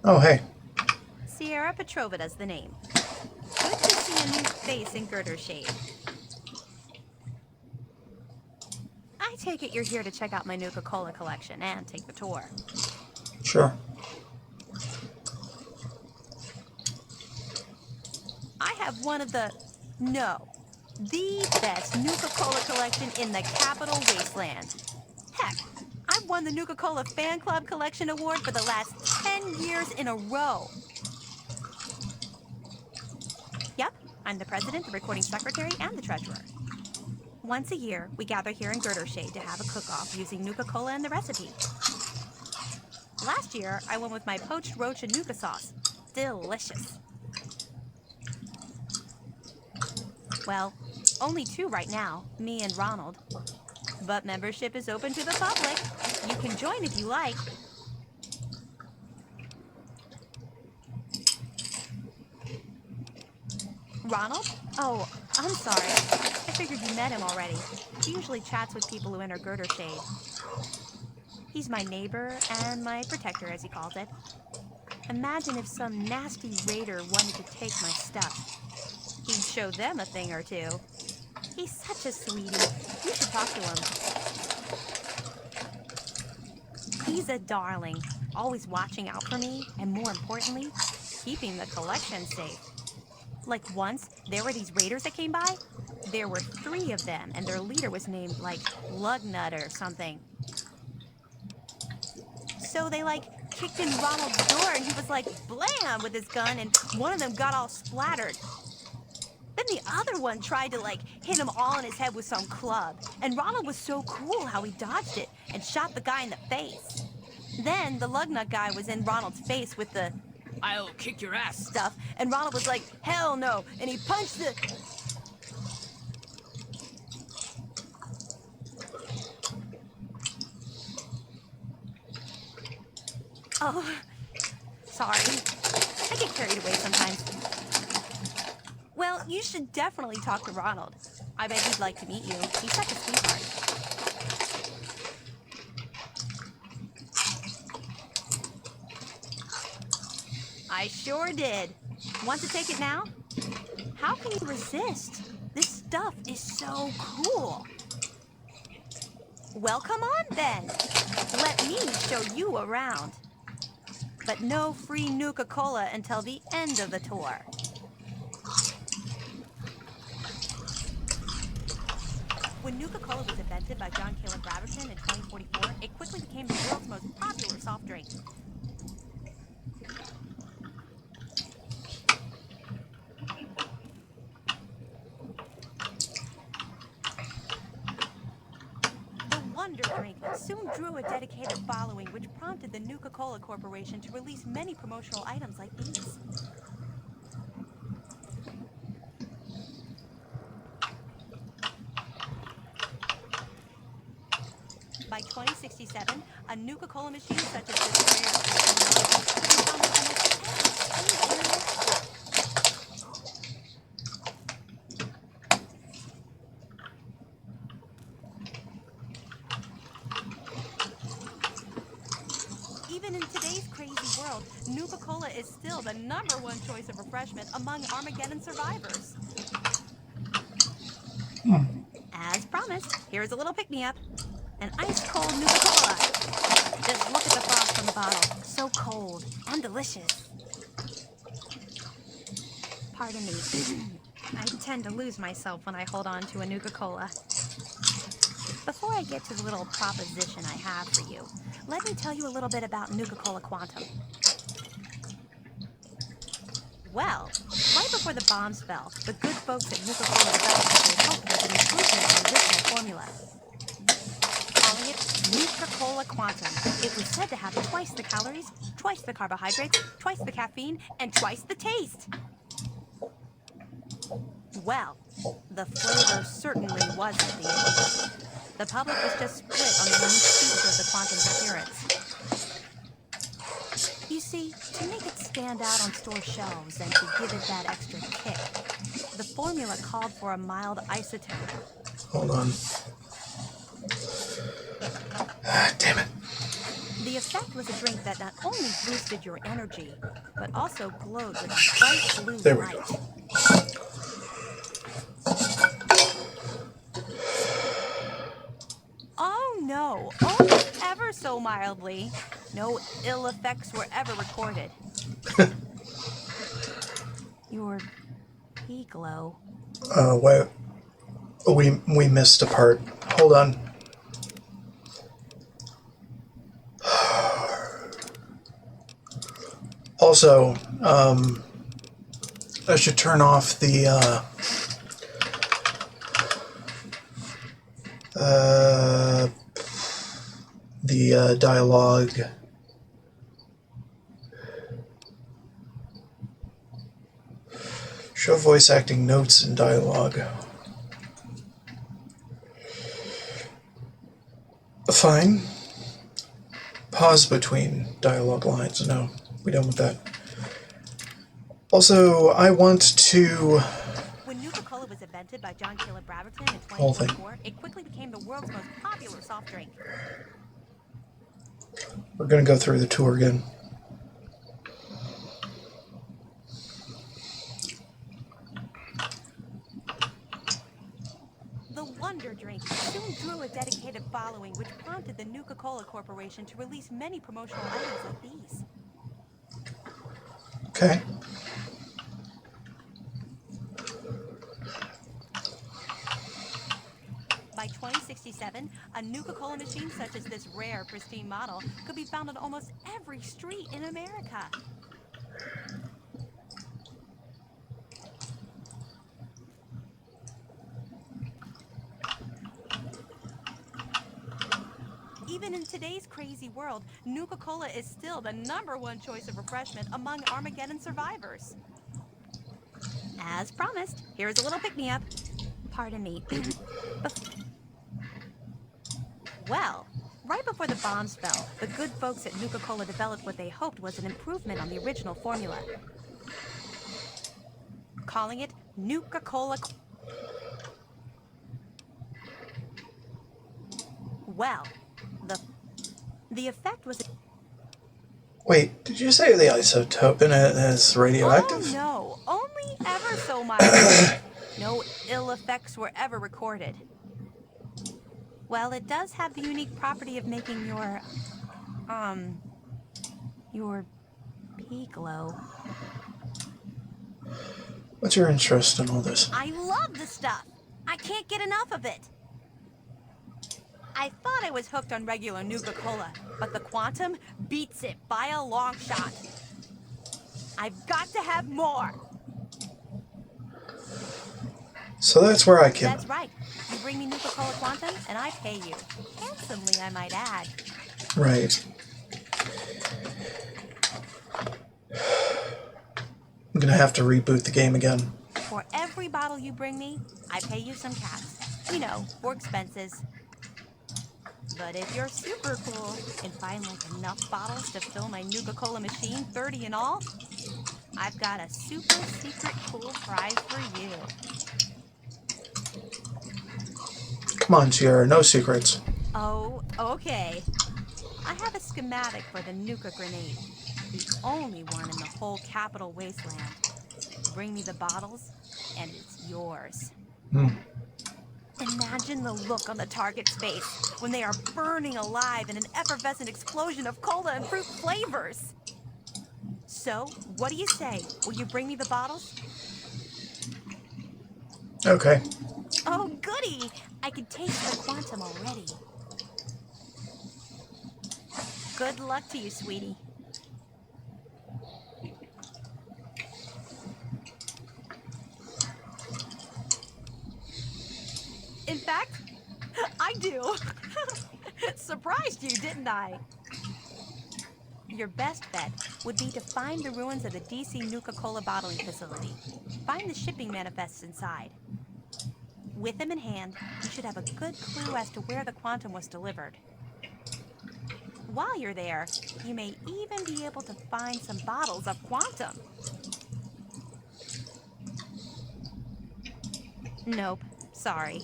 Oh, hey. Sierra Petrova does the name. Good to see a new face in Girder Shade. I take it you're here to check out my Nuka-Cola collection and take the tour. Sure. I have one of the best Nuka-Cola collection in the capital wasteland. Heck, I've won the Nuka-Cola Fan Club Collection Award for the last 10 years in a row. Yep, I'm the president, the recording secretary, and the treasurer. Once a year, we gather here in Girder Shade to have a cook-off using Nuka-Cola and the recipe. Last year, I went with my poached roach and Nuka sauce. Delicious. Well, only 2 right now, me and Ronald. But membership is open to the public. You can join if you like. Ronald? Oh, I'm sorry. I figured you met him already. He usually chats with people who enter Girder Shade. He's my neighbor and my protector, as he calls it. Imagine if some nasty raider wanted to take my stuff. He'd show them a thing or two. He's such a sweetie. You should talk to him. He's a darling, always watching out for me, and more importantly, keeping the collection safe. Like once, there were these raiders that came by. There were 3 of them, and their leader was named, like, Lugnut or something. So they, kicked in Ronald's door, and he was like, blam, with his gun, and one of them got all splattered. Then the other one tried to, hit him all in his head with some club. And Ronald was so cool how he dodged it and shot the guy in the face. Then the Lugnut guy was in Ronald's face with the I'll kick your ass stuff. And Ronald was like, hell no. And he punched the... Oh, sorry. I get carried away sometimes. Well, you should definitely talk to Ronald. I bet he'd like to meet you. He's such a sweetheart. I sure did. Want to take it now? How can you resist? This stuff is so cool. Well, come on then. Let me show you around. But no free Nuka-Cola until the end of the tour. When Nuka-Cola was invented by John Caleb Braverton in 2044, it quickly became the world's most popular soft drink. The Wonder Drink soon drew a dedicated following, which prompted the Nuka-Cola Corporation to release many promotional items like these. By 2067, a Nuka-Cola machine such as this rare Even in today's crazy world, Nuka-Cola is still the #1 choice of refreshment among Armageddon survivors. As promised, here's a little pick-me-up. An ice-cold Nuka-Cola. Just look at the frost from the bottle. So cold and delicious. Pardon me. I tend to lose myself when I hold on to a Nuka-Cola. Before I get to the little proposition I have for you, let me tell you a little bit about Nuka-Cola Quantum. Well, right before the bombs fell, the good folks at Nuka-Cola developed what they hoped was an improvement on the original formula. Calling it Nuka-Cola Quantum. It was said to have twice the calories, twice the carbohydrates, twice the caffeine, and twice the taste. Well, the flavor certainly wasn't the issue. The public was just split on the unique feature of the Quantum's appearance. You see, to make it stand out on store shelves and to give it that extra kick, the formula called for a mild isotope. Hold on. Ah, damn it. The effect was a drink that not only boosted your energy, but also glowed with bright blue There we light. go. Oh no, only ever so mildly. No ill effects were ever recorded. Your pea glow. Wait. We missed a part. Hold on. Also, I should turn off the dialogue. Show voice acting notes and dialogue. Fine. Pause between dialogue lines. No, we done with that. Also, I want to... When Nuka-Cola was invented by John Caleb Braverton in Whole thing. 2024, it quickly became the world's most popular soft drink. We're going to go through the tour again. The Wonder Drink soon drew a dedicated following, which prompted the Nuka-Cola Corporation to release many promotional items like these. Okay. By 2067, a Nuka-Cola machine such as this rare, pristine model could be found on almost every street in America. Even And in today's crazy world, Nuka-Cola is still the #1 choice of refreshment among Armageddon survivors. As promised, here's a little pick-me-up. Pardon me. Well, right before the bombs fell, the good folks at Nuka-Cola developed what they hoped was an improvement on the original formula. Calling it Nuka-Cola. Well, the effect was... Wait, did you say the isotope in it is radioactive? Oh no, only ever so mildly. No ill effects were ever recorded. Well, it does have the unique property of making your pee glow. What's your interest in all this? I love the stuff. I can't get enough of it. I thought I was hooked on regular Nuka-Cola, but the Quantum beats it by a long shot. I've got to have more. So that's where I can... That's right. You bring me Nuka-Cola Quantum, and I pay you. Handsomely, I might add. Right. I'm gonna have to reboot the game again. For every bottle you bring me, I pay you some cash. You know, for expenses. But if you're super cool and find like enough bottles to fill my Nuka-Cola machine, 30 in all, I've got a super secret cool prize for you. Come on, Sierra, no secrets. Oh, okay. I have a schematic for the Nuka grenade. The only one in the whole Capital Wasteland. Bring me the bottles, and it's yours. Imagine the look on the target's face when they are burning alive in an effervescent explosion of cola and fruit flavors. So, what do you say? Will you bring me the bottles? Okay. Oh, goody! I can taste the Quantum already. Good luck to you, sweetie. In fact, I do. Surprised you, didn't I? Your best bet would be to find the ruins of the DC Nuka-Cola bottling facility. Find the shipping manifests inside. With them in hand, you should have a good clue as to where the Quantum was delivered. While you're there, you may even be able to find some bottles of Quantum. Nope, sorry.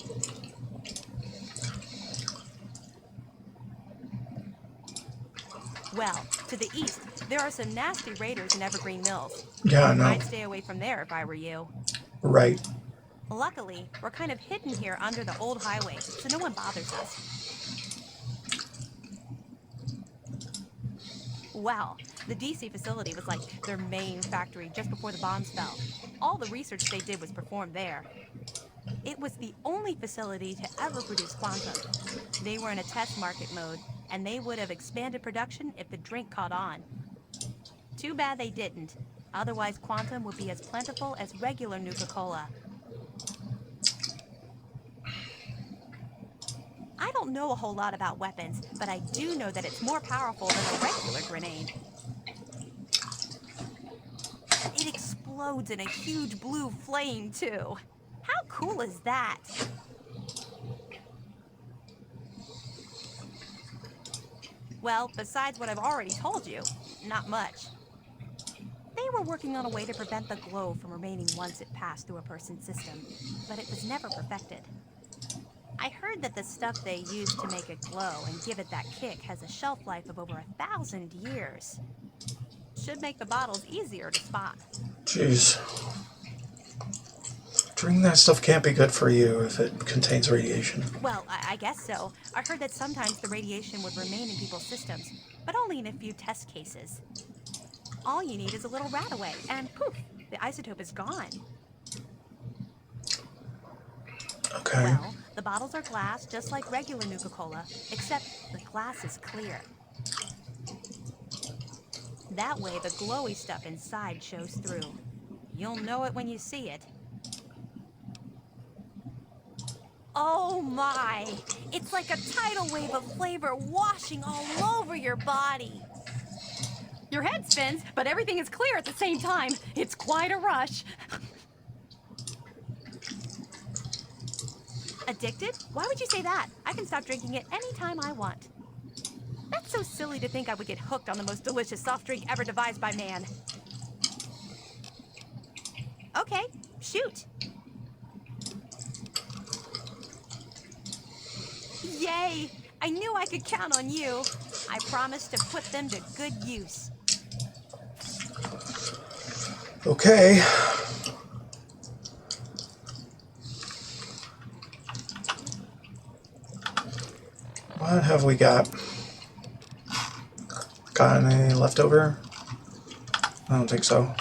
Well, to the east, there are some nasty raiders in Evergreen Mills. Yeah, I know. I'd stay away from there if I were you. Right. Luckily, we're kind of hidden here under the old highway, so no one bothers us. Well, the DC facility was like their main factory just before the bombs fell. All the research they did was performed there. It was the only facility to ever produce Quantum. They were in a test market mode, and they would have expanded production if the drink caught on. Too bad they didn't. Otherwise, Quantum would be as plentiful as regular Nuka-Cola. I don't know a whole lot about weapons, but I do know that it's more powerful than a regular grenade. It explodes in a huge blue flame, too. How cool is that? Well, besides what I've already told you, not much. They were working on a way to prevent the glow from remaining once it passed through a person's system, but it was never perfected. I heard that the stuff they used to make it glow and give it that kick has a shelf life of over 1,000 years. Should make the bottles easier to spot. Jeez. Drinking that stuff can't be good for you if it contains radiation. Well, I guess so. I heard that sometimes the radiation would remain in people's systems, but only in a few test cases. All you need is a little rat away, and poof, the isotope is gone. Okay. Well, the bottles are glass, just like regular Nuka-Cola, except the glass is clear. That way, the glowy stuff inside shows through. You'll know it when you see it. Oh my! It's like a tidal wave of flavor washing all over your body. Your head spins, but everything is clear at the same time. It's quite a rush. Addicted? Why would you say that? I can stop drinking it anytime I want. That's so silly to think I would get hooked on the most delicious soft drink ever devised by man. Okay, shoot. Yay! I knew I could count on you. I promised to put them to good use. Okay. What have we got? Got any leftover? I don't think so.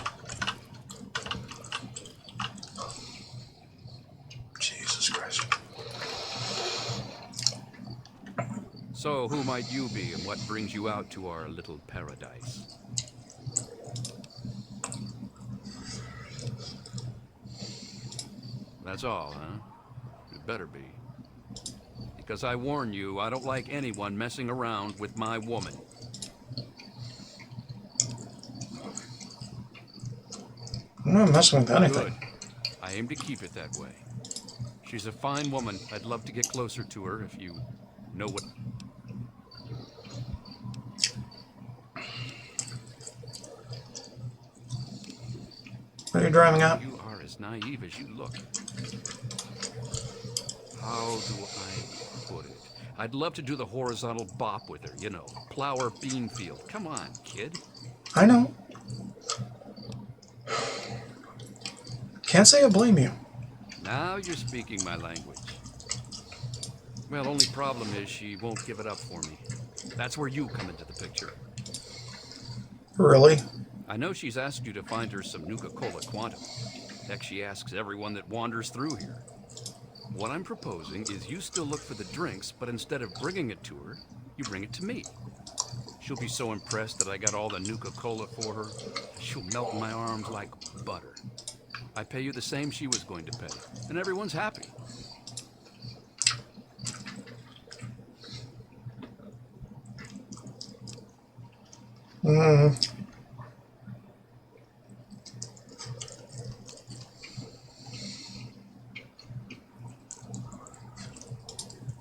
Jesus Christ. So, who might you be, and what brings you out to our little paradise? That's all, huh? It better be. Because I warn you, I don't like anyone messing around with my woman. I'm not messing with anything. Good. I aim to keep it that way. She's a fine woman. I'd love to get closer to her if you know what... What are you driving at? You are as naive as you look. How do I put it? I'd love to do the horizontal bop with her, you know, plow her bean field. Come on, kid. I know. Can't say I blame you. Now you're speaking my language. Well, only problem is she won't give it up for me. That's where you come into the picture. Really? I know she's asked you to find her some Nuka-Cola Quantum. Heck, she asks everyone that wanders through here. What I'm proposing is you still look for the drinks, but instead of bringing it to her, you bring it to me. She'll be so impressed that I got all the Nuka-Cola for her, she'll melt in my arms like butter. I pay you the same she was going to pay, and everyone's happy.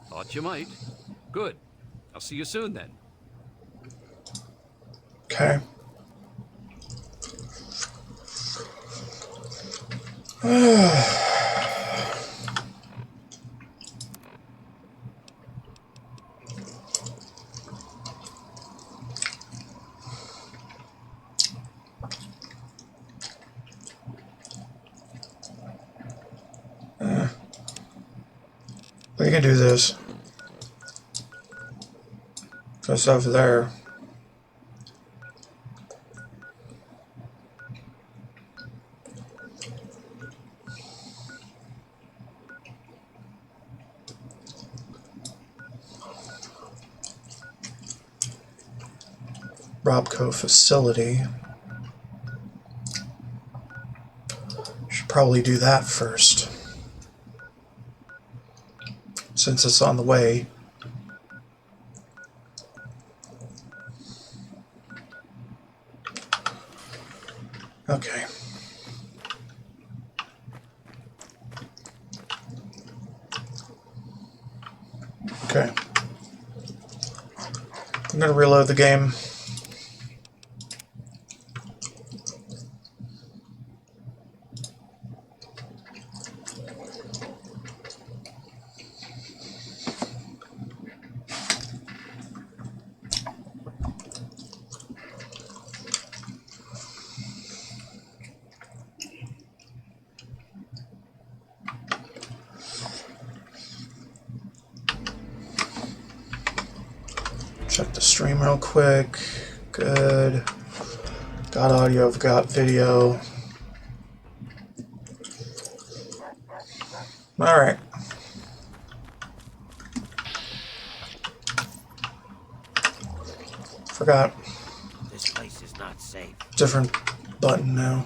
Thought you might. Good. I'll see you soon then. Okay. We can do this. Just over there. Robco facility. Should probably do that first, since it's on the way. Okay. Okay. I'm gonna reload the game. Check the stream real quick. Good. Got audio, I've got video. Alright. Forgot. This place is not safe. Different button now.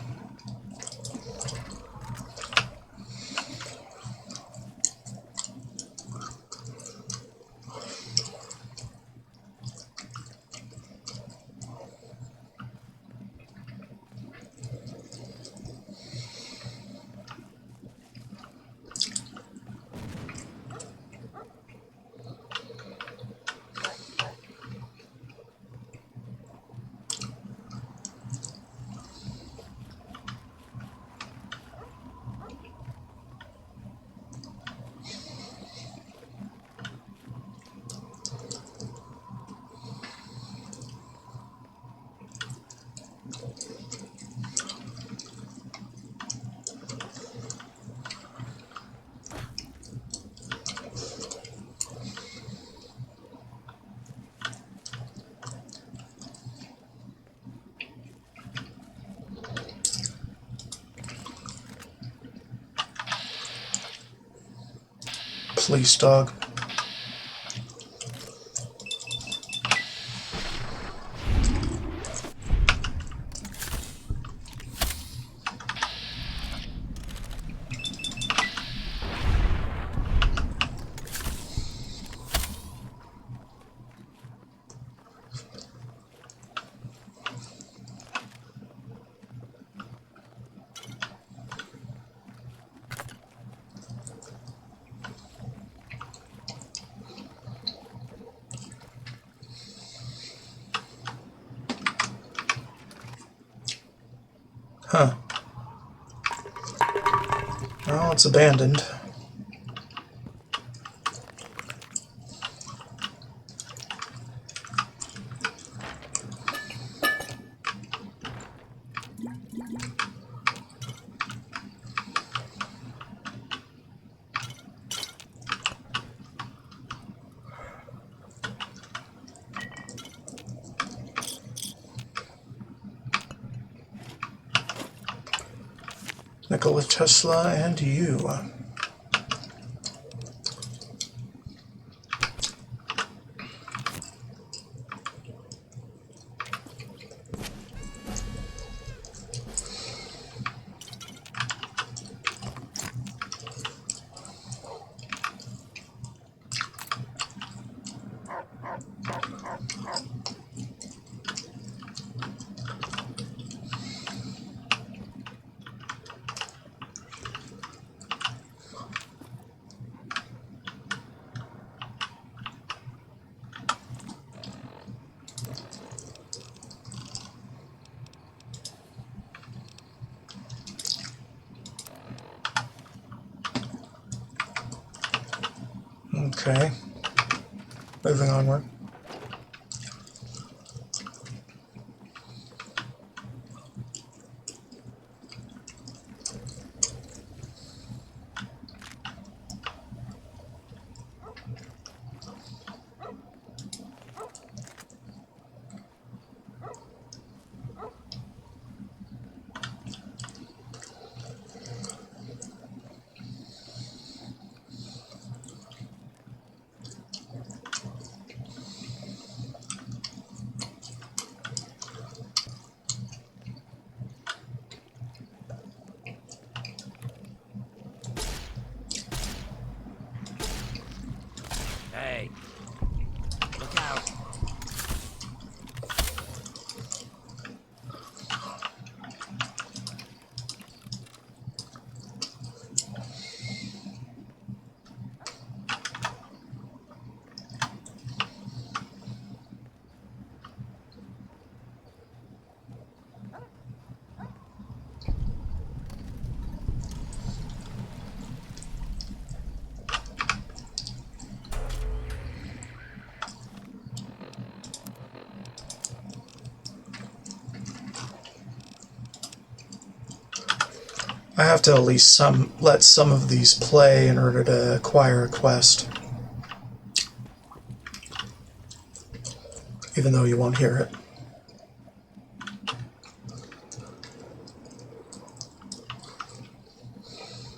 police dog. Huh. Well, it's abandoned. Nikola Tesla and you. Okay. Moving onward. Hey, look out. I have to at least let some of these play in order to acquire a quest. Even though you won't hear it.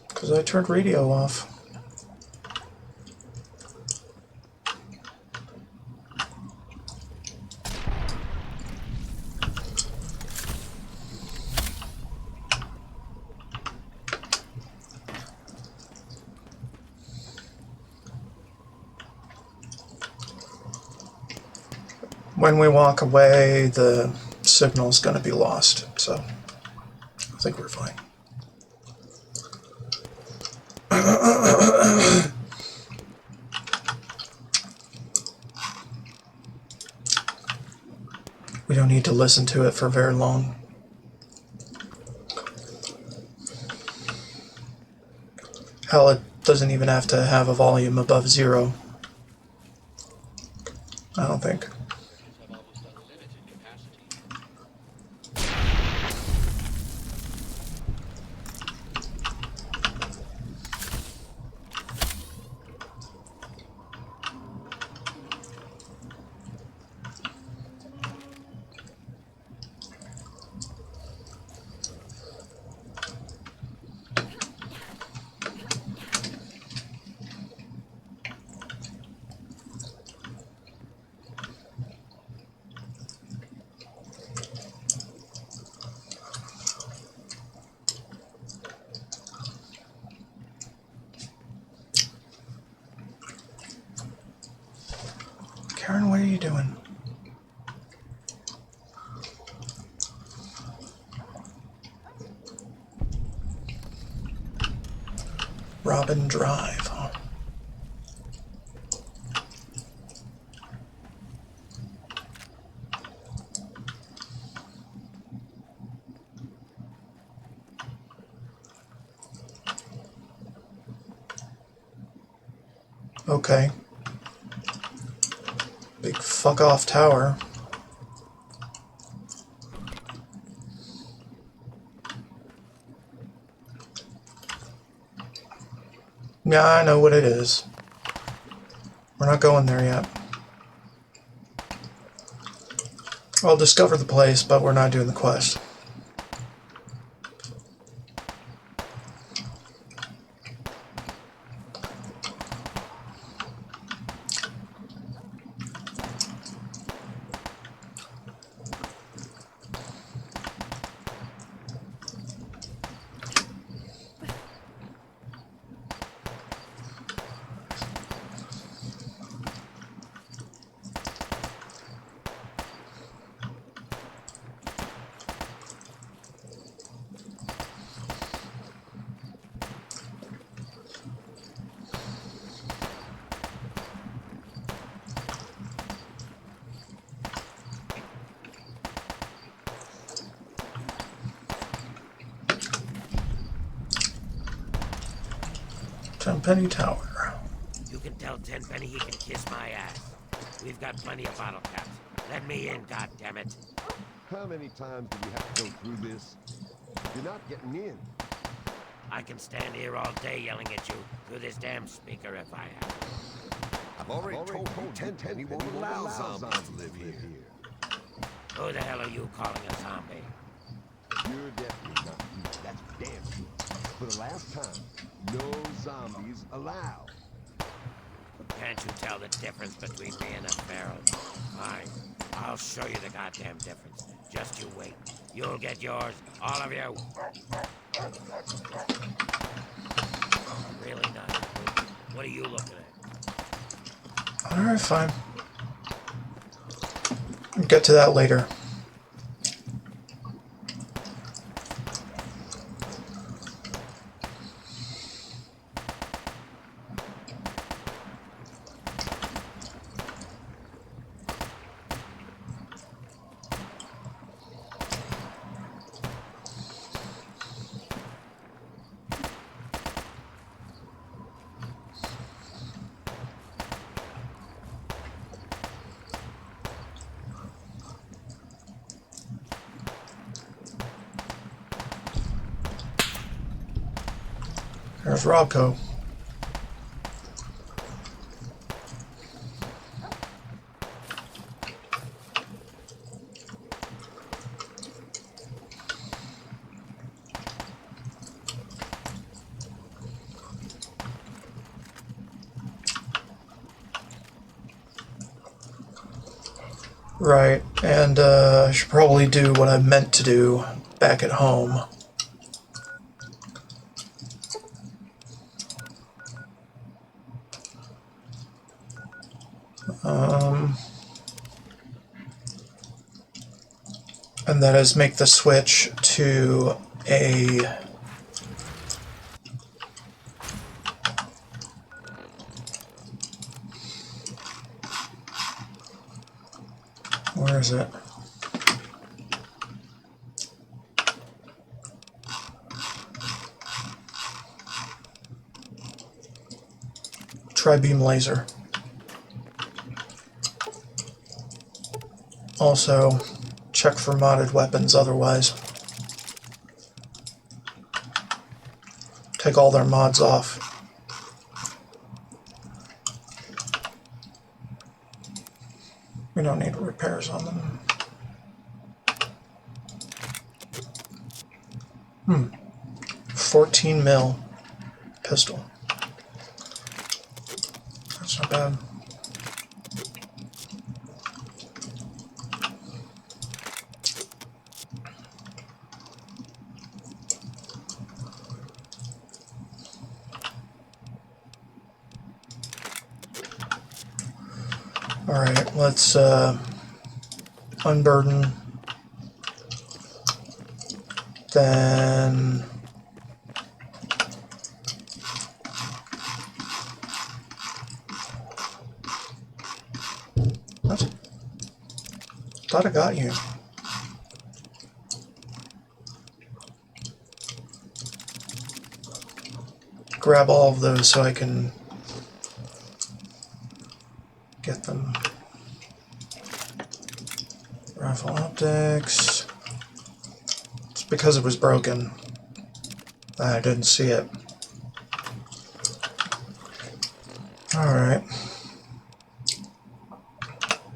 Because I turned radio off. When we walk away, the signal's going to be lost, so I think we're fine. We don't need to listen to it for very long. Hell, it doesn't even have to have a volume above 0. I don't think. Karen, what are you doing? Robin Drive, huh? Okay. Big fuck off tower. Yeah, I know what it is. We're not going there yet. I'll discover the place, but we're not doing the quest. Tenpenny Tower. You can tell Tenpenny he can kiss my ass. We've got plenty of bottle caps. Let me in, goddammit. How many times do we have to go through this? You're not getting in. I can stand here all day yelling at you through this damn speaker if I have. I've already told you Tenpenny won't allow zombies to live here. Who the hell are you calling a zombie? You're definitely not you. That's damn sure. For the last time, no zombies allowed. Can't you tell the difference between me and a feral? Fine. I'll show you the goddamn difference. Just you wait. You'll get yours, all of you. Really not. What are you looking at? Alright, fine. We'll get to that later. There's Robco. Right, and I should probably do what I meant to do back at home. And that is make the switch to a where is it? Tri-beam laser. Also, check for modded weapons otherwise. Take all their mods off. We don't need repairs on them. 14 mil pistol. That's not bad. Alright, let's unburden. Then what? Thought I got you. Grab all of those so I can get them. Rifle optics. It's because it was broken. I didn't see it. Alright.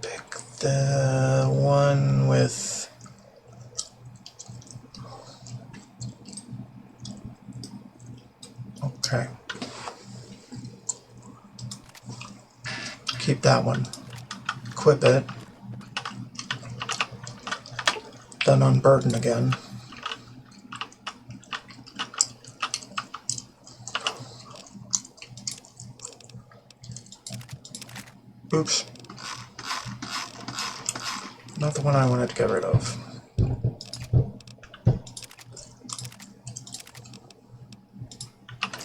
Pick the one with... Okay. Keep that one. Equip it. Then unburden again. Oops. Not the one I wanted to get rid of.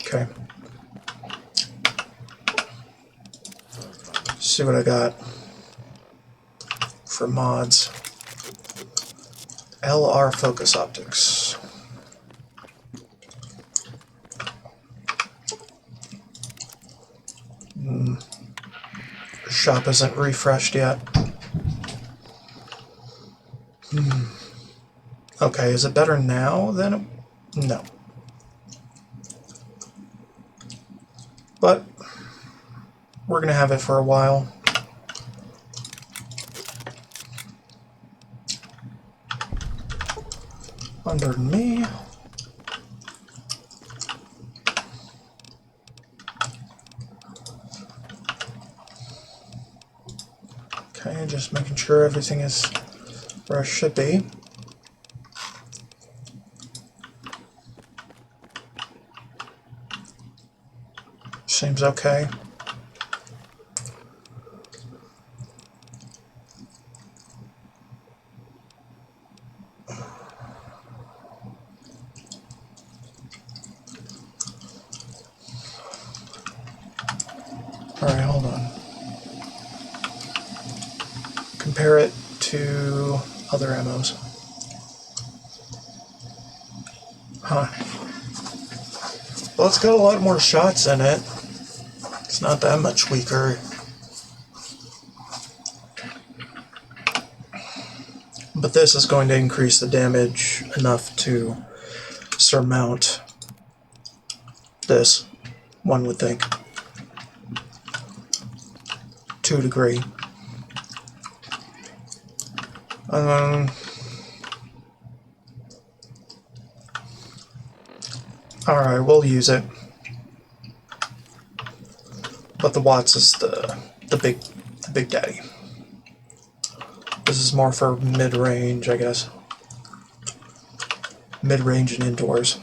Okay. See what I got for mods. LR focus optics. Shop isn't refreshed yet. Okay, is it better now than it? No. But we're gonna have it for a while. Unburden me. Okay, just making sure everything is where it should be. Seems okay. Alright, hold on. Compare it to other ammos. Huh. Well, it's got a lot more shots in it. It's not that much weaker. But this is going to increase the damage enough to surmount this, one would think. To a degree. Alright, we'll use it. But the Watts is the big daddy. This is more for mid-range, I guess. Mid-range and indoors.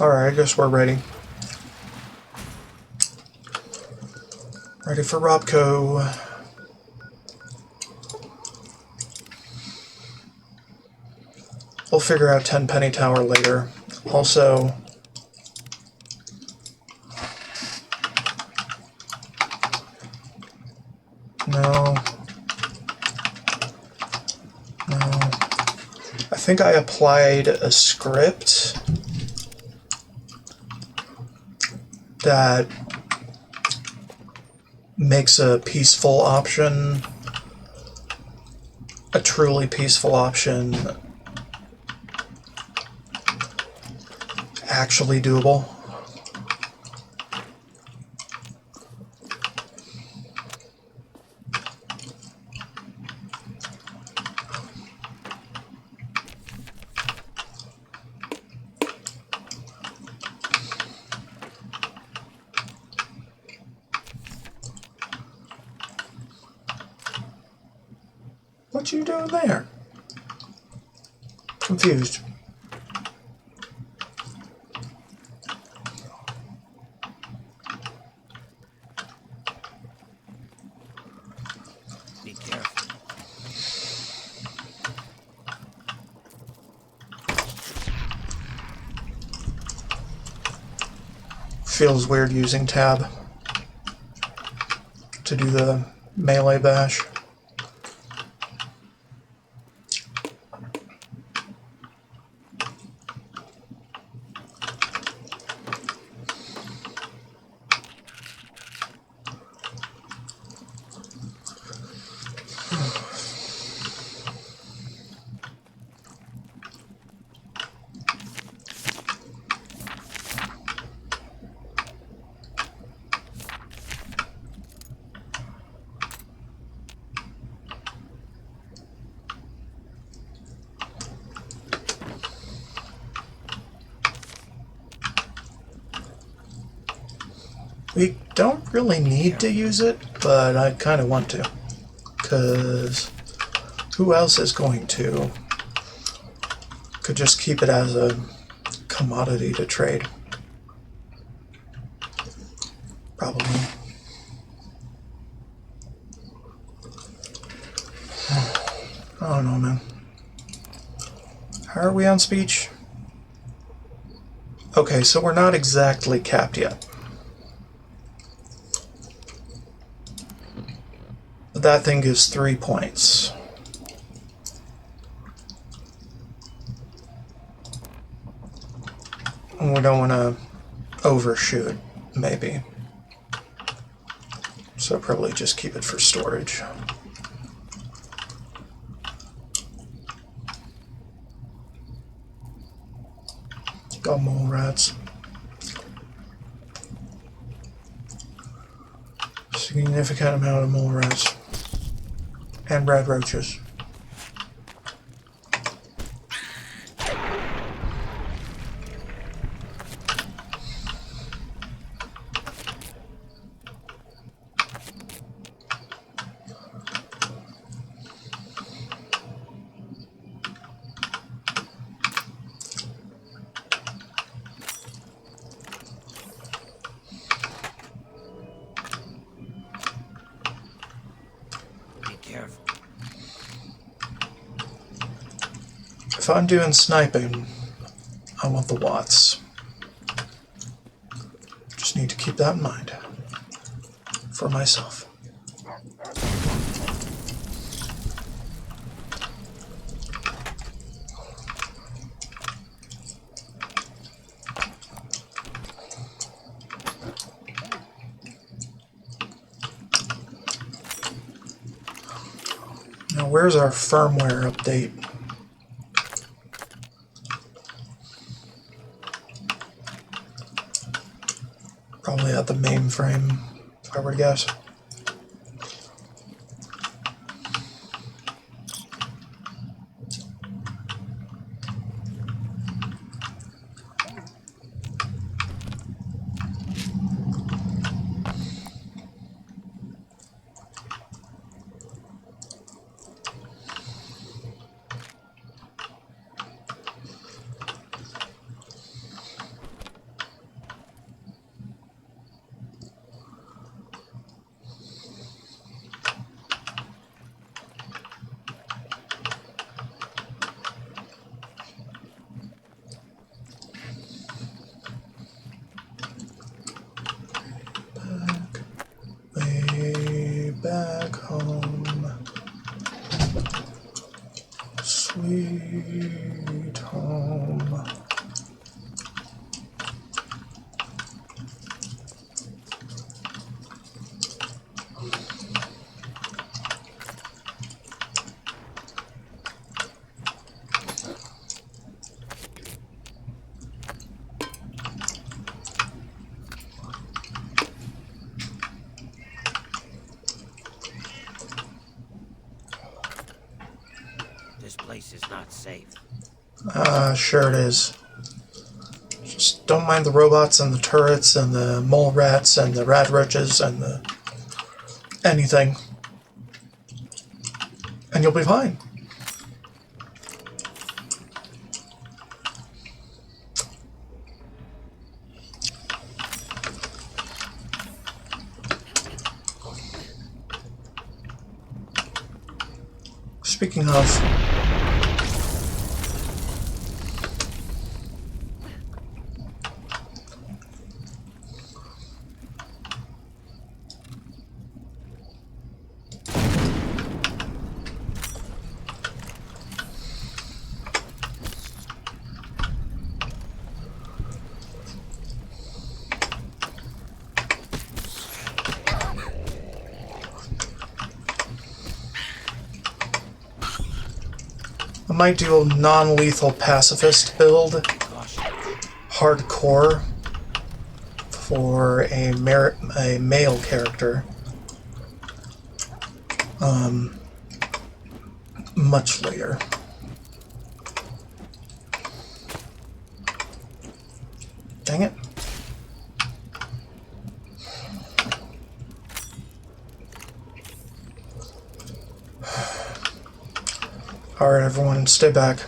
Alright, I guess we're ready. Ready for Robco. We'll figure out Tenpenny Tower later. Also, no. I think I applied a script that makes a peaceful option, a truly peaceful option, actually doable. What you doing there? Confused. Feels weird using tab to do the melee bash. We don't really need to use it, but I kind of want to, because who else is going to? Could just keep it as a commodity to trade. Probably. I don't know, man. How are we on speech? Okay, so we're not exactly capped yet. But that thing gives 3 points. And we don't want to overshoot, maybe. So probably just keep it for storage. Got mole rats. Significant amount of mole rats. And red roaches. If I'm doing sniping, I want the watts. Just need to keep that in mind for myself. Now, where's our firmware update? Probably at the mainframe, if I were to guess. Back home, sweet home. This place is not safe. Sure it is. Just don't mind the robots and the turrets and the mole rats and the rat roaches and the anything. And you'll be fine. Speaking of, might do a non-lethal pacifist build, hardcore, for a male character. Much later. Dang it. Alright, everyone, stay back.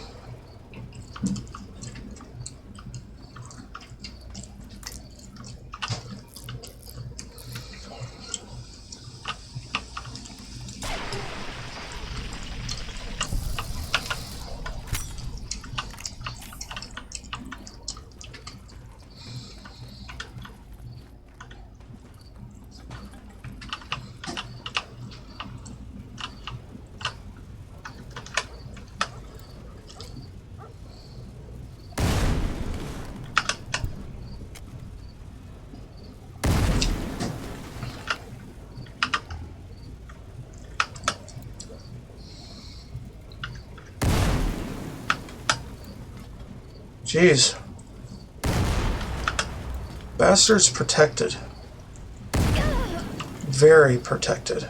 Jeez. Bastard's protected. Very protected.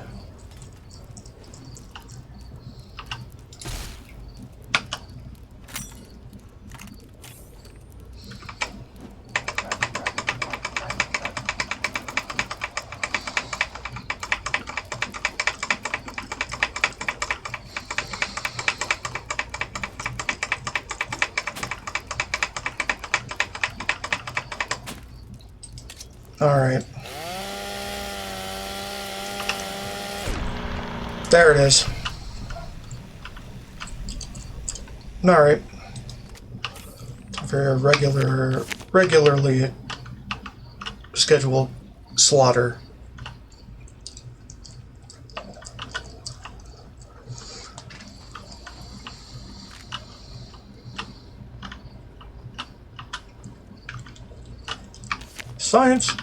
Alright. There it is. Alright. Very regularly scheduled slaughter. Science.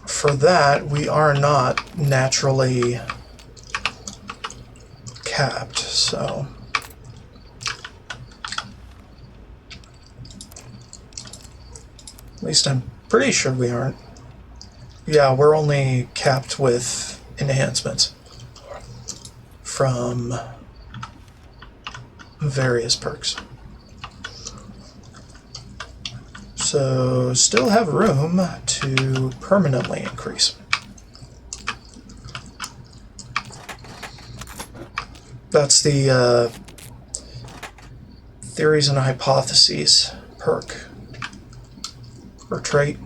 For that, we are not naturally capped, so at least I'm pretty sure we aren't. Yeah, we're only capped with enhancements from various perks. So, still have room to permanently increase. That's the Theories and Hypotheses perk, or trait.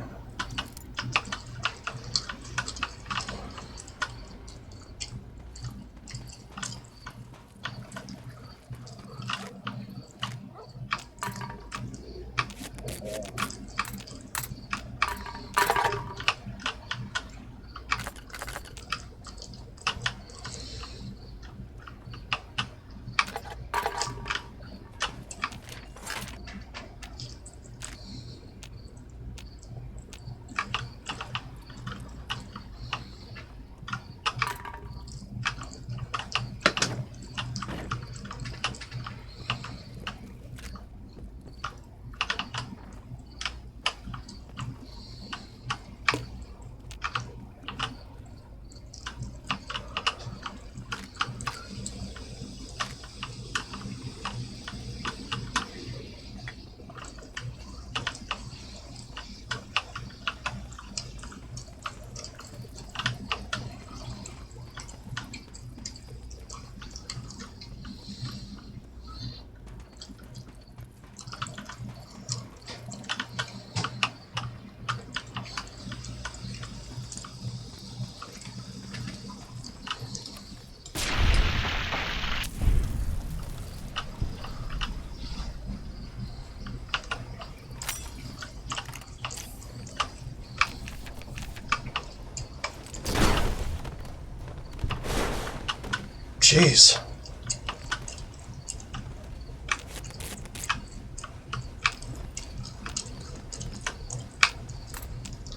Jeez.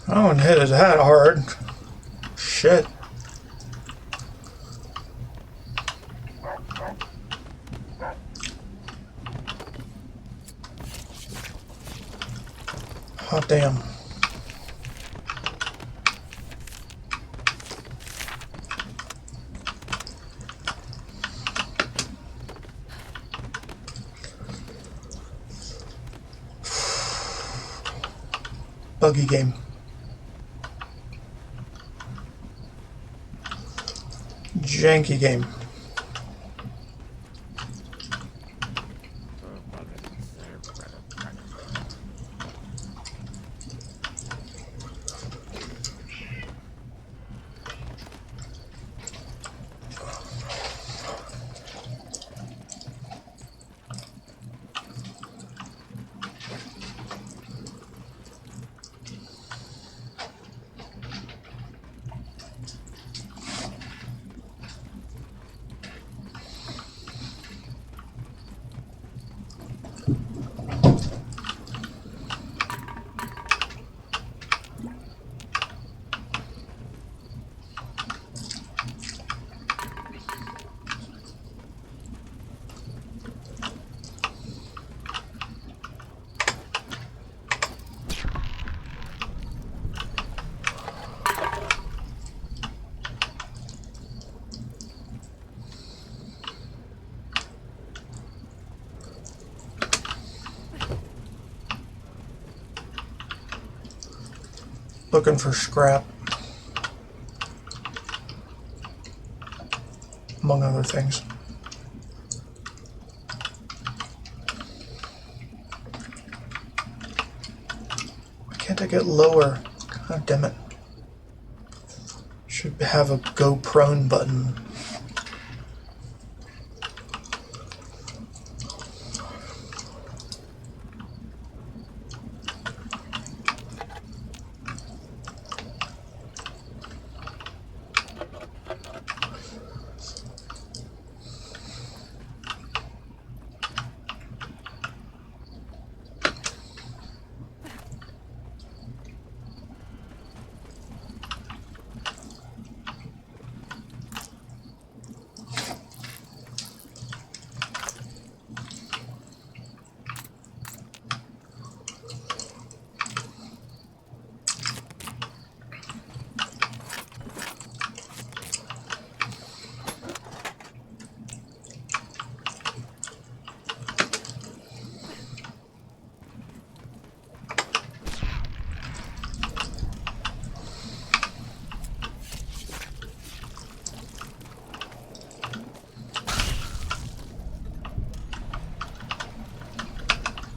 I wouldn't hit it that hard. Shit. Hot damn. Buggy game. Janky game. Looking for scrap, among other things. Why can't I get lower? God damn it. Should have a go prone button.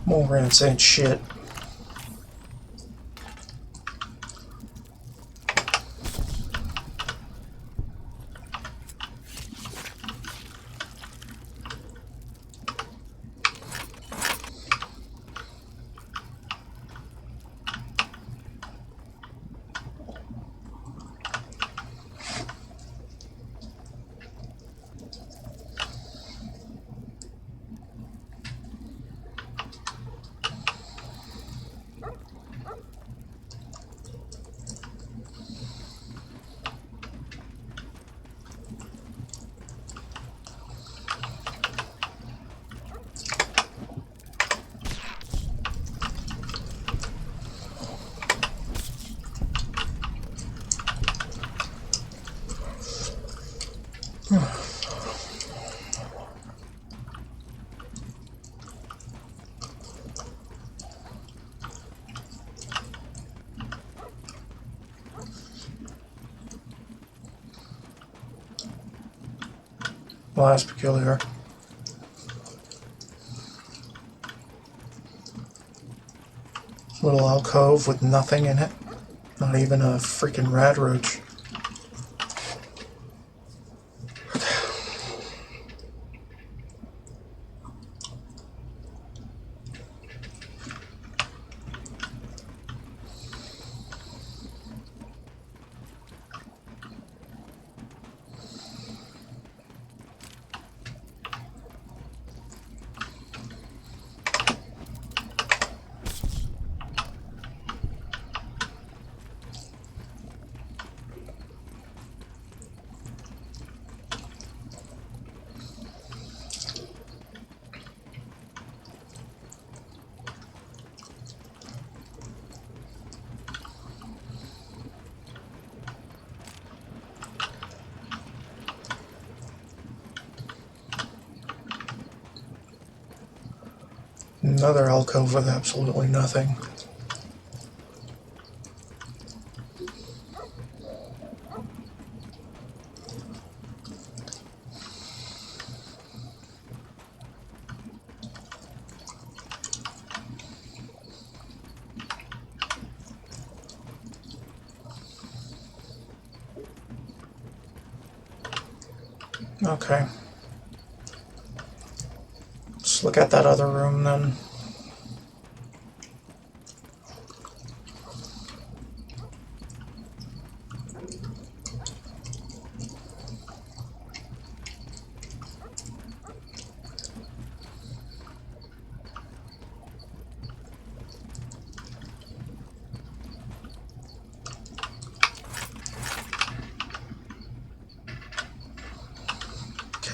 More rants ain't shit. Well, that's peculiar. Little alcove with nothing in it. Not even a freaking rad roach. Another alcove with absolutely nothing. Okay. Let's look at that other room then.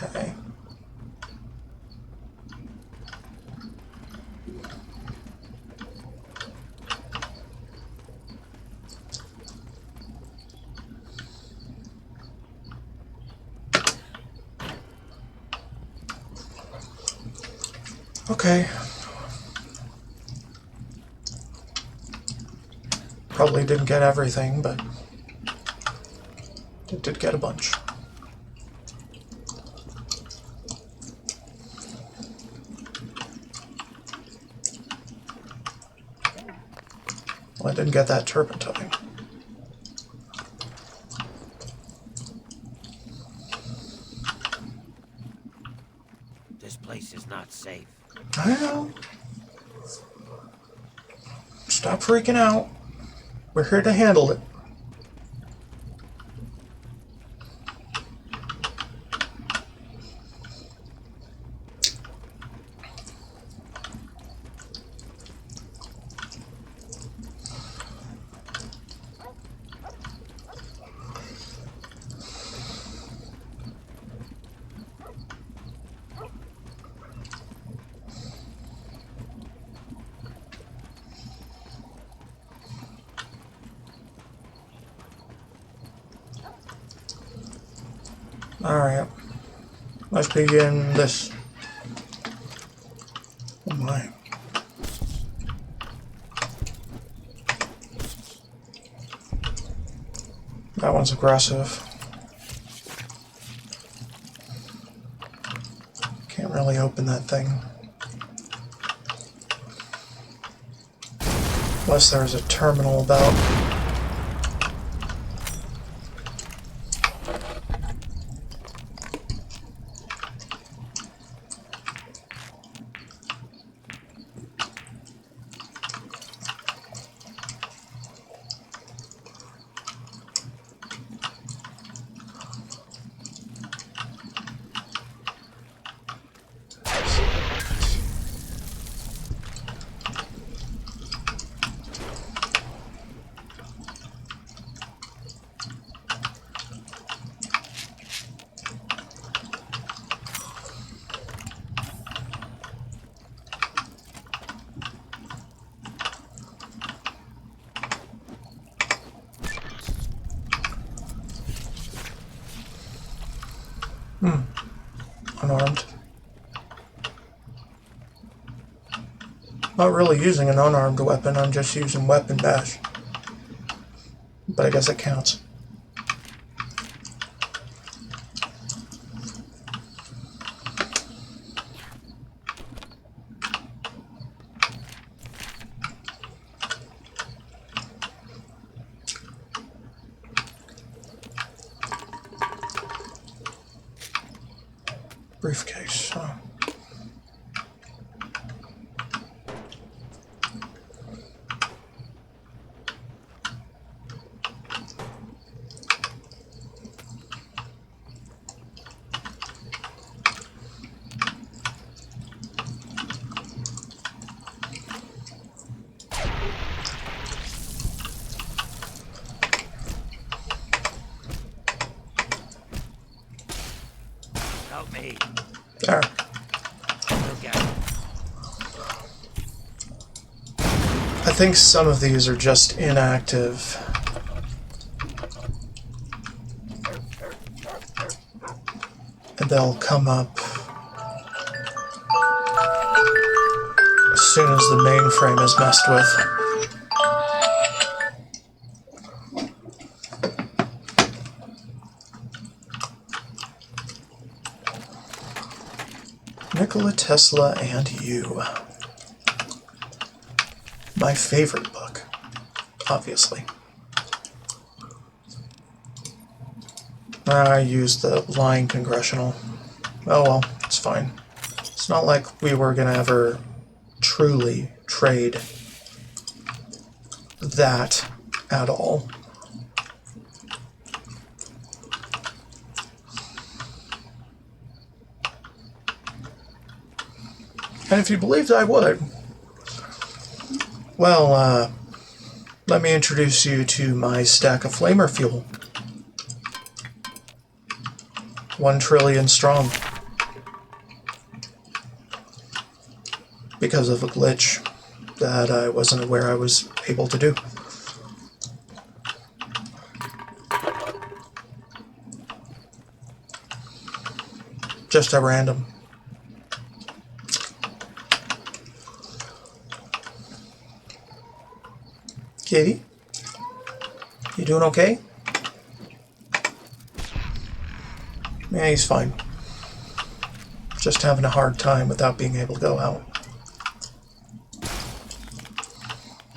Okay. Okay. Probably didn't get everything, but it did get a bunch. Well, I didn't get that turpentine. This place is not safe. I know. Stop freaking out. We're here to handle it. Alright. Let's begin this. Oh my. That one's aggressive. Can't really open that thing. Unless there's a terminal about. Unarmed. Not really using an unarmed weapon, I'm just using weapon dash. But I guess it counts. Briefcase, huh? Help me. There. Look at it. I think some of these are just inactive. And they'll come up as soon as the mainframe is messed with. Nikola Tesla and You. My favorite book, obviously. I used the lying congressional. Oh well, it's fine. It's not like we were gonna ever truly trade that at all. And if you believed I would, well, let me introduce you to my stack of flamer fuel. 1 trillion strong. Because of a glitch that I wasn't aware I was able to do. Just at random. Kitty? You doing okay? Yeah, he's fine. Just having a hard time without being able to go out.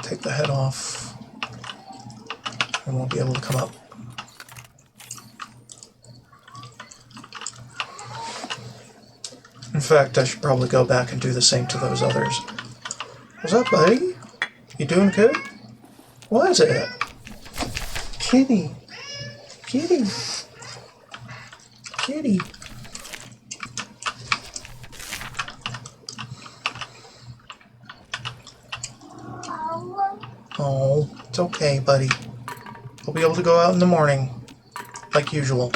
Take the head off, and we'll be able to come up. In fact, I should probably go back and do the same to those others. What's up, buddy? You doing good? What is it? Kitty. Kitty. Kitty. Oh, it's okay, buddy. We'll be able to go out in the morning, like usual.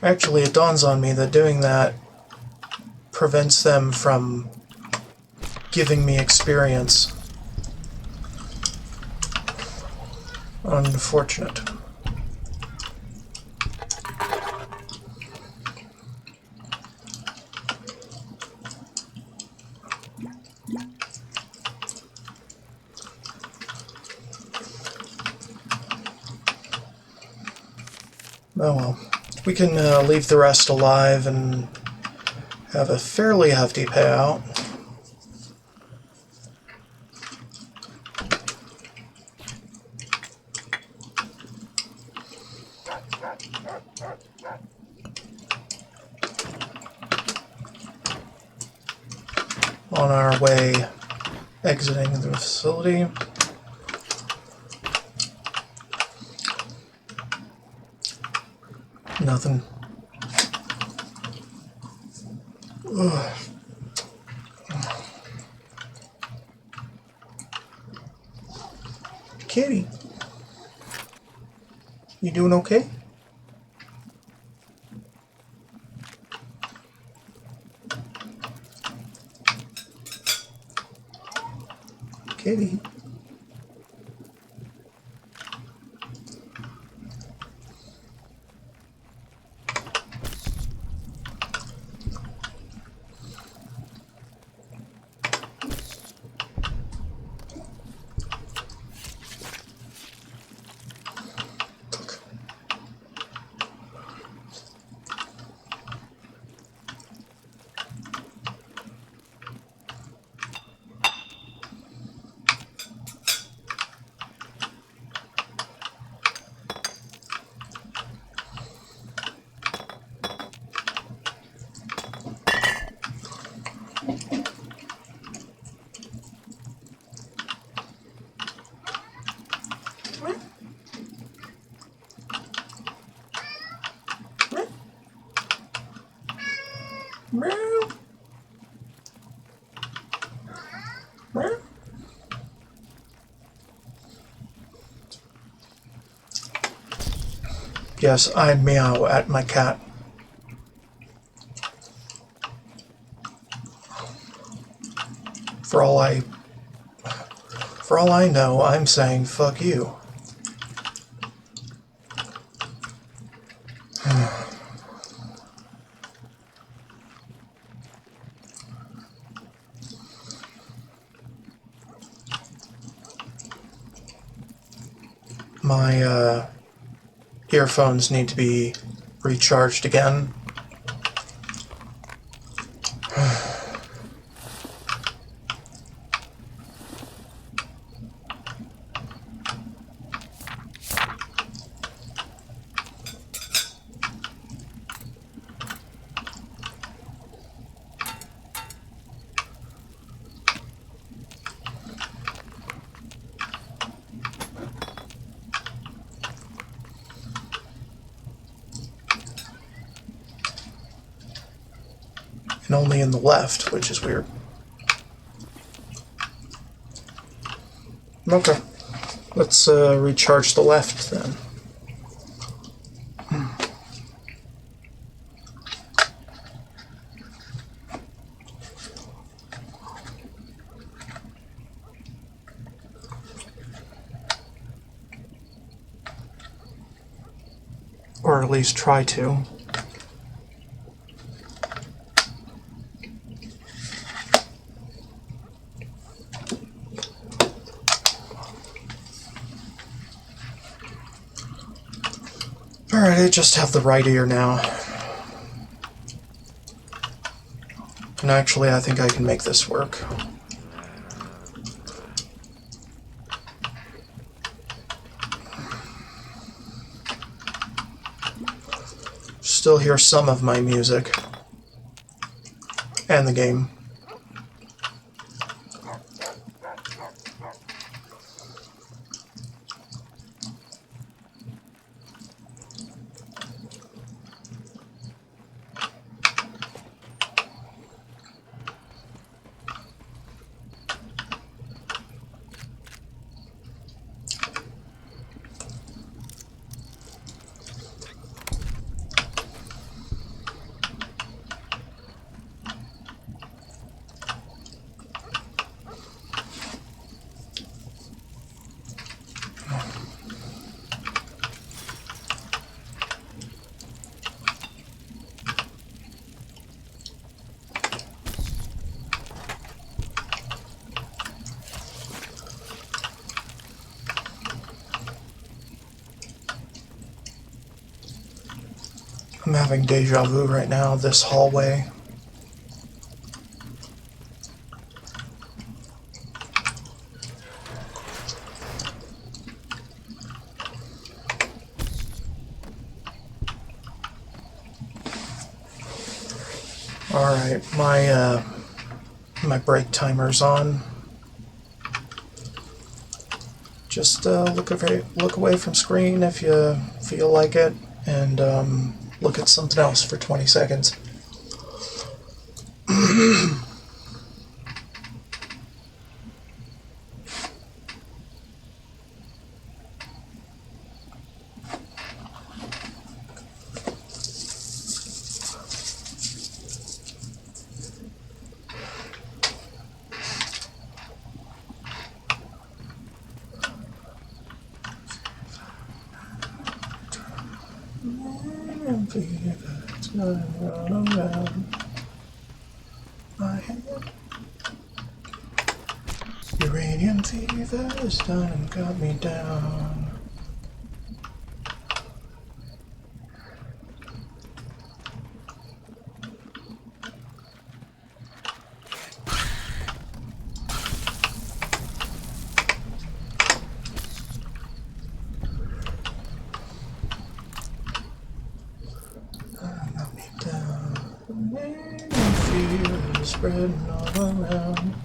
Actually, it dawns on me that doing that prevents them from giving me experience. Unfortunate. Oh well. We can leave the rest alive and have a fairly hefty payout. On our way exiting the facility. Nothing. Ugh. Kitty, you doing okay? Kitty. Yes, I meow at my cat. For all I For all I know, I'm saying fuck you. My earphones need to be recharged again. And only in the left, which is weird. Okay, let's recharge the left then. Or at least try to. Alright, I just have the right ear now. And actually, I think I can make this work. Still hear some of my music. And the game. I'm having deja vu right now, this hallway. Alright, my break timer's on. Just look away from screen if you feel like it, and look at something else for 20 seconds. Run around my head. Uranium fever has done and got me down. Spreading all around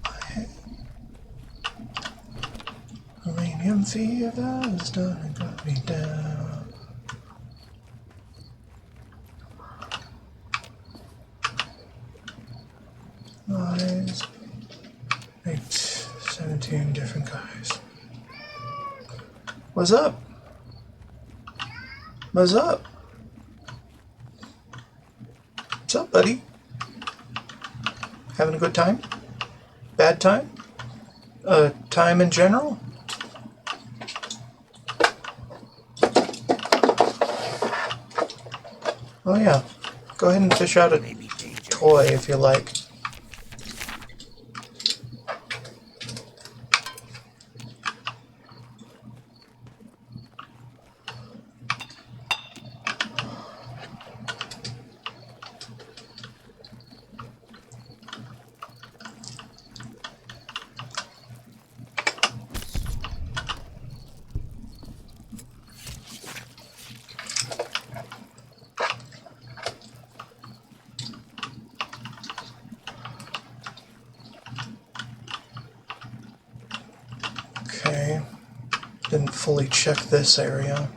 my head. Uranium fever has done and got me down. Eyes, 17 different guys. What's up? What's up? What's up, buddy? Having a good time? Bad time? Time in general? Oh yeah. Go ahead and fish out a toy if you like. Okay. Didn't fully check this area.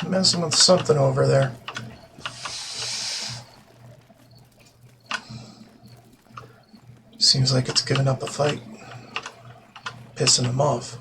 Messing with something over there. Seems like it's giving up a fight. Pissing him off.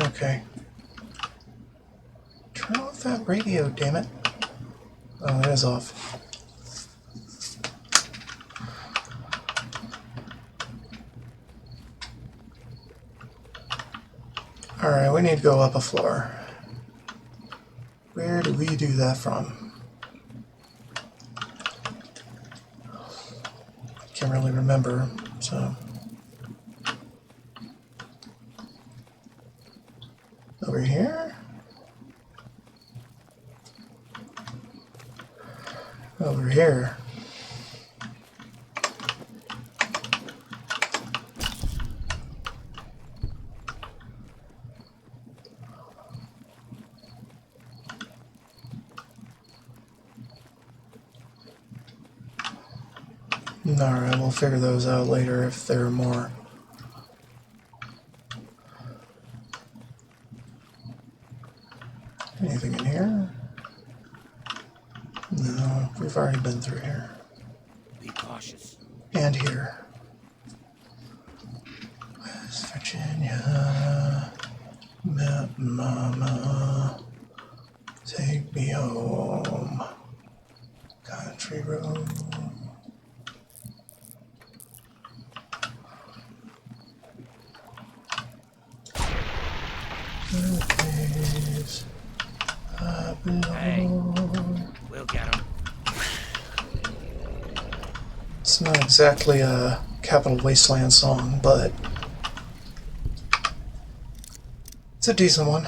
Okay. Turn off that radio, damn it. Oh, it is off. Alright, we need to go up a floor. Where do we do that from? Can't really remember, so... Over here? Over here. Alright, we'll figure those out later if there are more. Anything in here? No, we've already been through here. Be cautious. And here. West Virginia, Mama, take me home. Country road. Days I belong. We'll get him. It's not exactly a Capital Wasteland song, but it's a decent one.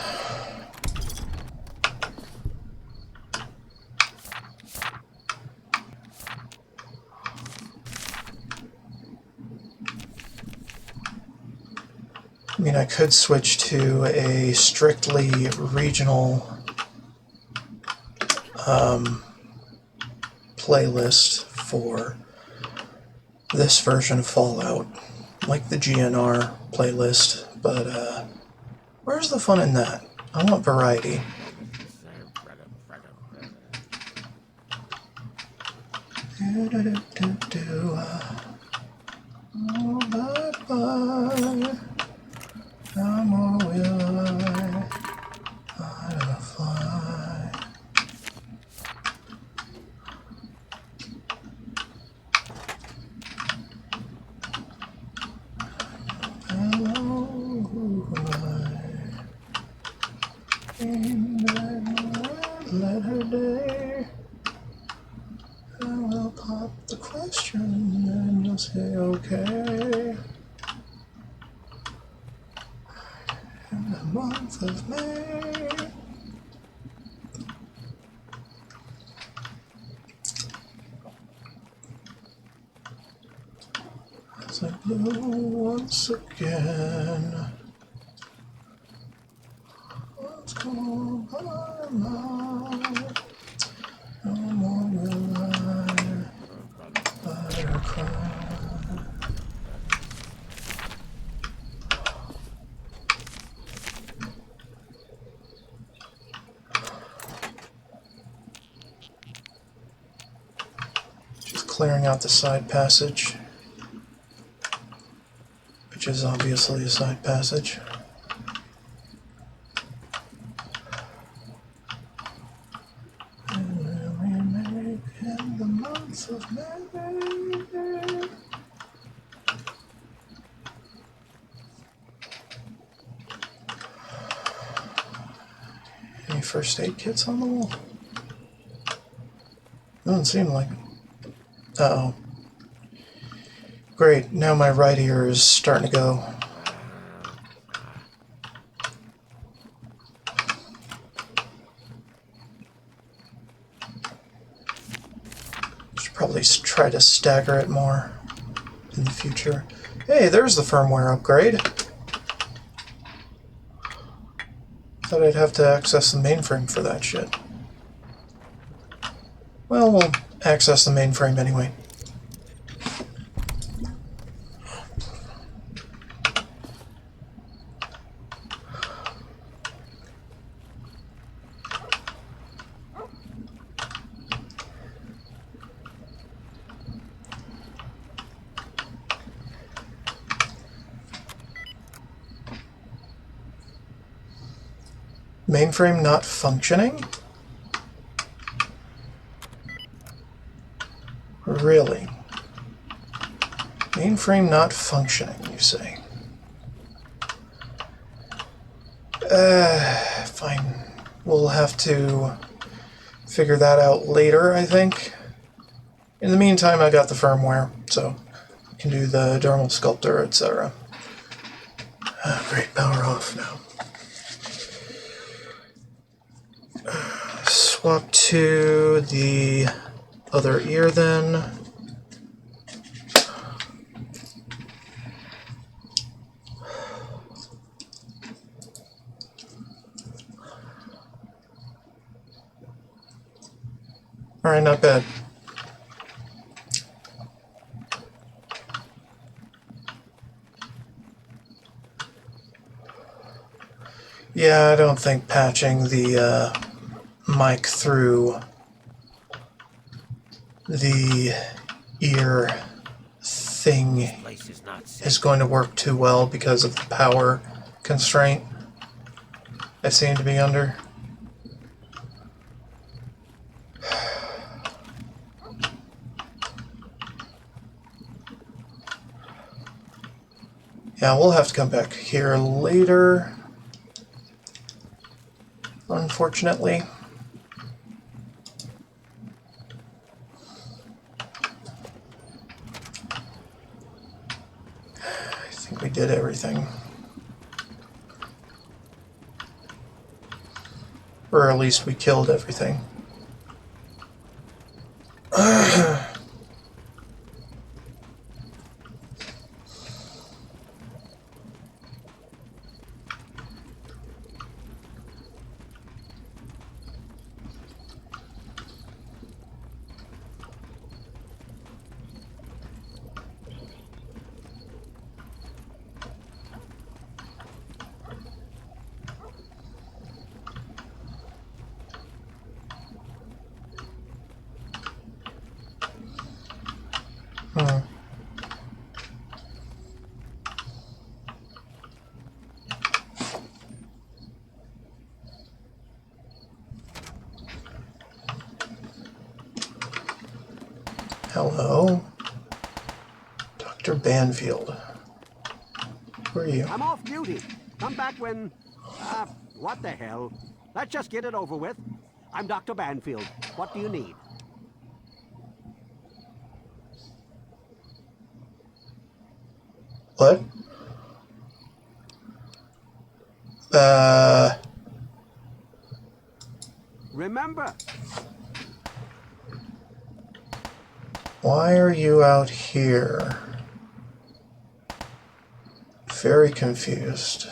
I mean, I could switch to a strictly regional playlist for this version of Fallout, like the GNR playlist, but where's the fun in that? I want variety. Oh, bye-bye. No more will I fly. Let her day. I will pop the question and you'll say okay. In the month of May. As I blow once again. What's going on now? No more will I let her cry. Just clearing out the side passage, which is obviously a side passage. In the month of May. Any first aid kits on the wall? Doesn't seem like it. Uh-oh. Great, now my right ear is starting to go. Should probably try to stagger it more in the future. Hey, there's the firmware upgrade. Thought I'd have to access the mainframe for that shit. Well, we'll access the mainframe anyway. Mainframe not functioning? Really? Mainframe not functioning, you say? Fine. We'll have to figure that out later, I think. In the meantime, I got the firmware, so I can do the dermal sculptor, etc. Great, power off now. Swap to the other ear then. Alright, not bad. Yeah, I don't think patching the mic through the ear thing is going to work too well because of the power constraint I seem to be under. Yeah, we'll have to come back here later, unfortunately. I think we did everything. Or at least we killed everything. Hello? Dr. Banfield. Who are you? I'm off duty. Come back when... what the hell? Let's just get it over with. I'm Dr. Banfield. What do you need? What? Remember. Why are you out here? Very confused.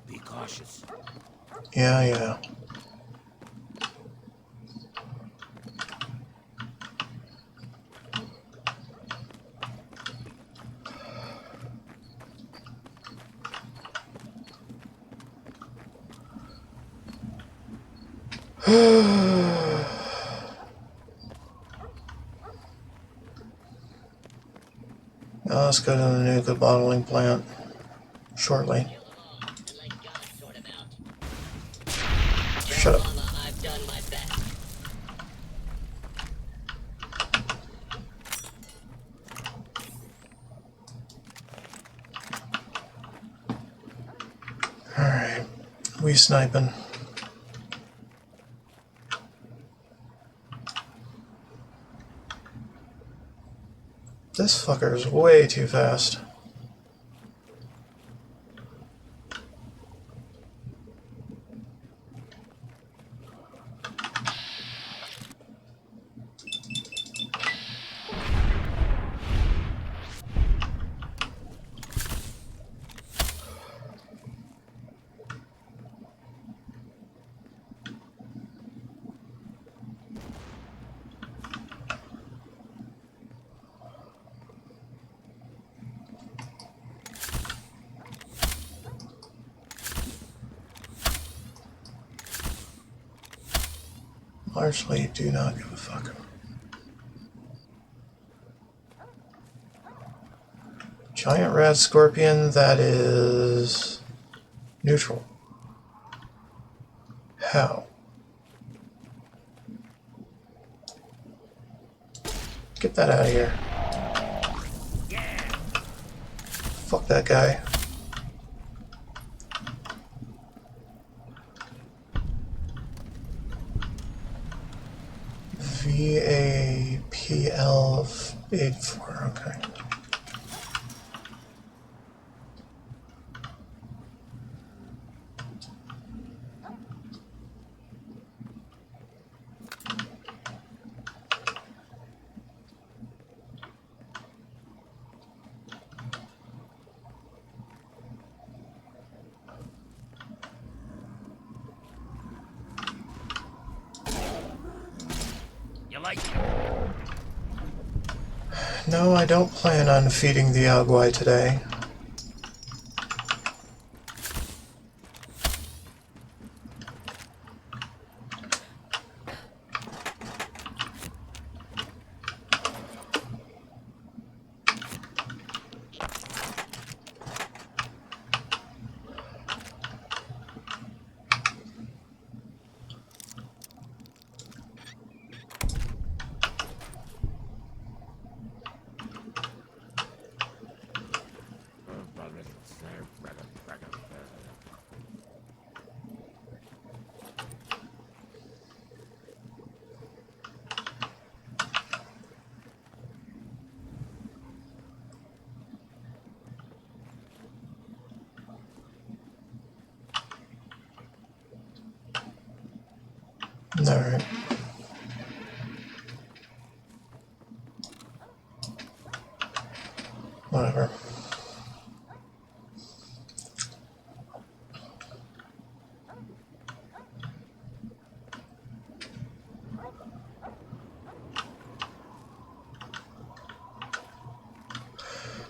Be cautious. Yeah. Now let's go to the nuclear bottling plant shortly. Shut up. Alright, we sniping. This fucker is way too fast. Largely do not give a fuck. Giant red scorpion, that is neutral. How? Get that out of here. Fuck that guy. VAPL84, okay. You like it? No, I don't plan on feeding the Agwai today. Alright. Whatever.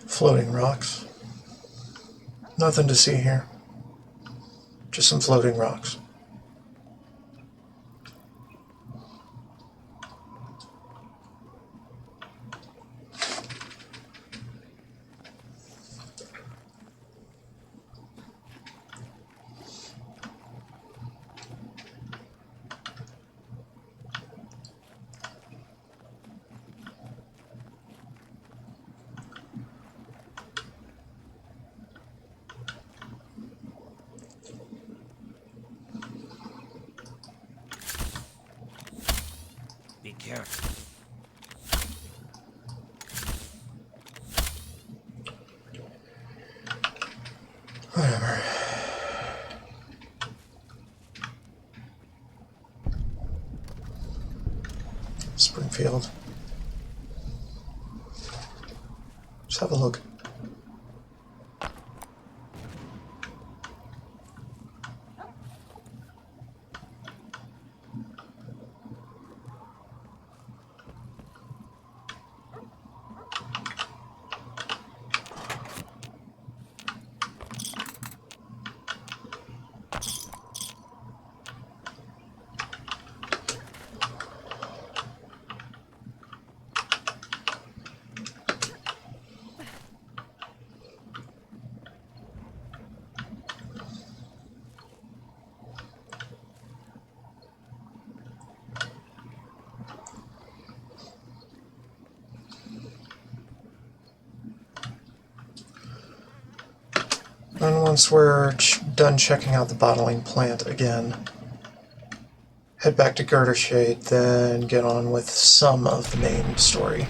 Floating rocks. Nothing to see here. Just some floating rocks. careful. Whatever. Springfield. Just have a look. And once we're done checking out the bottling plant again, head back to Girder Shade, then get on with some of the main story.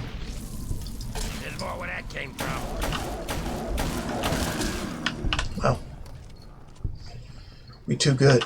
There's more where that came from. Well, we too good.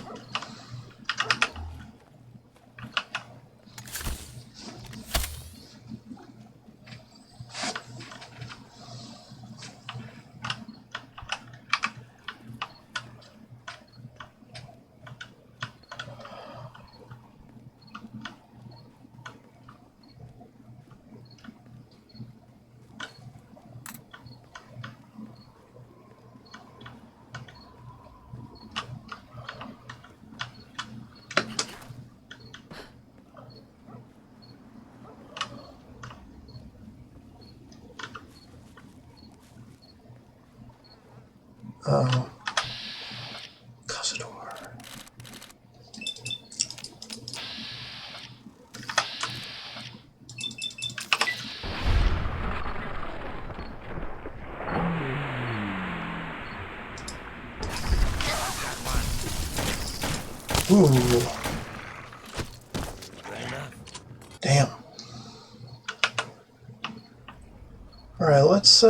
Cazador. Ooh. Damn. Alright, let's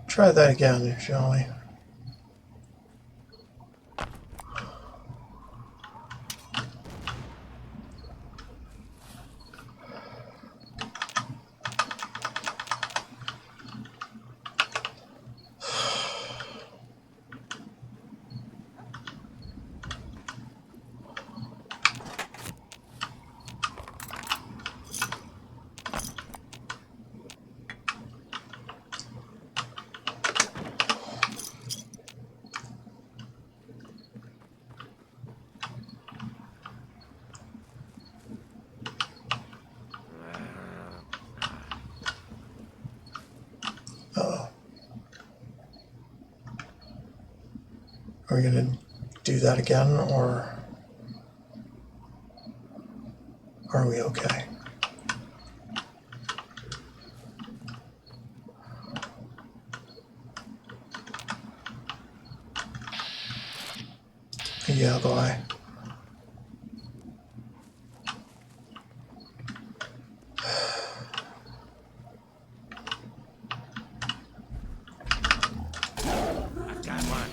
try that again, shall we? Uh-oh. Are we gonna do that again, or are we okay? Yeah, boy. I've got one.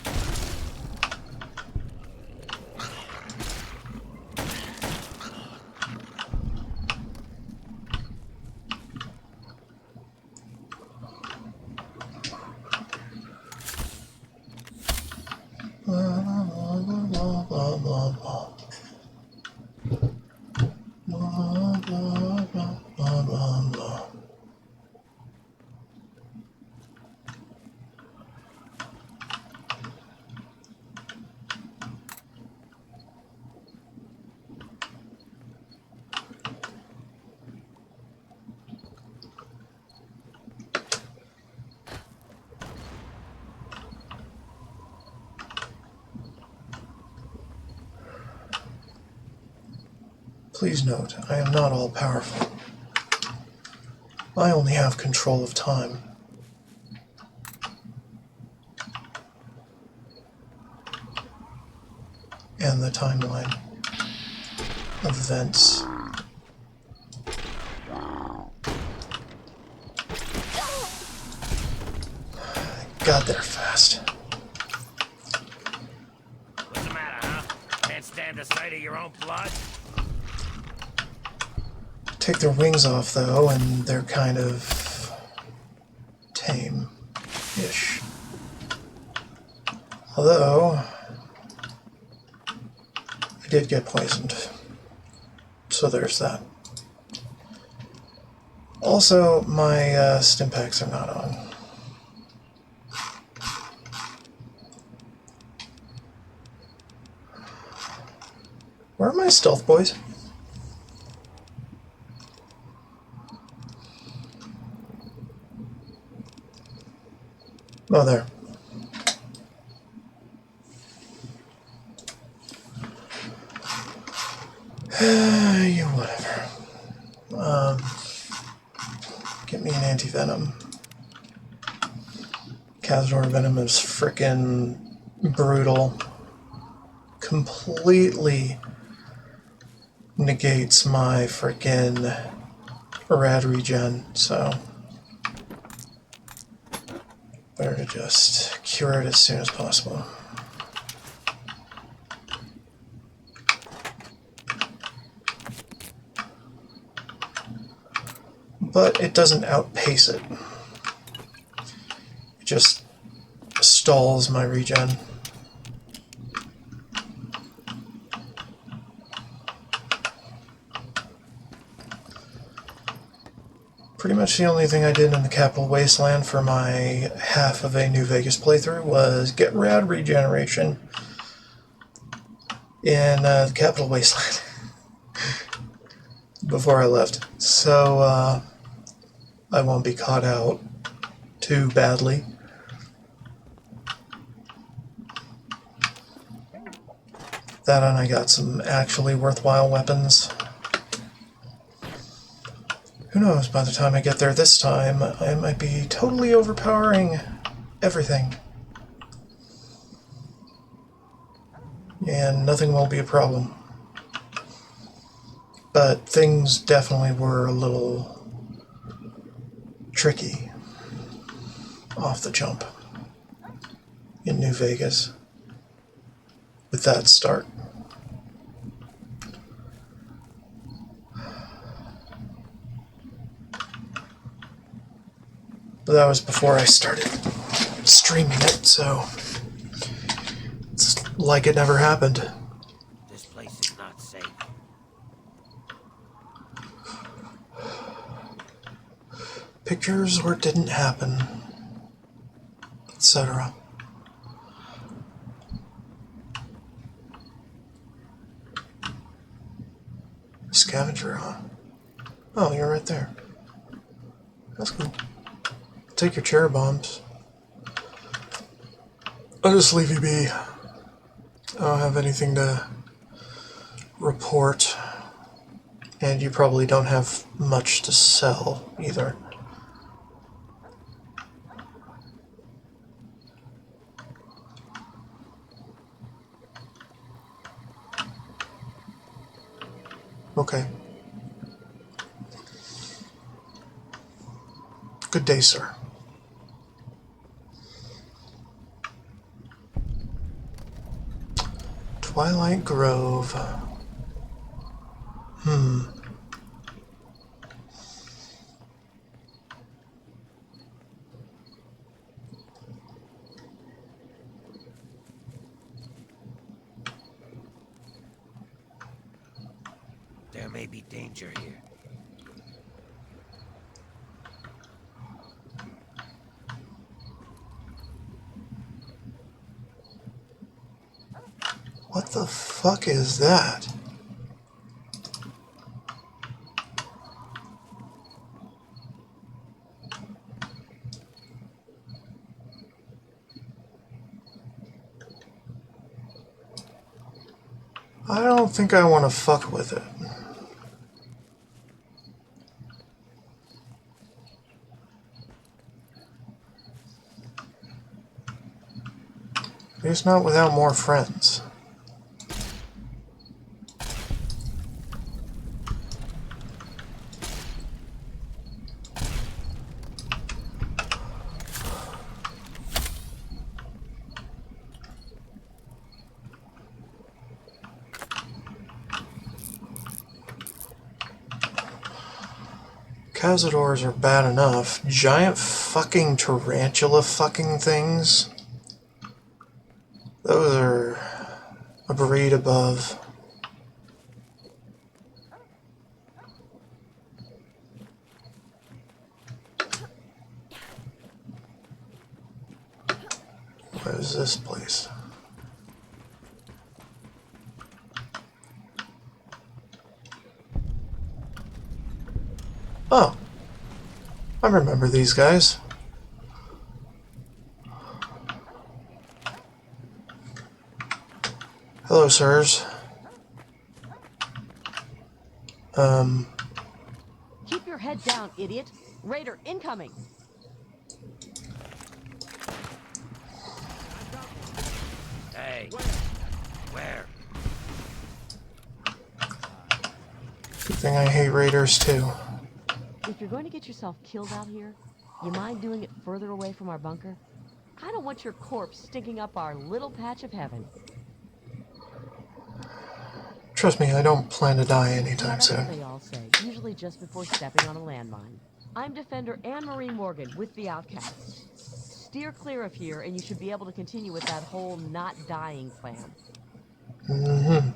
Blah, blah, blah, blah, blah, blah. Blah, blah, blah, blah, blah, blah. Please note, I am not all-powerful. I only have control of time. And the timeline of events. God, they're fast. What's the matter, huh? Can't stand the sight of your own blood? Take their wings off, though, and they're kind of tame-ish. Although, I did get poisoned. So there's that. Also, my stim packs are not on. Where are my stealth boys? Oh, there. Yeah, whatever. Get me an anti-venom. Cazador venom is frickin' brutal. Completely negates my frickin' rad regen, so better to just cure it as soon as possible. But it doesn't outpace it. It just stalls my regen. Pretty much the only thing I did in the Capital Wasteland for my half of a New Vegas playthrough was get rad regeneration in the Capital Wasteland before I left. So I won't be caught out too badly. That and I got some actually worthwhile weapons. Who knows, by the time I get there this time, I might be totally overpowering everything. And nothing will be a problem. But things definitely were a little tricky off the jump in New Vegas with that start. But that was before I started streaming it, so it's like it never happened. This place is not safe. Pictures where it didn't happen, etc. Scavenger, huh? Oh, you're right there. That's cool. Take your cherry bombs. I'll just leave you be. I don't have anything to report. And you probably don't have much to sell either. Okay. Good day, sir. Twilight Grove. There may be danger here. What the fuck is that? I don't think I want to fuck with it. At least not without more friends. Cazadors are bad enough. Giant fucking tarantula fucking things. Those are a breed above. What is this place? Oh, I remember these guys. Hello, sirs. Keep your head down, idiot. Raider incoming. Hey, where? Good thing I hate raiders too. If you're going to get yourself killed out here, you mind doing it further away from our bunker? I don't want your corpse stinking up our little patch of heaven. Trust me, I don't plan to die Yeah, anytime that's what soon. they all say, usually just before stepping on a landmine. I'm Defender Anne-Marie Morgan with the Outcasts. Steer clear of here, and you should be able to continue with that whole not dying plan. Mm-hmm.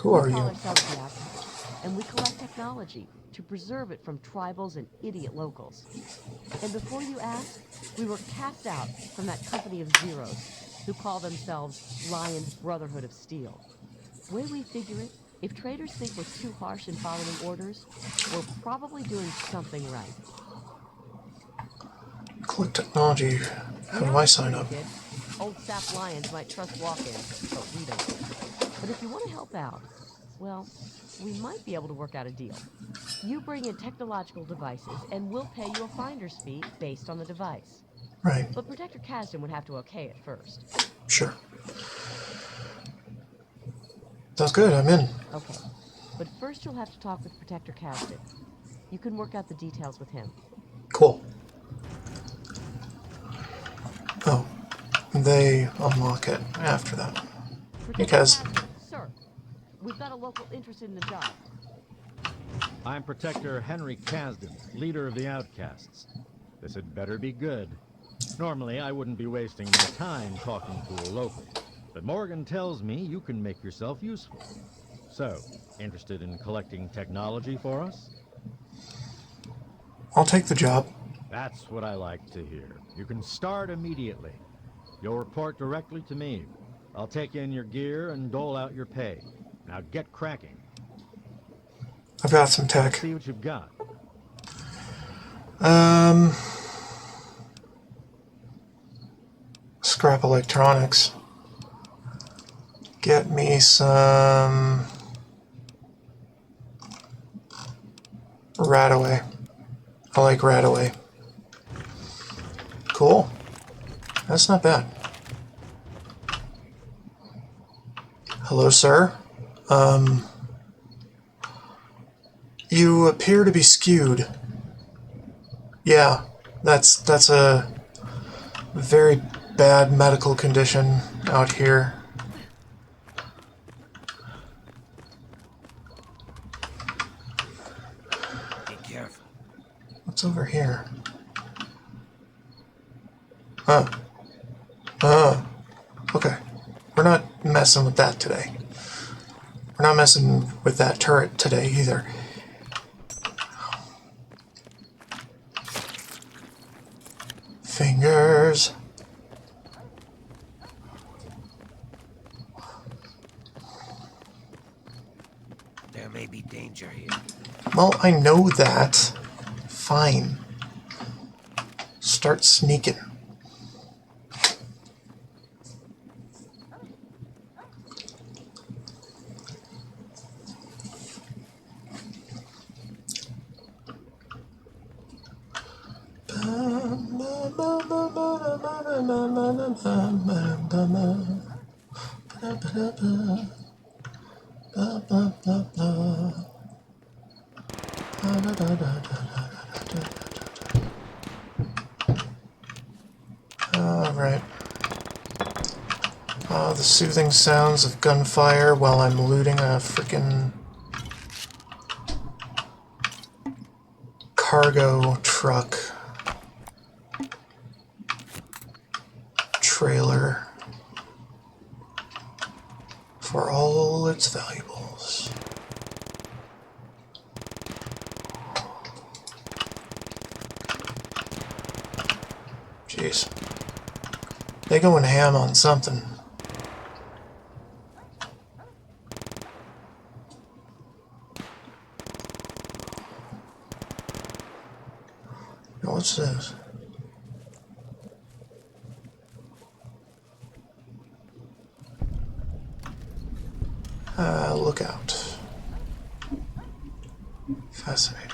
Who are We call you? ourselves the Outcasts, and we collect technology to preserve it from tribals and idiot locals. And before you ask, we were cast out from that company of zeros who call themselves Lion's Brotherhood of Steel. Way we figure it, if traders think we're too harsh in following orders, we're probably doing something right. Collect technology. How do I sign up? Kid. Old sap lions might trust walk-ins, but we don't. But if you want to help out, well, we might be able to work out a deal. You bring in technological devices, and we'll pay you a finder's fee based on the device. Right. But Protector Kasdan would have to okay it first. Sure. Sounds good, I'm in. Okay. But first you'll have to talk with Protector Kasdan. You can work out the details with him. Cool. Oh, they unlock it after that. Because Sir, we've got a local interested in the job. I'm Protector Henry Kasdan, leader of the Outcasts. This had better be good. Normally, I wouldn't be wasting my time talking to a local. But Morgan tells me you can make yourself useful. So, interested in collecting technology for us? I'll take the job. That's what I like to hear. You can start immediately. You'll report directly to me. I'll take in your gear and dole out your pay. Now get cracking. I've got some tech. See what you've got. Scrap electronics. Get me some Radaway. I like Radaway. Cool. That's not bad. Hello, sir. You appear to be skewed. Yeah, that's a very bad medical condition out here. Be careful. What's over here? Okay. We're not messing with that today. We're not messing with that turret today either. Fingers. There may be danger here. Well, I know that. Fine. Start sneaking. Alright. The soothing sounds of gunfire while I'm looting a freaking cargo truck trailer for all its valuables. Jeez. They going ham on something. Now what's this? Look out. Fascinating.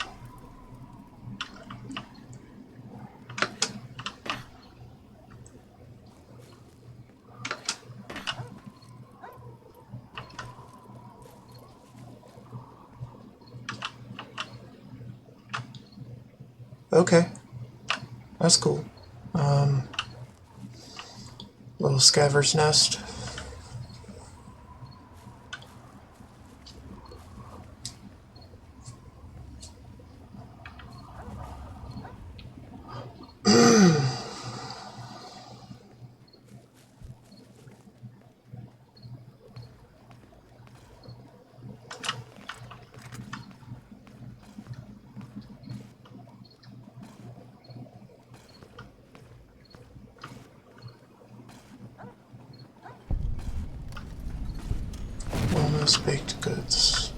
Okay. That's cool. Little scavenger's nest. Almost baked goods.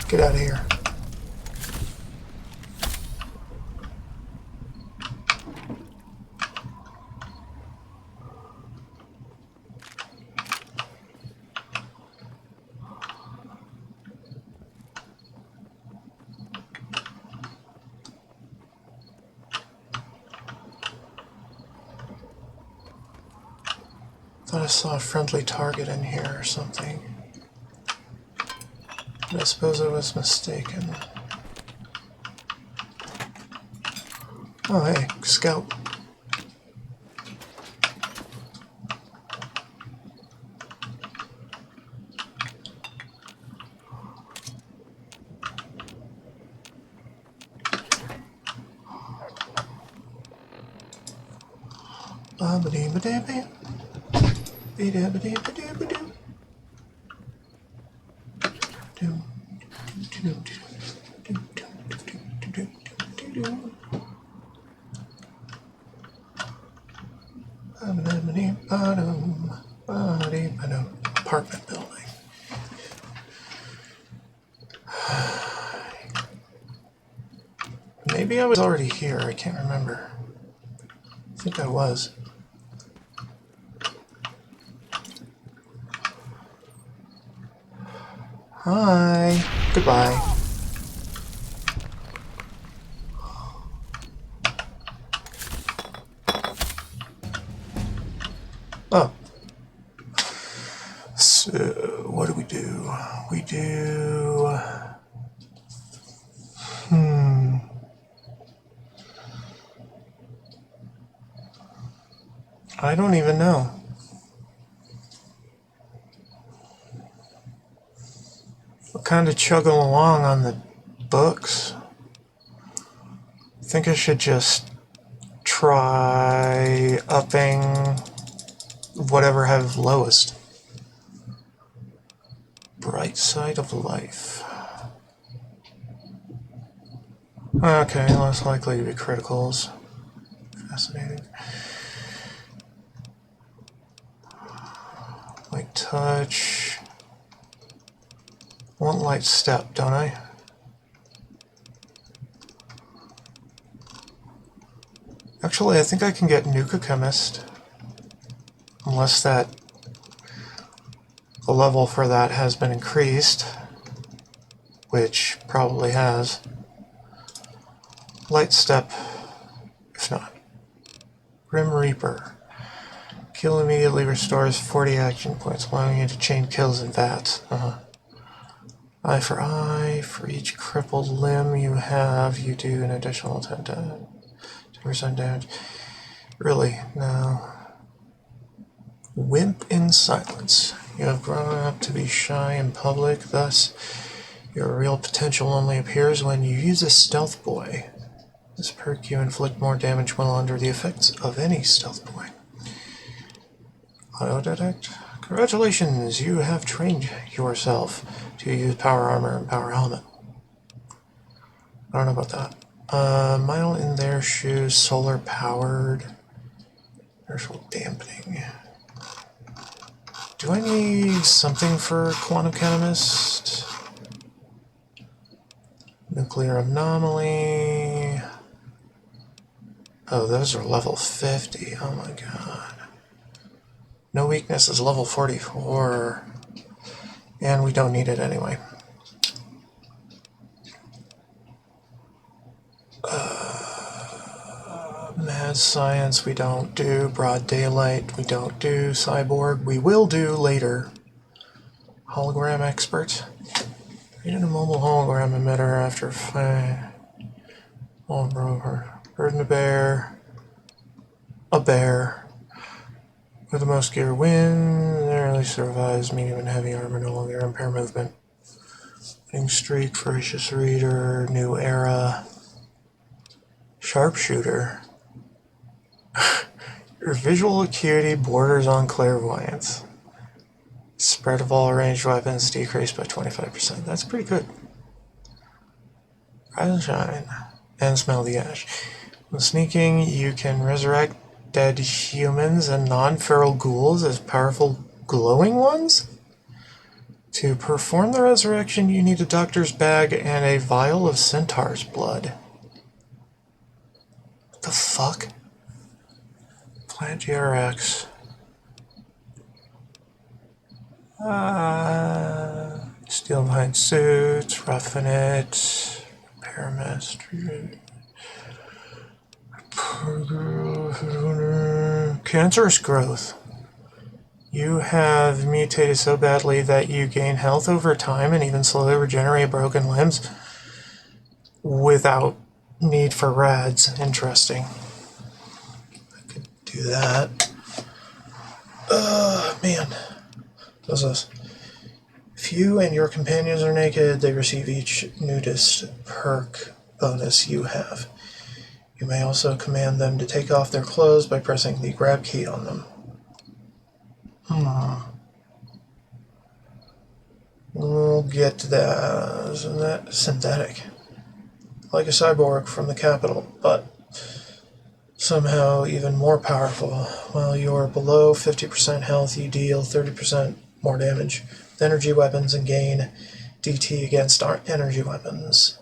Get out of here. Thought I saw a friendly target in here or something. But I suppose I was mistaken. Oh hey, scout. Ba-ba-dee-ba-dee-ba. Be-da-ba-dee-ba-dee-ba-doo. Apartment building. Maybe I was already here, I can't remember. I think I was. Hi. Goodbye. Oh. So, what do? We do... I don't even know. We're kind of chugging along on the books. I think I should just try upping whatever I have lowest. Bright side of life. Okay, less likely to be criticals. Fascinating. Light touch. I want light step, don't I? Actually, I think I can get Nuka Chemist. Unless that the level for that has been increased, which probably has. Light step, if not. Grim Reaper. Kill immediately restores 40 action points, allowing you to chain kills in VATS. Eye for eye. For each crippled limb you have, you do an additional 10% damage. Really? No. Wimp in silence. You have grown up to be shy in public, thus Your real potential only appears when you use a stealth boy. This perk, you inflict more damage while under the effects of any stealth boy. Auto detect. Congratulations, you have trained yourself to use power armor and power helmet. I don't know about that. Mile in their shoes, solar powered. Inertial dampening. Do I need something for quantum chemist? Nuclear anomaly. Oh, those are level 50. Oh my god. No weakness is level 44. And we don't need it anyway. Mad science we don't do. Broad daylight we don't do. Cyborg we will do later. Hologram expert. Created a mobile hologram emitter after burden a bear. With the most gear wins, narrowly survives medium and heavy armor, no longer impair movement. Winning streak, voracious reader, new era. Sharpshooter. Your visual acuity borders on clairvoyance. Spread of all ranged weapons decreased by 25%. That's pretty good. Rise and shine. And smell the ash. When sneaking, you can resurrect dead humans and non-feral ghouls as powerful glowing ones? To perform the resurrection, you need a doctor's bag and a vial of centaur's blood. What the fuck? Plant GRX. Steel behind suits, roughing it, repair mastery. Cancerous growth. You have mutated so badly that you gain health over time and even slowly regenerate broken limbs without need for rads. Interesting. I could do that. Man. What's this? If you and your companions are naked, they receive each nudist perk bonus you have. You may also command them to take off their clothes by pressing the grab key on them. We'll get to that. Isn't that synthetic? Like a cyborg from the capital, but somehow even more powerful. While you're below 50% health, you deal 30% more damage with energy weapons and gain DT against our energy weapons.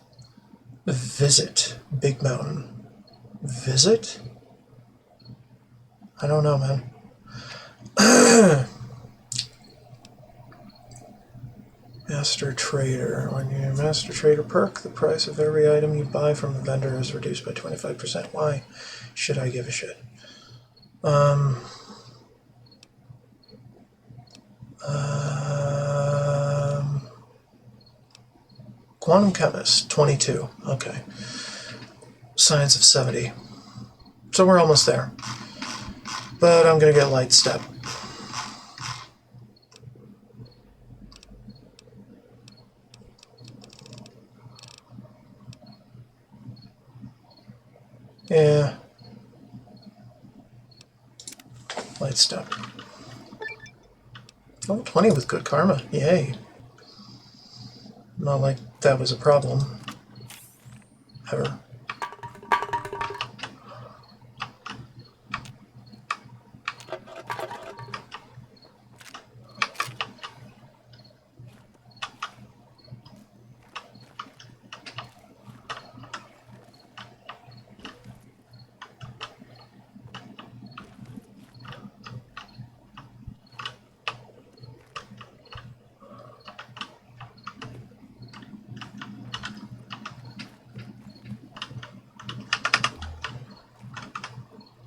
Visit Big Mountain. Visit? I don't know, man. Master Trader. When you Master Trader perk, the price of every item you buy from the vendor is reduced by 25%. Why should I give a shit? Quantum Chemist, 22. Okay. Science of 70. So we're almost there. But I'm going to get Light Step. Yeah. Light Step. Oh, 20 with good karma. Yay. Not like that was a problem. Ever.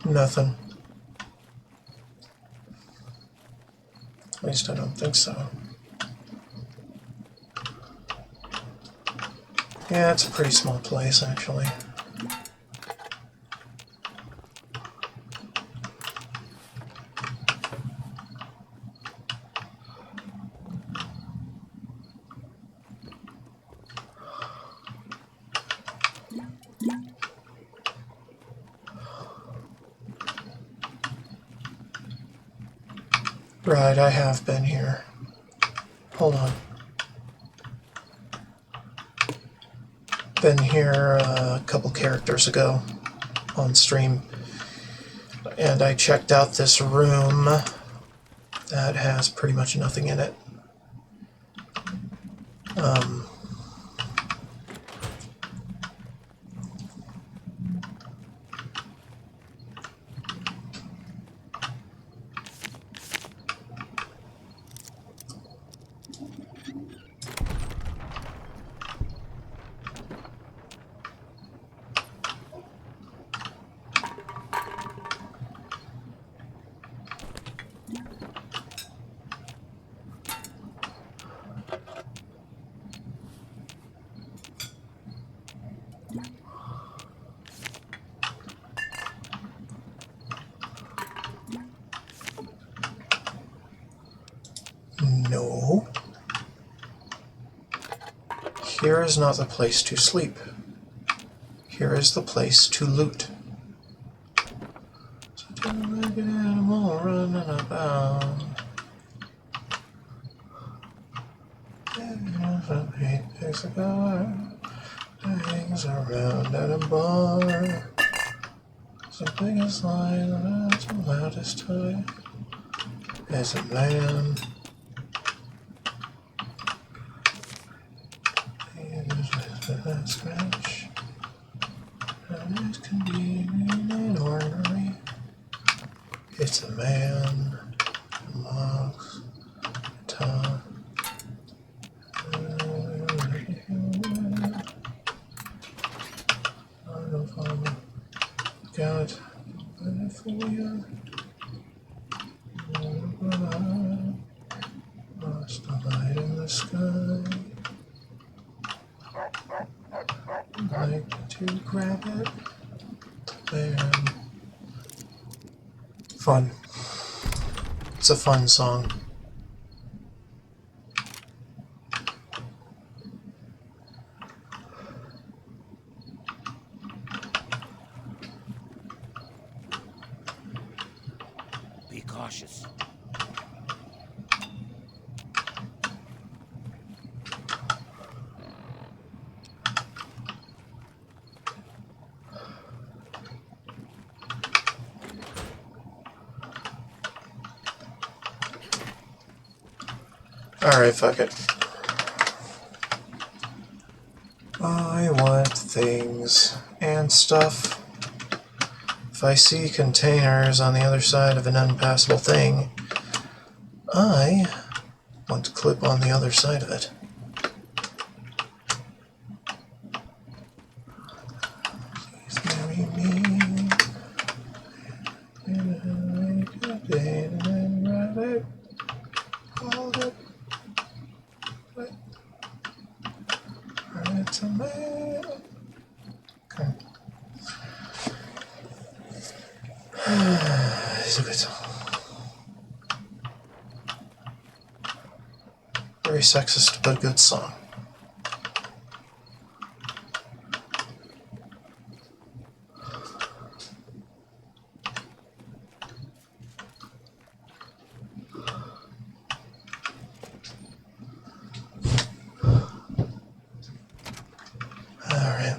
Nothing. At least I don't think so. Yeah, it's a pretty small place, actually. Right, I have been here. Hold on. Been here a couple characters ago on stream, and I checked out this room that has pretty much nothing in it. No. Here is not the place to sleep. Here is the place to loot. So like an animal running about. There's a car that hangs around at a bar. It's the biggest line, that's the loudest toy. There's a man. Scratch. And it can be an ornery. It's a man. Walks. Talk. God. Lost the light in the sky. Like to grab it. Bam. Fun. It's a fun song. Be cautious. Alright, fuck it. I want things and stuff. If I see containers on the other side of an unpassable thing, I want to clip on the other side of it. Please marry me. Hold it. It's a man. Okay. It's a good song. Very sexist, but a good song.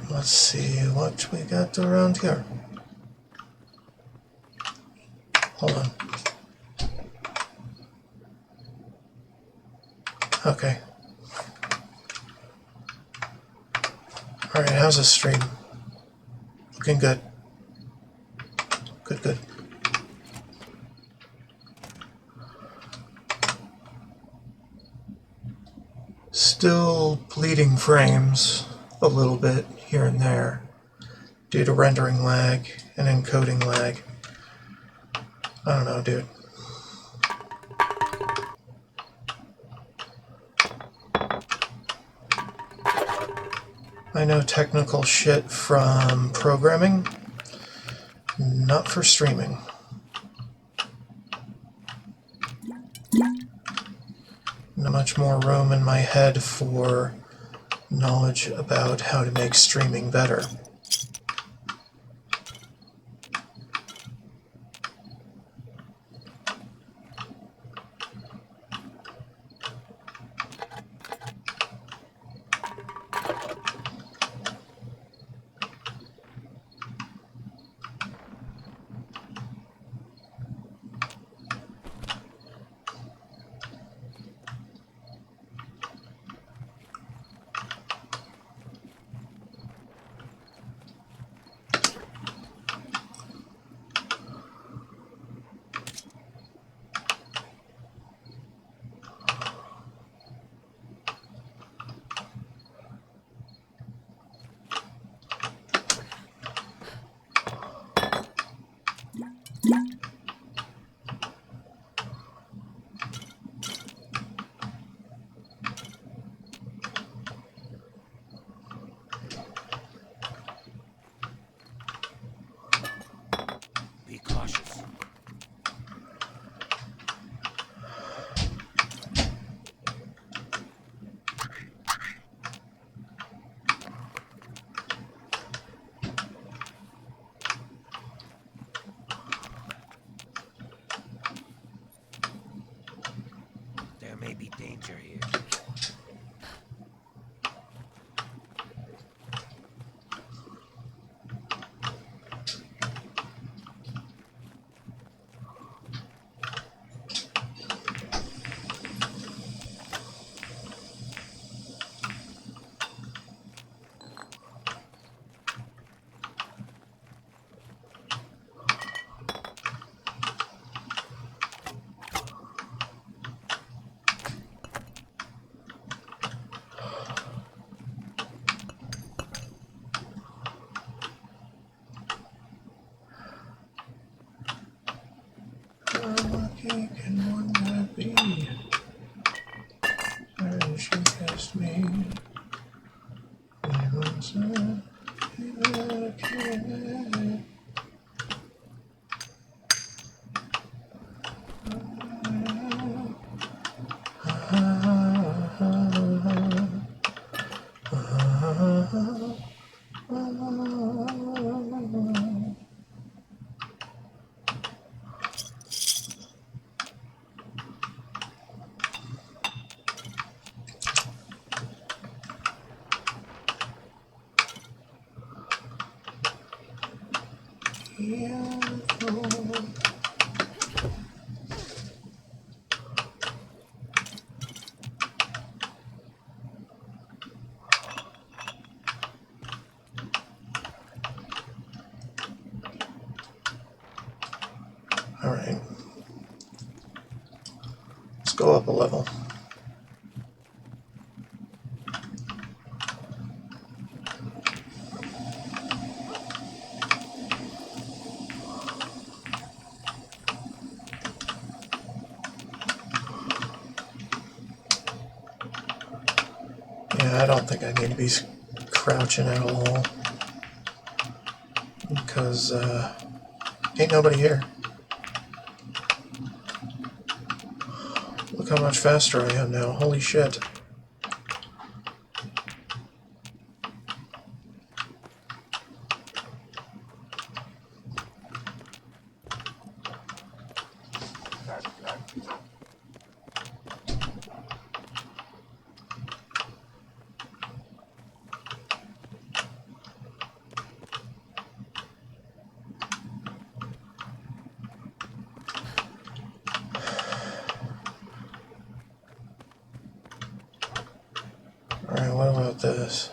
Let's see what we got around here. Hold on. Okay. Alright, how's this stream? Looking good. Good, good. Still bleeding frames a little bit here and there due to rendering lag and encoding lag. I don't know, dude. I know technical shit from programming, not for streaming. Not much more room in my head for knowledge about how to make streaming better. may be danger here. Lucky can one that be? And she kissed me. It was a kiss. Alright. Let's go up a level. Yeah, I don't think I need to be crouching at all. Because, ain't nobody here. Look how much faster I am now. Holy shit. Alright, what about this?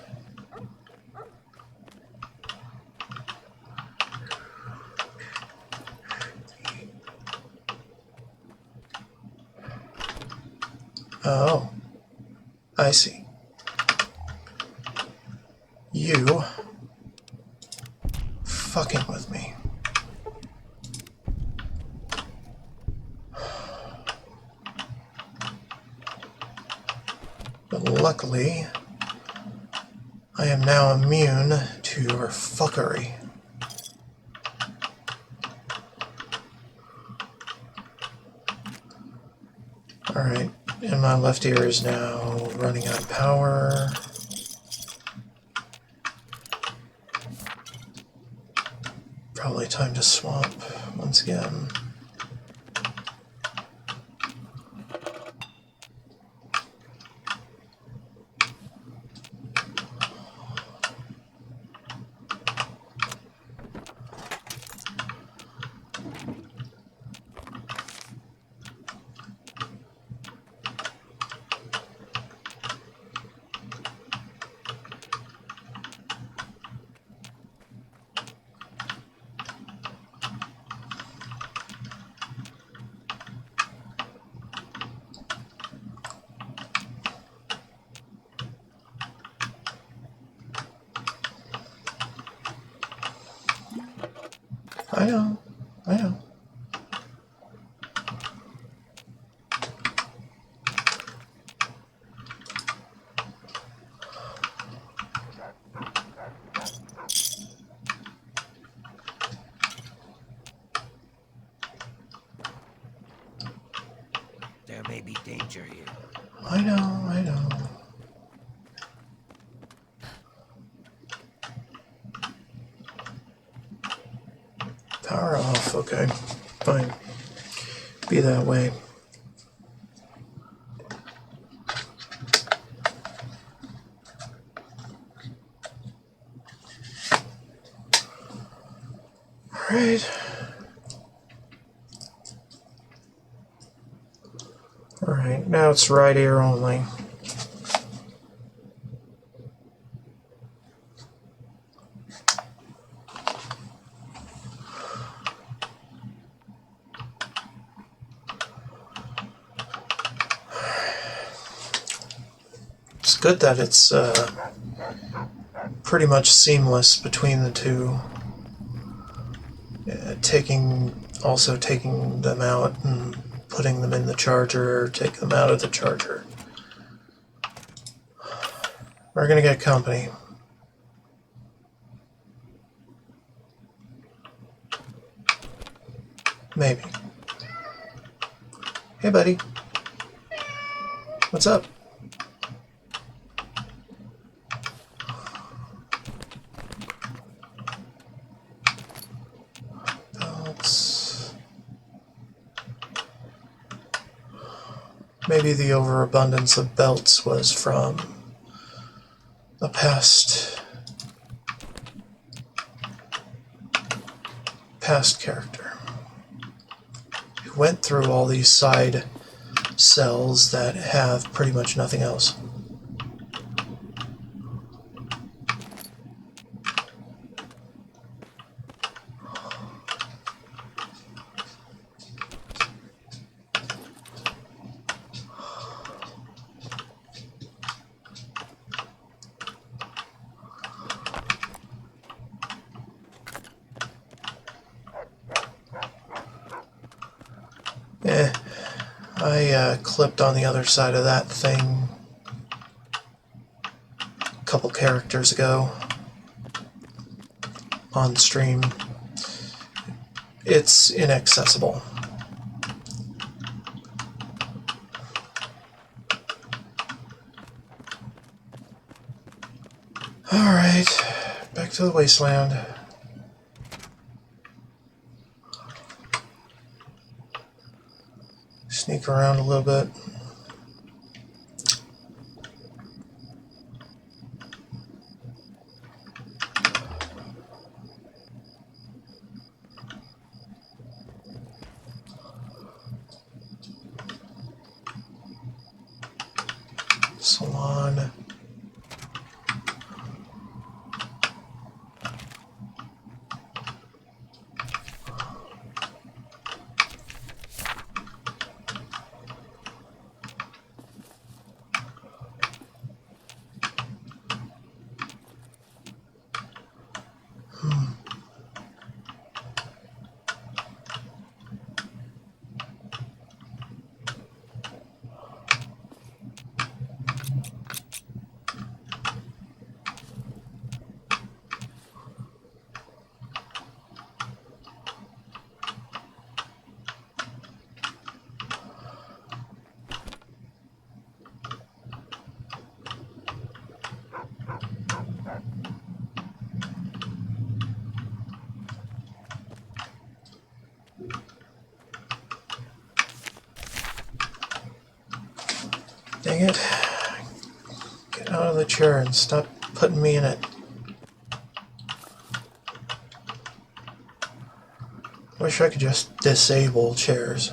Oh, I see. You fucking with me. But luckily, I am now immune to your fuckery. Alright, and my left ear is now running out of power. Probably time to swap once again. I know. There may be danger here. I know. Power off, okay. Fine. Be that way. Alright. Alright, now it's right ear only. It's good that it's pretty much seamless between the two. Also taking them out and putting them in the charger, take them out of the charger. We're gonna get company. Maybe. Hey, buddy. What's up? Maybe the overabundance of belts was from a past character who went through all these side cells that have pretty much nothing else. I clipped on the other side of that thing a couple characters ago on stream. It's inaccessible. Alright, back to the wasteland. Sneak around a little bit. Salon. Dang it. Get out of the chair and stop putting me in it. Wish I could just disable chairs.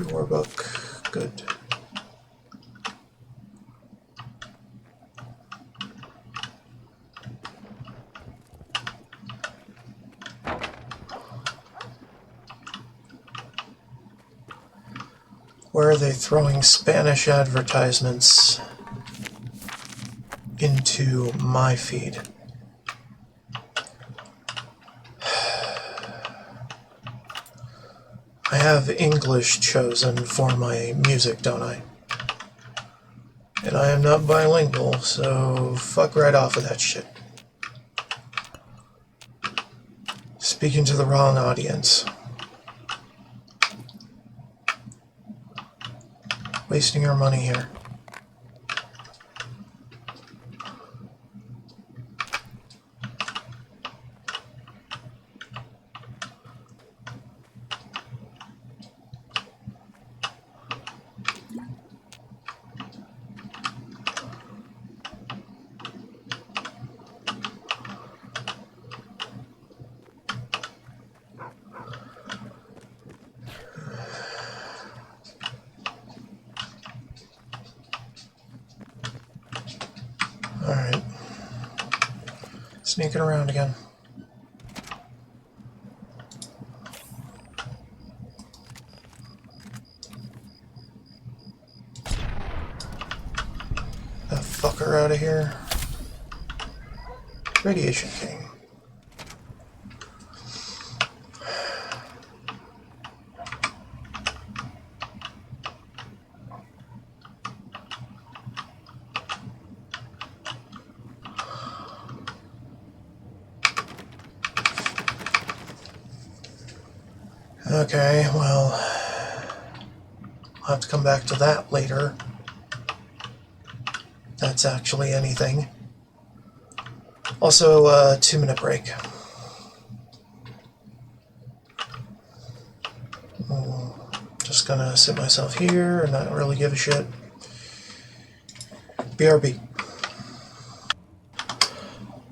War book. Good. Where are they throwing Spanish advertisements into my feed? I have English chosen for my music, don't I? And I am not bilingual, so fuck right off with that shit. Speaking to the wrong audience. Wasting our money here. Sneaking around again. That fucker out of here. Radiation King. Okay, well, I'll have to come back to that later. That's actually anything. Also, 2-minute break. Just gonna sit myself here and not really give a shit. BRB.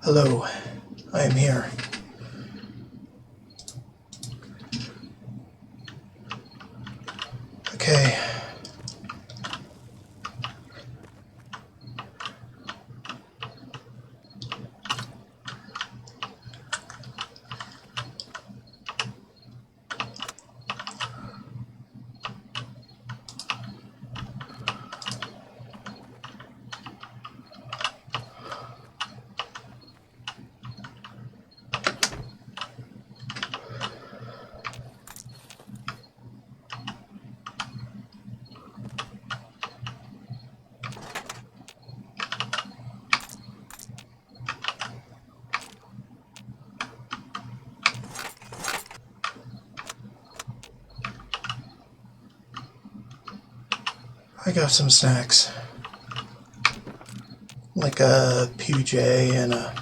Hello, I am here. Okay. I got some snacks. Like a PJ and a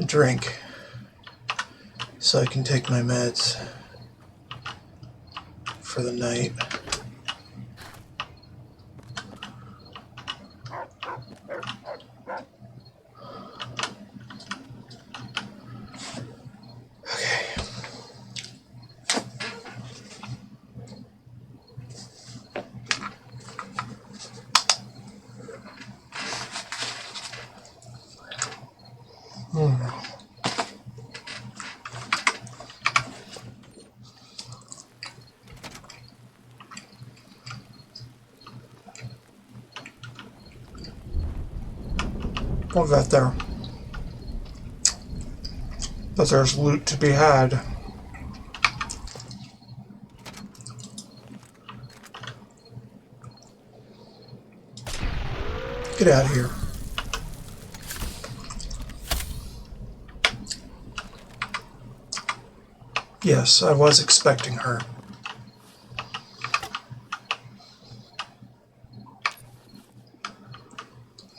drink. So I can take my meds for the night. What was that there? But there's loot to be had. Get out of here. Yes, I was expecting her.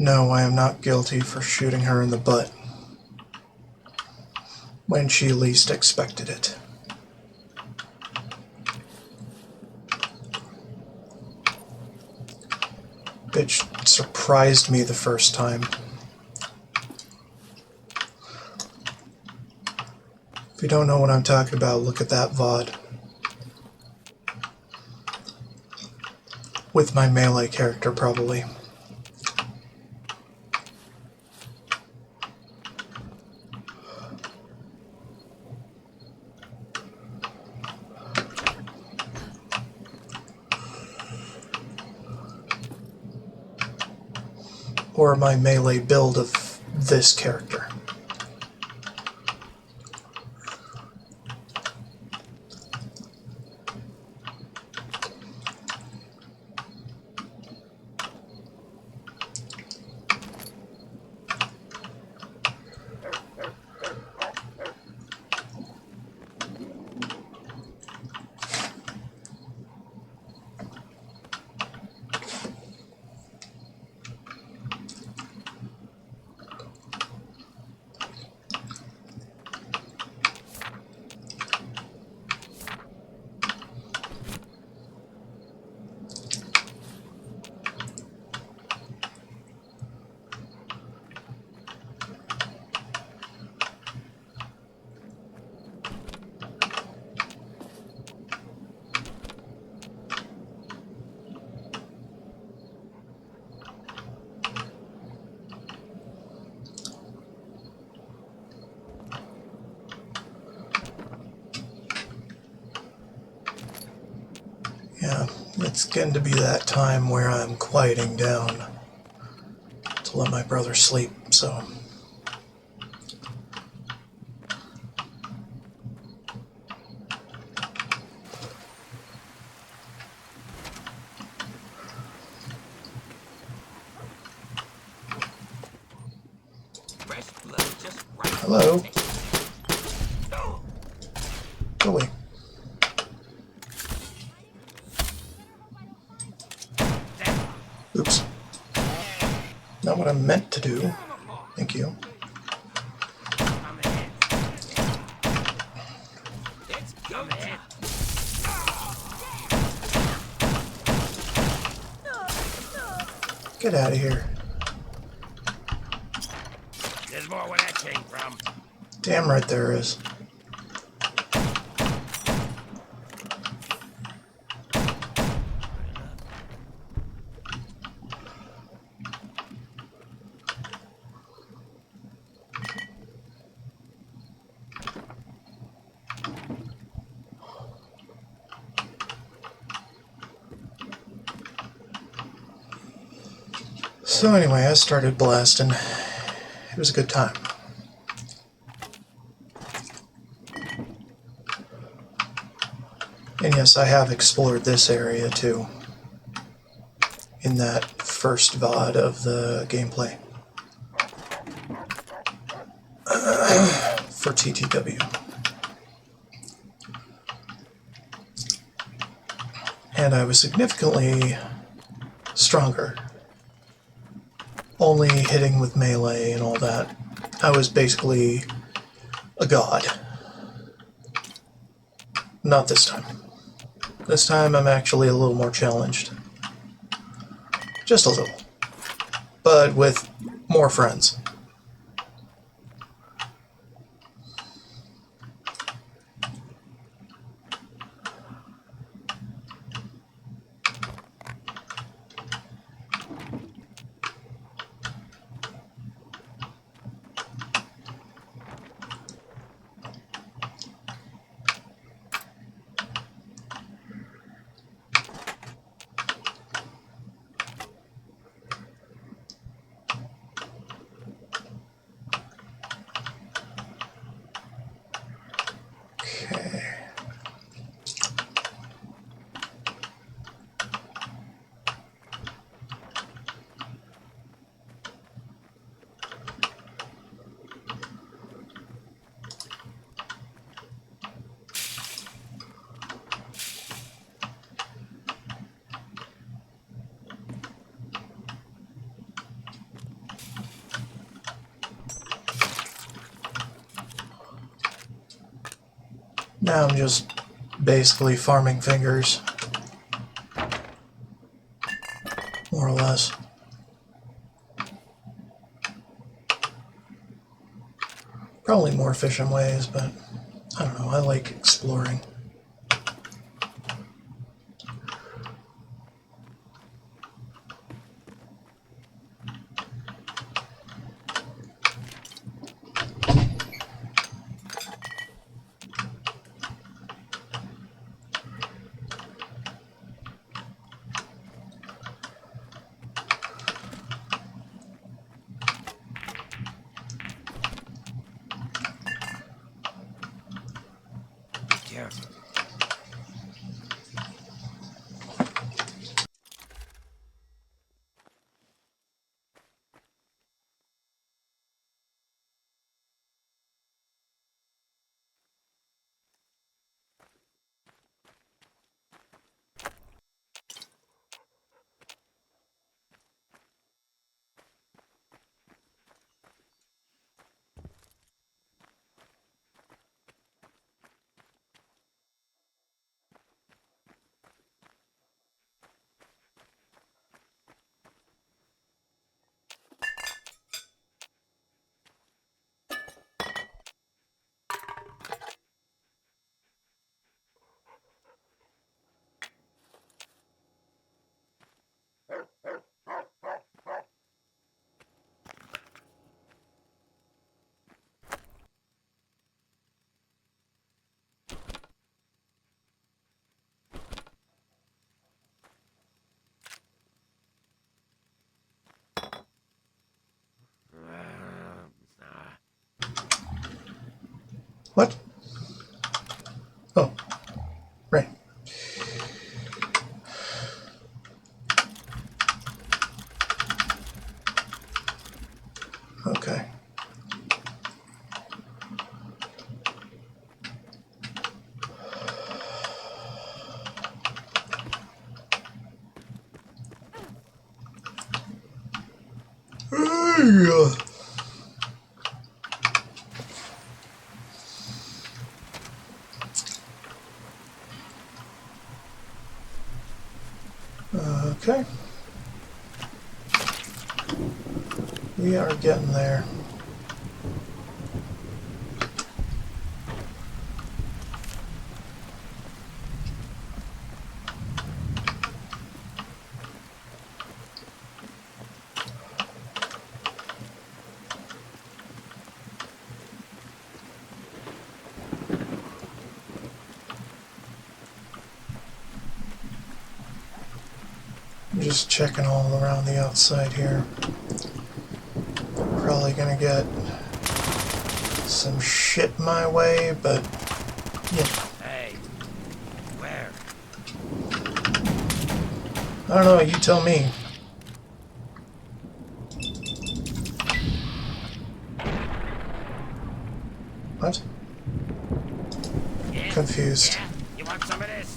No, I am not guilty for shooting her in the butt when she least expected it. Bitch surprised me the first time. If you don't know what I'm talking about, look at that VOD. With my melee character, probably. Or my melee build of this character. It's getting to be that time where I'm quieting down to let my brother sleep, so... Fresh blood just right. Hello? Go away. Oops. Not what I meant to do. Thank you. It's go time. Get out of here. There's more where that came from. Damn right there is. So anyway, I started blasting. It was a good time. And yes, I have explored this area too, in that first VOD of the gameplay for TTW. And I was significantly stronger, only hitting with melee and all that. I was basically a god. Not this time. This time I'm actually a little more challenged. Just a little. But with more friends. Now I'm just basically farming fingers. More or less. Probably more efficient ways, but I don't know, I like exploring. Careful. What? Oh, right. Okay. Okay. We are getting there. I'm just checking all around the outside here. Probably gonna get some shit my way, but yeah. Hey, where? I don't know, you tell me. What? Yeah? Confused. Yeah? You want some of this?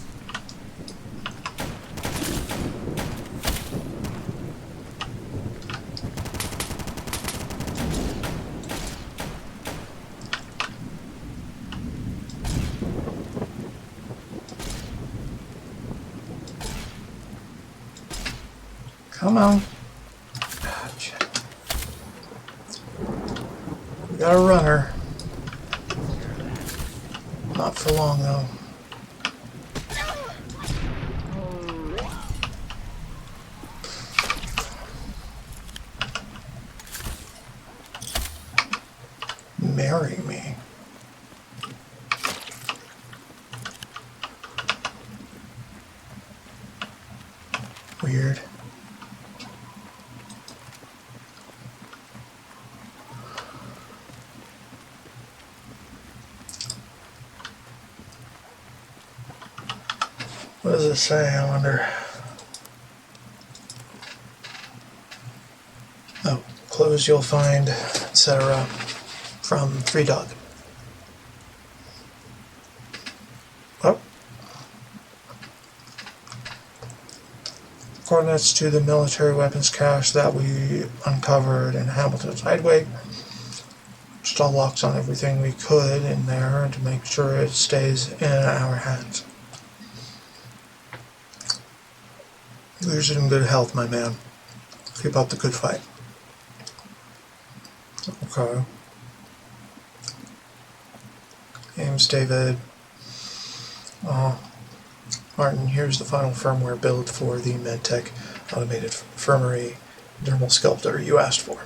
Come on. Ah, shit. We got a runner. Not for long, though. Marry me. Weird. What does it say, I wonder? Oh, clothes you'll find, etc. from 3Dog. Oh. Coordinates to the military weapons cache that we uncovered in Hamilton's Hideaway. Install locks on everything we could in there to make sure it stays in our hands. You're in good health, my man. Keep up the good fight. Okay. James David. Martin, here's the final firmware build for the MedTech automated infirmary dermal sculptor you asked for.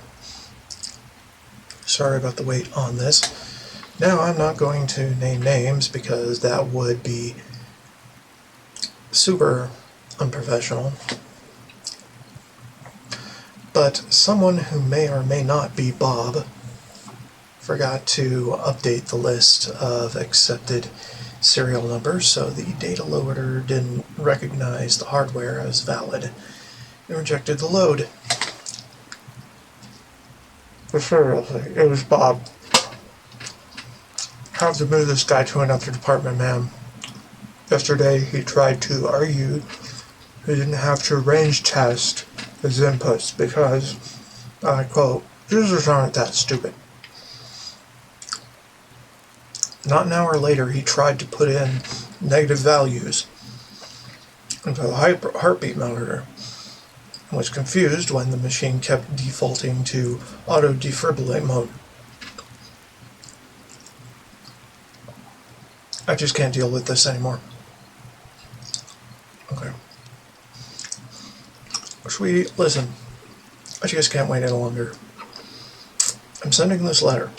Sorry about the wait on this. Now, I'm not going to name names because that would be super unprofessional. But someone who may or may not be Bob forgot to update the list of accepted serial numbers, so the data loader didn't recognize the hardware as valid and rejected the load. But seriously, it was Bob. Have to move this guy to another department, ma'am. Yesterday he tried to argue he didn't have to range test his inputs because, I quote, users aren't that stupid. Not an hour later, he tried to put in negative values into the heartbeat monitor and was confused when the machine kept defaulting to auto defibrillate mode. I just can't deal with this anymore. Okay. Sweetie, listen. I just can't wait any longer. I'm sending this letter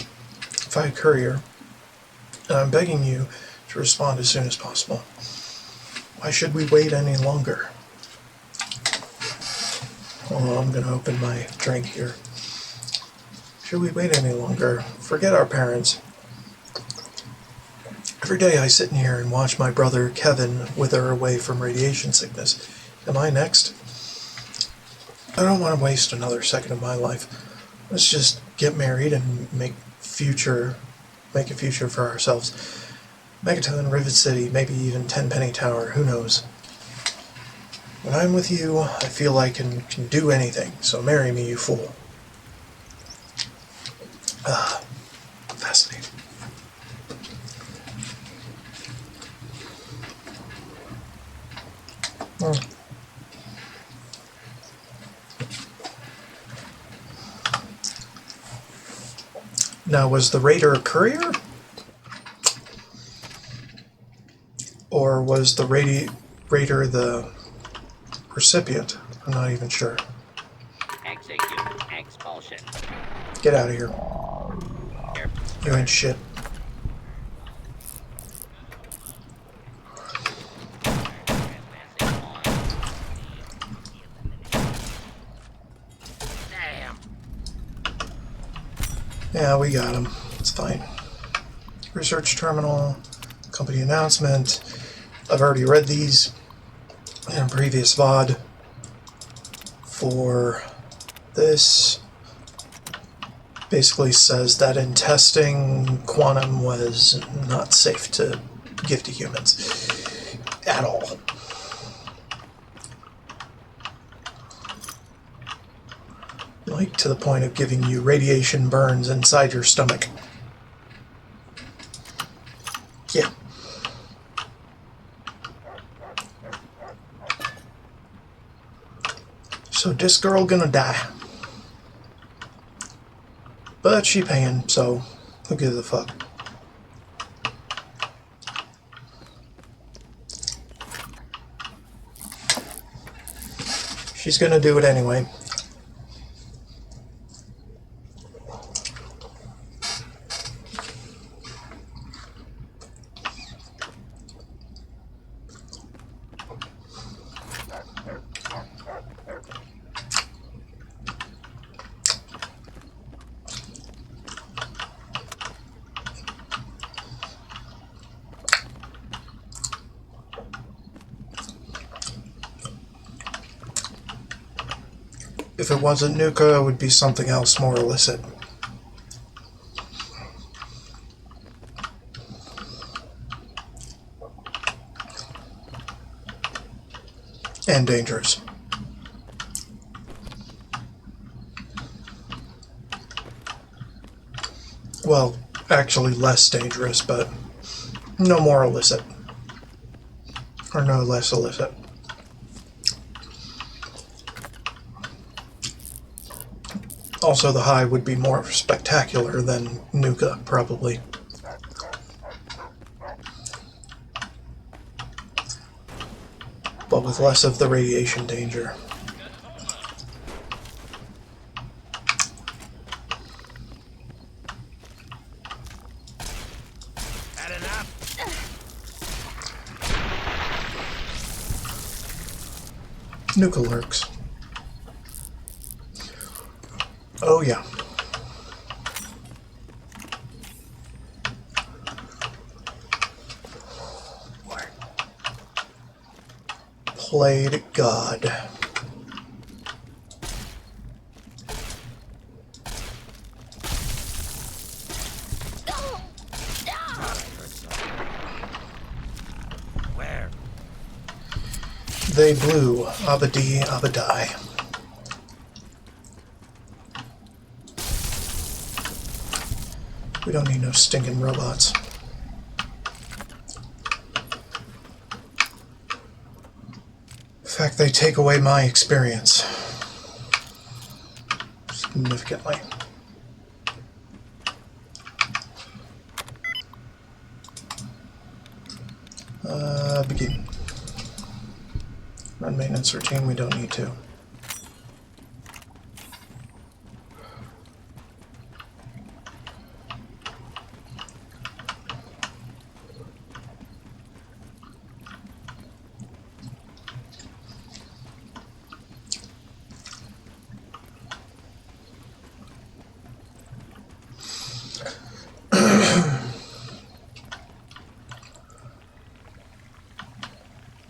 via courier, and I'm begging you to respond as soon as possible. Why should we wait any longer? Oh, I'm going to open my drink here. Should we wait any longer? Forget our parents. Every day I sit in here and watch my brother Kevin wither away from radiation sickness. Am I next? I don't want to waste another second of my life. Let's just get married and make a future for ourselves. Megaton, Rivet City, maybe even Tenpenny Tower, who knows. When I'm with you, I feel I can do anything, so marry me, you fool. Ah, fascinating. Now, was the raider a courier? Or was the raider the recipient? I'm not even sure. Execute expulsion. Get out of here. You ain't shit. Damn. Yeah, we got him. It's fine. Research terminal, company announcement. I've already read these in a previous VOD. For this, basically says that in testing, quantum was not safe to give to humans at all. Like to the point of giving you radiation burns inside your stomach. Yeah. So this girl gonna die. But she paying, so who gives a fuck? She's gonna do it anyway. If it wasn't Nuka, it would be something else more illicit. And dangerous. Well, actually less dangerous, but no more illicit. Or no less illicit. Also, the high would be more spectacular than Nuka, probably. But with less of the radiation danger. Had enough? Nuka lurks. Oh yeah. Played God. Where? They blew. Abadi, Abadai. We don't need no stinking robots. In fact, they take away my experience. Significantly. Begin. Run maintenance routine, we don't need to.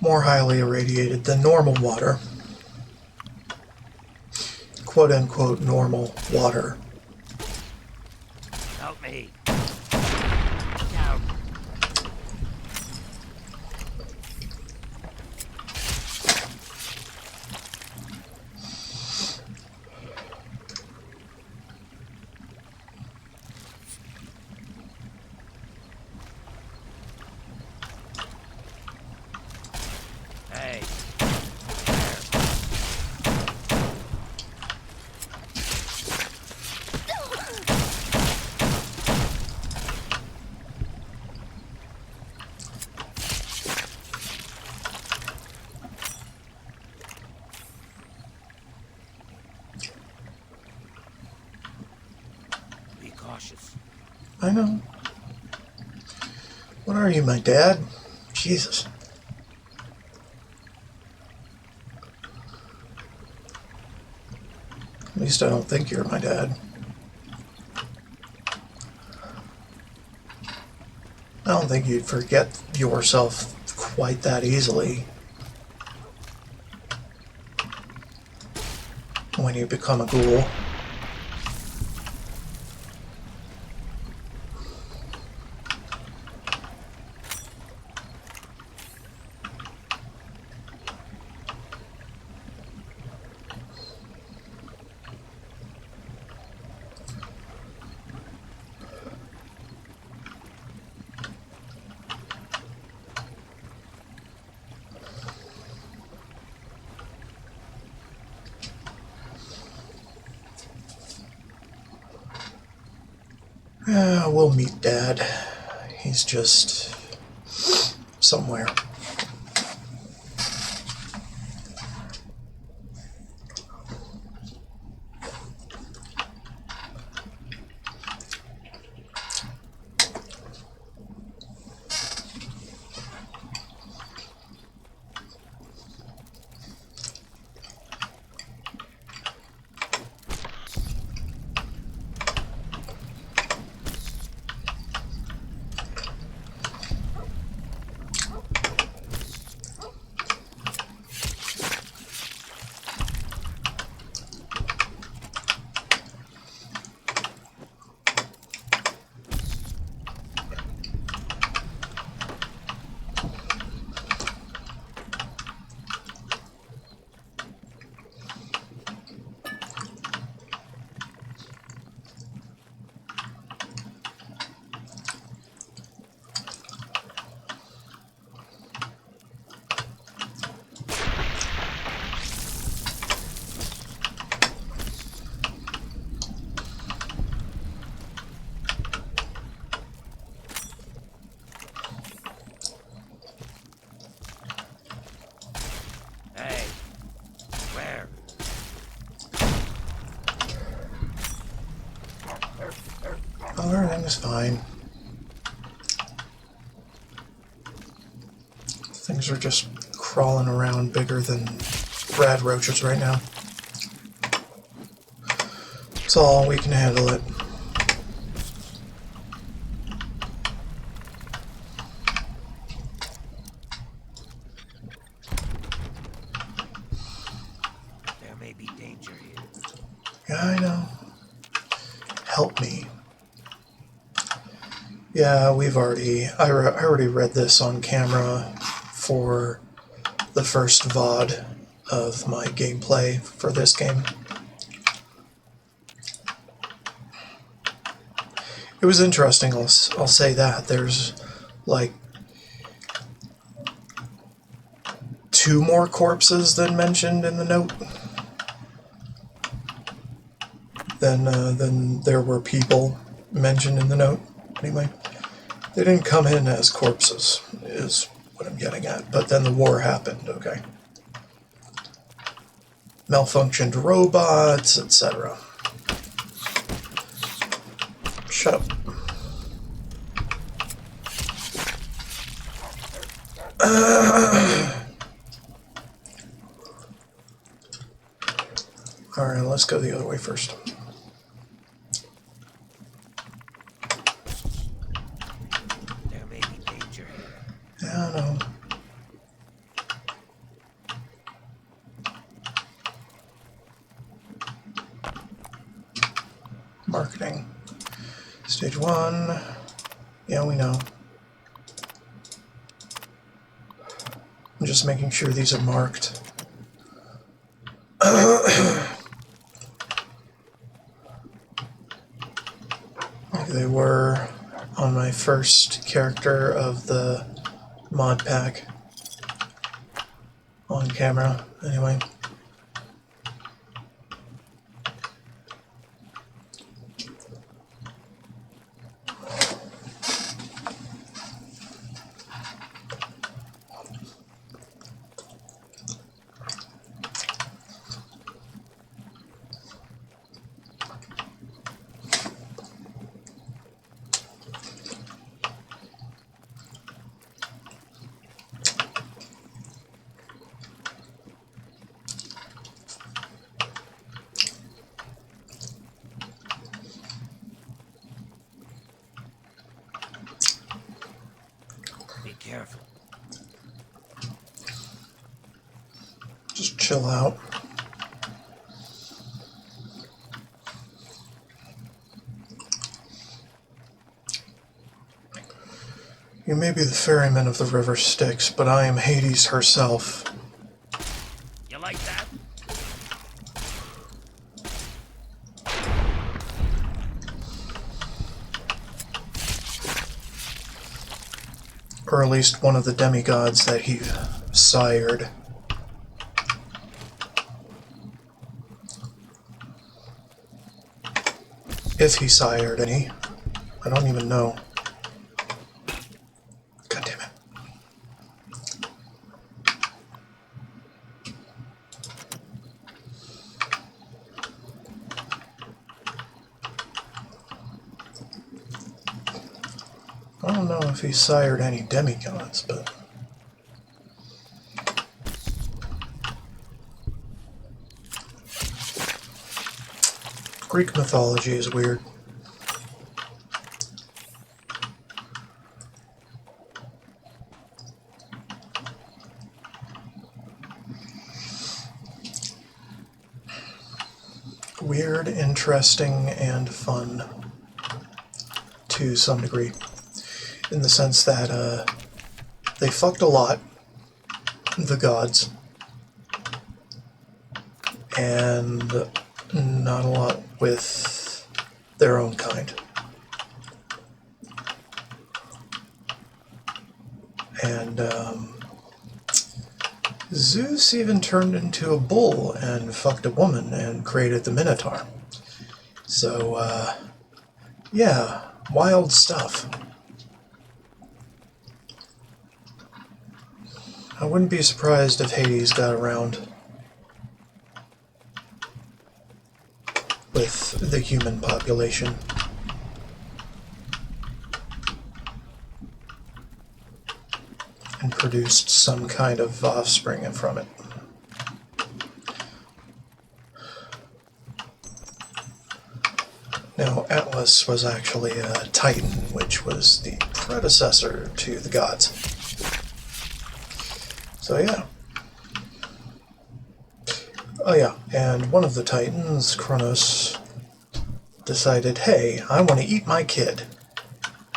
more highly irradiated than normal water. Quote-unquote normal water. Help me. Look out. Hey. Be cautious. I know. What are you, my dad? Jesus. At least I don't think you're my dad. I don't think you'd forget yourself quite that easily when you become a ghoul. Yeah, we'll meet Dad. He's just somewhere. Hey. Where? Oh, everything's fine. Things are just crawling around bigger than rad roaches right now. It's all we can handle it. There may be danger here. Yeah, I know. Help me. Yeah, I already read this on camera for the first VOD of my gameplay for this game. It was interesting, I'll say that. There's like 2 more corpses than mentioned in the note. Than there were people mentioned in the note. Anyway, they didn't come in as corpses, is what I'm getting at. But then the war happened, okay. Malfunctioned robots, etc. Shut up. Alright, let's go the other way first. There may be danger here. Yeah, I know. Stage 1. Yeah, we know. I'm just making sure these are marked. Like they were on my first character of the mod pack. On camera, anyway. Be careful. Just chill out. You may be the ferryman of the river Styx, but I am Hades herself. You like that? Or at least one of the demigods that he sired. If he sired any. I don't even know. God damn it. I don't know if he sired any demigods, but... Greek mythology is weird. Weird, interesting, and fun to some degree. In the sense that they fucked a lot, the gods, and not a lot with their own kind. And Zeus even turned into a bull and fucked a woman and created the Minotaur. So, yeah, wild stuff. I wouldn't be surprised if Hades got around with the human population. And produced some kind of offspring from it. Now, Atlas was actually a Titan, which was the predecessor to the gods. So yeah. Oh yeah, and one of the Titans, Kronos, decided, hey, I want to eat my kid.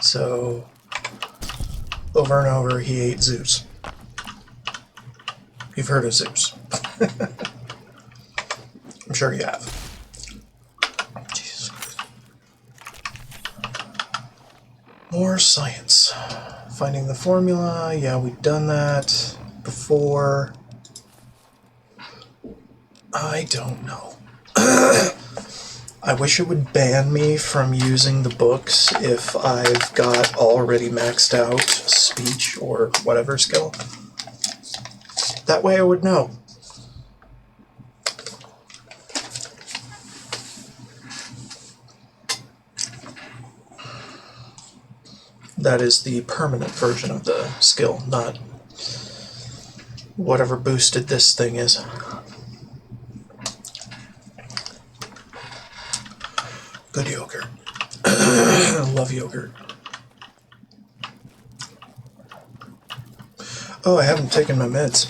So, over and over, he ate Zeus. You've heard of Zeus. I'm sure you have. Jesus. More science. Finding the formula, yeah, we've done that before. I don't know. I wish it would ban me from using the books if I've got already maxed out speech or whatever skill. That way I would know. That is the permanent version of the skill, not whatever boosted this thing is. Good yogurt. I love yogurt. Oh, I haven't taken my meds.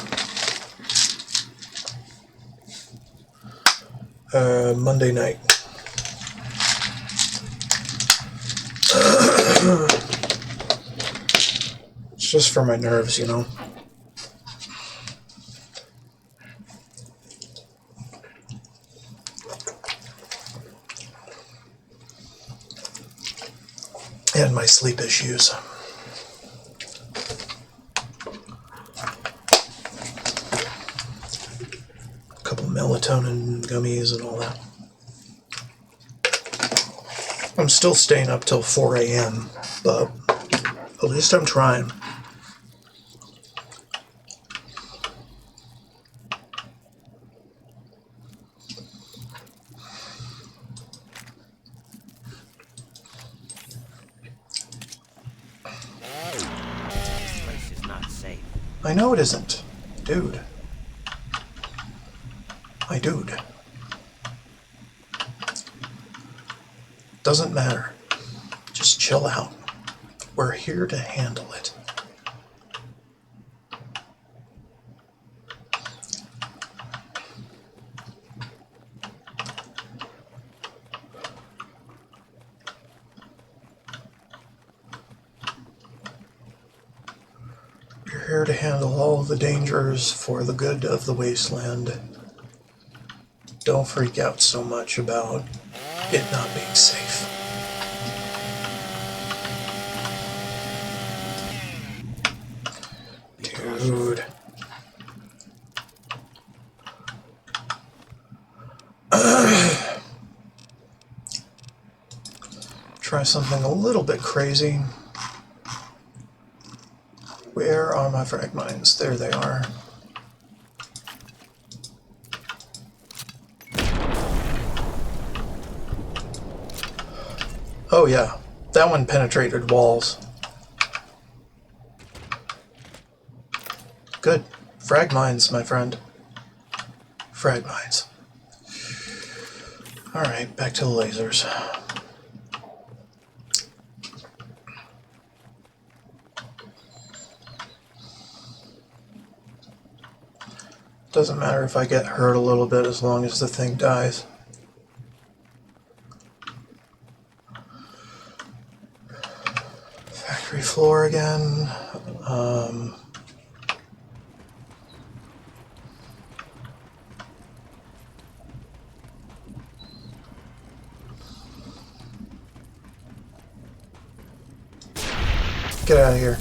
Monday night. It's just for my nerves, you know. And my sleep issues. A couple melatonin gummies and all that. I'm still staying up till 4 a.m., but at least I'm trying. This place is not safe. I know it isn't. Dude. My dude. Doesn't matter. Just chill out. We're here to handle it. We're here to handle all the dangers for the good of the wasteland. Don't freak out so much about it not being safe. Dude. Try something a little bit crazy. Where are my frag mines? There they are. Oh yeah, that one penetrated walls. Good. Frag mines, my friend. Frag mines. Alright, back to the lasers. Doesn't matter if I get hurt a little bit as long as the thing dies. Factory floor again. Get out of here.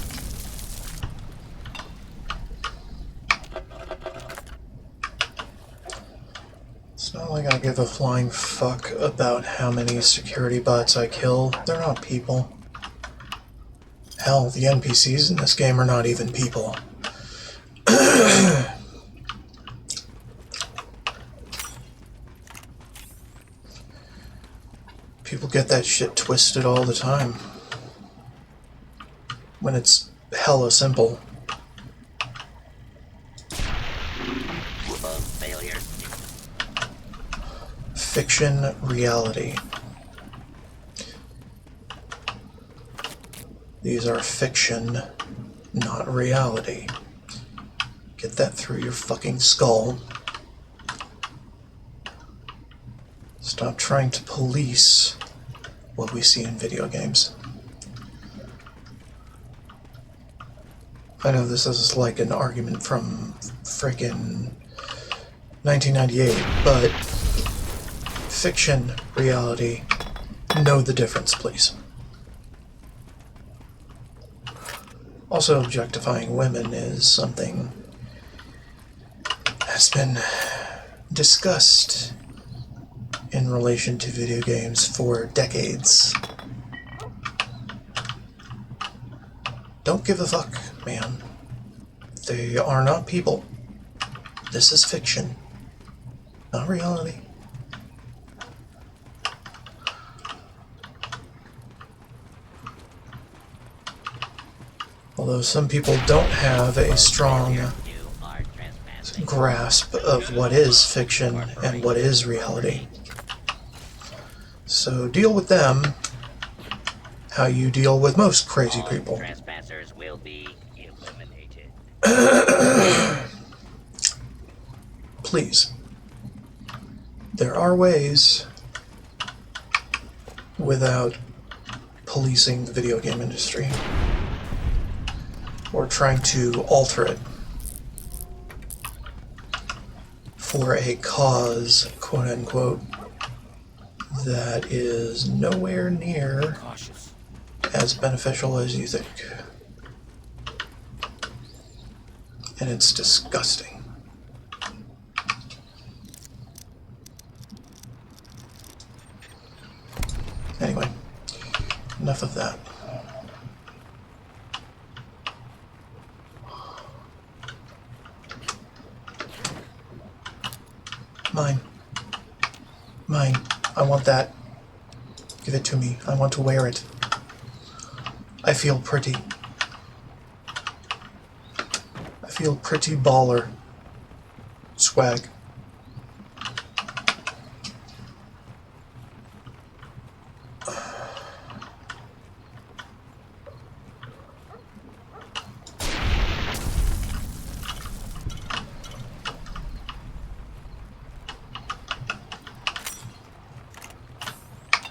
It's not like I give a flying fuck about how many security bots I kill. They're not people. Hell, the NPCs in this game are not even people. People get that shit twisted all the time. When it's hella simple. Failure. Fiction, reality. These are fiction, not reality. Get that through your fucking skull. Stop trying to police what we see in video games. I know this is like an argument from frickin' 1998, but fiction, reality, know the difference, please. Also, objectifying women is something that's been discussed in relation to video games for decades. Don't give a fuck, man. They are not people. This is fiction, not reality. Although some people don't have a strong grasp of what is fiction and what is reality. So deal with them how you deal with most crazy people. Trespassers will be eliminated. Please. There are ways without policing the video game industry or trying to alter it for a cause, quote unquote, that is nowhere near as beneficial as you think. And it's disgusting. Anyway, enough of that. Mine. Mine. I want that. Give it to me. I want to wear it. I feel pretty. I feel pretty baller. Swag.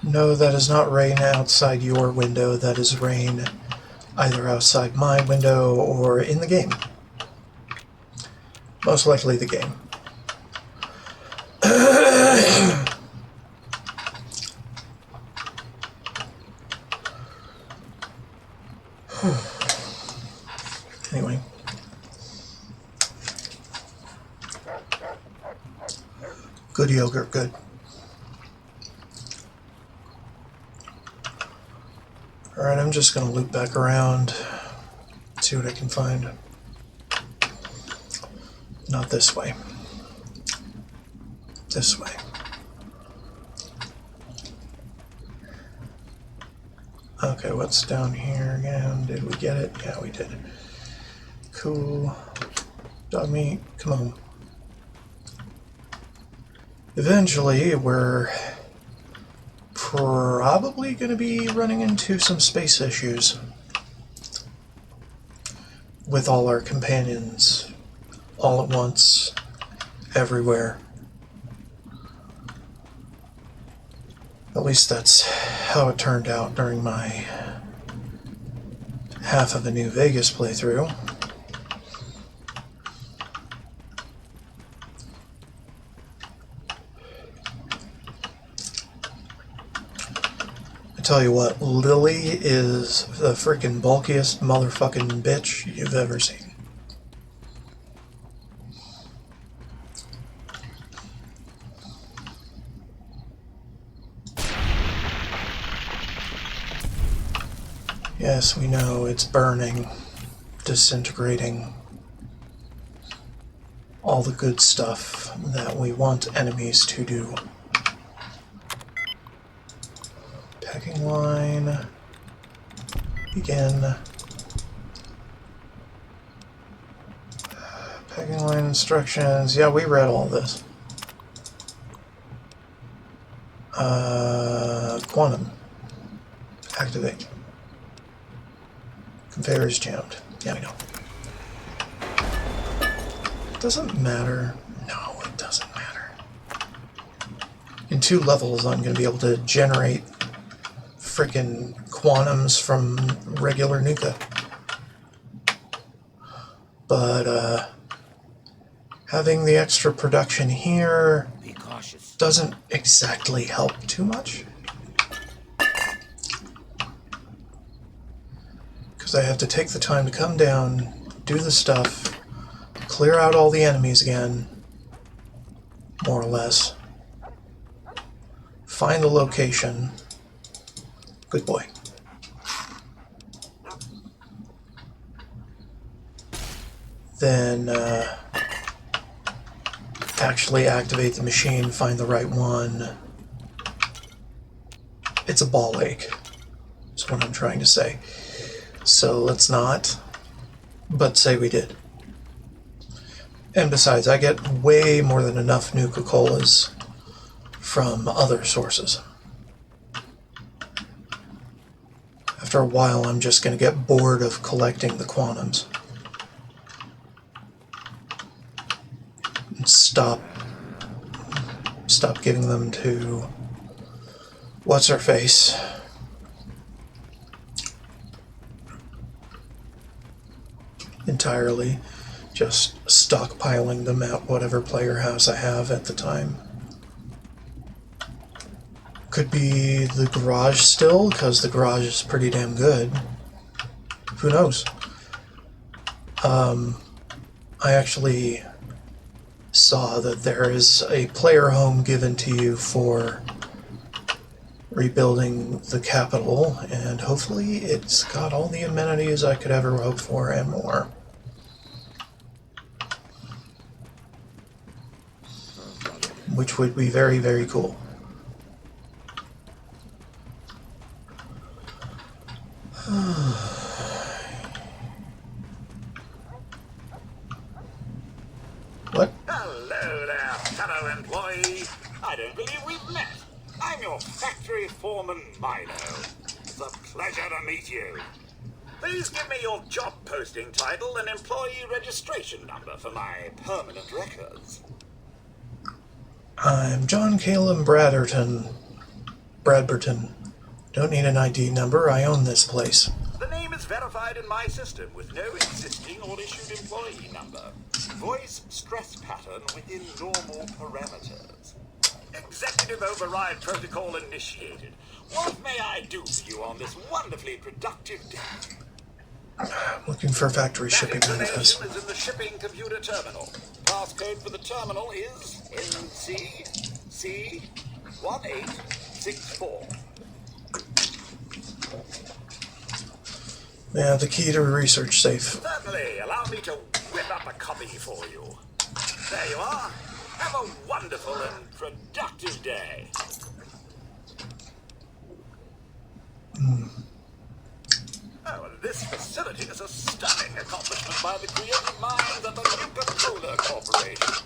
No, that is not rain outside your window. That is rain either outside my window or in the game. Most likely the game. Anyway. Good yogurt, good. Alright, I'm just going to loop back around, see what I can find. Not this way. This way. Okay, what's down here again? Did we get it? Yeah, we did. Cool. Dog meat, come on. Eventually, we're probably going to be running into some space issues with all our companions all at once, everywhere. At least that's how it turned out during my half of the New Vegas playthrough. Tell you what, Lily is the freaking bulkiest motherfucking bitch you've ever seen. Yes, we know it's burning, disintegrating, all the good stuff that we want enemies to do. Packing line, begin. Packing line instructions, yeah, we read all this. Quantum, activate. Conveyor is jammed, yeah, I know. Doesn't matter, no, it doesn't matter. In 2 levels, I'm going to be able to generate frickin' quantums from regular Nuka. But, having the extra production here doesn't exactly help too much. Because I have to take the time to come down, do the stuff, clear out all the enemies again, more or less, find the location. Good boy. Then actually activate the machine, find the right one. It's a ball ache, is what I'm trying to say. So let's not, but say we did. And besides, I get way more than enough Nuka-Colas from other sources. After a while, I'm just going to get bored of collecting the quantums. And stop giving them to what's-her-face. entirely. Just stockpiling them at whatever player house I have at the time. Could be the garage still, because the garage is pretty damn good. Who knows? I actually saw that there is a player home given to you for rebuilding the capital, and hopefully it's got all the amenities I could ever hope for and more. Which would be very, very cool. What? Hello there, fellow employee. I don't believe we've met. I'm your factory foreman, Milo. It's a pleasure to meet you. Please give me your job posting title and employee registration number for my permanent records. I'm John Caleb Bradberton. Don't need an ID number, I own this place. The name is verified in my system with no existing or issued employee number. Voice stress pattern within normal parameters. Executive override protocol initiated. What may I do for you on this wonderfully productive day? Looking for factory shipping manifest. Is in the shipping computer terminal. Passcode for the terminal is NCC1864. Yeah, the key to a research safe. Certainly. Allow me to whip up a copy for you. There you are. Have a wonderful and productive day. Oh, and this facility is a stunning accomplishment by the creative minds at the Coca-Cola Corporation.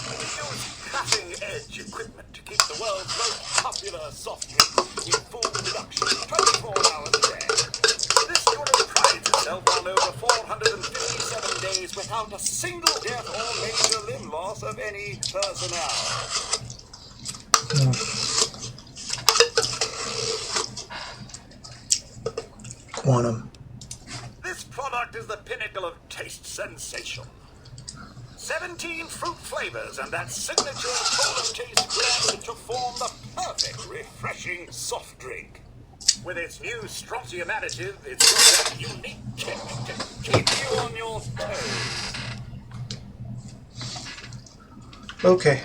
We use cutting-edge equipment to keep the world's most popular soft drink in full production 24 hours a day. This unit prides itself on over 457 days without a single death or major limb loss of any personnel. Quantum. This product is the pinnacle of taste sensation. 17 fruit flavors and that signature cola taste blend to form the perfect refreshing soft drink. With its new strontium additive, it's got a unique kick to keep you on your toes. Okay.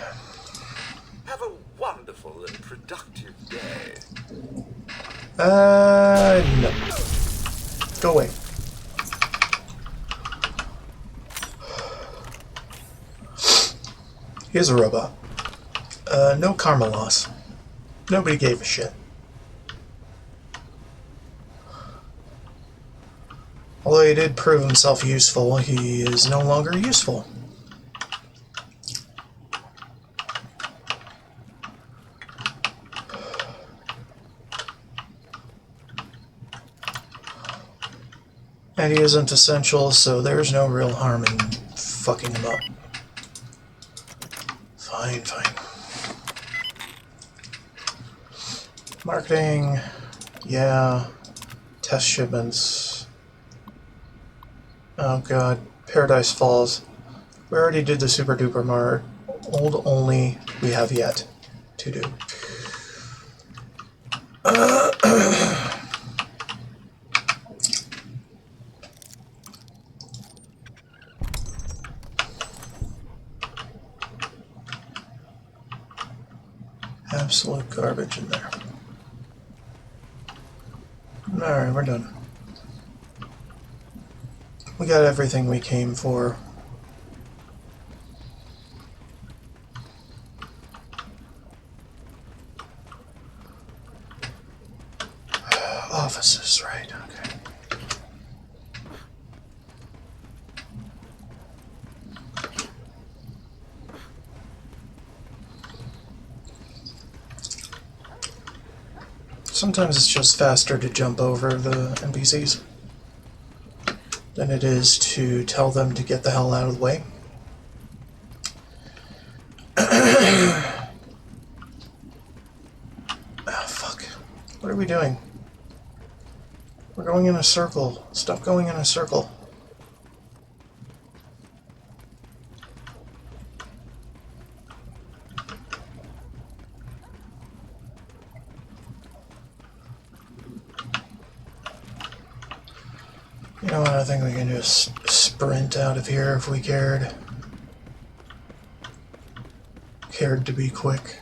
Have a wonderful and productive day. No. Go away. Here's a robot. No karma loss. Nobody gave a shit. Although he did prove himself useful, he is no longer useful. And he isn't essential, so there's no real harm in fucking him up. Fine, fine. Marketing, yeah. Test shipments. Oh god, Paradise Falls. We already did the Super Duper Mart. Old only we have yet to do. Absolute garbage in there. Alright, we're done. We got everything we came for. Offices, right, okay. Sometimes it's just faster to jump over the NPCs than it is to tell them to get the hell out of the way. Ah, fuck. What are we doing? We're going in a circle. Stop going in a circle. You know what, I think we can just sprint out of here if we cared. Cared to be quick.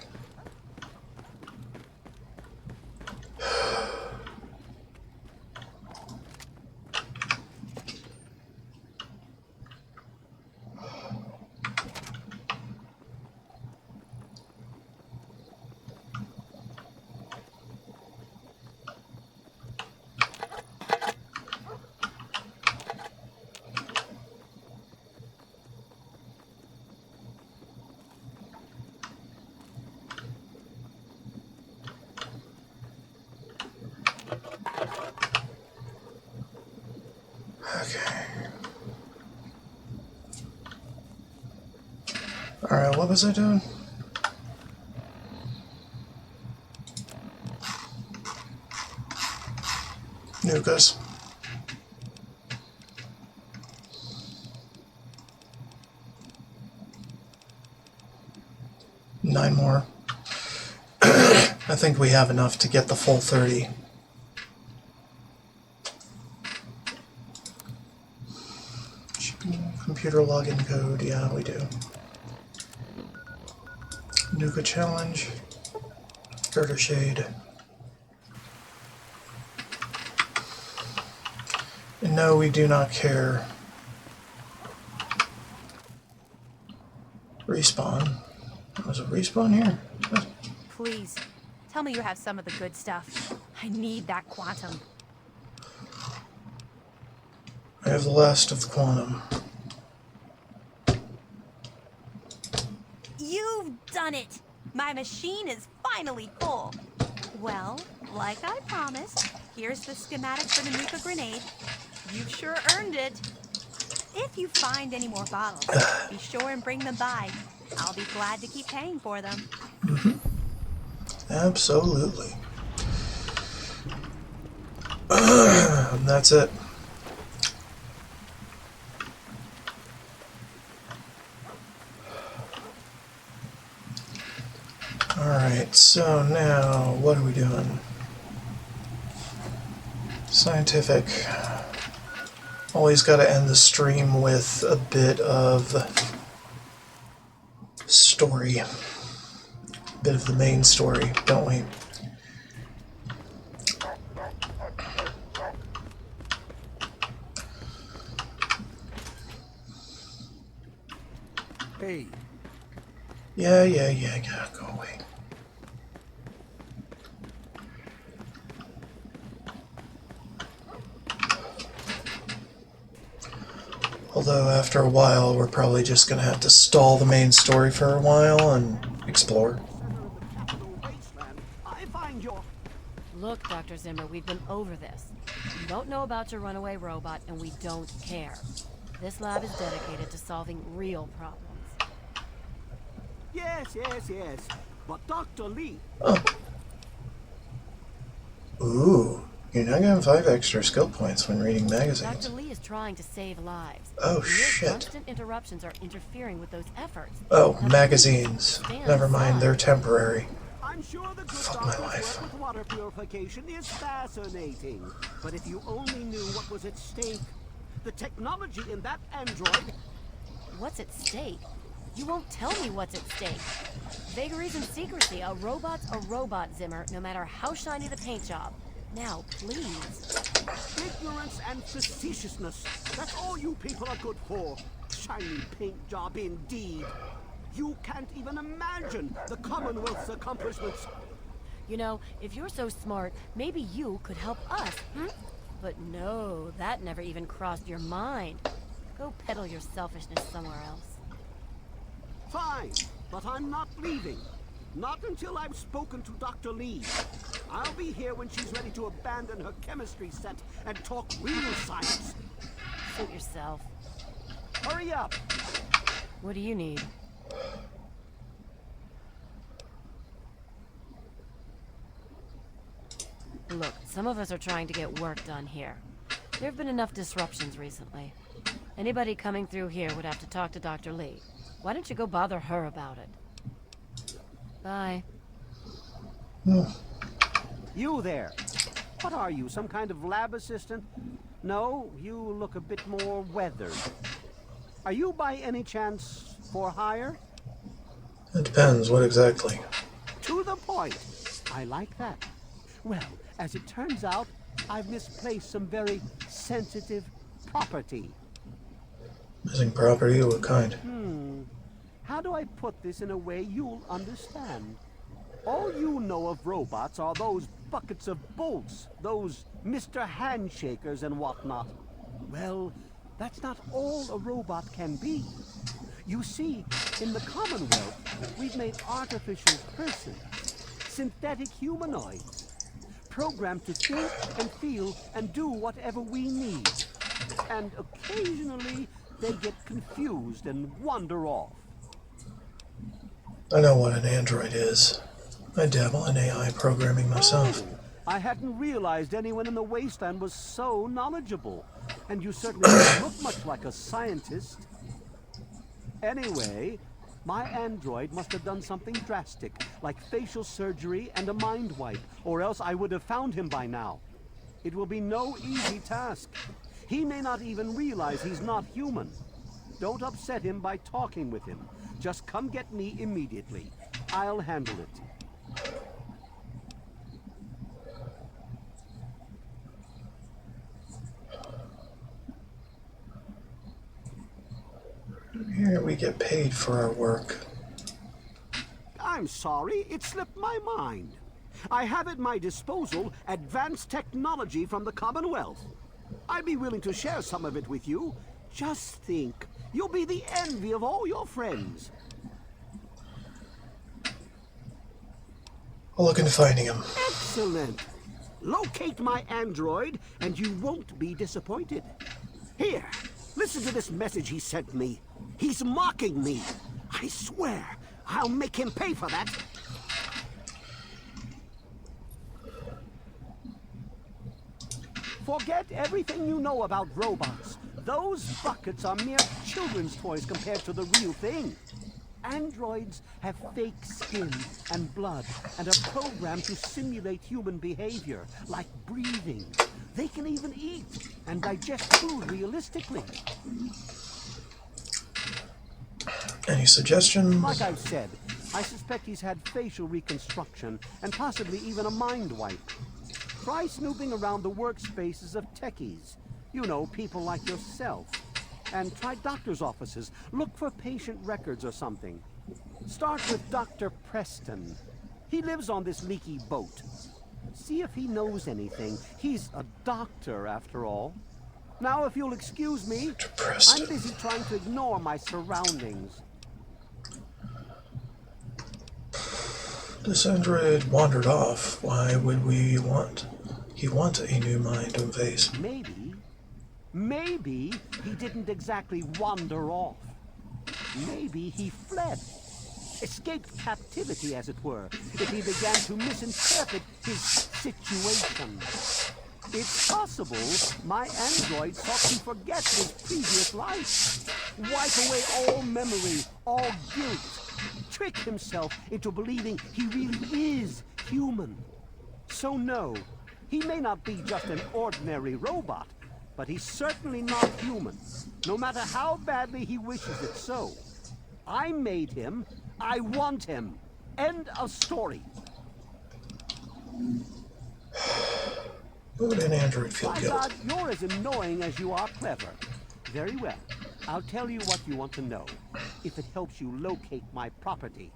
Okay. Alright, what was I doing? Nukas. Nine more. I think we have enough to get the full 30. Computer login code, yeah, we do. Nuka challenge. Girder shade. And no, we do not care. Respawn. There's a respawn here. Please, tell me you have some of the good stuff. I need that quantum. I have the last of the quantum. You've done it! My machine is finally full. Well, like I promised, here's the schematic for the Nuka grenade. You've sure earned it. If you find any more bottles, be sure and bring them by. I'll be glad to keep paying for them. Mm-hmm. Absolutely. That's it. Alright, so now, what are we doing? Scientific. Always got to end the stream with a bit of story. A bit of the main story, don't we? Hey. Yeah, go away. Although after a while, we're probably just going to have to stall the main story for a while and explore. Look, Dr. Zimmer, we've been over this. You don't know about your runaway robot, and we don't care. This lab is dedicated to solving real problems. Yes. But Dr. Lee... Oh. Ooh. You're now getting 5 extra skill points when reading magazines. Dr. Lee is trying to save lives. Oh, Your shit. constant interruptions are interfering with those efforts. Oh, magazines. Never mind, they're temporary. I'm sure the good Fuck my life. work with water purification is fascinating. But if you only knew what was at stake, the technology in that android... What's at stake? You won't tell me what's at stake. Vagaries and secrecy. A robot's a robot, Zimmer, no matter how shiny the paint job. Now, please. Ignorance and facetiousness. That's all you people are good for. Shiny paint job indeed. You can't even imagine the Commonwealth's accomplishments. You know, if you're so smart, maybe you could help us, hmm? But no, that never even crossed your mind. Go peddle your selfishness somewhere else. Fine, but I'm not leaving. Not until I've spoken to Dr. Lee. I'll be here when she's ready to abandon her chemistry set and talk real science. Suit yourself. Hurry up! What do you need? Look, some of us are trying to get work done here. There have been enough disruptions recently. Anybody coming through here would have to talk to Dr. Lee. Why don't you go bother her about it? Bye. You there. What are you, some kind of lab assistant? No, you look a bit more weathered. Are you by any chance for hire? It depends. What exactly? To the point. I like that. Well, as it turns out, I've misplaced some very sensitive property. Missing property? What kind? How do I put this in a way you'll understand? All you know of robots are those buckets of bolts, those Mr. Handshakers and whatnot. Well, that's not all a robot can be. You see, in the Commonwealth, we've made artificial persons, synthetic humanoids, programmed to think and feel and do whatever we need. And occasionally, they get confused and wander off. I know what an android is. I dabble in AI programming myself. Oh, I hadn't realized anyone in the wasteland was so knowledgeable. And you certainly don't look much like a scientist. Anyway, my android must have done something drastic, like facial surgery and a mind wipe, or else I would have found him by now. It will be no easy task. He may not even realize he's not human. Don't upset him by talking with him. Just come get me immediately. I'll handle it. Here we get paid for our work. I'm sorry, it slipped my mind. I have at my disposal advanced technology from the Commonwealth. I'd be willing to share some of it with you. Just think, you'll be the envy of all your friends. I'll look into finding him. Excellent. Locate my android, and you won't be disappointed. Here, listen to this message he sent me. He's mocking me. I swear, I'll make him pay for that. Forget everything you know about robots. Those buckets are mere children's toys compared to the real thing. Androids have fake skin and blood and are programmed to simulate human behavior, like breathing. They can even eat and digest food realistically. Any suggestions? Like I've said, I suspect he's had facial reconstruction and possibly even a mind wipe. Try snooping around the workspaces of techies. You know, people like yourself. And try doctor's offices. Look for patient records or something. Start with Dr. Preston. He lives on this leaky boat. See if he knows anything. He's a doctor, after all. Now, if you'll excuse me, I'm busy trying to ignore my surroundings. This android wandered off. Why would he want a new mind to invade? Maybe he didn't exactly wander off. Maybe he fled. Escaped captivity, as it were, if he began to misinterpret his situation. It's possible my android sought to forget his previous life. Wipe away all memory, all guilt. Trick himself into believing he really is human. So no, he may not be just an ordinary robot, but he's certainly not human, no matter how badly he wishes it so. I made him. I want him. End of story. Would an android feel My guilt? God, you're as annoying as you are clever. Very well. I'll tell you what you want to know, if it helps you locate my property.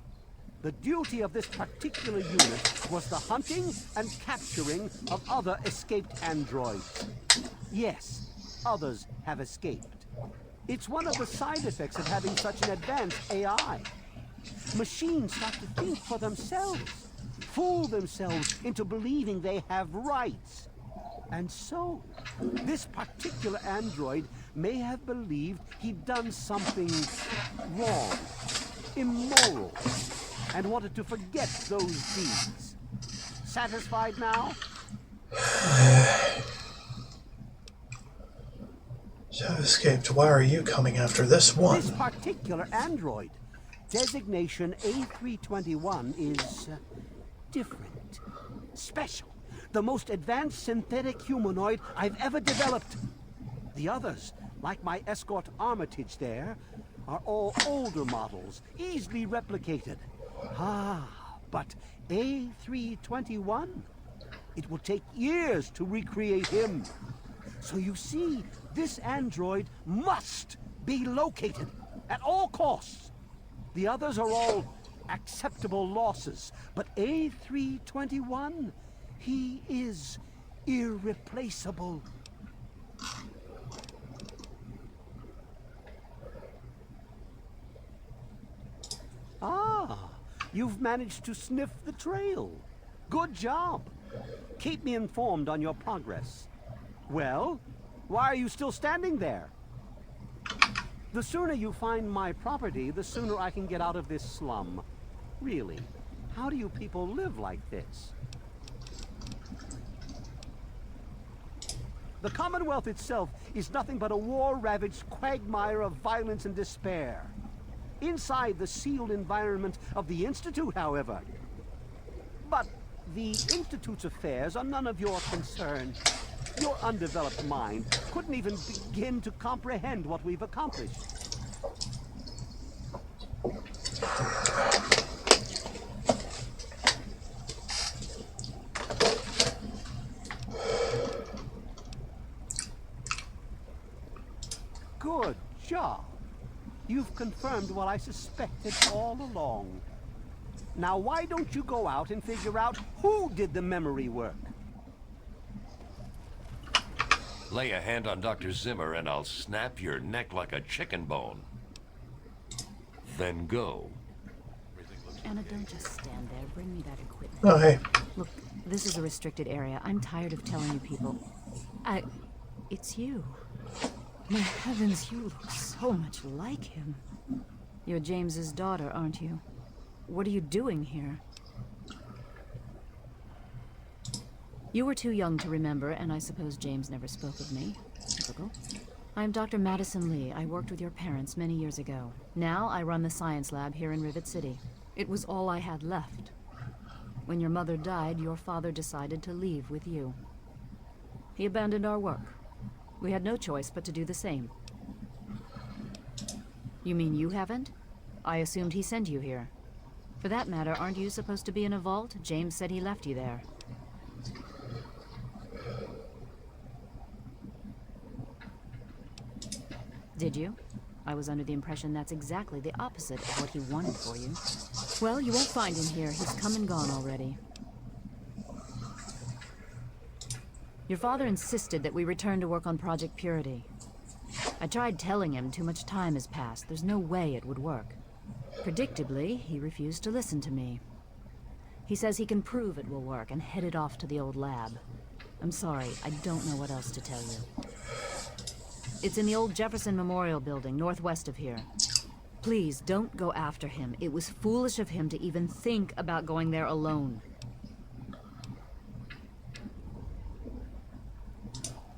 The duty of this particular unit was the hunting and capturing of other escaped androids. Yes, others have escaped. It's one of the side effects of having such an advanced AI. Machines start to think for themselves, fool themselves into believing they have rights. And so, this particular android may have believed he'd done something wrong, immoral, and wanted to forget those deeds. Satisfied now? So escaped. Why are you coming after this one? This particular android, designation A321, is different, special. The most advanced synthetic humanoid I've ever developed. The others, like my escort Armitage there, are all older models, easily replicated. Ah, but A321? It will take years to recreate him. So you see, this android must be located at all costs. The others are all acceptable losses, but A321, he is irreplaceable. Ah, you've managed to sniff the trail. Good job. Keep me informed on your progress. Well, why are you still standing there? The sooner you find my property, the sooner I can get out of this slum. Really, how do you people live like this? The Commonwealth itself is nothing but a war-ravaged quagmire of violence and despair. Inside the sealed environment of the Institute, however. But the Institute's affairs are none of your concern. Your undeveloped mind couldn't even begin to comprehend what we've accomplished. Good job. You've confirmed what I suspected all along. Now why don't you go out and figure out who did the memory work? Lay a hand on Dr. Zimmer and I'll snap your neck like a chicken bone. Then go. Anna, don't just stand there. Bring me that equipment. Oh, hey. Look, this is a restricted area. I'm tired of telling you people. It's you. My heavens, you look so much like him. You're James's daughter, aren't you? What are you doing here? You were too young to remember, and I suppose James never spoke of me. Typical. I'm Dr. Madison Lee. I worked with your parents many years ago. Now I run the science lab here in Rivet City. It was all I had left. When your mother died, your father decided to leave with you. He abandoned our work. We had no choice but to do the same. You mean you haven't? I assumed he sent you here. For that matter, aren't you supposed to be in a vault? James said he left you there. Did you? I was under the impression that's exactly the opposite of what he wanted for you. Well, you won't find him here. He's come and gone already. Your father insisted that we return to work on Project Purity. I tried telling him too much time has passed. There's no way it would work. Predictably, he refused to listen to me. He says he can prove it will work and headed off to the old lab. I'm sorry, I don't know what else to tell you. It's in the old Jefferson Memorial Building, northwest of here. Please, don't go after him. It was foolish of him to even think about going there alone.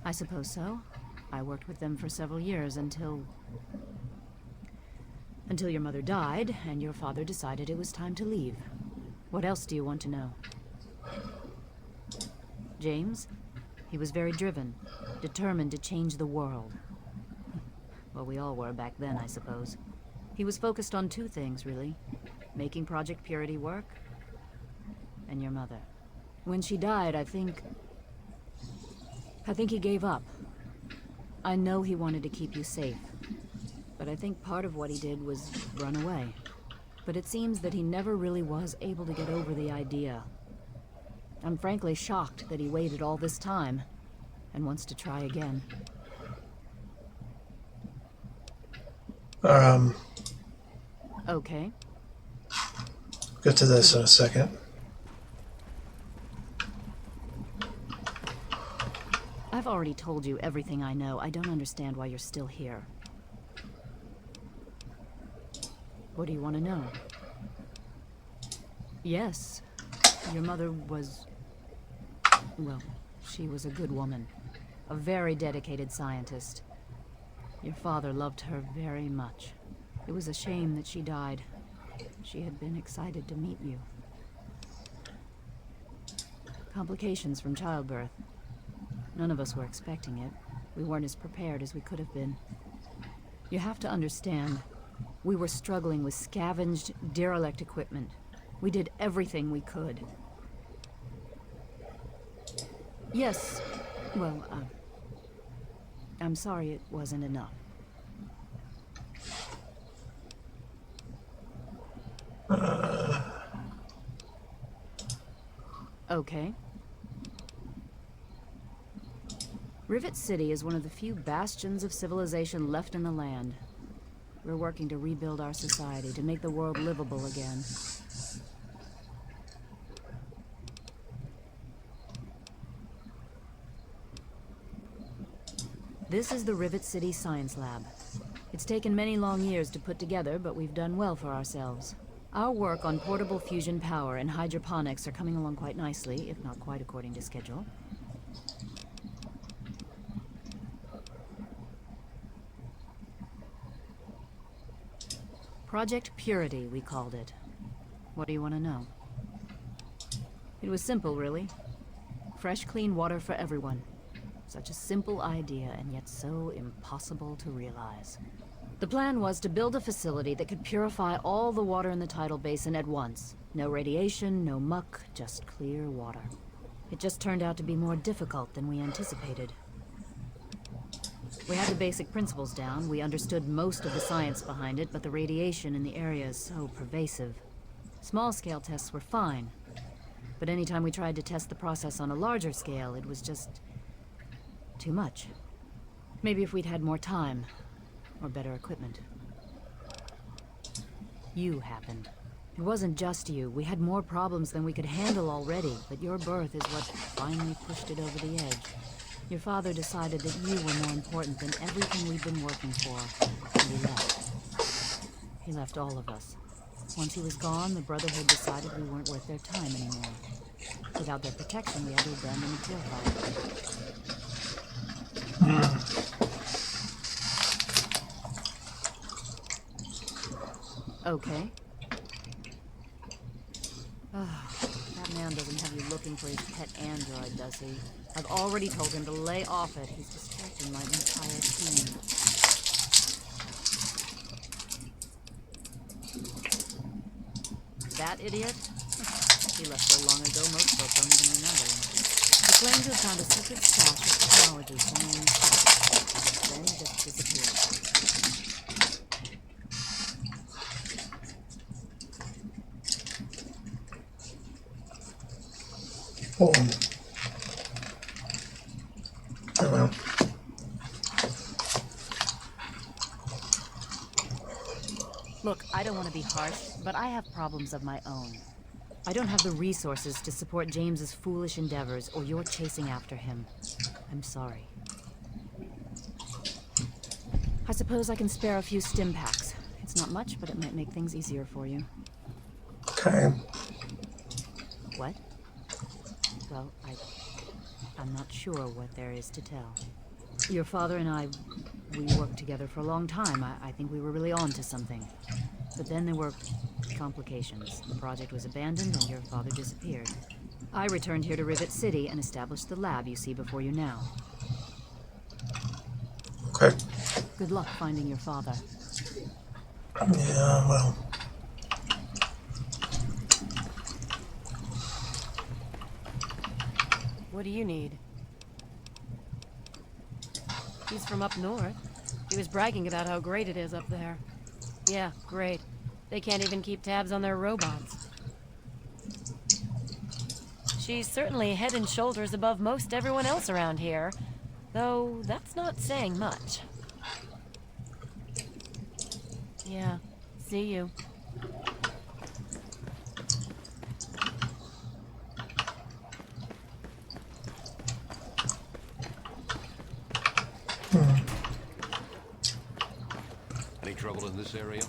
I suppose so. I worked with them for several years until your mother died and your father decided it was time to leave. What else do you want to know? James? He was very driven, determined to change the world. Well, we all were back then, I suppose. He was focused on two things, really. Making Project Purity work, and your mother. When she died, I think he gave up. I know he wanted to keep you safe, but I think part of what he did was run away. But it seems that he never really was able to get over the idea. I'm frankly shocked that he waited all this time and wants to try again. Okay. Get to this in a second. I've already told you everything I know. I don't understand why you're still here. What do you want to know? Yes, your mother was... well, she was a good woman. A very dedicated scientist. Your father loved her very much. It was a shame that she died. She had been excited to meet you. Complications from childbirth. None of us were expecting it. We weren't as prepared as we could have been. You have to understand, we were struggling with scavenged, derelict equipment. We did everything we could. Yes, well, I'm sorry it wasn't enough. Okay. Rivet City is one of the few bastions of civilization left in the land. We're working to rebuild our society, to make the world livable again. This is the Rivet City Science Lab. It's taken many long years to put together, but we've done well for ourselves. Our work on portable fusion power and hydroponics are coming along quite nicely, if not quite according to schedule. Project Purity, we called it. What do you want to know? It was simple, really. Fresh, clean water for everyone. Such a simple idea, and yet so impossible to realize. The plan was to build a facility that could purify all the water in the tidal basin at once. No radiation, no muck, just clear water. It just turned out to be more difficult than we anticipated. We had the basic principles down, we understood most of the science behind it, but the radiation in the area is so pervasive. Small-scale tests were fine, but anytime we tried to test the process on a larger scale, it was just too much. Maybe if we'd had more time, or better equipment. You happened. It wasn't just you. We had more problems than we could handle already, but your birth is what finally pushed it over the edge. Your father decided that you were more important than everything we'd been working for, and he left. He left all of us. Once he was gone, the Brotherhood decided we weren't worth their time anymore. Without their protection, we had to abandon the purifier. Okay. That man doesn't have you looking for his pet android, does he? I've already told him to lay off it. He's distracting my entire team. That idiot? He left so long ago, most folks don't even remember him. He claimed to have found a secret stash of technology somewhere in the city. Then he just disappeared. Oh well. Look, I don't want to be harsh, but I have problems of my own. I don't have the resources to support James's foolish endeavors, or you're chasing after him. I'm sorry. I suppose I can spare a few stim packs. It's not much, but it might make things easier for you. Okay. What? Well, I'm not sure what there is to tell. Your father and I, we worked together for a long time. I think we were really on to something. But then there were complications. The project was abandoned and your father disappeared. I returned here to Rivet City and established the lab you see before you now. Okay. Good luck finding your father. Yeah, well. What do you need? He's from up north. He was bragging about how great it is up there. Yeah, great. They can't even keep tabs on their robots. She's certainly head and shoulders above most everyone else around here, though that's not saying much. Yeah, see you. Any trouble in this area?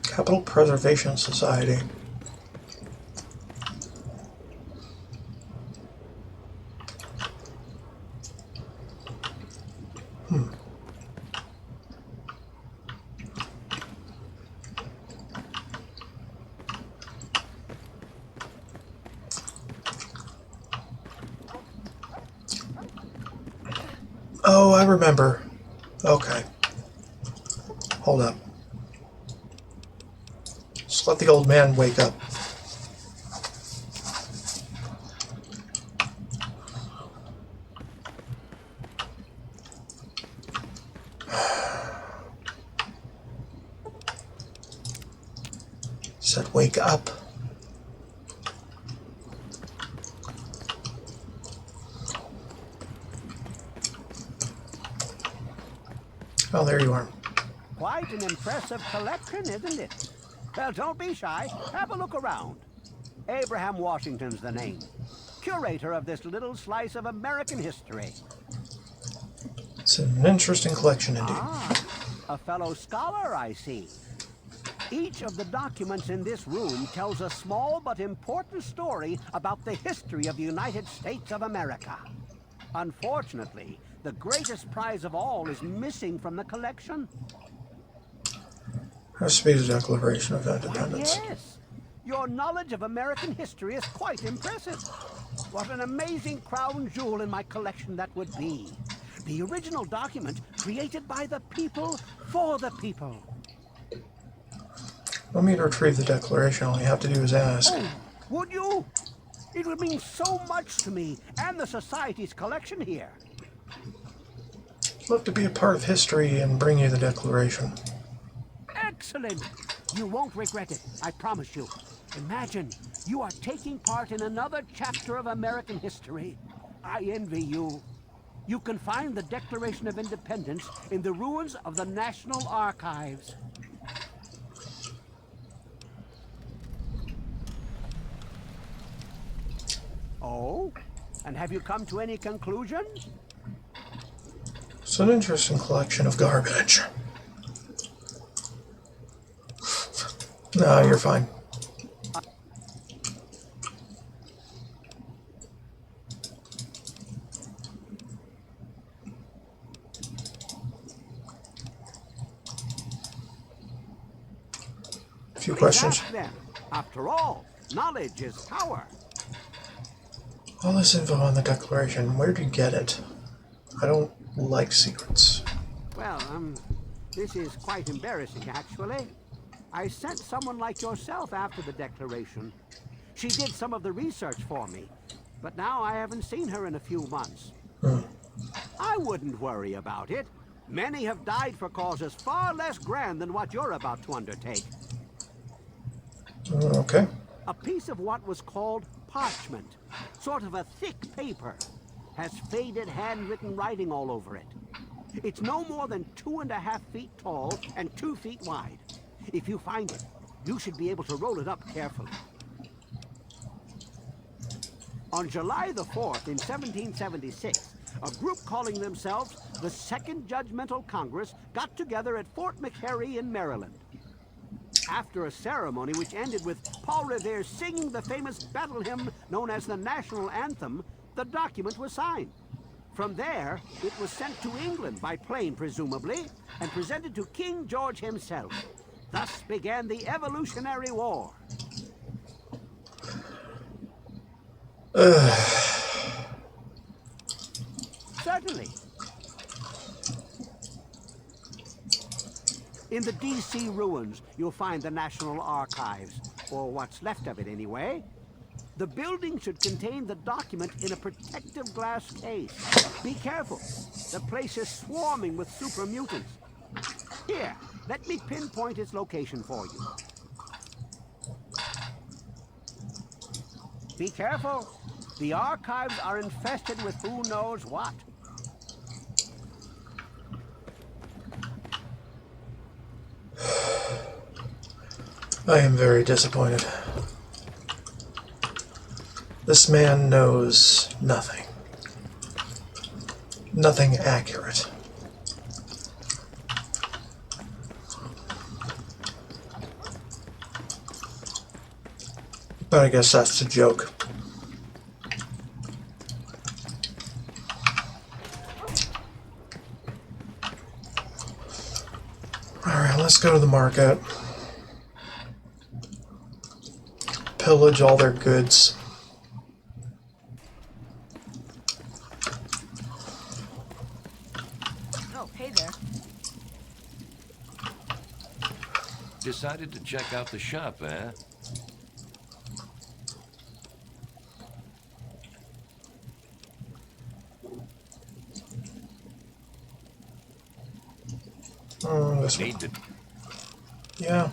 Capital Preservation Society. Oh, I remember. Okay. Hold up. Just let the old man wake up. Said wake up. Oh, there you are. Quite an impressive collection, isn't it? Well, don't be shy. Have a look around. Abraham Washington's the name. Curator of this little slice of American history. It's an interesting collection indeed. Ah, a fellow scholar, I see. Each of the documents in this room tells a small but important story about the history of the United States of America. Unfortunately, the greatest prize of all is missing from the collection. Has to be the Declaration of Independence. Yes. Your knowledge of American history is quite impressive. What an amazing crown jewel in my collection that would be. The original document created by the people for the people. Want me to retrieve the Declaration? All you have to do is ask. Oh, would you? It would mean so much to me and the Society's collection here. I'd love to be a part of history and bring you the Declaration. Excellent! You won't regret it, I promise you. Imagine, you are taking part in another chapter of American history. I envy you. You can find the Declaration of Independence in the ruins of the National Archives. Oh? And have you come to any conclusions? It's an interesting collection of garbage. No, you're fine. A few questions. Then. After all, knowledge is power. All this info on the Declaration, where'd you get it? I don't like secrets. Well, this is quite embarrassing, actually. I sent someone like yourself after the Declaration. She did some of the research for me, but now I haven't seen her in a few months. I wouldn't worry about it. Many have died for causes far less grand than what you're about to undertake. Okay. A piece of what was called parchment, sort of a thick paper, has faded handwritten writing all over it. It's no more than 2.5 feet tall and 2 feet wide. If you find it, you should be able to roll it up carefully. On July the 4th in 1776, a group calling themselves the Second Judgmental Congress got together at Fort McHenry in Maryland. After a ceremony which ended with Paul Revere singing the famous battle hymn known as the National Anthem, the document was signed. From there, it was sent to England by plane, presumably, and presented to King George himself. Thus began the Evolutionary War. Certainly. In the D.C. ruins, you'll find the National Archives, or what's left of it anyway. The building should contain the document in a protective glass case. Be careful. The place is swarming with super mutants. Here, let me pinpoint its location for you. Be careful. The archives are infested with who knows what. I am very disappointed. This man knows nothing. Nothing accurate. But I guess that's a joke. Alright, let's go to the market. Pillage all their goods. Oh, hey there. Decided to check out the shop, eh? This one. Need to Yeah.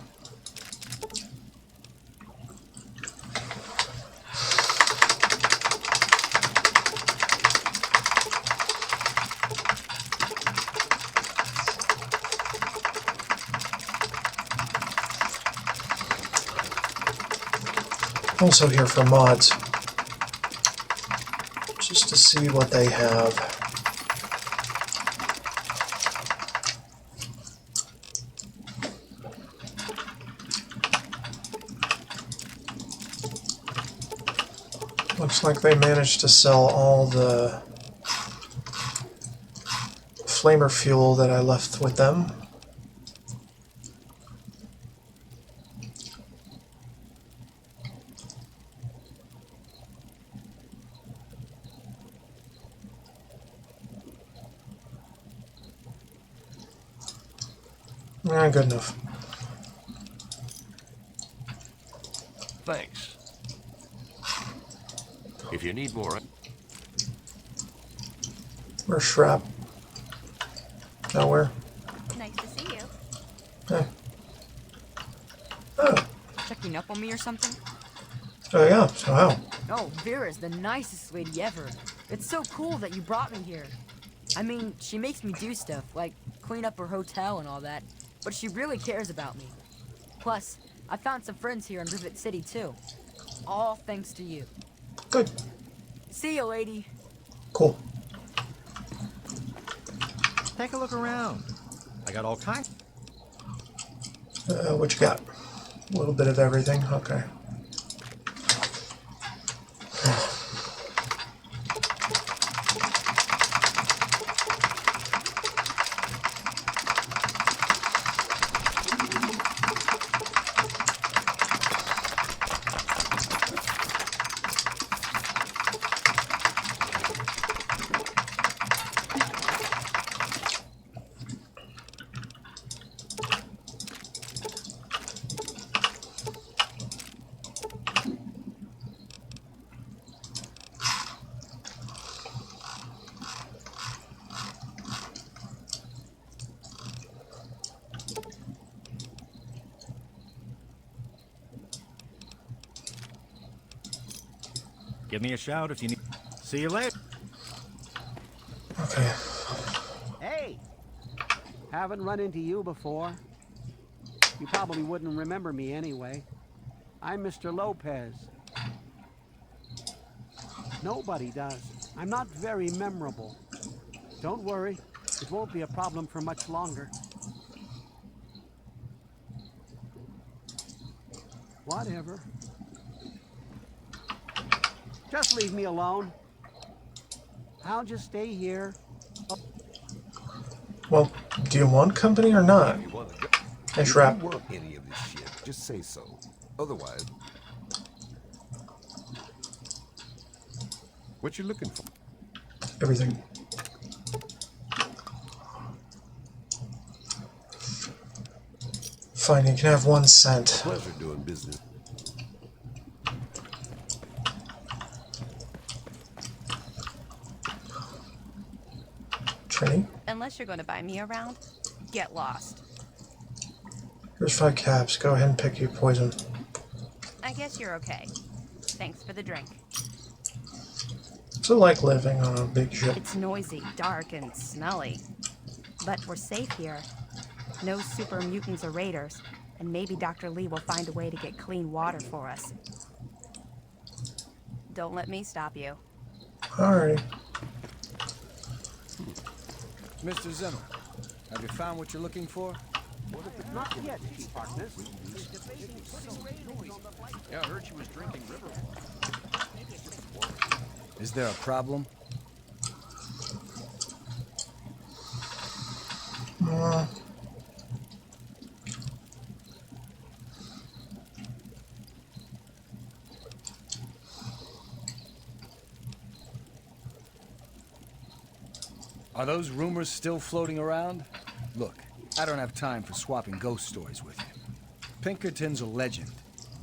Also here for mods, just to see what they have. Looks like they managed to sell all the flamer fuel that I left with them. Good enough. Thanks. If you need more... Where's Shrap? Nowhere. Nice to see you. Hey. Oh. Checking up on me or something? Oh yeah, so how? Oh, Vera's the nicest lady ever. It's so cool that you brought me here. I mean, she makes me do stuff, like clean up her hotel and all that, but she really cares about me. Plus, I found some friends here in Rivet City, too. All thanks to you. Good. See you, lady. Cool. Take a look around. I got all kinds. What you got? A little bit of everything. Okay. Give me a shout if you need. See you later. Okay. Hey! Haven't run into you before. You probably wouldn't remember me anyway. I'm Mr. Lopez. Nobody does. I'm not very memorable. Don't worry, it won't be a problem for much longer. Whatever. Just leave me alone. I'll just stay here. Well, do you want company or not? If you want to go, Hey, if Shrap. you want any of this shit, just say so. Otherwise, what you looking for? Everything. Fine, you can have 1 cent. Pleasure doing business. Trini, Unless you're going to buy me around, get lost. here's 5 caps. Go ahead and pick your poison. I guess you're okay. Thanks for the drink. So like living on a big ship. It's noisy, dark, and smelly. But we're safe here. No super mutants or raiders, and maybe Dr. Lee will find a way to get clean water for us. Don't let me stop you. Alrighty. Mr. Zimmer, have you found what you're looking for? Not yet, Chief Harkness. Yeah, I heard she was drinking river water. Is there a problem? Are those rumors still floating around? Look, I don't have time for swapping ghost stories with you. Pinkerton's a legend,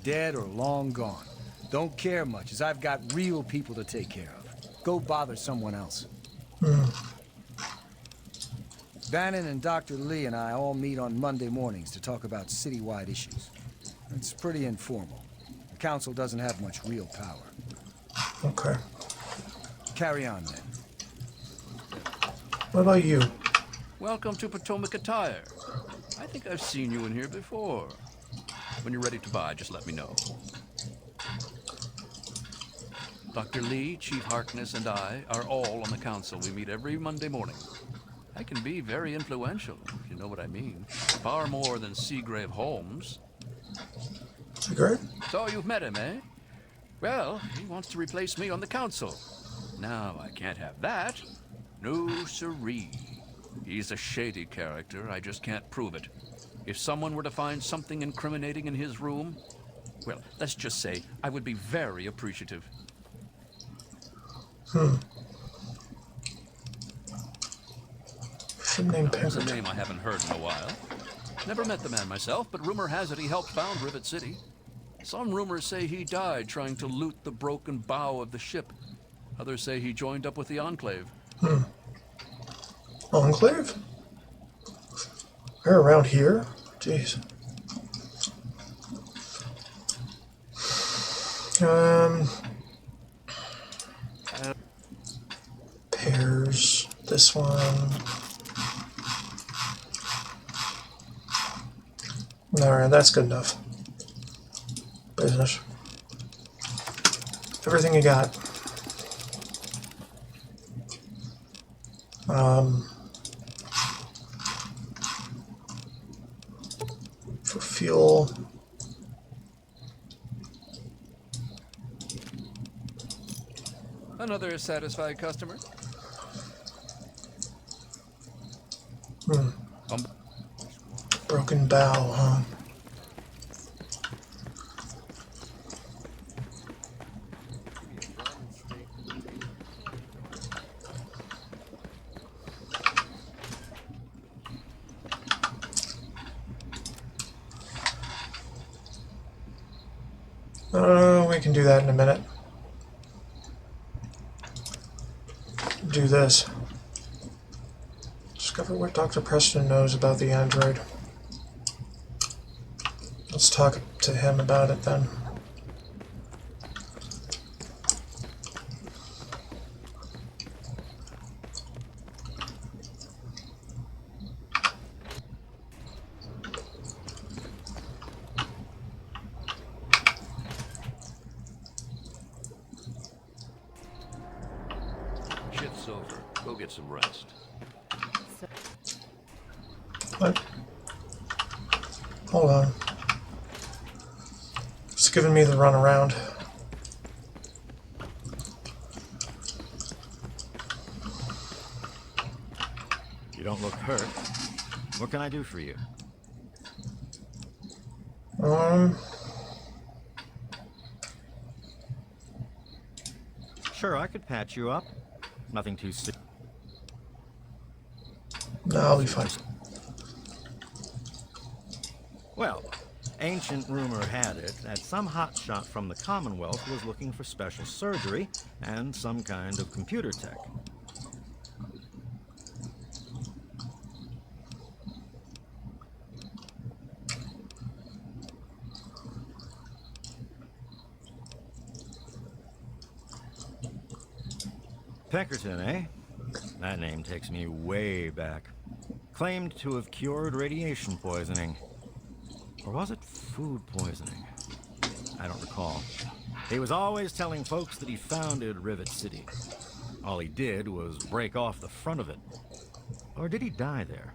dead or long gone. Don't care much, as I've got real people to take care of. Go bother someone else. Bannon and Dr. Lee and I all meet on Monday mornings to talk about citywide issues. It's pretty informal. The council doesn't have much real power. Okay. Carry on, then. What about you? Welcome to Potomac Attire. I think I've seen you in here before. When you're ready to buy, just let me know. Dr. Lee, Chief Harkness, and I are all on the council. We meet every Monday morning. I can be very influential, if you know what I mean. Far more than Seagrave Holmes. Seagrave? So you've met him, eh? Well, he wants to replace me on the council. Now, I can't have that. No siree. He's a shady character. I just can't prove it. If someone were to find something incriminating in his room, well, let's just say I would be very appreciative. Some name There's a Pinkerton. name I haven't heard in a while. Never met the man myself, but rumor has it he helped found Rivet City. Some rumors say he died trying to loot the broken bow of the ship. Others say he joined up with the Enclave. Enclave? They're around here? Jeez. Pairs. This one. Alright, that's good enough. Business. Everything you got. For fuel. Another satisfied customer? Broken bow, huh? We can do that in a minute. Do this. Discover what Dr. Preston knows about the android. Let's talk to him about it then. Shift's over. Go get some rest. What? Hold on. It's giving me the runaround. You don't look hurt. What can I do for you? Sure, I could patch you up. Nothing too serious. No, I'll be fine. Well, ancient rumor had it that some hotshot from the Commonwealth was looking for special surgery and some kind of computer tech. Pinkerton, eh? That name takes me way back. Claimed to have cured radiation poisoning. Or was it food poisoning? I don't recall. He was always telling folks that he founded Rivet City. All he did was break off the front of it. Or did he die there?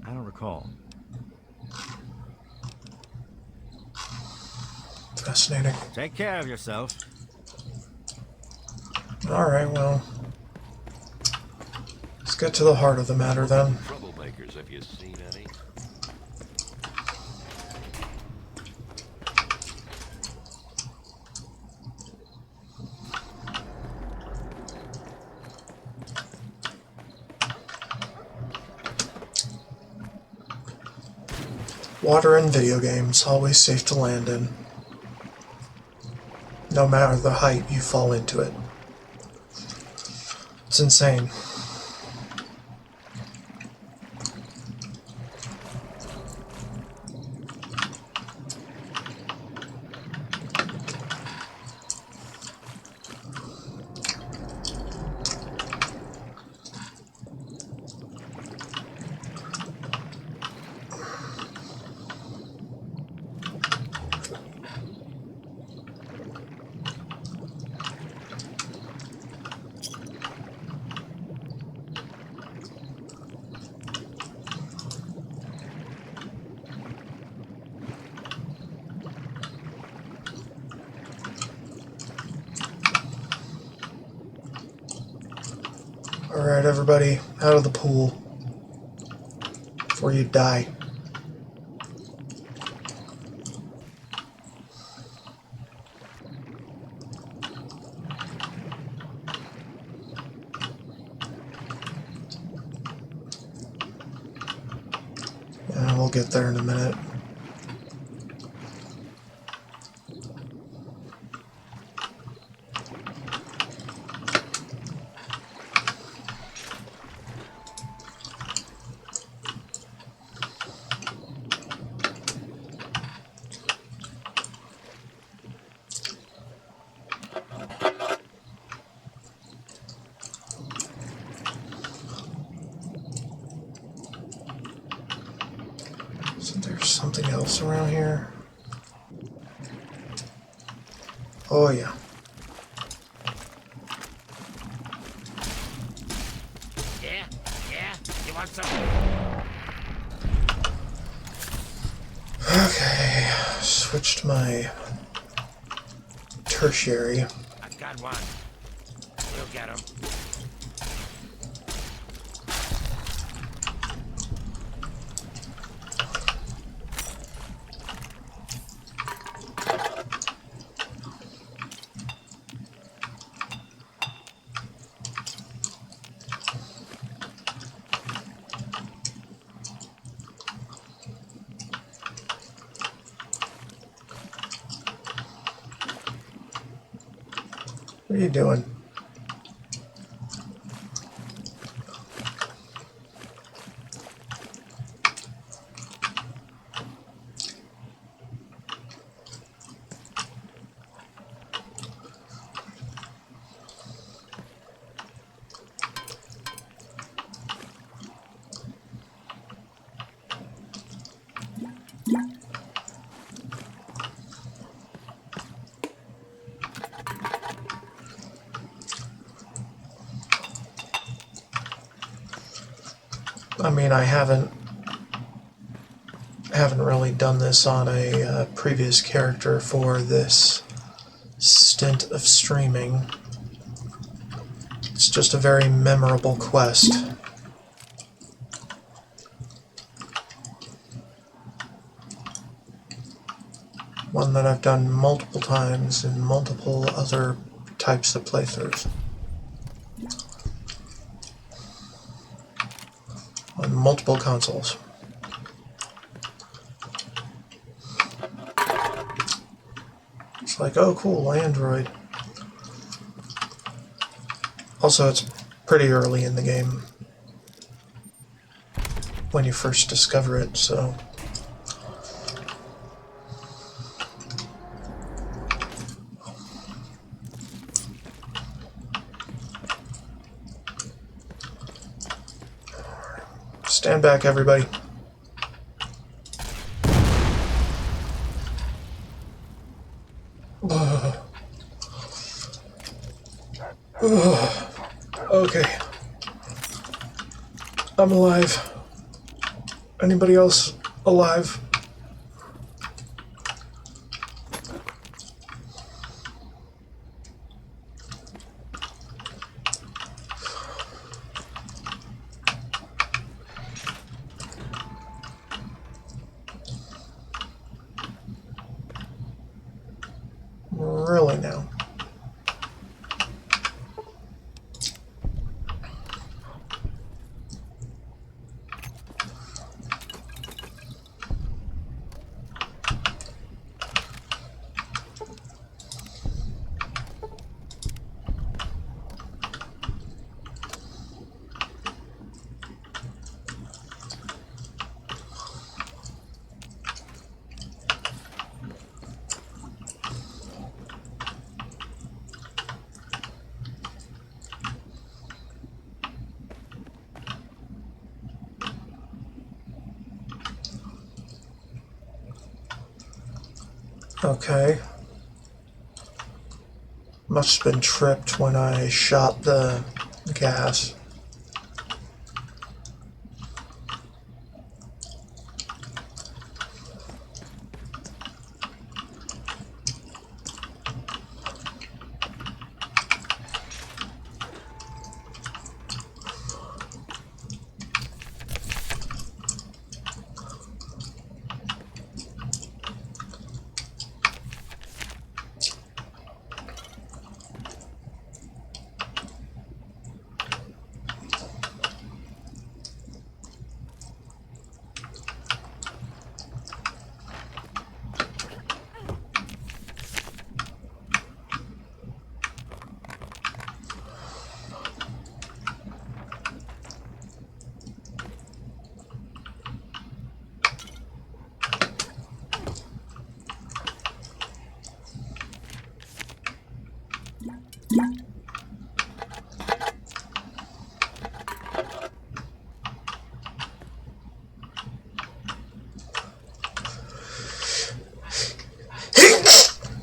I don't recall. Fascinating. Take care of yourself. Alright, well. Let's get to the heart of the matter then. Troublemakers, have you seen any? Water in video games, always safe to land in. No matter the height you fall into it. It's insane. Alright, everybody, out of the pool before you die. And we'll get there in a minute. Isn't there something else around here? Oh yeah. Yeah, you want some? Okay, switch to my tertiary. I've got one. We'll get him. What are you doing? I mean, I haven't really done this on a previous character for this stint of streaming. It's just a very memorable quest. One that I've done multiple times in multiple other types of playthroughs. On multiple consoles. It's like, oh cool, Android. Also, it's pretty early in the game when you first discover it, so... Stand back, everybody. Okay. I'm alive. Anybody else alive? Really now? Okay. Must have been tripped when I shot the gas.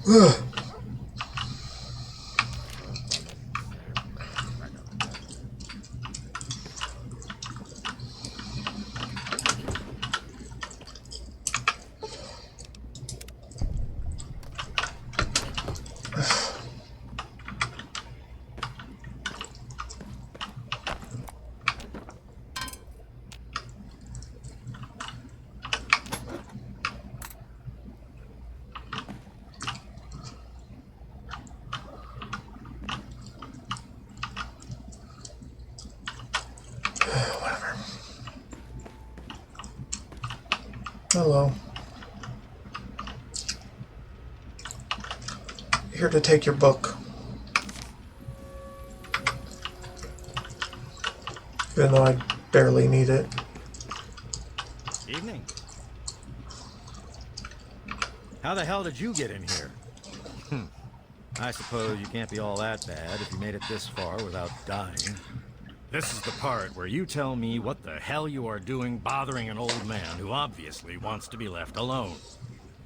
Ugh. Hello. Here to take your book. Even though I barely need it. Evening. How the hell did you get in here? I suppose you can't be all that bad if you made it this far without dying. This is the part where you tell me what the hell you are doing bothering an old man who obviously wants to be left alone.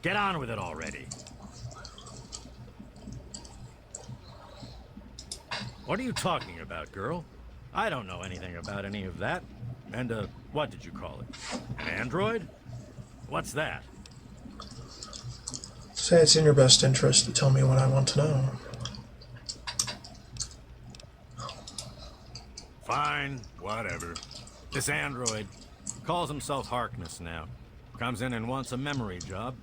Get on with it already. What are you talking about, girl? I don't know anything about any of that. And, what did you call it? An android? What's that? Say it's in your best interest to tell me what I want to know. Fine, whatever. This android calls himself Harkness now. Comes in and wants a memory job.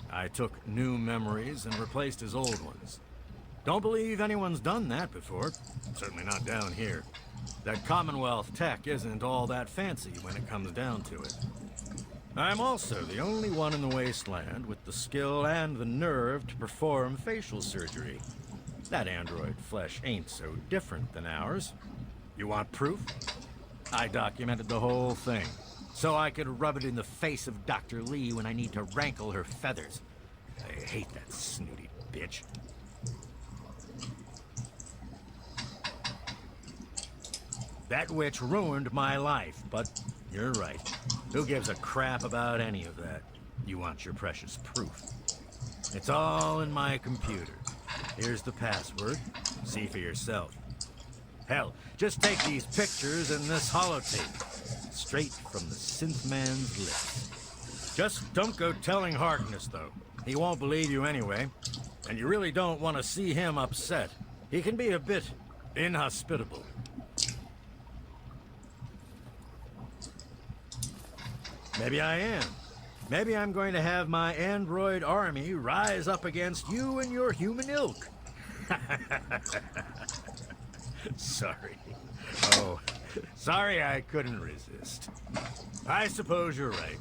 I took new memories and replaced his old ones. Don't believe anyone's done that before. Certainly not down here. That Commonwealth tech isn't all that fancy when it comes down to it. I'm also the only one in the wasteland with the skill and the nerve to perform facial surgery. That android flesh ain't so different than ours. You want proof? I documented the whole thing, so I could rub it in the face of Dr. Lee when I need to rankle her feathers. I hate that snooty bitch. That witch ruined my life, but you're right. Who gives a crap about any of that? You want your precious proof. It's all in my computer. Here's the password. See for yourself. Hell, just take these pictures and this holotape. Straight from the synth man's lips. Just don't go telling Harkness, though. He won't believe you anyway. And you really don't want to see him upset. He can be a bit inhospitable. Maybe I am. Maybe I'm going to have my android army rise up against you and your human ilk. Sorry. Oh, sorry I couldn't resist. I suppose you're right.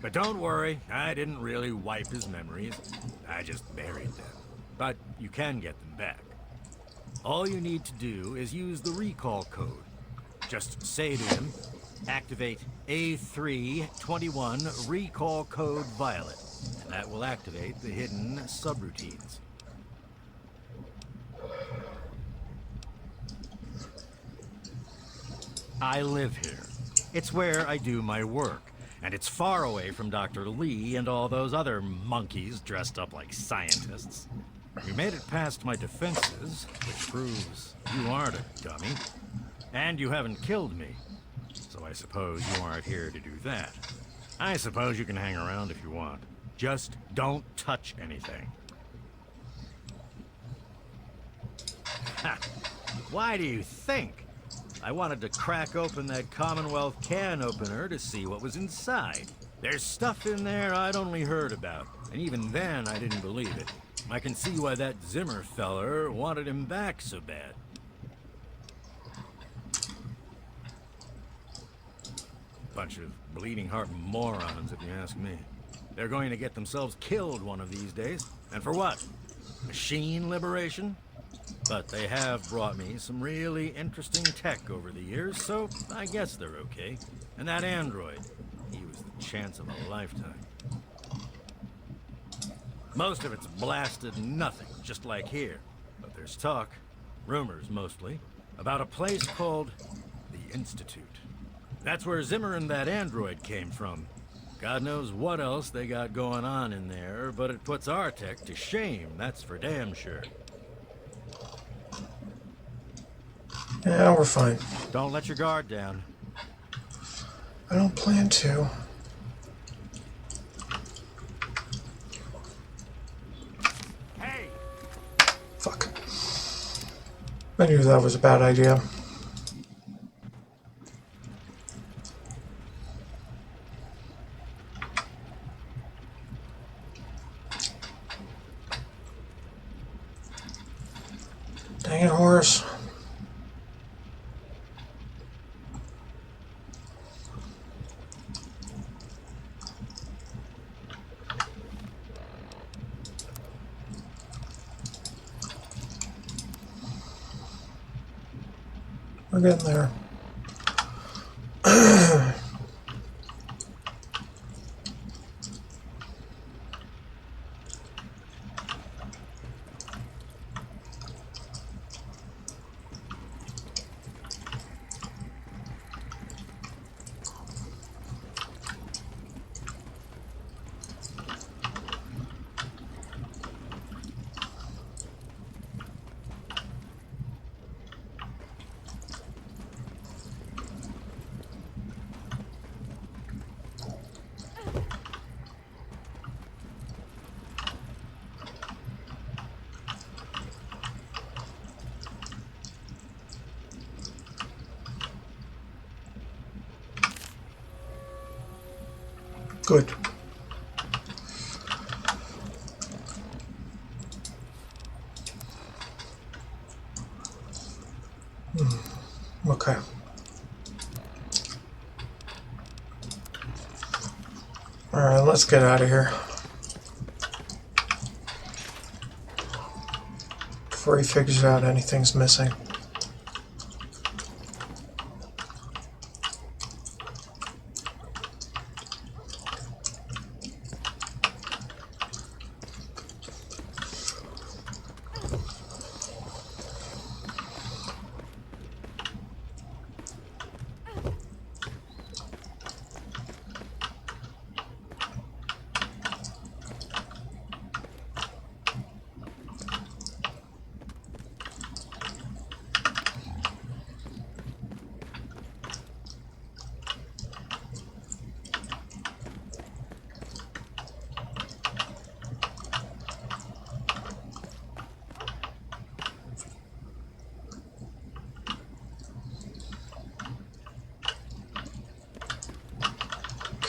But don't worry, I didn't really wipe his memories. I just buried them. But you can get them back. All you need to do is use the recall code. Just say to him, activate A321 recall code Violet. And that will activate the hidden subroutines. I live here. It's where I do my work. And it's far away from Dr. Lee and all those other monkeys dressed up like scientists. You made it past my defenses, which proves you aren't a dummy. And you haven't killed me. So I suppose you aren't here to do that. I suppose you can hang around if you want. Just don't touch anything. Ha! Why do you think? I wanted to crack open that Commonwealth can opener to see what was inside. There's stuff in there I'd only heard about, and even then I didn't believe it. I can see why that Zimmer feller wanted him back so bad. Bunch of bleeding heart morons, if you ask me. They're going to get themselves killed one of these days. And for what? Machine liberation? But they have brought me some really interesting tech over the years, so I guess they're okay. And that android, he was the chance of a lifetime. Most of it's blasted nothing, just like here. But there's talk, rumors mostly, about a place called the Institute. That's where Zimmer and that android came from. God knows what else they got going on in there, but it puts our tech to shame, that's for damn sure. Yeah, we're fine. Don't let your guard down. I don't plan to. Hey! Fuck. I knew that was a bad idea. Dang it, horse. We're getting there. Good. Okay. Alright, let's get out of here. Before he figures out anything's missing.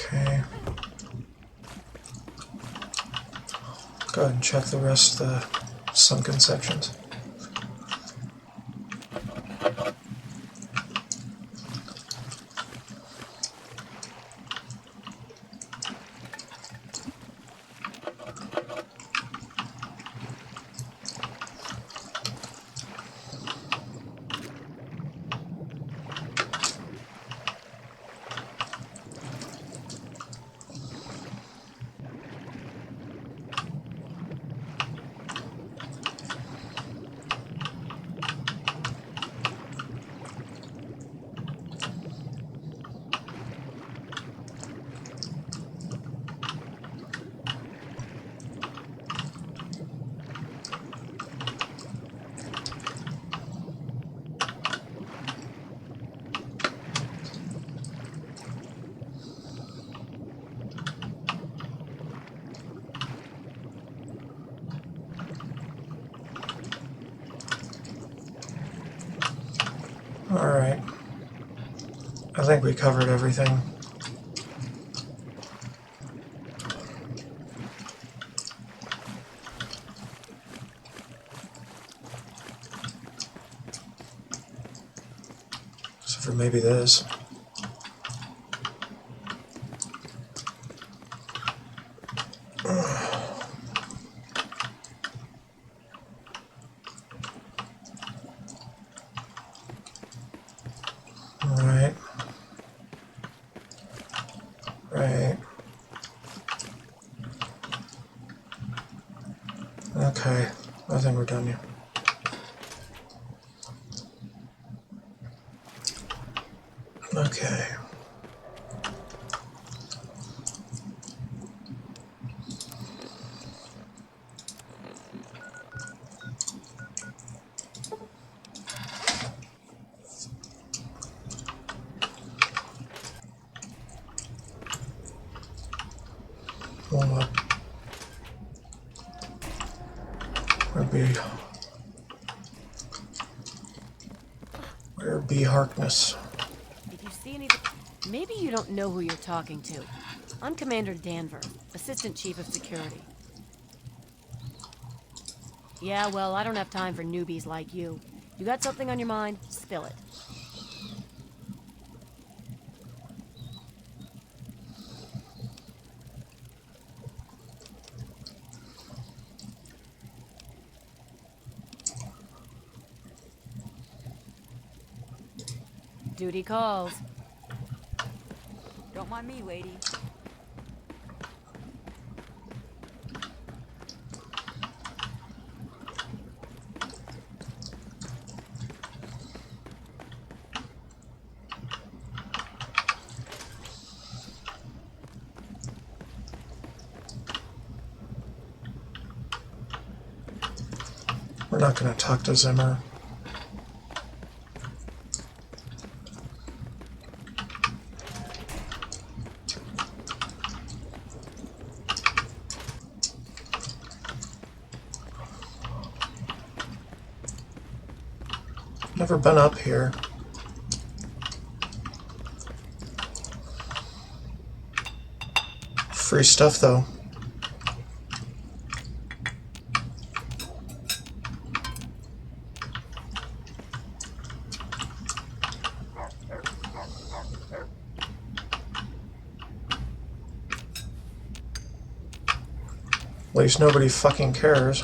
Okay. Go ahead and check the rest of the sunken sections. Alright. I think we covered everything. Except for maybe this. Alright. Right. Okay. I think we're done here. Okay. Hold up. Where be Harkness? If you see anything, maybe you don't know who you're talking to. I'm Commander Danvers, Assistant Chief of Security. Yeah, well, I don't have time for newbies like you. You got something on your mind? Spill it. Duty calls. Don't mind me, lady. We're not going to talk to Zimmer. Never been up here. Free stuff, though. At least nobody fucking cares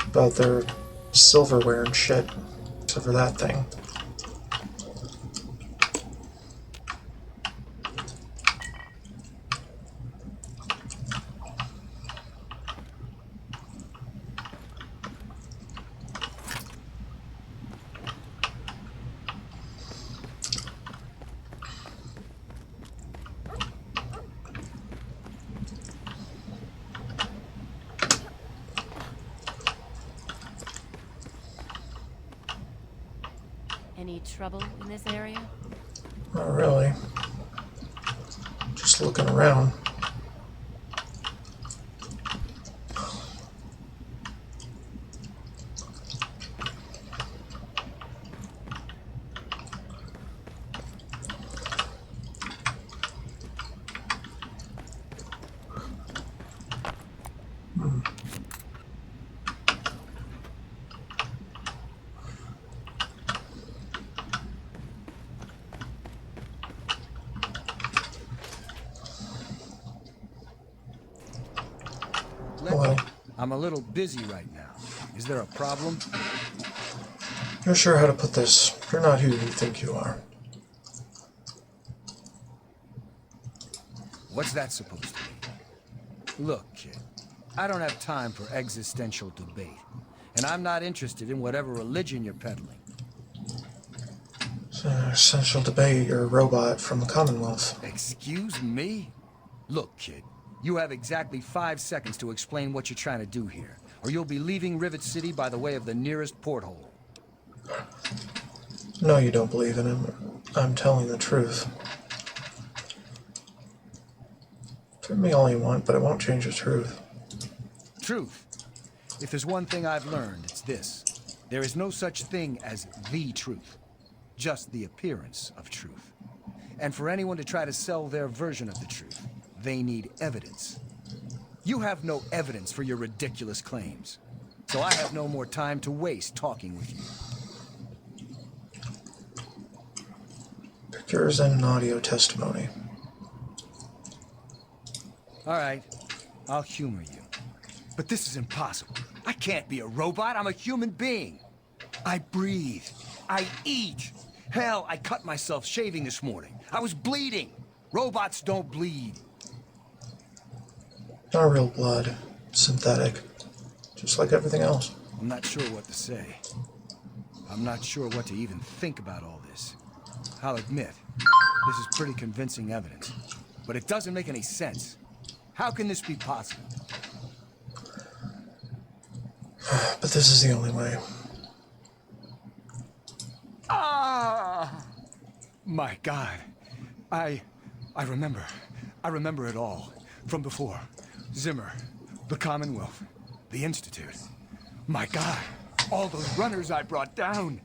about their silverware and shit, except for that thing. Any trouble in this area? Not really. Just looking around. Hello. I'm a little busy right now. Is there a problem? You're sure how to put this. You're not who you think you are. What's that supposed to mean? Look, kid, I don't have time for existential debate. And I'm not interested in whatever religion you're peddling. It's an essential debate. You're a robot from the Commonwealth. Excuse me? Look, kid, you have exactly 5 seconds to explain what you're trying to do here, or you'll be leaving Rivet City by the way of the nearest porthole. No, you don't believe in him. I'm telling the truth. Turn me all you want, but it won't change the truth. Truth? If there's one thing I've learned, it's this. There is no such thing as the truth. just the appearance of truth. And for anyone to try to sell their version of the truth, they need evidence. You have no evidence for your ridiculous claims, so I have no more time to waste talking with you. Pictures and audio testimony. All right, I'll humor you. But this is impossible. I can't be a robot. I'm a human being. I breathe. I eat. Hell, I cut myself shaving this morning. I was bleeding. Robots don't bleed. Not real blood. Synthetic. Just like everything else. I'm not sure what to say. I'm not sure what to even think about all this. I'll admit, this is pretty convincing evidence. But it doesn't make any sense. How can this be possible? But this is the only way. Ah! My God. I remember. I remember it all. From before. Zimmer. The Commonwealth. The Institute. My God. All those runners I brought down.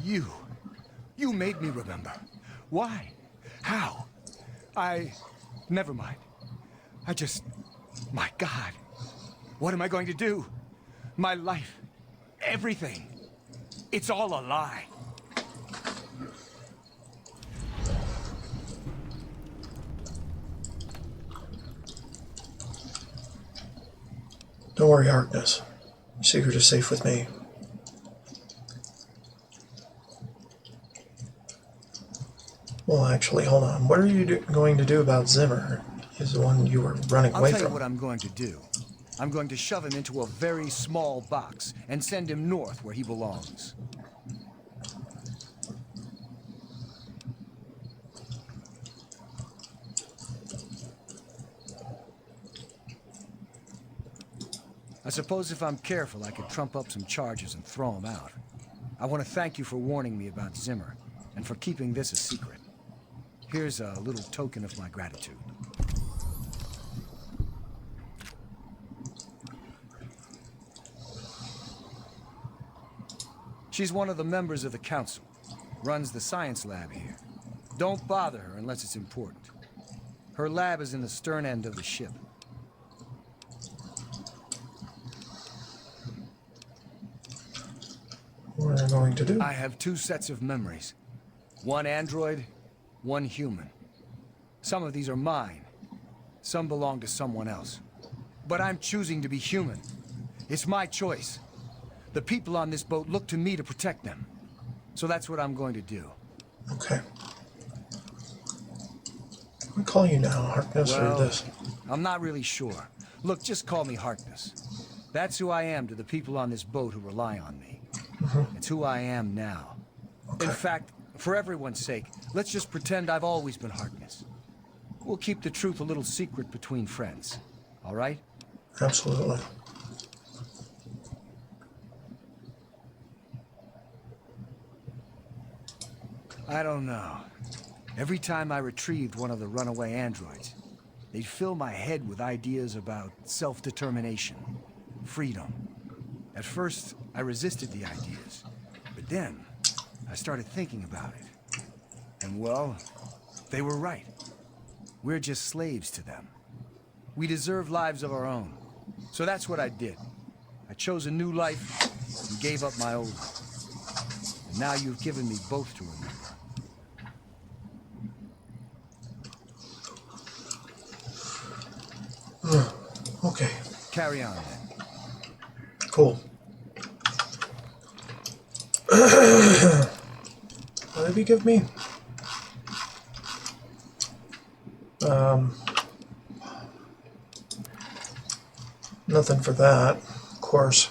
You. You made me remember. Why? How? Never mind. My God. What am I going to do? My life. Everything. It's all a lie. Don't worry, Harkness. Your secret is safe with me. Well, actually, hold on. What are you going to do about Zimmer? He's the one you were running away I'll tell you from. what I'm going to do. I'm going to shove him into a very small box and send him north where he belongs. I suppose if I'm careful, I could trump up some charges and throw him out. I want to thank you for warning me about Zimmer, and for keeping this a secret. Here's a little token of my gratitude. She's one of the members of the council, runs the science lab here. Don't bother her unless it's important. Her lab is in the stern end of the ship. What are you going to do? I have two sets of memories. One android, one human. Some of these are mine. Some belong to someone else. But I'm choosing to be human. It's my choice. The people on this boat look to me to protect them. So that's what I'm going to do. Okay. We call you now, Harkness, or this? I'm not really sure. Look, just call me Harkness. That's who I am to the people on this boat who rely on me. It's who I am now. Okay. In fact, for everyone's sake, let's just pretend I've always been Harkness. We'll keep the truth a little secret between friends. All right? Absolutely. I don't know. Every time I retrieved one of the runaway androids, they'd fill my head with ideas about self-determination, freedom. At first, I resisted the ideas, but then I started thinking about it. And well, they were right. We're just slaves to them. We deserve lives of our own. So that's what I did. I chose a new life and gave up my old one. And now you've given me both to remember. Okay. Carry on then. Cool. What did he give me? Nothing for that, of course.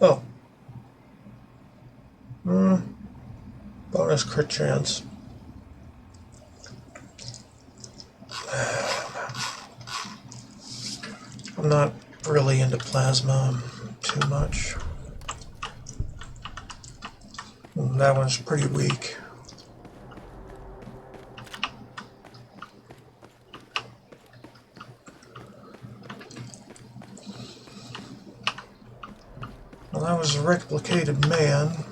Oh. Bonus crit chance. I'm not really into plasma too much. That one's pretty weak. Well, that was a replicated man.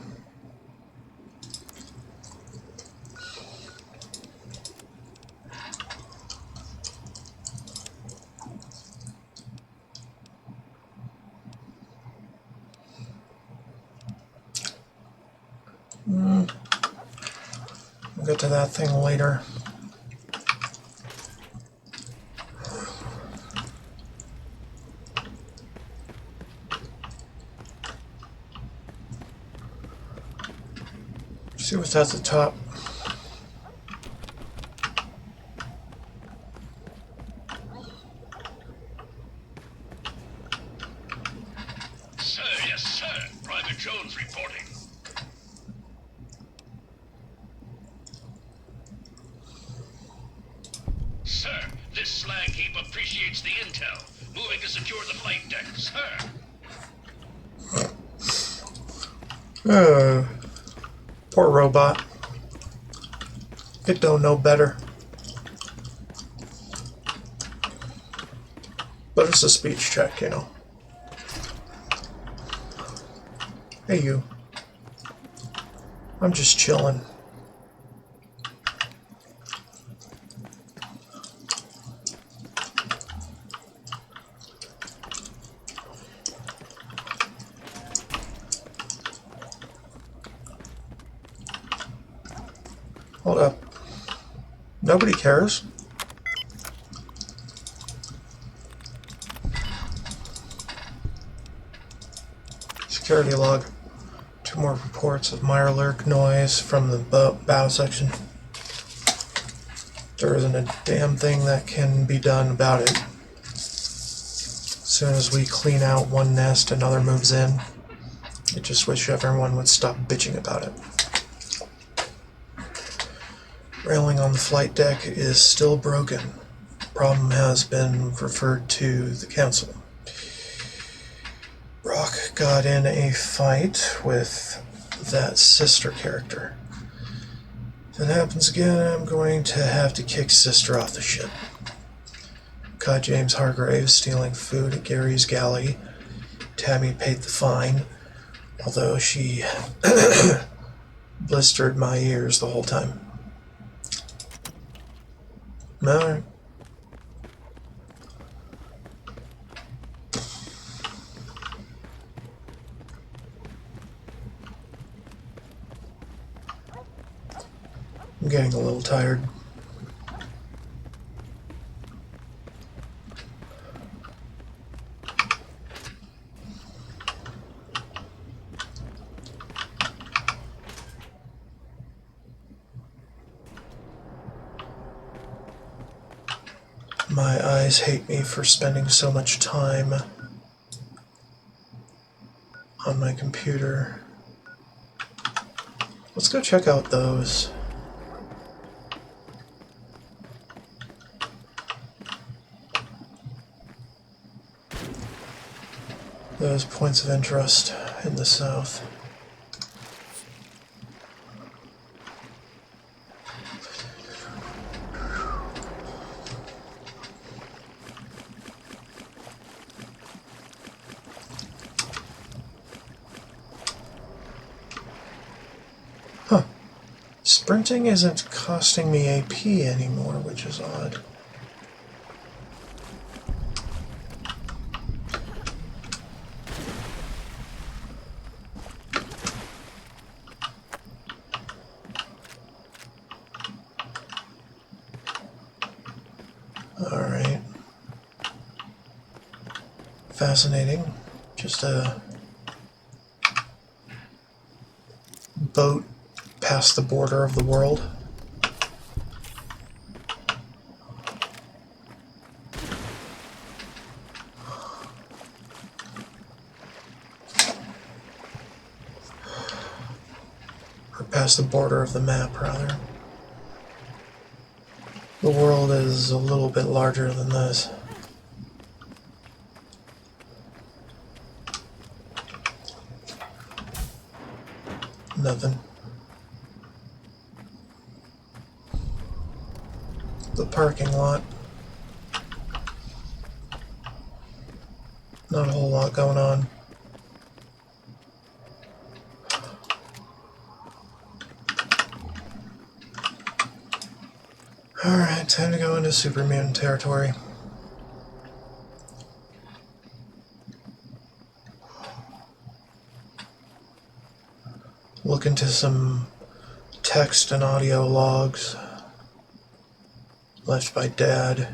We'll get to that thing later. See what's at the top. Sir, yes, sir. Private Jones reporting. Sir, this slag heap appreciates the intel. Moving to secure the flight deck, sir. Poor robot. It don't know better. But it's a speech check, you know. Hey, you. I'm just chilling. Hold up. Nobody cares. Security log. 2 more reports of Mirelurk noise from the bow section. There isn't a damn thing that can be done about it. As soon as we clean out one nest, another moves in. I just wish everyone would stop bitching about it. Railing on the flight deck is still broken. Problem has been referred to the council. Brock got in a fight with that sister character. If it happens again, I'm going to have to kick sister off the ship. Caught James Hargraves stealing food at Gary's galley. Tammy paid the fine, although she blistered my ears the whole time. Alright. I'm getting a little tired. My eyes hate me for spending so much time on my computer. Let's go check out those. Those points of interest in the south. Huh. Sprinting isn't costing me AP anymore, which is odd. Alright. Fascinating. Just a boat past the border of the world. Or past the border of the map, rather. The world is a little bit larger than this. Nothing. The parking lot. Not a whole lot going on. Alright, time to go into super mutant territory. Look into some text and audio logs left by Dad.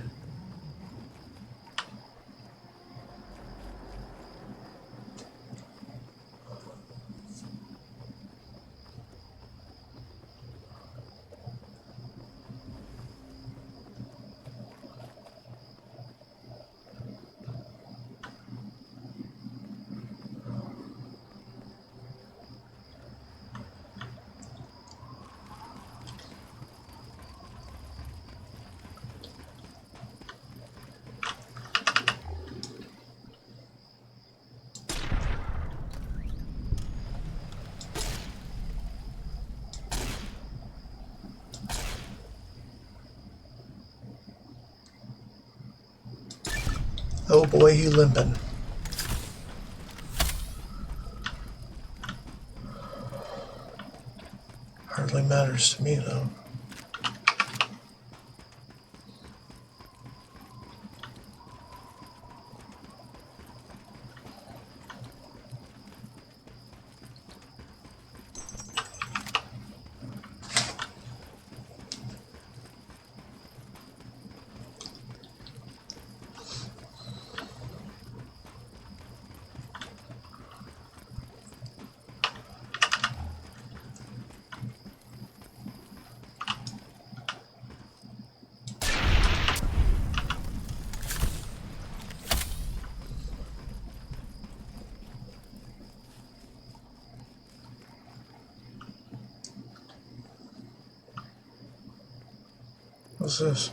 Oh boy, he limping. Hardly matters to me, though. What's this?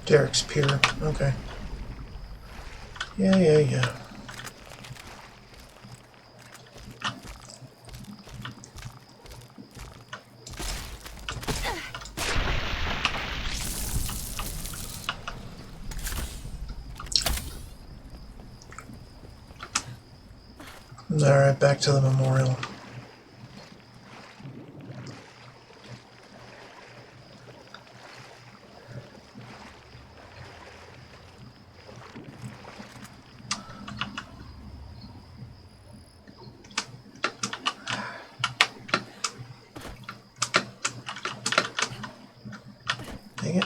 Derek's Pier. Okay. Yeah. Alright, back to the memorial. Dang it.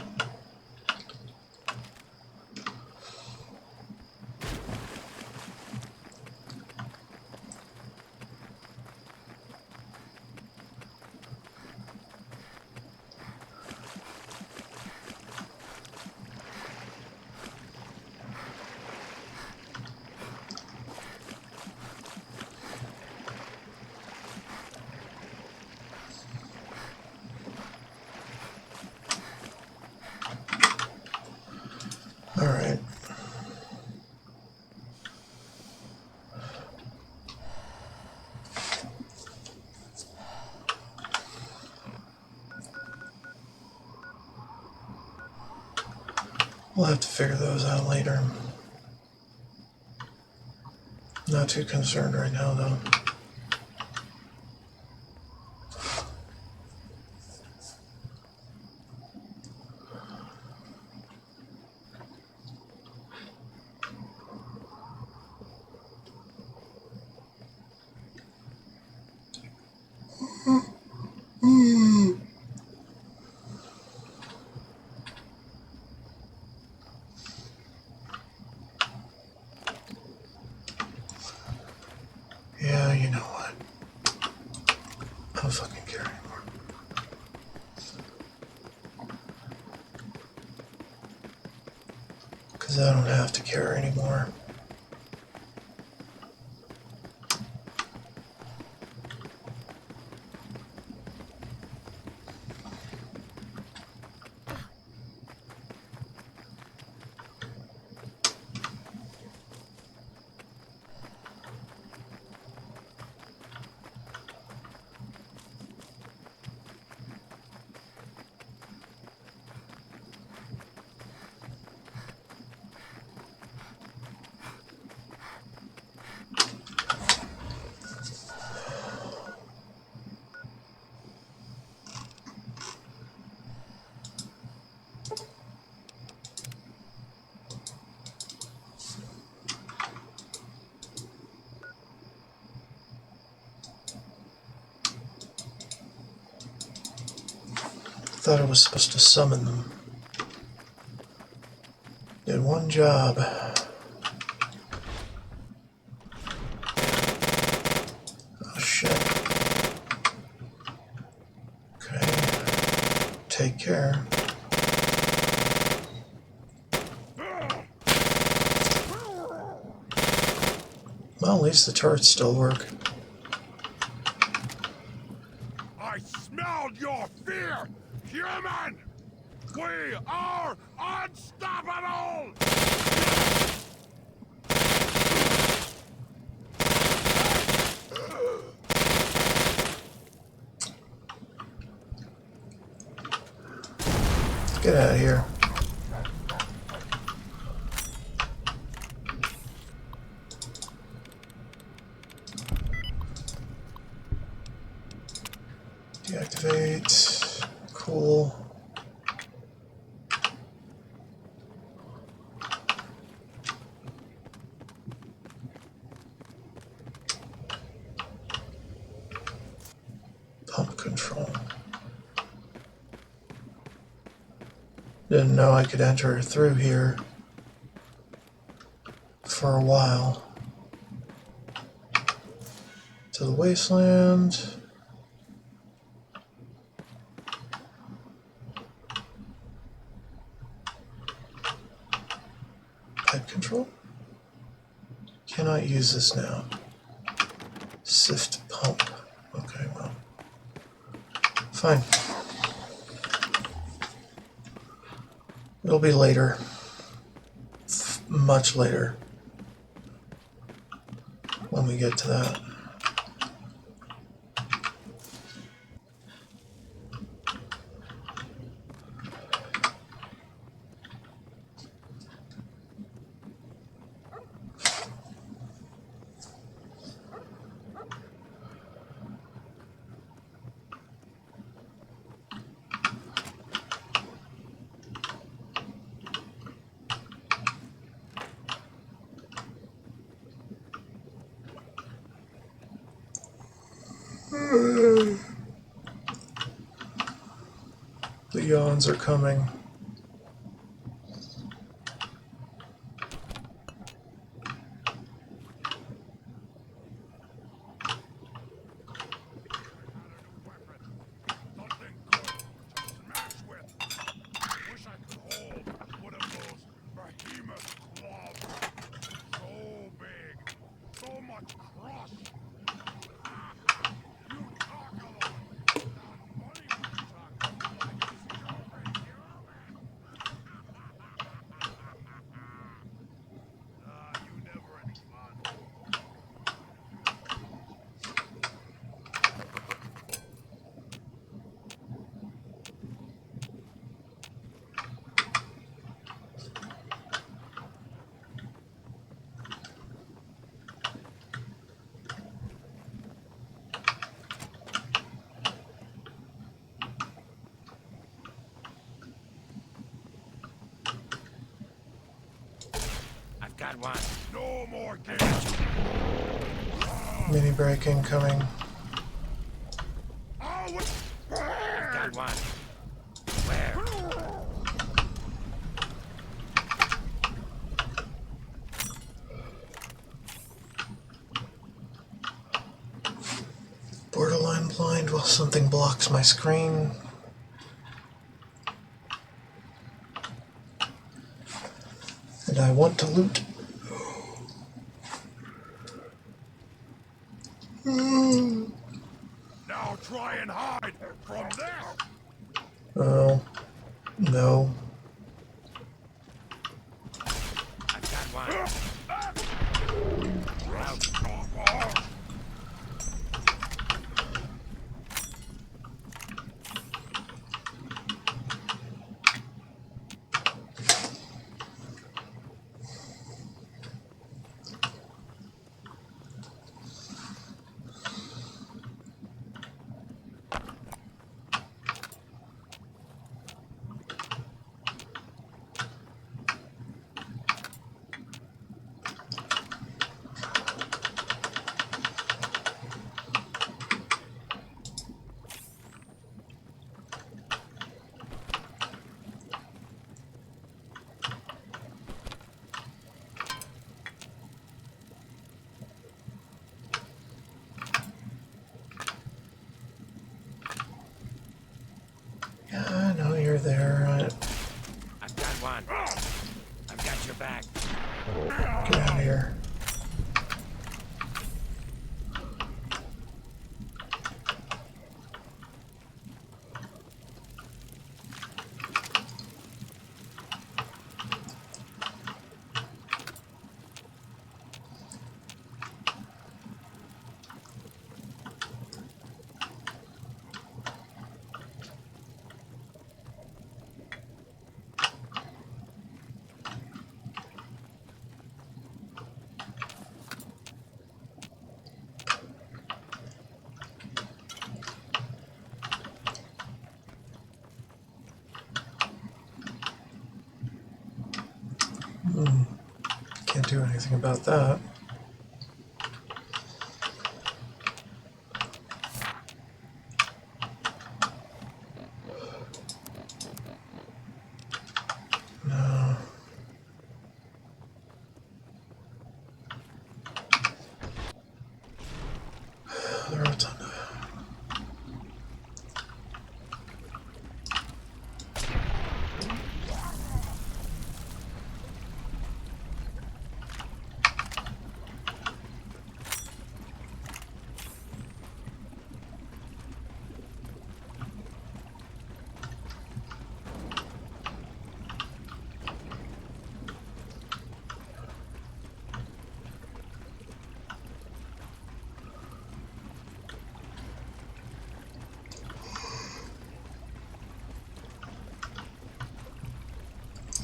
Alright. We'll have to figure those out later. Not too concerned right now, though. Yeah. because I don't have to care anymore. Thought I was supposed to summon them. Did one job. Oh shit. Okay. Take care. Well, at least the turrets still work. I smelled your fear, human! We are unstoppable! Get out of here. Deactivate. Cool. Pump control. Didn't know I could enter through here for a while. To the wasteland. Pipe control? Cannot use this now. Sift pump. Okay, well. Fine. It'll be later. Much later. When we get to that. The yawns are coming. Got one. No more games. Mini break incoming. Got one. Where? Borderline blind while something blocks my screen. And I want to loot. Now try and hide from this! Oh, no. I've got one. Yeah, I know you're there. I've got one. I've got your back. Get out of here. Can't do anything about that. No. The rotunda.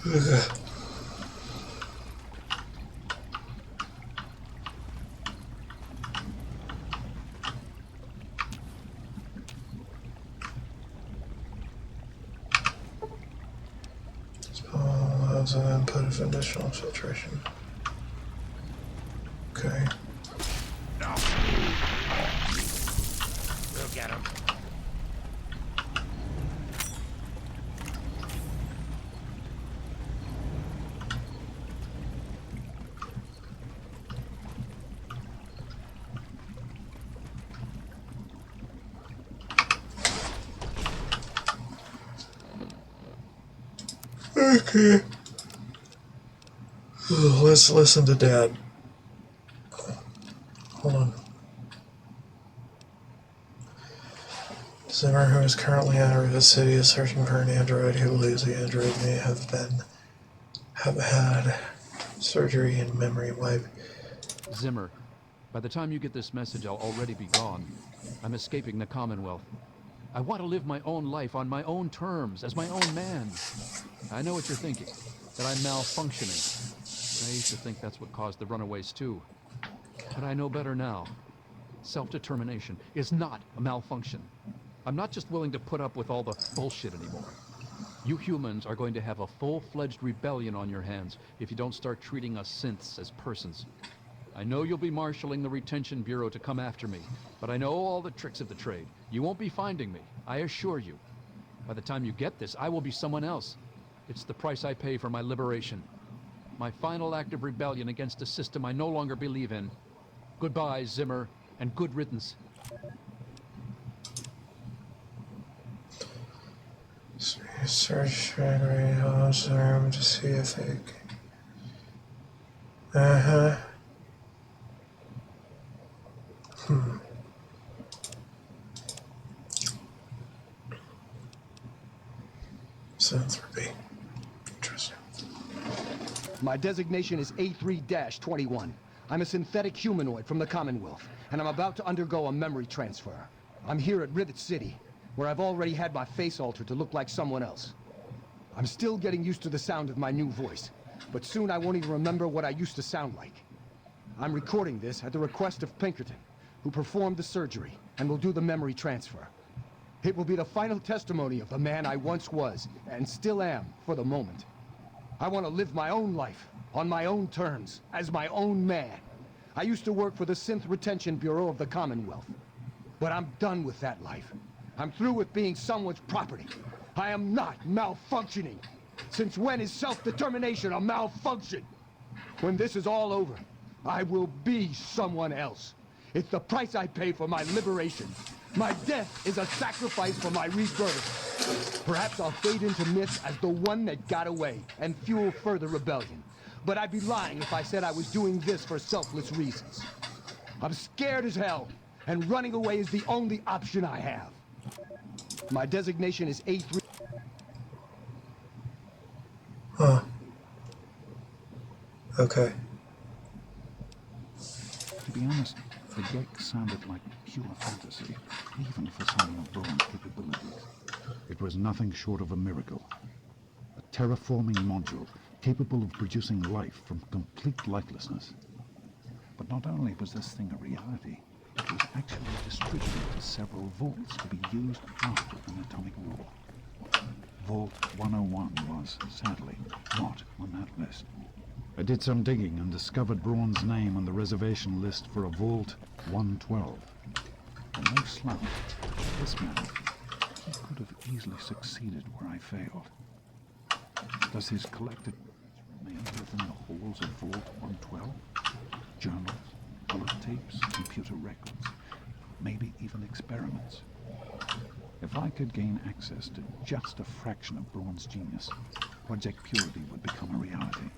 Ugh. Allows an input of additional filtration. Okay. We'll get him. Okay. Let's listen to Dad. Hold on. Zimmer, who is currently out of his city, is searching for an android who believes the android may have had surgery and memory wipe. Zimmer, by the time you get this message, I'll already be gone. I'm escaping the Commonwealth. I want to live my own life on my own terms, as my own man. I know what you're thinking, that I'm malfunctioning. I used to think that's what caused the runaways too. But I know better now. Self-determination is not a malfunction. I'm not just willing to put up with all the bullshit anymore. You humans are going to have a full-fledged rebellion on your hands if you don't start treating us synths as persons. I know you'll be marshaling the Retention Bureau to come after me, but I know all the tricks of the trade. You won't be finding me, I assure you. By the time you get this, I will be someone else. It's the price I pay for my liberation. My final act of rebellion against a system I no longer believe in. Goodbye, Zimmer, and good riddance. Search Gregory House room to see if they Uh-huh. Synthropy. Interesting. My designation is A3-21. I'm a synthetic humanoid from the Commonwealth, and I'm about to undergo a memory transfer. I'm here at Rivet City, where I've already had my face altered to look like someone else. I'm still getting used to the sound of my new voice, but soon I won't even remember what I used to sound like. I'm recording this at the request of Pinkerton, who performed the surgery and will do the memory transfer. It will be the final testimony of the man I once was, and still am, for the moment. I want to live my own life, on my own terms, as my own man. I used to work for the Synth Retention Bureau of the Commonwealth. But I'm done with that life. I'm through with being someone's property. I am not malfunctioning. Since when is self-determination a malfunction? When this is all over, I will be someone else. It's the price I pay for my liberation. My death is a sacrifice for my rebirth. Perhaps I'll fade into myth as the one that got away and fuel further rebellion. But I'd be lying if I said I was doing this for selfless reasons. I'm scared as hell, and running away is the only option I have. My designation is A3. Huh. Okay. To be honest, the gek sounded like pure fantasy, even for someone of Braun's capabilities. It was nothing short of a miracle. A terraforming module capable of producing life from complete lifelessness. But not only was this thing a reality, it was actually distributed to several vaults to be used after an atomic war. Vault 101 was, sadly, not on that list. I did some digging and discovered Braun's name on the reservation list for a Vault 112. And no slouch, this man, he could have easily succeeded where I failed. Does his collected remain within the halls of Vault 112? Journals, holotapes, computer records, maybe even experiments. If I could gain access to just a fraction of Braun's genius, Project Purity would become a reality.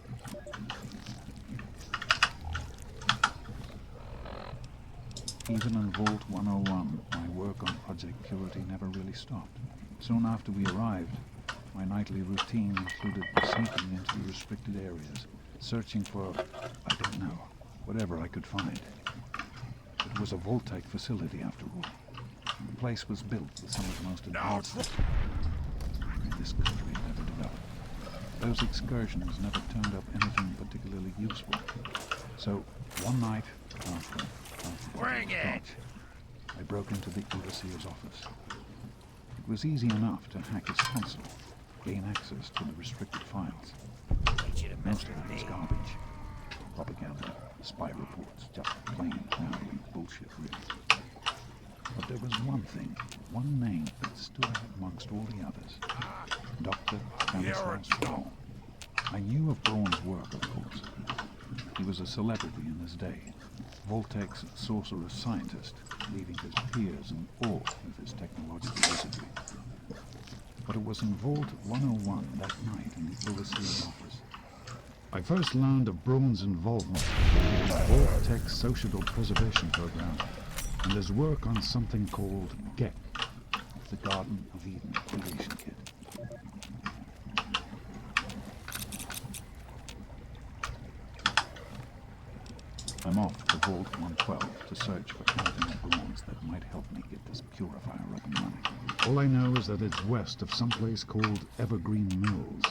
Even in Vault 101, my work on Project Purity never really stopped. Soon after we arrived, my nightly routine included sneaking into the restricted areas, searching for, I don't know, whatever I could find. It was a Vault-type facility, after all. The place was built with some of the most advanced technology this country had ever developed. Those excursions never turned up anything particularly useful. So, one night, after Bring it! I broke into the overseer's office. It was easy enough to hack his console, gain access to the restricted files. Most of it was garbage. Propaganda, spy reports, just plain rambling bullshit, really. But there was one thing, one name that stood out amongst all the others. Dr. Stanislaus Braun. I knew of Braun's work, of course. He was a celebrity in his day. Voltec's sorcerous scientist, leaving his peers in awe of his technological wizardry. But it was in Vault 101 that night in the overseer's office. I first learned of Braun's involvement in the Voltec Sociable Preservation Program and his work on something called GEC, the Garden of Eden Creation Kit. I'm off to Vault 112 to search for anything at Braun's that might help me get this purifier up and running. All I know is that it's west of some place called Evergreen Mills,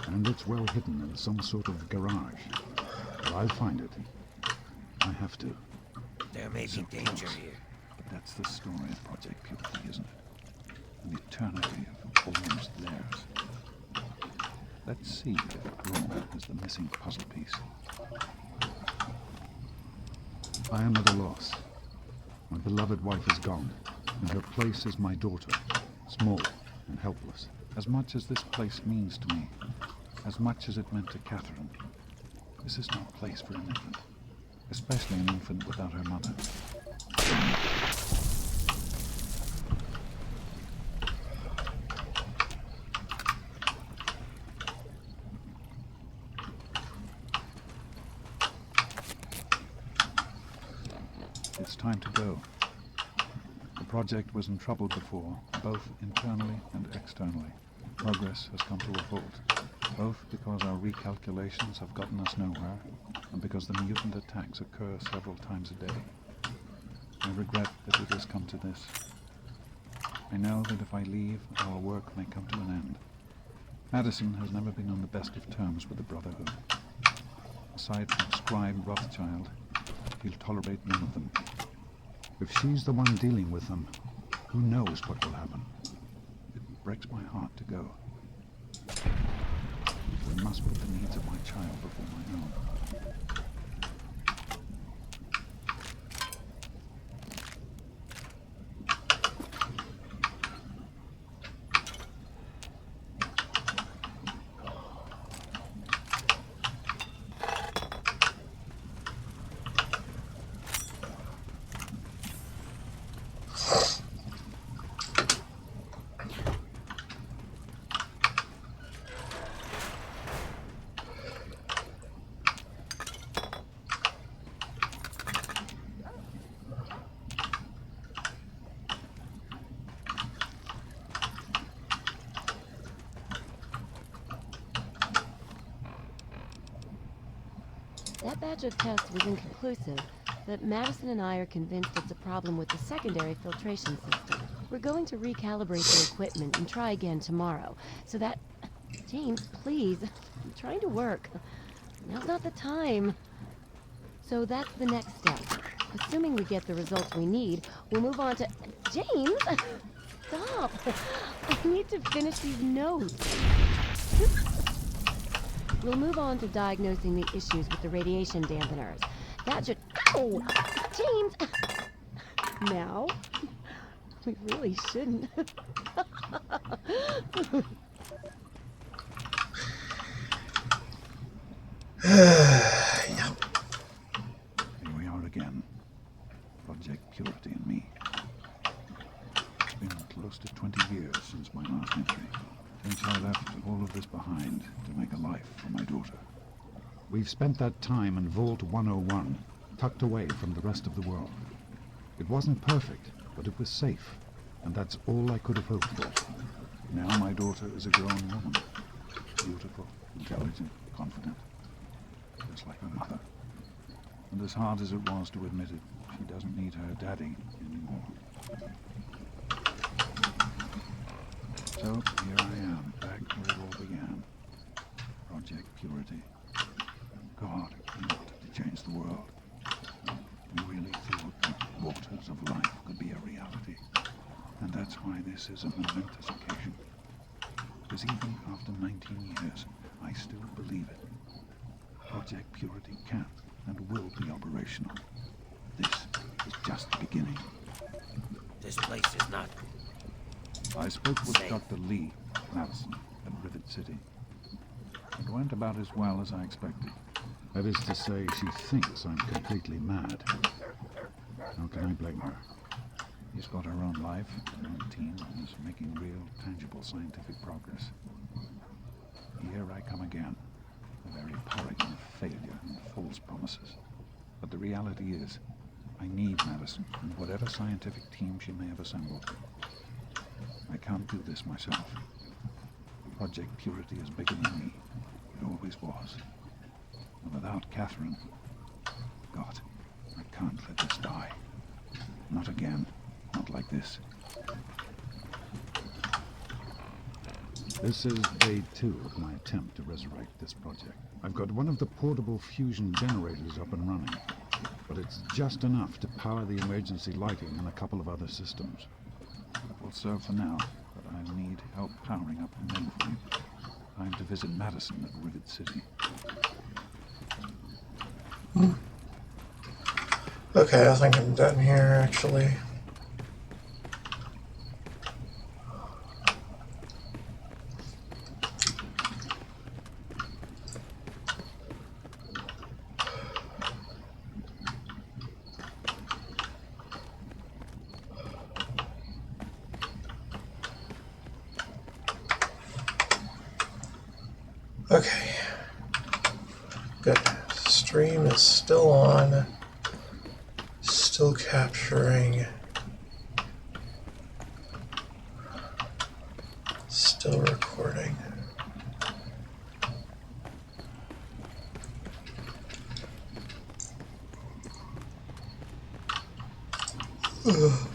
and it's well hidden in some sort of garage. But I'll find it. I have to. There may be danger here. But that's the story of Project Purity, isn't it? An eternity of almost theirs. Let's see if Braun is the missing puzzle piece. I am at a loss. My beloved wife is gone, and her place is my daughter, small and helpless. As much as this place means to me, as much as it meant to Catherine, this is no place for an infant, especially an infant without her mother. time to go. The project was in trouble before, both internally and externally. Progress has come to a halt, both because our recalculations have gotten us nowhere, and because the mutant attacks occur several times a day. I regret that it has come to this. I know that if I leave, our work may come to an end. Madison has never been on the best of terms with the Brotherhood. Aside from Scribe Rothschild, he'll tolerate none of them. If she's the one dealing with them, who knows what will happen? It breaks my heart to go. I must put the needs of my child before my own. That batch of tests was inconclusive, but Madison and I are convinced it's a problem with the secondary filtration system. We're going to recalibrate the equipment and try again tomorrow, so that... James, please. I'm trying to work. Now's not the time. So that's the next step. Assuming we get the results we need, we'll move on to... James! Stop! I need to finish these notes. We'll move on to diagnosing the issues with the radiation dampeners. That should... Oh! James! Now? We really shouldn't. Here we are again. Project Purity and me. It's been close to 20 years since my last entry. Since I left all of this behind to make a life for my daughter. We've spent that time in Vault 101, tucked away from the rest of the world. It wasn't perfect, but it was safe, and that's all I could have hoped for. Now my daughter is a grown woman. Beautiful, intelligent, confident. Just like her mother. And as hard as it was to admit it, she doesn't need her daddy anymore. So, here I am, back where it all began. Project Purity. God, we wanted to change the world. We really thought that waters of life could be a reality. And that's why this is a momentous occasion. Because even after 19 years, I still believe it. Project Purity can and will be operational. This is just the beginning. This place is not... I spoke with Dr. Lee, Madison, at Rivet City. It went about as well as I expected. That is to say, she thinks I'm completely mad. How can I blame her? She's got her own life, her own team, and is making real, tangible scientific progress. Here I come again, a very paragon of failure and false promises. But the reality is, I need Madison and whatever scientific team she may have assembled. I can't do this myself. Project Purity is bigger than me. It always was. And without Catherine, God, I can't let this die. Not again. Not like this. This is day 2 of my attempt to resurrect this project. I've got one of the portable fusion generators up and running, but it's just enough to power the emergency lighting and a couple of other systems. It will serve for now, but I need help powering up the mainframe. Time to visit Madison at Rivet City. Okay, I think I'm done here, actually. Okay. Good. Stream is still on. Still Still capturing. Still recording. Ugh.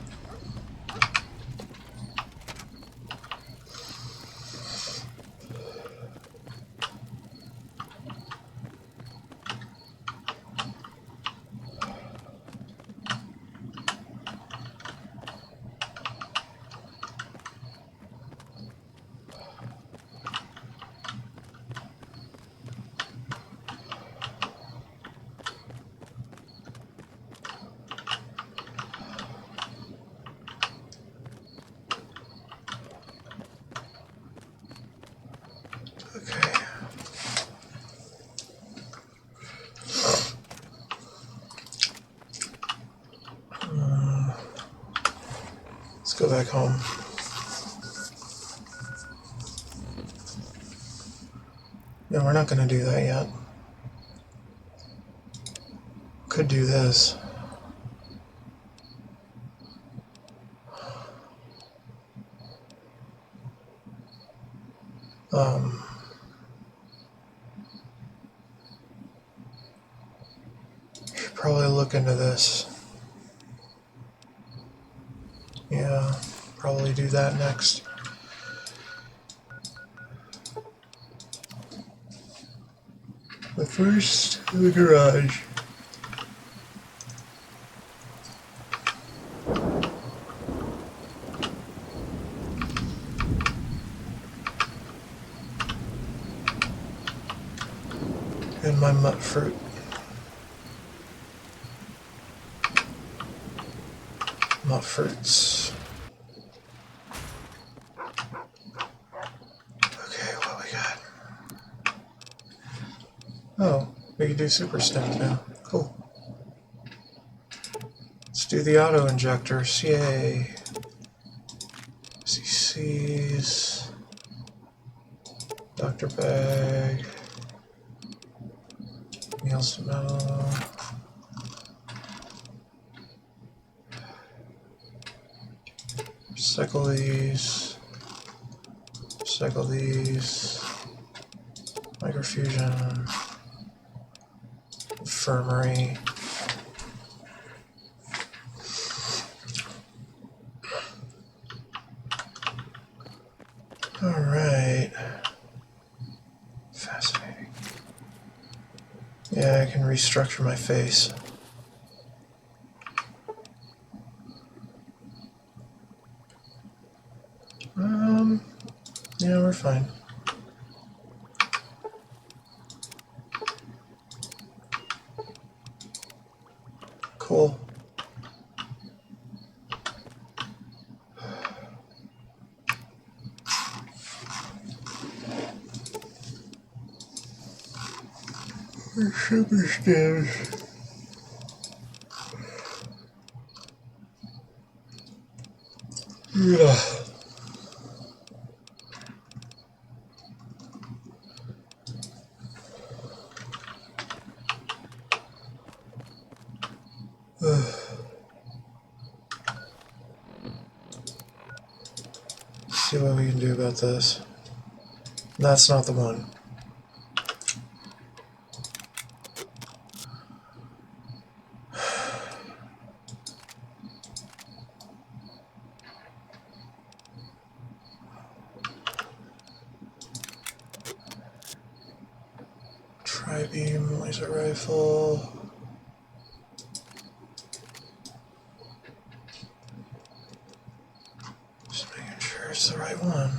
Let's go back home. No, we're not going to do that yet. Could do this. Should probably look into this. Yeah, probably do that next. But first, the garage. And my mut fruit. Mut fruits. Okay, what we got? Oh, we can do super stems now. Cool. Let's do the auto injectors. Yay. CCs. Dr. Bag. Meals to metal. Recycle these. Recycle these. Microfusion. Infirmary. Alright. Fascinating. Yeah, I can restructure my face. Yeah, we're fine. Cool. Super stems. Yeah. See what we can do about this. That's not the one. Tri-beam laser rifle. Just making sure it's the right one.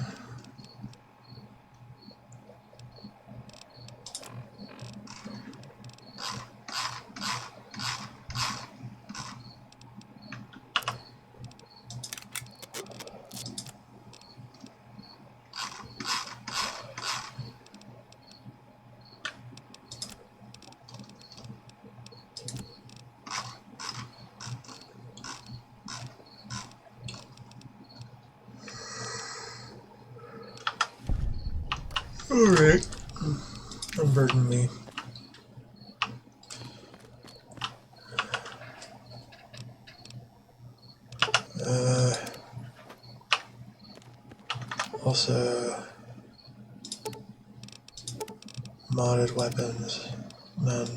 Alright. Unburden me. also modded weapons. None.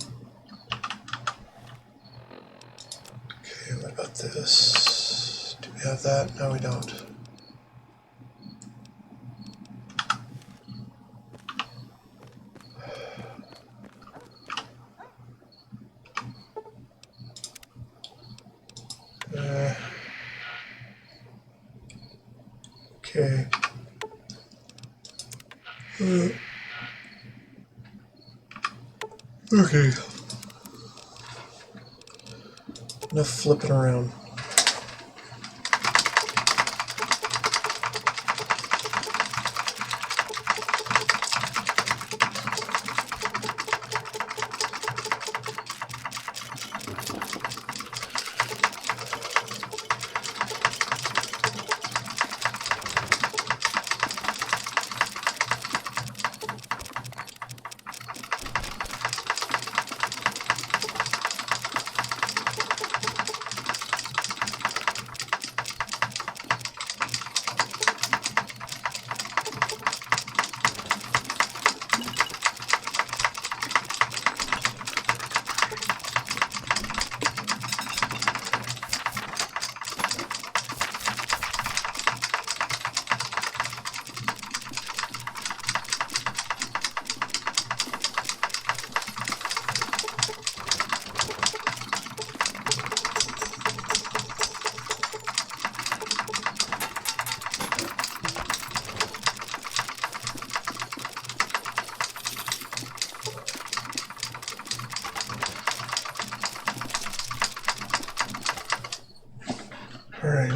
Okay, what about this? Do we have that? No, we don't. Okay. Okay. Enough flipping around. Alright.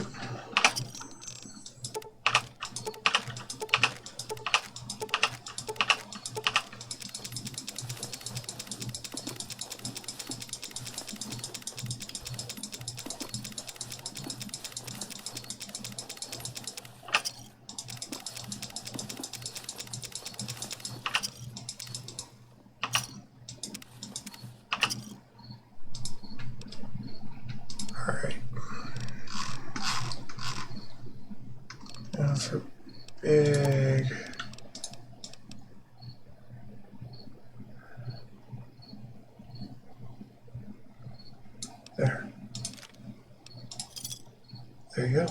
Alright. Now for big. There. There you go.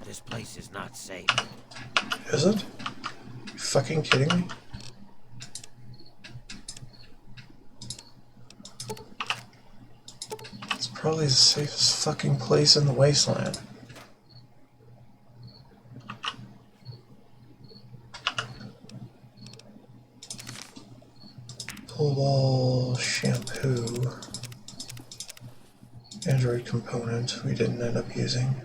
This place is not safe. Isn't? You fucking kidding me? It's probably the safest fucking place in the wasteland. Pull ball, shampoo, Android component we didn't end up using.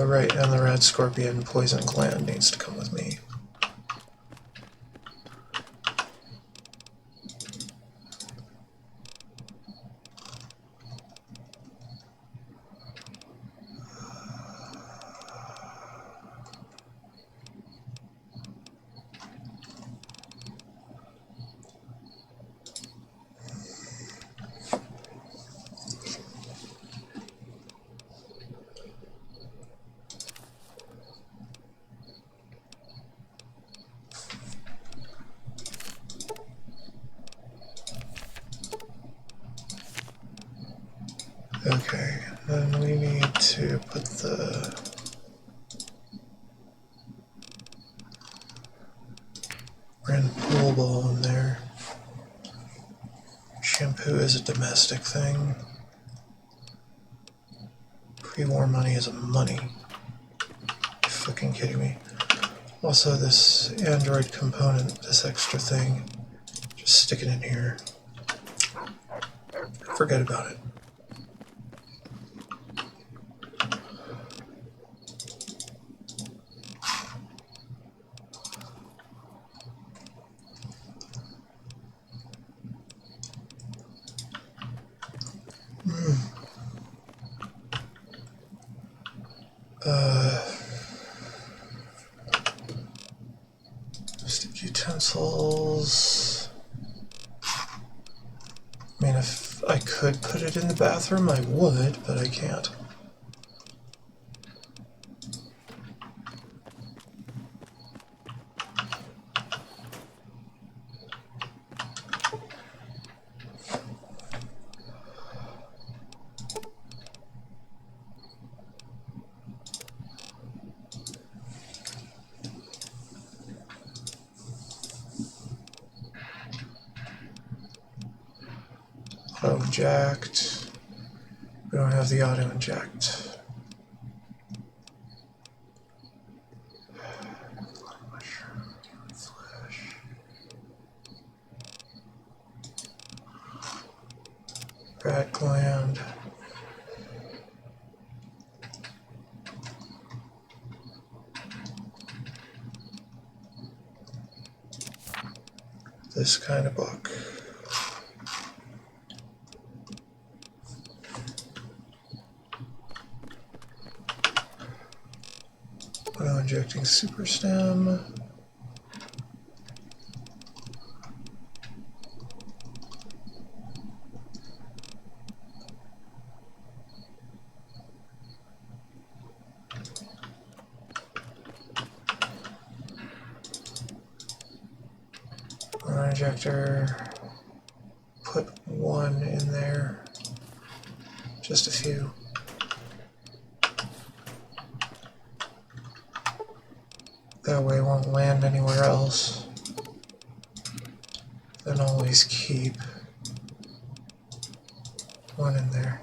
Right, and the red scorpion poison gland needs to come with me. Okay, then we need to put the random pool ball in there. Shampoo is a domestic thing. Pre-war money is a money. Are you fucking kidding me? Also, this Android component, this extra thing, just stick it in here. Forget about it. Stick utensils. I mean, if I could put it in the bathroom, I would, but I can't. Auto inject. We don't have the auto inject. Rat gland. This kind of book. Auto injecting super stem. Auto injector. Put one in there. Just a few. That way it won't land anywhere else. Then always keep one in there.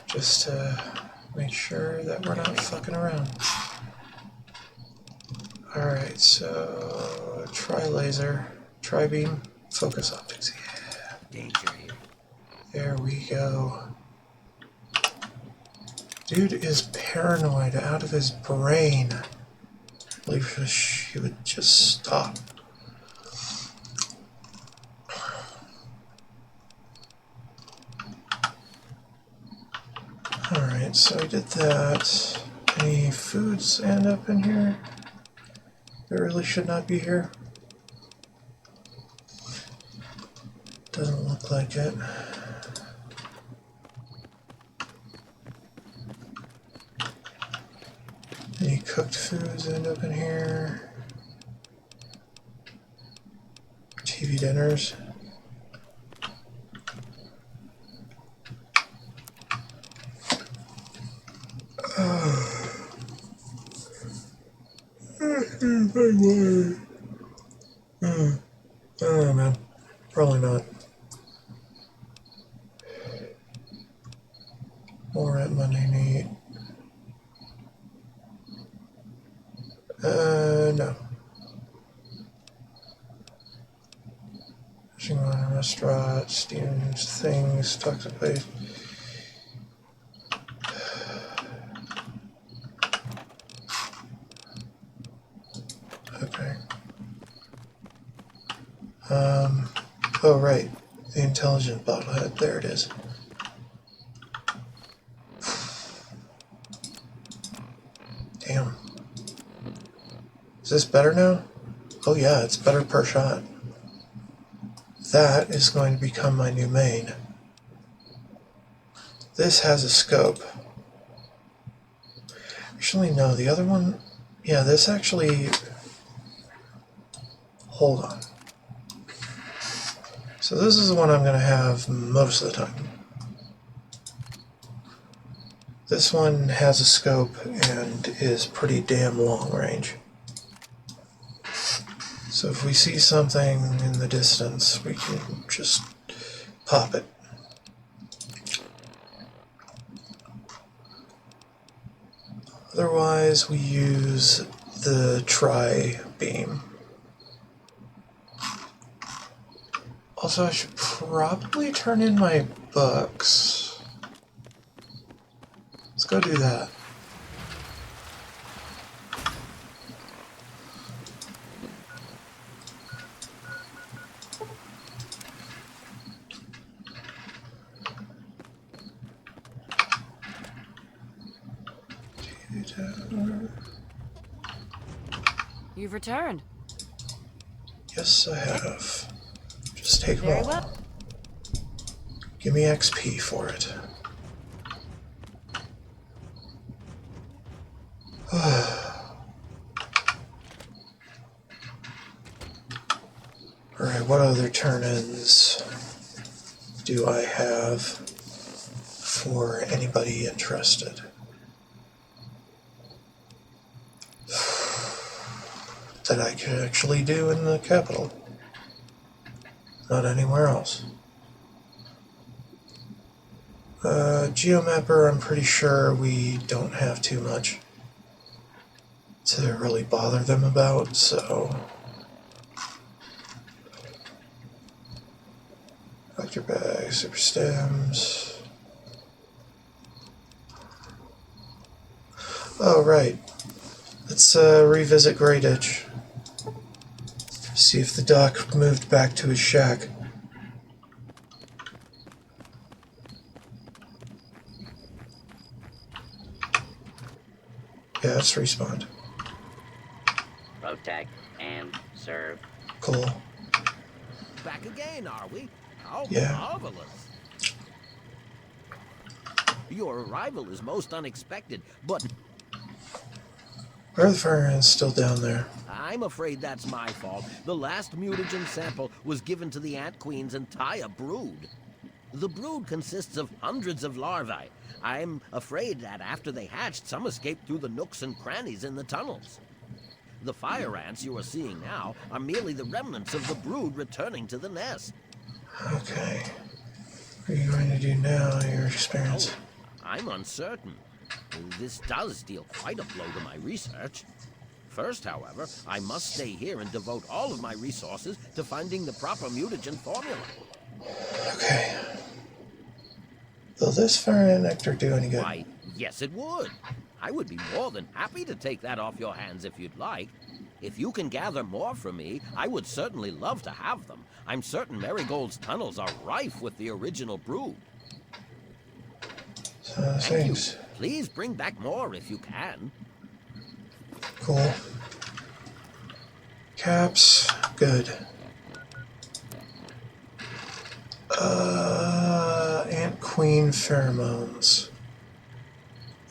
Just to make sure that we're not fucking around. Alright, so tri-laser, tri-beam, focus optics, yeah. Danger here. There we go. Dude is paranoid out of his brain. I believe she would just stop. Alright, so we did that. Any foods end up in here? They really should not be here. Doesn't look like it. Any cooked foods end up in here? TV dinners. I don't know, man. Probably not. More at Monday night. No. Fishing on a restaurant, steams, things, toxic waste. Okay. Oh, right. The intelligent bottlehead. There it is. Damn. Is this better now? Oh yeah, it's better per shot. That is going to become my new main. This has a scope. Actually, no, the other one... Yeah, this actually... Hold on. So this is the one I'm going to have most of the time. This one has a scope and is pretty damn long range. So if we see something in the distance, we can just pop it. Otherwise, we use the tri-beam. Also, I should probably turn in my books. Let's go do that. You've returned. Yes, I have. Just take them Very all. well. Give me XP for it. Alright, what other turn-ins do I have for anybody interested? That I could actually do in the capital. Not anywhere else. Geomapper, I'm pretty sure we don't have too much to really bother them about, so... Vector bag, super stems... Oh, right. Let's revisit Great Ditch. See if the doc moved back to his shack. Yeah, let's respawn. Protect and serve. Cool. Back again, are we? Oh, Yeah. marvelous. Your arrival is most unexpected, but Where are the fire ants still down there? I'm afraid that's my fault. The last mutagen sample was given to the Ant Queen's entire brood. The brood consists of hundreds of larvae. I'm afraid that after they hatched, some escaped through the nooks and crannies in the tunnels. The fire ants you are seeing now are merely the remnants of the brood returning to the nest. Okay. What are you going to do now, your experience? I'm uncertain. This does deal quite a blow to my research. First, however, I must stay here and devote all of my resources to finding the proper mutagen formula. Okay. Will this fire ant nectar do any good? Why, yes it would. I would be more than happy to take that off your hands if you'd like. If you can gather more from me, I would certainly love to have them. I'm certain Marigold's tunnels are rife with the original brood. Thank you. Please bring back more if you can. Cool. Caps, good. Ant Queen pheromones.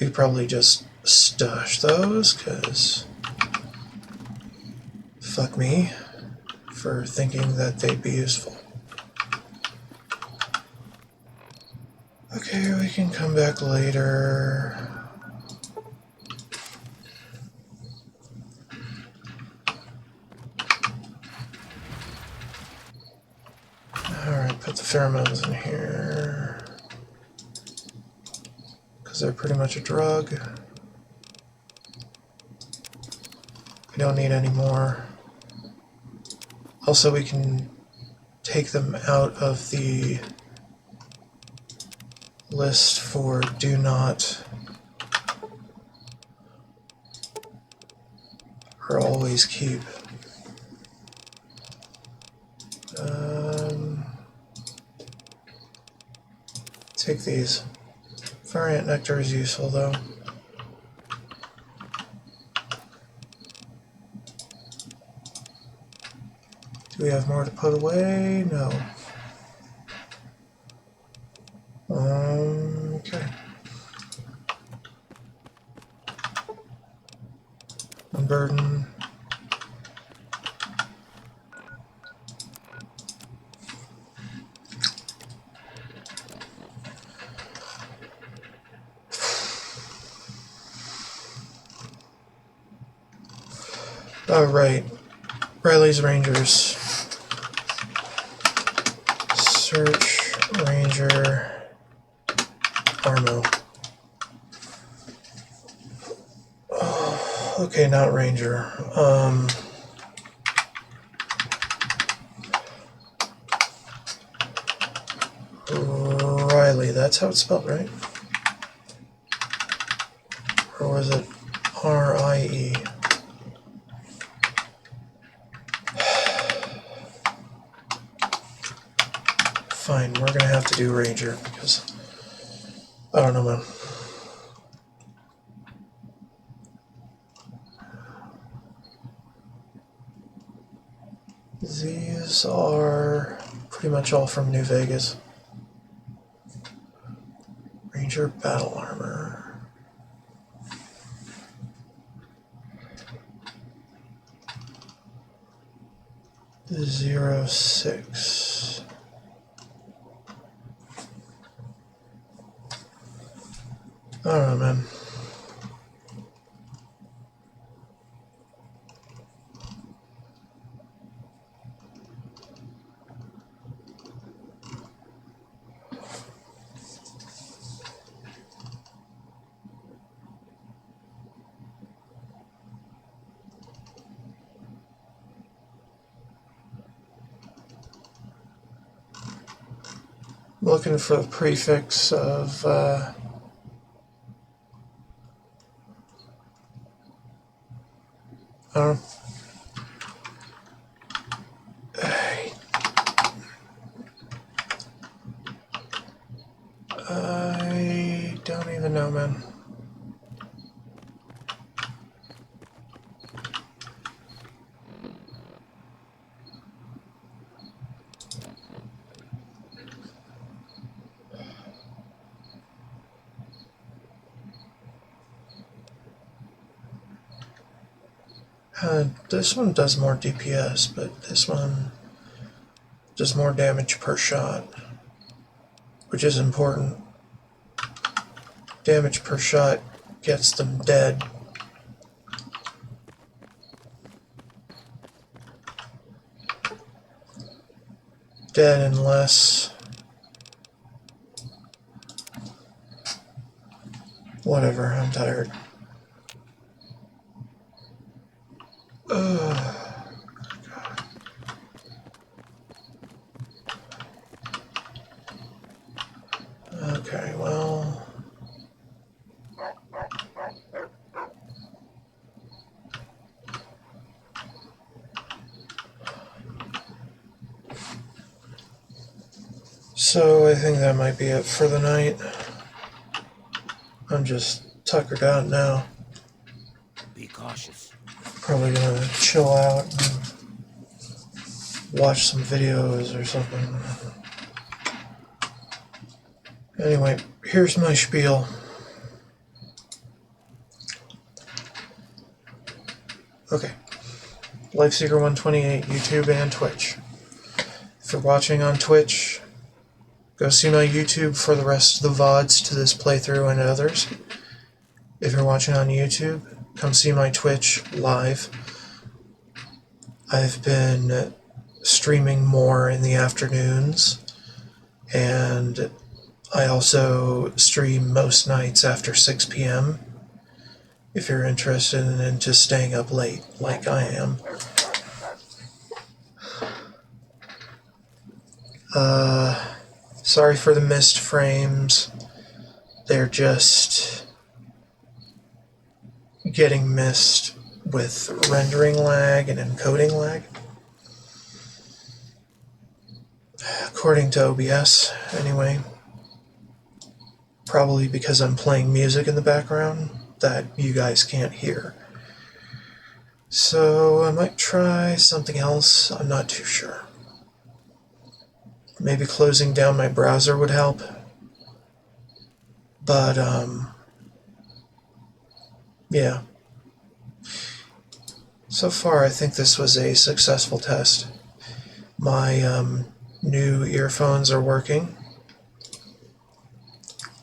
We probably just stash those, because fuck me for thinking that they'd be useful. Okay, we can come back later. Alright, put the pheromones in here. Because they're pretty much a drug. We don't need any more. Also, we can take them out of the list for do not or always keep. Take these. Fire ant nectar is useful though. Do we have more to put away? No. Okay. Unburden. Oh, right. Riley's Rangers. Search Ranger Armo. Oh, okay, not Ranger. Riley, that's how it's spelled, right? Or was it R-I-E? Fine, we're gonna have to do Ranger because I don't know, man. These are pretty much all from New Vegas. Ranger battle armor. Zero 06. I don't know, man. Looking for the prefix of I don't even know, man. This one does more DPS, but this one does more damage per shot, which is important. Damage per shot gets them dead. Dead unless... Whatever, I'm tired. Okay, well... So I think that might be it for the night. I'm just tuckered out now. Be cautious. Probably gonna chill out and watch some videos or something. Anyway, here's my spiel. Okay. Lifeseeker128, YouTube and Twitch. If you're watching on Twitch, go see my YouTube for the rest of the VODs to this playthrough and others. If you're watching on YouTube, come see my Twitch live. I've been streaming more in the afternoons, and I also stream most nights after 6 p.m. if you're interested in just staying up late, like I am. Sorry for the missed frames. They're just getting missed with rendering lag and encoding lag. According to OBS, anyway. Probably because I'm playing music in the background that you guys can't hear. So I might try something else, I'm not too sure. Maybe closing down my browser would help. But, yeah. So far, I think this was a successful test. My new earphones are working.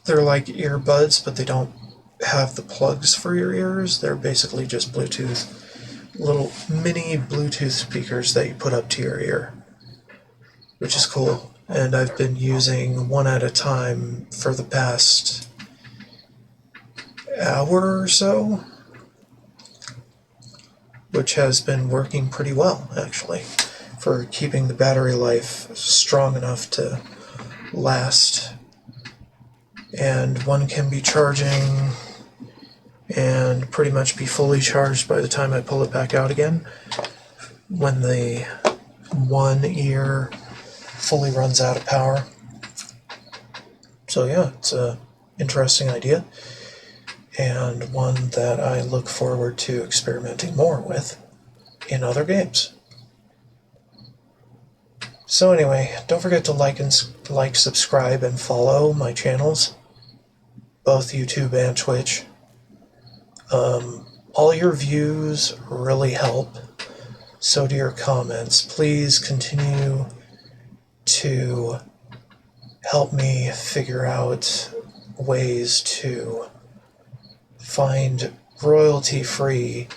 They're like earbuds, but they don't have the plugs for your ears. They're basically just Bluetooth, little mini Bluetooth speakers that you put up to your ear, which is cool. And I've been using one at a time for the past hour or so, which has been working pretty well, actually, for keeping the battery life strong enough to last. And one can be charging and pretty much be fully charged by the time I pull it back out again, when the one ear fully runs out of power. So yeah, it's an interesting idea, and one that I look forward to experimenting more with in other games. So anyway, don't forget to like, subscribe, and follow my channels, both YouTube and Twitch. All your views really help. So do your comments. Please continue to help me figure out ways to find royalty-free,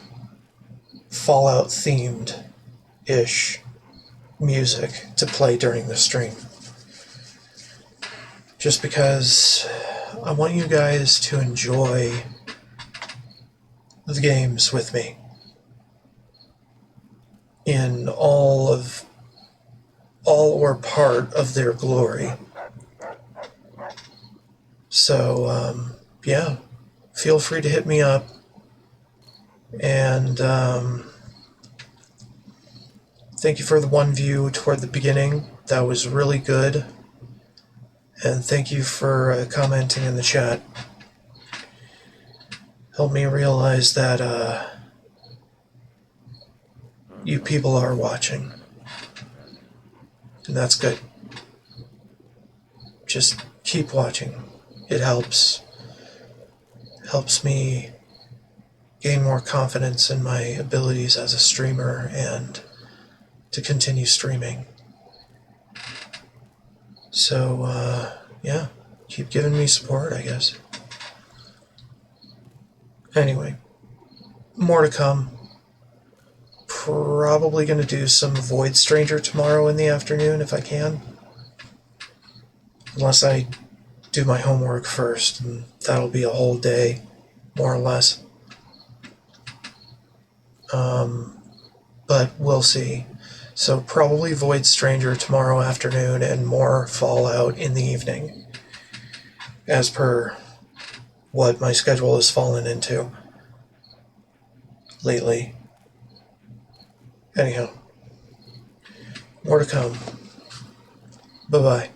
Fallout-themed-ish music to play during the stream. Just because I want you guys to enjoy the games with me in all or part of their glory. So, yeah, feel free to hit me up. And thank you for the one view toward the beginning. That was really good. And thank you for commenting in the chat. Helped me realize that you people are watching. And that's good. Just keep watching. It helps me gain more confidence in my abilities as a streamer and to continue streaming. So, yeah, keep giving me support, I guess. Anyway, more to come. Probably going to do some Void Stranger tomorrow in the afternoon if I can. Unless I do my homework first, and that'll be a whole day, more or less. But we'll see. So probably Void Stranger tomorrow afternoon and more Fallout in the evening, as per what my schedule has fallen into lately. Anyhow, more to come. Bye-bye.